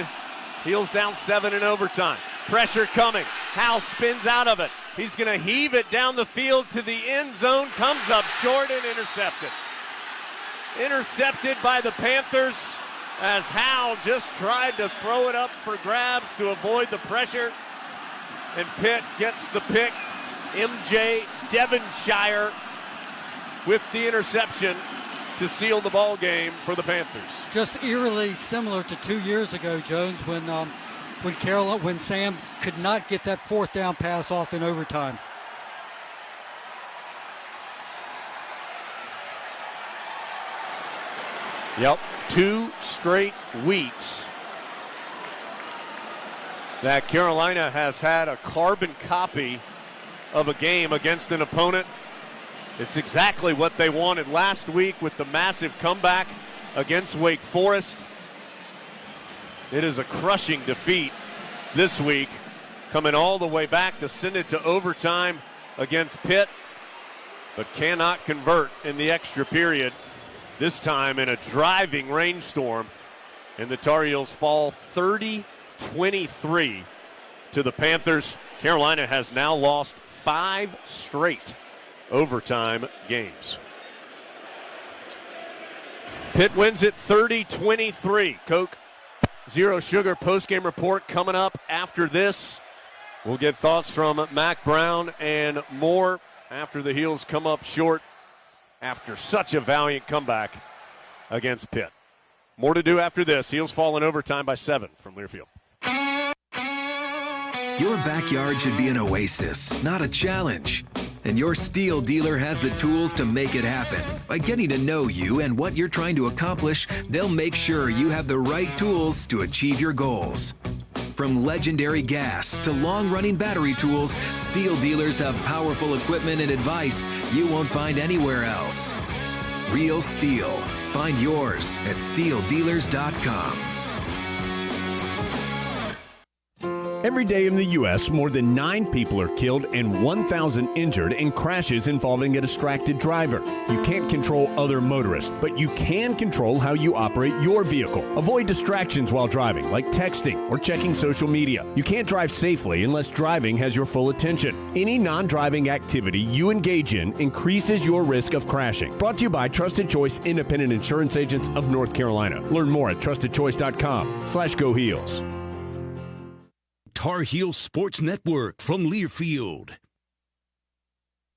Heels down 7 in overtime. Pressure coming. Howell spins out of it. He's going to heave it down the field to the end zone. Comes up short and intercepted. Intercepted by the Panthers as Howell just tried to throw it up for grabs to avoid the pressure. And Pitt gets the pick. MJ Devonshire with the interception to seal the ball game for the Panthers. Just eerily similar to 2 years ago, Jones, when Sam could not get that fourth down pass off in overtime. Yep, 2 straight weeks that Carolina has had a carbon copy of a game against an opponent. It's exactly what they wanted last week with the massive comeback against Wake Forest. It is a crushing defeat this week, coming all the way back to send it to overtime against Pitt, but cannot convert in the extra period, this time in a driving rainstorm, and the Tar Heels fall 30-23 to the Panthers. Carolina has now lost 5 straight overtime games. Pitt wins it 30-23. Coke Zero Sugar postgame report coming up after this. We'll get thoughts from Mac Brown and more after the Heels come up short after such a valiant comeback against Pitt. More to do after this. Heels fall in overtime by 7 from Learfield. Your backyard should be an oasis, not a challenge. And your Steel dealer has the tools to make it happen. By getting to know you and what you're trying to accomplish, they'll make sure you have the right tools to achieve your goals. From legendary gas to long-running battery tools, Steel dealers have powerful equipment and advice you won't find anywhere else. Real Steel. Find yours at steeldealers.com. Every day in the U.S., more than 9 people are killed and 1,000 injured in crashes involving a distracted driver. You can't control other motorists, but you can control how you operate your vehicle. Avoid distractions while driving, like texting or checking social media. You can't drive safely unless driving has your full attention. Any non-driving activity you engage in increases your risk of crashing. Brought to you by Trusted Choice Independent Insurance Agents of North Carolina. Learn more at trustedchoice.com/GoHeels. Tar Heel Sports Network from Learfield.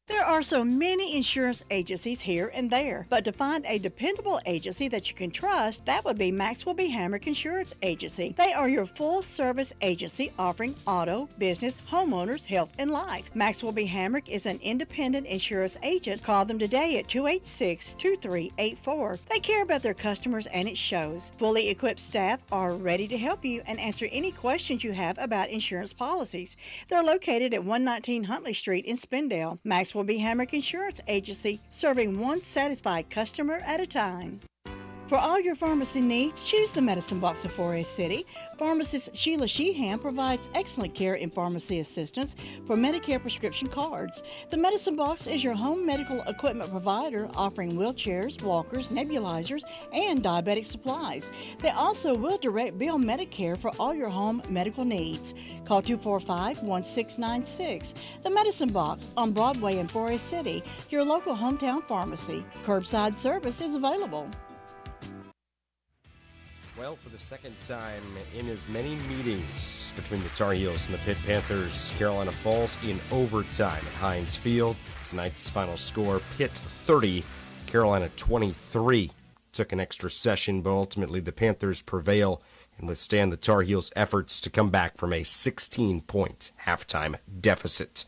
There are so many insurance agencies here and there, but to find a dependable agency that you can trust, that would be Maxwell B. Hamrick Insurance Agency. They are your full-service agency offering auto, business, homeowners, health, and life. Maxwell B. Hamrick is an independent insurance agent. Call them today at 286-2384. They care about their customers, and it shows. Fully equipped staff are ready to help you and answer any questions you have about insurance policies. They're located at 119 Huntley Street in Spindale. Maxwell B. Hamrick Insurance Agency, serving one satisfied customer at a time. For all your pharmacy needs, choose the Medicine Box of Forest City. Pharmacist Sheila Sheehan provides excellent care and pharmacy assistance for Medicare prescription cards. The Medicine Box is your home medical equipment provider, offering wheelchairs, walkers, nebulizers, and diabetic supplies. They also will direct bill Medicare for all your home medical needs. Call 245-1696. The Medicine Box on Broadway in Forest City, your local hometown pharmacy. Curbside service is available. Well, for the second time in as many meetings between the Tar Heels and the Pitt Panthers, Carolina falls in overtime at Heinz Field. Tonight's final score, Pitt 30, Carolina 23. Took an extra session, but ultimately the Panthers prevail and withstand the Tar Heels' efforts to come back from a 16-point halftime deficit.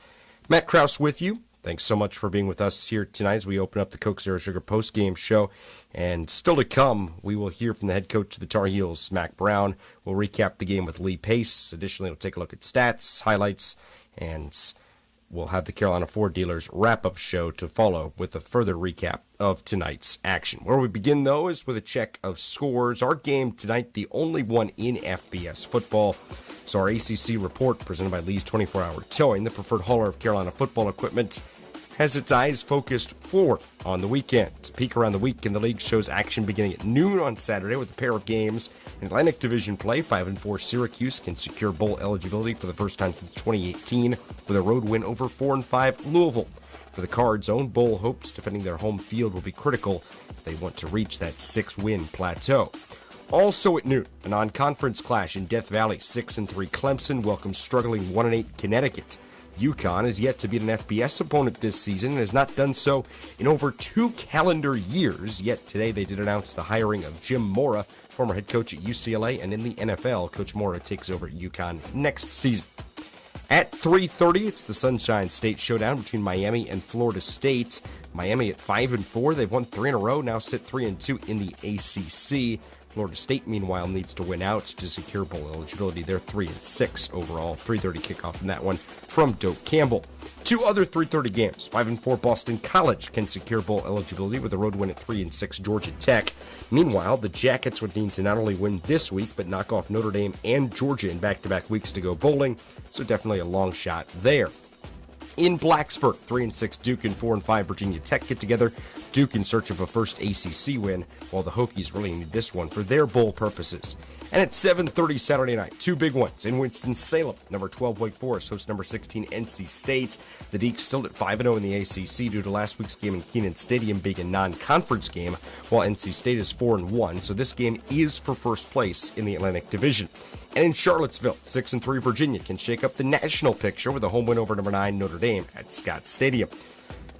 Matt Krause with you. Thanks so much for being with us here tonight as we open up the Coke Zero Sugar postgame show. And still to come, we will hear from the head coach of the Tar Heels, Mac Brown. We'll recap the game with Lee Pace. Additionally, we'll take a look at stats, highlights, and we'll have the Carolina Ford Dealers wrap-up show to follow with a further recap of tonight's action. Where we begin, though, is with a check of scores. Our game tonight, the only one in FBS football. So our ACC report, presented by Lee's 24-Hour Towing, the preferred hauler of Carolina football equipment, has its eyes focused forward on the weekend. A peek around the week in the league shows action beginning at noon on Saturday with a pair of games. In Atlantic Division play, 5-4 Syracuse can secure bowl eligibility for the first time since 2018 with a road win over 4-5 Louisville. For the Cards' own bowl hopes, defending their home field will be critical if they want to reach that 6-win plateau. Also at noon, a non-conference clash in Death Valley. 6-3 Clemson welcomes struggling 1-8 Connecticut. UConn is yet to beat an FBS opponent this season and has not done so in over 2 calendar years. Yet today they did announce the hiring of Jim Mora, former head coach at UCLA, and in the NFL, Coach Mora takes over at UConn next season. At 3:30, it's the Sunshine State showdown between Miami and Florida State. Miami at 5-4, they've won 3 in a row, now sit 3-2 in the ACC. Florida State, meanwhile, needs to win out to secure bowl eligibility. They're 3-6 overall. 3:30 kickoff in that one from Doak Campbell. 2 other 3:30 games. 5-4 Boston College can secure bowl eligibility with a road win at 3-6 Georgia Tech. Meanwhile, the Jackets would need to not only win this week, but knock off Notre Dame and Georgia in back-to-back weeks to go bowling. So definitely a long shot there. In Blacksburg, 3-6 Duke and 4-5 Virginia Tech get together. Duke in search of a first ACC win, while the Hokies really need this one for their bowl purposes. And at 7:30 Saturday night, 2 big ones in Winston-Salem. Number 12 Wake Forest hosts number 16 NC State. The Deacs still at 5-0 in the ACC due to last week's game in Kenan Stadium being a non-conference game, while NC State is 4-1. So this game is for first place in the Atlantic Division. And in Charlottesville, 6-3 Virginia can shake up the national picture with a home win over number 9 Notre Dame at Scott Stadium.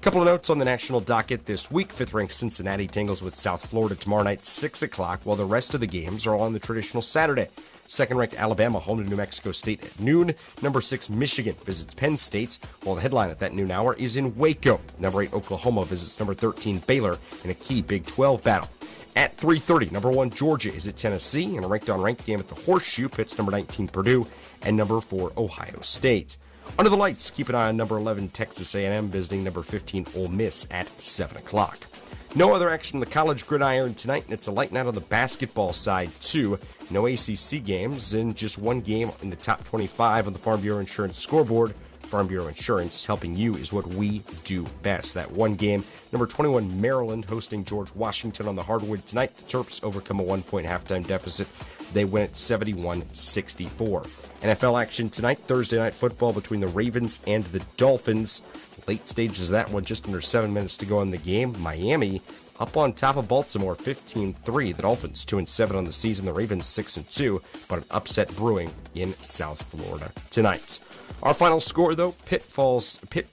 Couple of notes on the national docket this week. 5th-ranked Cincinnati tangles with South Florida tomorrow night, 6 o'clock, while the rest of the games are all on the traditional Saturday. 2nd-ranked Alabama home to New Mexico State at noon. Number 6 Michigan visits Penn State, while the headline at that noon hour is in Waco. Number 8 Oklahoma visits number 13 Baylor in a key Big 12 battle. At 3:30, number 1 Georgia is at Tennessee, and a ranked-on-ranked game at the Horseshoe pits number 19 Purdue and number 4 Ohio State. Under the lights, keep an eye on number 11 Texas A&M visiting number 15 Ole Miss at 7 o'clock. No other action in the college gridiron tonight, and it's a light night on the basketball side, too. No ACC games, and just one game in the top 25 on the Farm Bureau Insurance scoreboard. Farm Bureau Insurance, helping you is what we do best. That one game, number 21 Maryland hosting George Washington on the hardwood tonight. The Terps overcome a 1-point halftime deficit. They win at 71-64. NFL action tonight, Thursday night football between the Ravens and the Dolphins. Late stages of that one, just under 7 minutes to go in the game. Miami up on top of Baltimore, 15-3. The Dolphins 2-7 on the season. The Ravens 6-2, but an upset brewing in South Florida tonight. Our final score, though, Pitt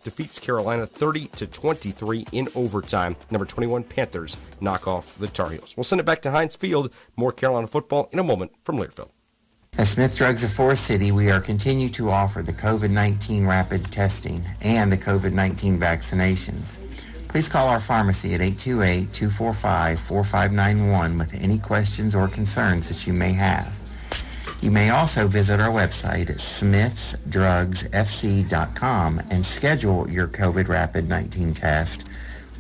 defeats Carolina 30-23 in overtime. Number 21 Panthers knock off the Tar Heels. We'll send it back to Heinz Field. More Carolina football in a moment from Learfield. At Smith Drugs of Forest City, we are continuing to offer the COVID-19 rapid testing and the COVID-19 vaccinations. Please call our pharmacy at 828-245-4591 with any questions or concerns that you may have. You may also visit our website at smithsdrugsfc.com and schedule your COVID rapid 19 test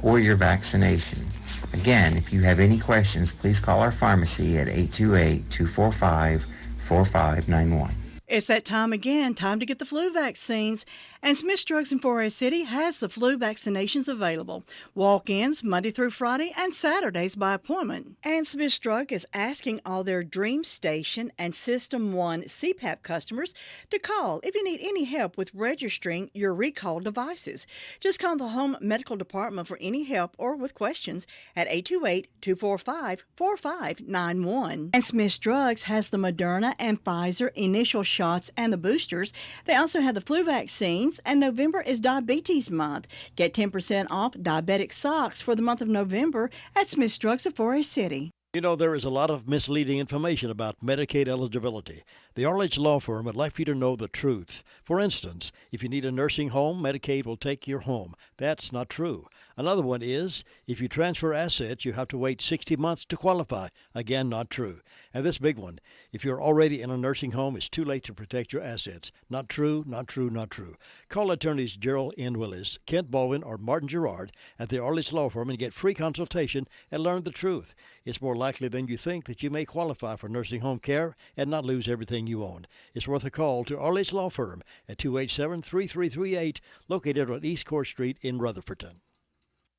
or your vaccination. Again, if you have any questions, please call our pharmacy at 828-245-4591. It's that time again, time to get the flu vaccines. And Smith's Drugs in Forest City has the flu vaccinations available. Walk-ins Monday through Friday and Saturdays by appointment. And Smith's Drug is asking all their Dream Station and System 1 CPAP customers to call if you need any help with registering your recalled devices. Just call the Home Medical Department for any help or with questions at 828-245-4591. And Smith's Drugs has the Moderna and Pfizer initial shots and the boosters. They also have the flu vaccines, and November is Diabetes Month. Get 10% off diabetic socks for the month of November at Smith's Drugs of Forest City. You know, there is a lot of misleading information about Medicaid eligibility. The Arledge Law Firm would like for you to know the truth. For instance, if you need a nursing home, Medicaid will take your home. That's not true. Another one is, if you transfer assets, you have to wait 60 months to qualify. Again, not true. And this big one, if you're already in a nursing home, it's too late to protect your assets. Not true, not true, not true. Call attorneys Gerald N. Willis, Kent Baldwin, or Martin Gerard at the Arledge Law Firm and get free consultation and learn the truth. It's more likely than you think that you may qualify for nursing home care and not lose everything you own. It's worth a call to Arledge Law Firm at 287-3338, located on East Court Street in Rutherfordton.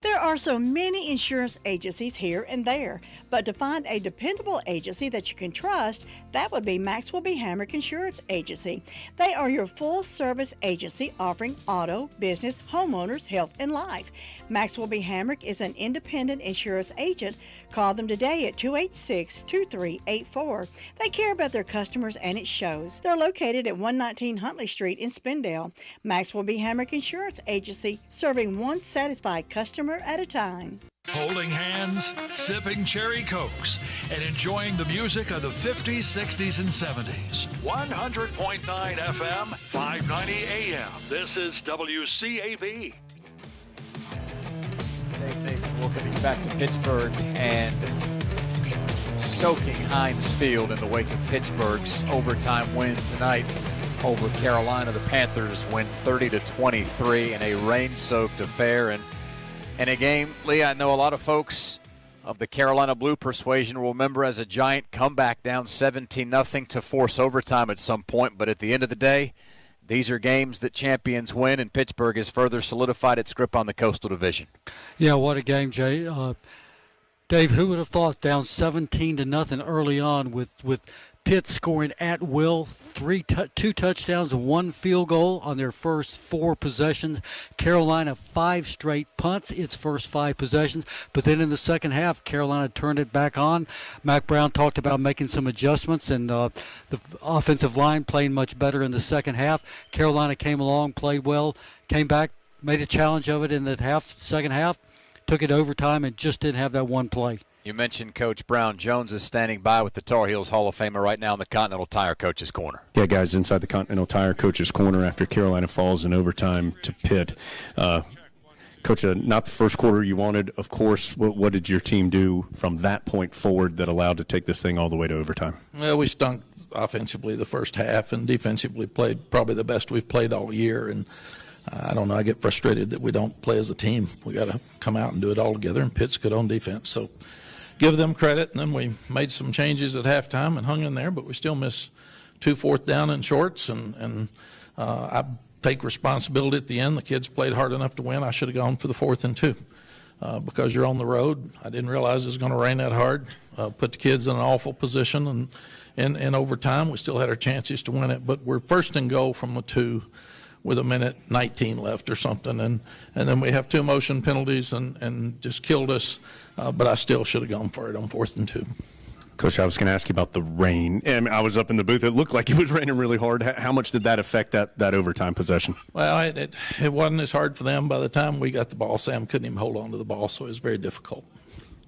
There are so many insurance agencies here and there, but to find a dependable agency that you can trust, that would be Maxwell B. Hamrick Insurance Agency. They are your full-service agency offering auto, business, homeowners, health, and life. Maxwell B. Hamrick is an independent insurance agent. Call them today at 286-2384. They care about their customers, and it shows. They're located at 119 Huntley Street in Spindale. Maxwell B. Hamrick Insurance Agency, serving one satisfied customer at a time. Holding hands, sipping cherry Cokes, and enjoying the music of the 50s, 60s, and 70s. 100.9 FM, 590 AM. This is WCAB. Welcome back to Pittsburgh and soaking Heinz Field in the wake of Pittsburgh's overtime win tonight over Carolina. The Panthers win 30-23 in a rain-soaked affair. And a game, Lee, I know a lot of folks of the Carolina Blue persuasion will remember as a giant comeback down 17-0 to force overtime at some point. But at the end of the day, these are games that champions win, and Pittsburgh has further solidified its grip on the Coastal Division. Yeah, what a game, Jay. Dave, who would have thought down 17-0 early on with Pitt scoring at will, two touchdowns and one field goal on their first four possessions. Carolina 5 straight punts, its first 5 possessions. But then in the second half, Carolina turned it back on. Mac Brown talked about making some adjustments, and the offensive line playing much better in the second half. Carolina came along, played well, came back, made a challenge of it in the second half, took it overtime, and just didn't have that one play. You mentioned Coach Brown. Jones is standing by with the Tar Heels Hall of Famer right now in the Continental Tire Coach's Corner. Yeah, guys, inside the Continental Tire Coach's Corner after Carolina falls in overtime to Pitt. Coach, not the first quarter you wanted, of course. What did your team do from that point forward that allowed to take this thing all the way to overtime? Well, we stunk offensively the first half and defensively played probably the best we've played all year. And I don't know, I get frustrated that we don't play as a team. We got to come out and do it all together, and Pitt's good on defense. So give them credit, and then we made some changes at halftime and hung in there, but we still missed 2 fourth down and shorts, and I take responsibility at the end. The kids played hard enough to win. I should have gone for the 4th and 2 because you're on the road. I didn't realize it was going to rain that hard. Put the kids in an awful position, and in overtime we still had our chances to win it, but we're first and goal from the 2 with 1:19 left or something, and then we have 2 motion penalties and just killed us, but I still should have gone for it on 4th and 2. Coach, I was going to ask you about the rain. And I was up in the booth. It looked like it was raining really hard. How much did that affect that overtime possession? Well, it wasn't as hard for them. By the time we got the ball, Sam couldn't even hold on to the ball, so it was very difficult.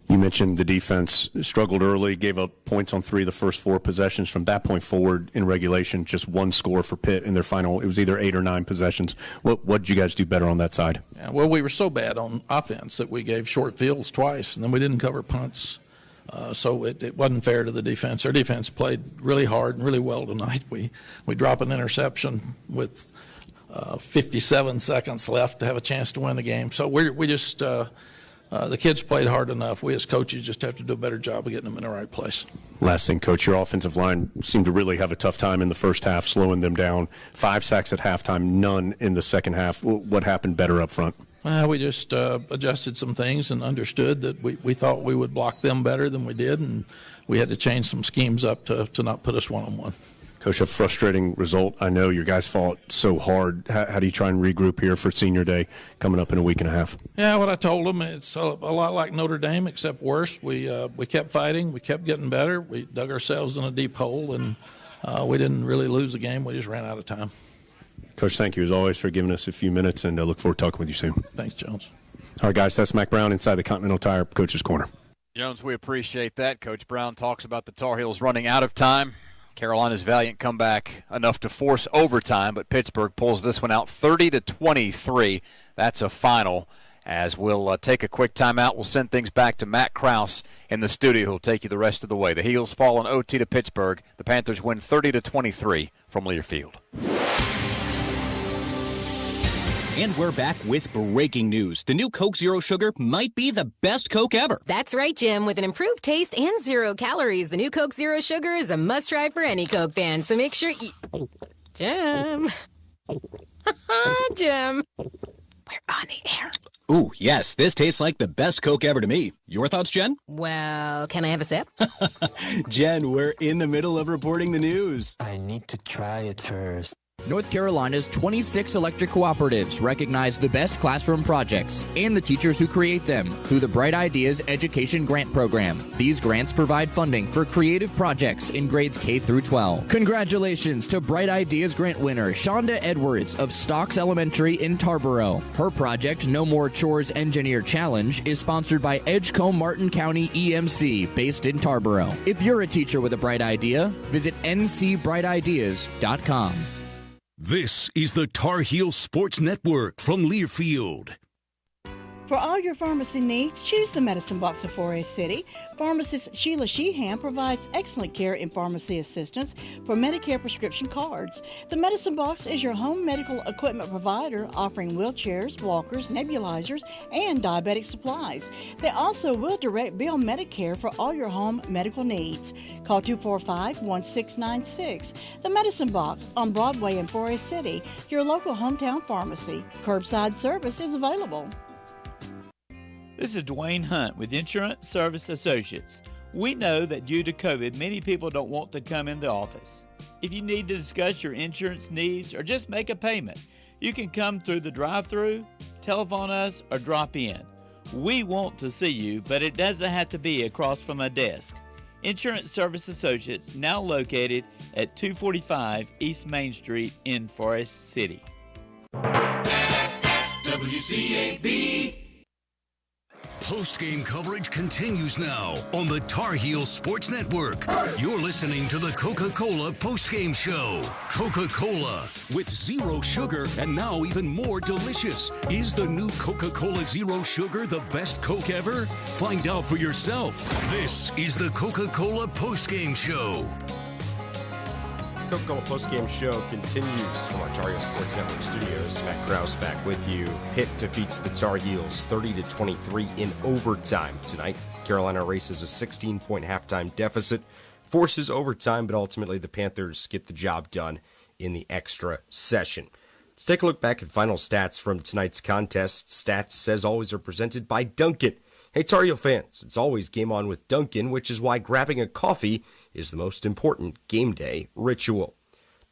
You mentioned the defense struggled early, gave up points on 3 of the first 4 possessions. From that point forward in regulation, just 1 score for Pitt in their final. It was either 8 or 9 possessions. What did you guys do better on that side? Yeah, well, we were so bad on offense that we gave short fields twice, and then we didn't cover punts. So it wasn't fair to the defense. Our defense played really hard and really well tonight. We drop an interception with 57 seconds left to have a chance to win the game. So we just the kids played hard enough. We as coaches just have to do a better job of getting them in the right place. Last thing, Coach, your offensive line seemed to really have a tough time in the first half, slowing them down. 5 sacks at halftime, none in the second half. What happened better up front? Well, we just adjusted some things and understood that we thought we would block them better than we did, and we had to change some schemes up to not put us one-on-one. Coach, a frustrating result. I know your guys fought so hard. How do you try and regroup here for senior day coming up in a week and a half? Yeah, what I told them, it's a lot like Notre Dame, except worse. We kept fighting. We kept getting better. We dug ourselves in a deep hole, and we didn't really lose the game. We just ran out of time. Coach, thank you as always for giving us a few minutes, and I look forward to talking with you soon. Thanks, Jones. All right, guys, that's Mac Brown inside the Continental Tire Coach's Corner. Jones, we appreciate that. Coach Brown talks about the Tar Heels running out of time. Carolina's valiant comeback enough to force overtime, but Pittsburgh pulls this one out 30-23. That's a final. As we'll take a quick timeout, we'll send things back to Matt Krause in the studio, who'll take you the rest of the way. The Heels fall on OT to Pittsburgh. The Panthers win 30-23 from Learfield. And we're back with breaking news. The new Coke Zero Sugar might be the best Coke ever. That's right, Jim. With an improved taste and 0 calories, the new Coke Zero Sugar is a must-try for any Coke fan. So make sure you... Jim. Jim. We're on the air. Ooh, yes, this tastes like the best Coke ever to me. Your thoughts, Jen? Well, can I have a sip? Jen, we're in the middle of reporting the news. I need to try it first. North Carolina's 26 electric cooperatives recognize the best classroom projects and the teachers who create them through the Bright Ideas Education Grant Program. These grants provide funding for creative projects in grades K through 12. Congratulations to Bright Ideas Grant winner Shonda Edwards of Stocks Elementary in Tarboro. Her project, No More Chores Engineer Challenge, is sponsored by Edgecombe Martin County EMC, based in Tarboro. If you're a teacher with a bright idea, visit ncbrightideas.com. This is the Tar Heel Sports Network from Learfield. For all your pharmacy needs, choose the Medicine Box of Forest City. Pharmacist Sheila Sheehan provides excellent care and pharmacy assistance for Medicare prescription cards. The Medicine Box is your home medical equipment provider, offering wheelchairs, walkers, nebulizers, and diabetic supplies. They also will direct bill Medicare for all your home medical needs. Call 245-1696. The Medicine Box on Broadway in Forest City, your local hometown pharmacy. Curbside service is available. This is Dwayne Hunt with Insurance Service Associates. We know that due to COVID, many people don't want to come in the office. If you need to discuss your insurance needs or just make a payment, you can come through the drive-thru, telephone us, or drop in. We want to see you, but it doesn't have to be across from a desk. Insurance Service Associates, now located at 245 East Main Street in Forest City. WCAB. Post-game coverage continues now on the Tar Heel Sports Network. You're listening to the Coca-Cola post-game show. Coca-Cola, with zero sugar and now even more delicious. Is the new Coca-Cola Zero Sugar the best Coke ever? Find out for yourself. This is the Coca-Cola post-game show. Coca-Cola postgame show continues from our Tar Heel Sports Network studios. Matt Krause back with you. Pitt defeats the Tar Heels 30-23 in overtime tonight. Carolina races a 16-point halftime deficit, forces overtime, but ultimately the Panthers get the job done in the extra session. Let's take a look back at final stats from tonight's contest. Stats, as always, are presented by Dunkin'. Hey, Tar Heel fans, it's always game on with Dunkin', which is why grabbing a coffee is the most important game day ritual.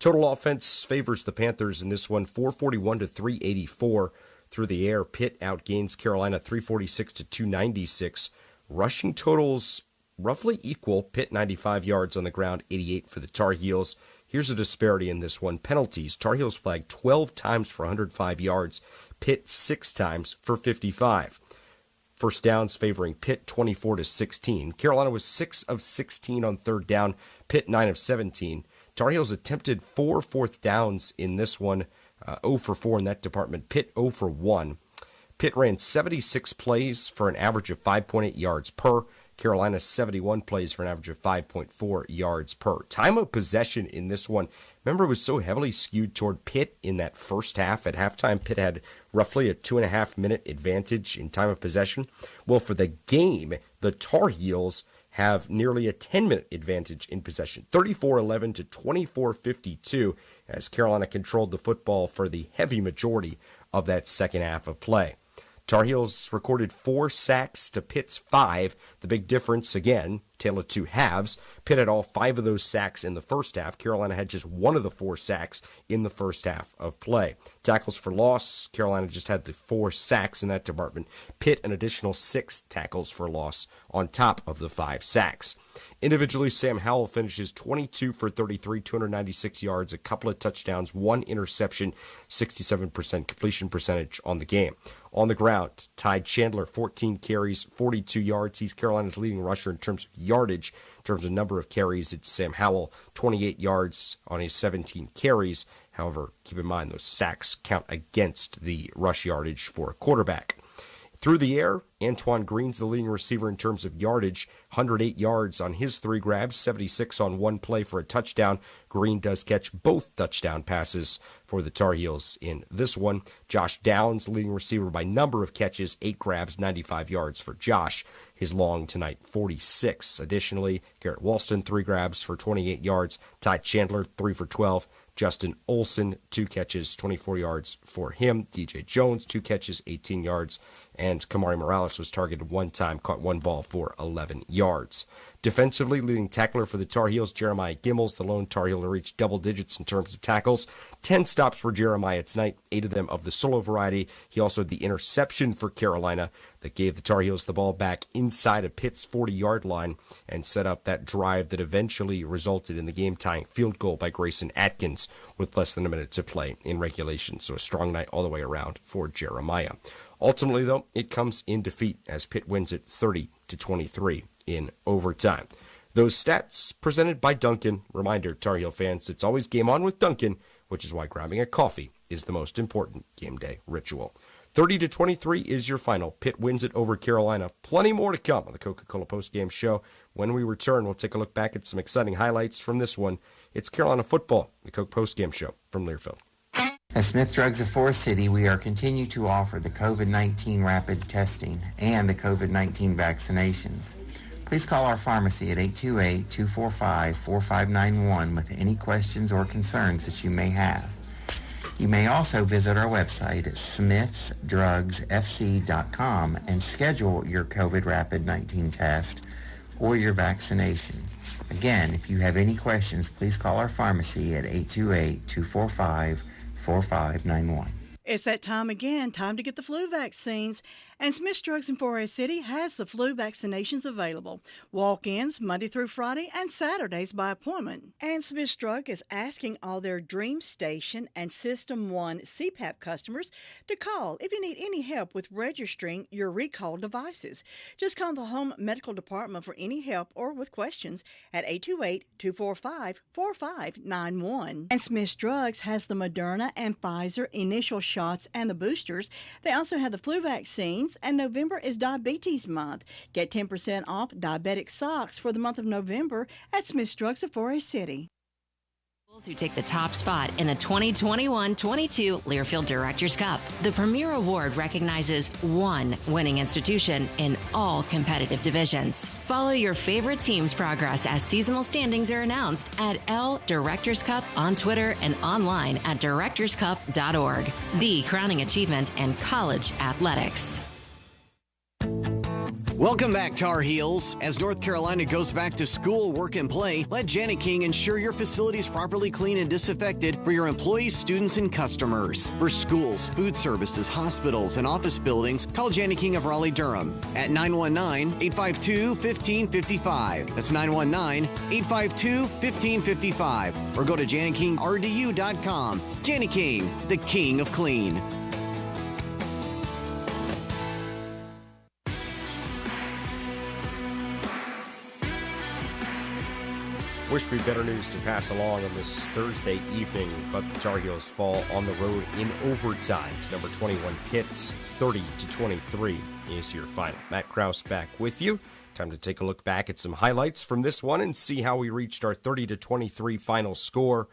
Total offense favors the Panthers in this one, 441-384 through the air. Pitt outgains Carolina 346-296. Rushing totals roughly equal. Pitt 95 yards on the ground, 88 for the Tar Heels. Here's a disparity in this one. Penalties. Tar Heels flagged 12 times for 105 yards. Pitt 6 times for 55. First downs favoring Pitt 24-16. Carolina was 6 of 16 on third down. Pitt 9 of 17. Tar Heels attempted 4 fourth downs in this one. 0 for 4 in that department. Pitt 0 for 1. Pitt ran 76 plays for an average of 5.8 yards per. Carolina 71 plays for an average of 5.4 yards per. Time of possession in this one, remember, it was so heavily skewed toward Pitt in that first half. At halftime, Pitt had roughly a 2.5-minute advantage in time of possession. Well, for the game, the Tar Heels have nearly a 10-minute advantage in possession, 34-11 to 24-52, as Carolina controlled the football for the heavy majority of that second half of play. Tar Heels recorded 4 sacks to Pitt's 5. The big difference, again, tale of two halves. Pitt had all 5 of those sacks in the first half. Carolina had just 1 of the 4 sacks in the first half of play. Tackles for loss, Carolina just had the 4 sacks in that department. Pitt an additional 6 tackles for loss on top of the 5 sacks. Individually, Sam Howell finishes 22 for 33, 296 yards, a couple of touchdowns, 1 interception, 67% completion percentage on the game. On the ground, Ty Chandler, 14 carries, 42 yards. He's Carolina's leading rusher in terms of yardage. In terms of number of carries, it's Sam Howell, 28 yards on his 17 carries. However, keep in mind those sacks count against the rush yardage for a quarterback. Through the air, Antoine Green's the leading receiver in terms of yardage, 108 yards on his 3 grabs, 76 on one play for a touchdown. Green does catch both touchdown passes for the Tar Heels in this one. Josh Downs, leading receiver by number of catches, 8 grabs, 95 yards for Josh. His long tonight, 46. Additionally, Garrett Walston, 3 grabs for 28 yards. Ty Chandler, 3 for 12. Justin Olson, 2 catches, 24 yards for him. DJ Jones, 2 catches, 18 yards. And Kamari Morales was targeted 1 time, caught 1 ball for 11 yards. Defensively, leading tackler for the Tar Heels, Jeremiah Gimmels, the lone Tar Heel to reach double digits in terms of tackles. 10 stops for Jeremiah tonight, 8 of them of the solo variety. He also had the interception for Carolina that gave the Tar Heels the ball back inside of Pitt's 40-yard line and set up that drive that eventually resulted in the game-tying field goal by Grayson Atkins with less than a minute to play in regulation. So a strong night all the way around for Jeremiah. Ultimately, though, it comes in defeat as Pitt wins it 30-23 in overtime. Those stats presented by Dunkin'. Reminder, Tar Heel fans, it's always game on with Dunkin', which is why grabbing a coffee is the most important game day ritual. 30-23 is your final. Pitt wins it over Carolina. Plenty more to come on the Coca-Cola postgame show. When we return, we'll take a look back at some exciting highlights from this one. It's Carolina football, the Coke postgame show from Learfield. At Smith Drugs of Forest City, we are continuing to offer the COVID-19 rapid testing and the COVID-19 vaccinations. Please call our pharmacy at 828-245-4591 with any questions or concerns that you may have. You may also visit our website at smithsdrugsfc.com and schedule your COVID rapid 19 test or your vaccination. Again, if you have any questions, please call our pharmacy at 828-245-4591. It's that time again, time to get the flu vaccines. And Smith's Drugs in Forest City has the flu vaccinations available. Walk-ins Monday through Friday and Saturdays by appointment. And Smith's Drug is asking all their Dream Station and System 1 CPAP customers to call if you need any help with registering your recalled devices. Just call the Home Medical Department for any help or with questions at 828-245-4591. And Smith's Drugs has the Moderna and Pfizer initial shots and the boosters. They also have the flu vaccines, and November is Diabetes Month. Get 10% off diabetic socks for the month of November at Smith's Drugs of Forest City. Who take the top spot in the 2021-22 Learfield Directors Cup. The premier award recognizes one winning institution in all competitive divisions. Follow your favorite team's progress as seasonal standings are announced at L Directors Cup on Twitter and online at directorscup.org. The crowning achievement in college athletics. Welcome back, Tar Heels. As North Carolina goes back to school, work, and play, let Janney King ensure your facility is properly clean and disinfected for your employees, students, and customers. For schools, food services, hospitals, and office buildings, call Janney King of Raleigh-Durham at 919-852-1555. That's 919-852-1555. Or go to JanneyKingRDU.com. Janney King, the king of clean. Wish we had better news to pass along on this Thursday evening, but the Tar Heels fall on the road in overtime to number 21 Pitt. 30-23 is your final. Matt Krause back with you. Time to take a look back at some highlights from this one and see how we reached our 30-23 final score.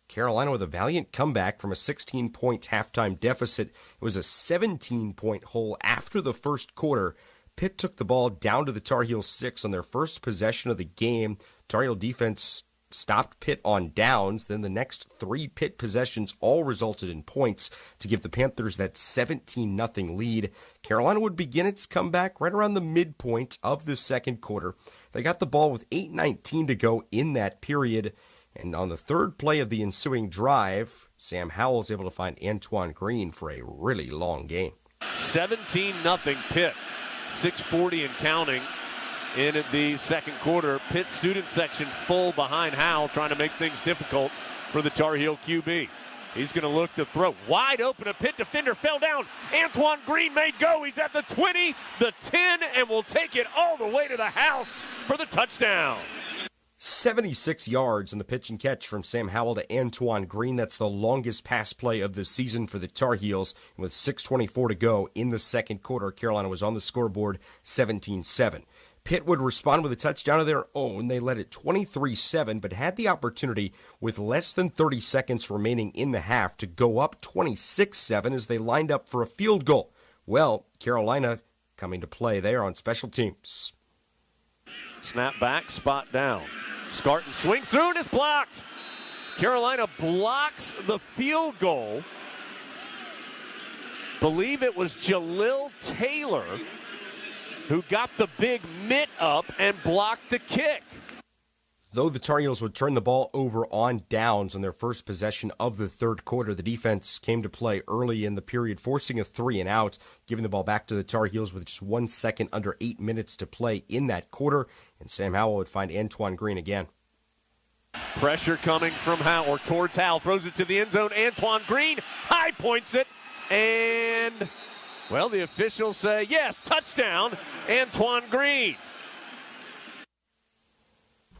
Carolina with a valiant comeback from a 16-point halftime deficit. It was a 17-point hole after the first quarter. Pitt took the ball down to the Tar Heels 6 on their first possession of the game. Tar Heel defense stopped Pitt on downs. Then the next 3 Pitt possessions all resulted in points to give the Panthers that 17-0 lead. Carolina would begin its comeback right around the midpoint of the second quarter. They got the ball with 8:19 to go in that period. And on the third play of the ensuing drive, Sam Howell was able to find Antoine Green for a really long game. 17-0 Pitt. 6:40 and counting in the second quarter. Pitt student section full behind Howell, trying to make things difficult for the Tar Heel QB. He's going to look to throw. Wide open, a Pitt defender fell down. Antoine Green may go. He's at the 20, the 10, and will take it all the way to the house for the touchdown. 76 yards in the pitch and catch from Sam Howell to Antoine Green. That's the longest pass play of the season for the Tar Heels. And with 6:24 to go in the second quarter, Carolina was on the scoreboard 17-7. Pitt would respond with a touchdown of their own. They led it 23-7, but had the opportunity with less than 30 seconds remaining in the half to go up 26-7 as they lined up for a field goal. Well, Carolina coming to play there on special teams. Snap back, spot down. Scarton swings through and is blocked. Carolina blocks the field goal. Believe it was Jalil Taylor who got the big mitt up and blocked the kick. Though the Tar Heels would turn the ball over on downs on their first possession of the third quarter, the defense came to play early in the period, forcing a 3-and-out, giving the ball back to the Tar Heels with just 1 second under 8 minutes to play in that quarter, and Sam Howell would find Antoine Green again. Pressure coming from Howell, or towards Howell, throws it to the end zone. Antoine Green high points it, and, well, the officials say, yes, touchdown, Antoine Green.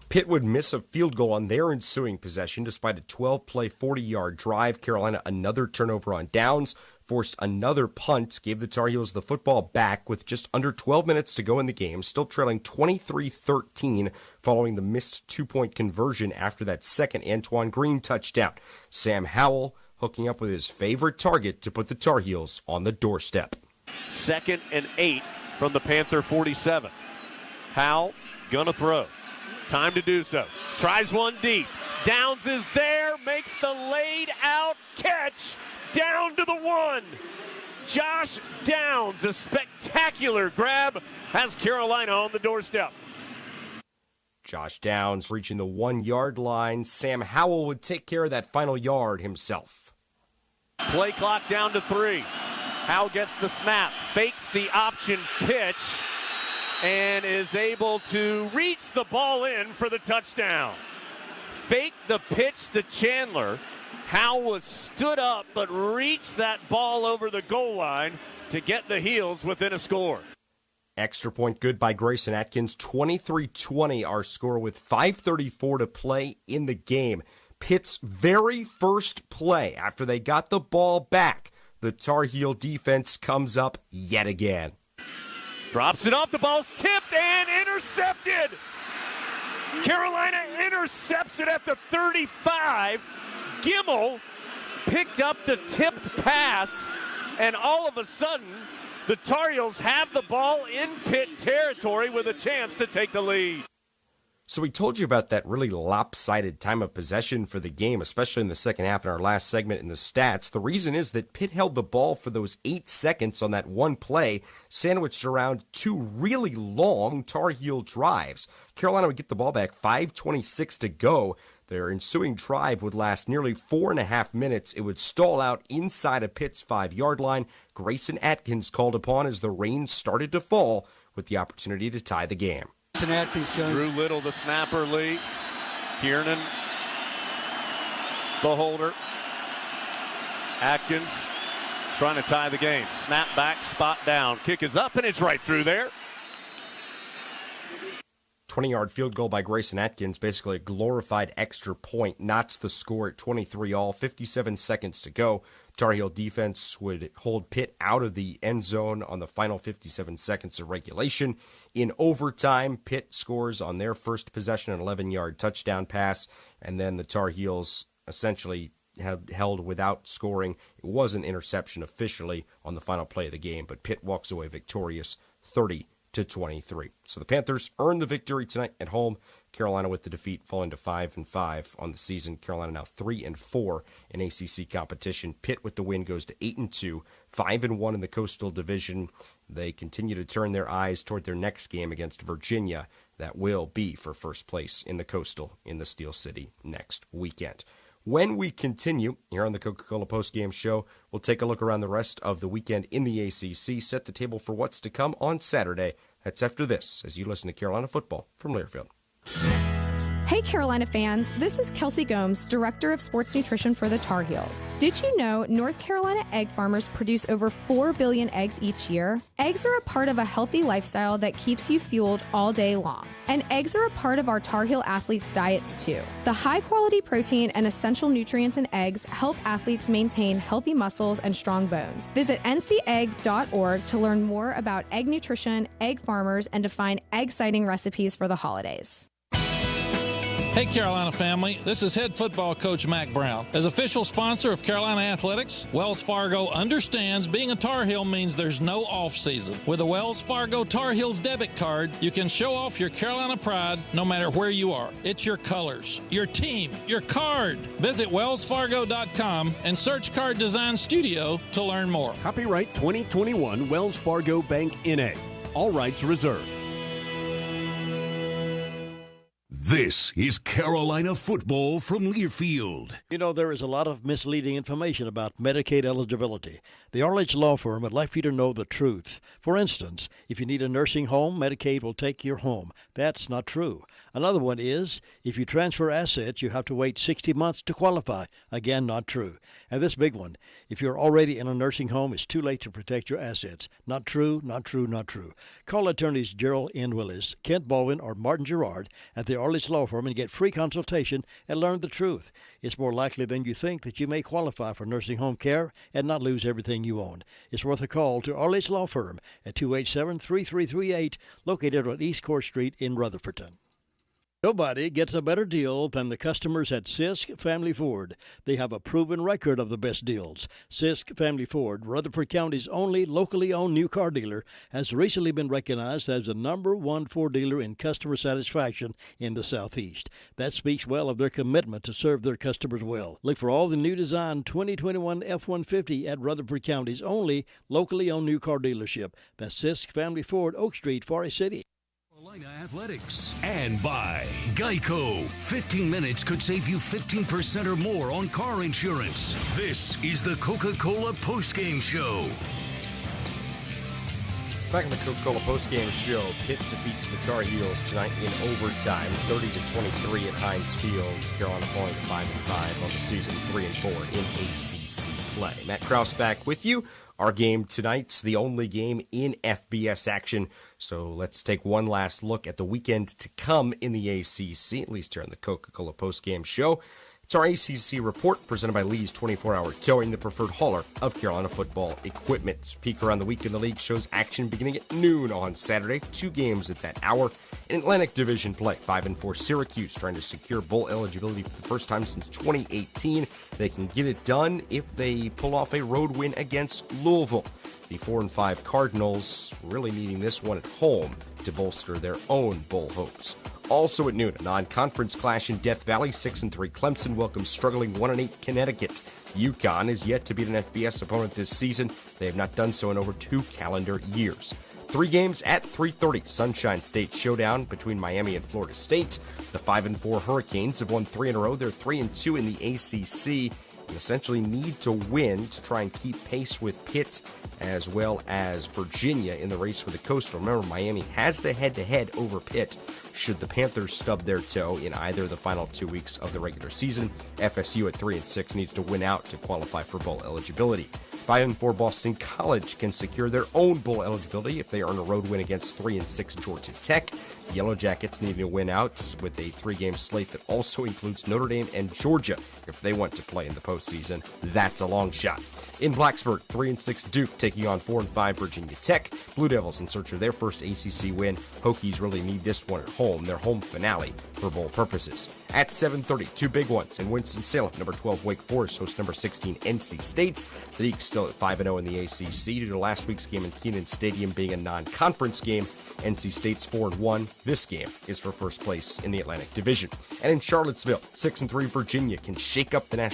Pitt would miss a field goal on their ensuing possession despite a 12-play, 40-yard drive. Carolina another turnover on downs, forced another punt, gave the Tar Heels the football back with just under 12 minutes to go in the game, still trailing 23-13 following the missed two-point conversion after that second Antoine Green touchdown. Sam Howell hooking up with his favorite target to put the Tar Heels on the doorstep. 2nd and 8 from the Panther 47. Howell gonna throw. Time to do so. Tries one deep. Downs is there, makes the laid out catch down to the 1. Josh Downs, a spectacular grab, has Carolina on the doorstep. Josh Downs reaching the 1-yard line. Sam Howell would take care of that final yard himself. Play clock down to 3. Howell gets the snap, fakes the option pitch, and is able to reach the ball in for the touchdown. Fake the pitch to Chandler. Howell was stood up but reached that ball over the goal line to get the Heels within a score. Extra point good by Grayson Atkins. 23-20 our score with 5:34 to play in the game. Pitt's very first play after they got the ball back. The Tar Heel defense comes up yet again. Drops it off, the ball's tipped and intercepted. Carolina intercepts it at the 35. Gimmel picked up the tipped pass, and all of a sudden, the Tar Heels have the ball in Pitt territory with a chance to take the lead. So we told you about that really lopsided time of possession for the game, especially in the second half in our last segment in the stats. The reason is that Pitt held the ball for those 8 seconds on that one play, sandwiched around 2 really long Tar Heel drives. Carolina would get the ball back, 5:26 to go. Their ensuing drive would last nearly 4.5 minutes. It would stall out inside of Pitt's 5-yard line. Grayson Atkins called upon as the rain started to fall with the opportunity to tie the game. Drew Little, the snapper, Lee. Kiernan, the holder. Atkins trying to tie the game. Snap back, spot down. Kick is up, and it's right through there. 20-yard field goal by Grayson Atkins, basically a glorified extra point, knots the score at 23-all, 57 seconds to go. Tar Heel defense would hold Pitt out of the end zone on the final 57 seconds of regulation. In overtime, Pitt scores on their first possession, an 11-yard touchdown pass, and then the Tar Heels essentially held without scoring. It was an interception officially on the final play of the game, but Pitt walks away victorious 30-23. So the Panthers earn the victory tonight at home. Carolina with the defeat falling to 5-5 on the season. Carolina now 3-4 in ACC competition. Pitt with the win goes to 8-2, 5-1 in the Coastal Division. They continue to turn their eyes toward their next game against Virginia. That will be for first place in the Coastal in the Steel City next weekend. When we continue here on the Coca-Cola Postgame Show, we'll take a look around the rest of the weekend in the ACC, set the table for what's to come on Saturday. That's after this, as you listen to Carolina football from Learfield. Hey Carolina fans, this is Kelsey Gomes, Director of Sports Nutrition for the Tar Heels. Did you know North Carolina egg farmers produce over 4 billion eggs each year? Eggs are a part of a healthy lifestyle that keeps you fueled all day long. And eggs are a part of our Tar Heel athletes' diets too. The high-quality protein and essential nutrients in eggs help athletes maintain healthy muscles and strong bones. Visit ncegg.org to learn more about egg nutrition, egg farmers, and to find egg-citing recipes for the holidays. Hey Carolina family, this is head football coach Mac Brown. As official sponsor of Carolina Athletics, Wells Fargo understands being a Tar Heel means there's no off season. With a Wells Fargo Tar Heels debit card, you can show off your Carolina pride no matter where you are. It's your colors, your team, your card. Visit wellsfargo.com and search Card Design Studio to learn more. Copyright 2021 Wells Fargo Bank N.A. All rights reserved. This is Carolina football from Learfield. You know, there is a lot of misleading information about Medicaid eligibility. The Arledge Law Firm would like for you to know the truth. For instance, if you need a nursing home, Medicaid will take your home. That's not true. Another one is, if you transfer assets, you have to wait 60 months to qualify. Again, not true. And this big one, if you're already in a nursing home, it's too late to protect your assets. Not true, not true, not true. Call attorneys Gerald N. Willis, Kent Baldwin, or Martin Gerard at the Arledge Law Firm and get free consultation and learn the truth. It's more likely than you think that you may qualify for nursing home care and not lose everything you own. It's worth a call to Arledge Law Firm at 287-3338, located on East Court Street in Rutherfordton. Nobody gets a better deal than the customers at Sisk Family Ford. They have a proven record of the best deals. Sisk Family Ford, Rutherford County's only locally owned new car dealer, has recently been recognized as the #1 Ford dealer in customer satisfaction in the Southeast. That speaks well of their commitment to serve their customers well. Look for all the new design 2021 F-150 at Rutherford County's only locally owned new car dealership. That's Sisk Family Ford, Oak Street, Forest City. Carolina Athletics. And by Geico. 15 minutes could save you 15% or more on car insurance. This is the Coca-Cola postgame show. Back on the Coca-Cola postgame show, Pitt defeats the Tar Heels tonight in overtime, 30-23 at Heinz Field. Carolina falling to 5-5 on the season, 3-4 in ACC play. Matt Krause back with you. Our game tonight's the only game in FBS action, so let's take one last look at the weekend to come in the ACC, at least here on the Coca-Cola postgame show. It's our ACC report presented by Lee's 24-Hour Towing, the preferred hauler of Carolina football equipment. Peek around the week in the league shows action beginning at noon on Saturday. 2 games at that hour. In Atlantic Division play, 5-4 Syracuse trying to secure bowl eligibility for the first time since 2018. They can get it done if they pull off a road win against Louisville. The 4-5 Cardinals really needing this one at home to bolster their own bowl hopes. Also at noon, a non-conference clash in Death Valley. 6-3 Clemson welcomes struggling 1-8 Connecticut. UConn is yet to beat an FBS opponent this season. They have not done so in over 2 calendar years. 3 games at 3:30. Sunshine State showdown between Miami and Florida State. The 5-4 Hurricanes have won 3 in a row. They're 3-2 in the ACC. And essentially need to win to try and keep pace with Pitt as well as Virginia in the race for the Coastal. Remember, Miami has the head-to-head over Pitt should the Panthers stub their toe in either of the final 2 weeks of the regular season. FSU at 3-6 needs to win out to qualify for bowl eligibility. 5-4 Boston College can secure their own bowl eligibility if they earn a road win against 3-6 Georgia Tech. The Yellow Jackets need to win out with a 3-game slate that also includes Notre Dame and Georgia if they want to play in the postseason. That's a long shot. In Blacksburg, 3-6 Duke taking on 4-5 Virginia Tech. Blue Devils in search of their first ACC win. Hokies really need this one at home, their home finale for bowl purposes. At 7:30, 2 big ones in Winston-Salem. Number 12 Wake Forest hosts number 16 NC State. The league's still at 5-0 in the ACC due to last week's game in Kenan Stadium being a non-conference game. NC State's 4-1. This game is for first place in the Atlantic Division. And in Charlottesville, 6-3 Virginia can shake up the national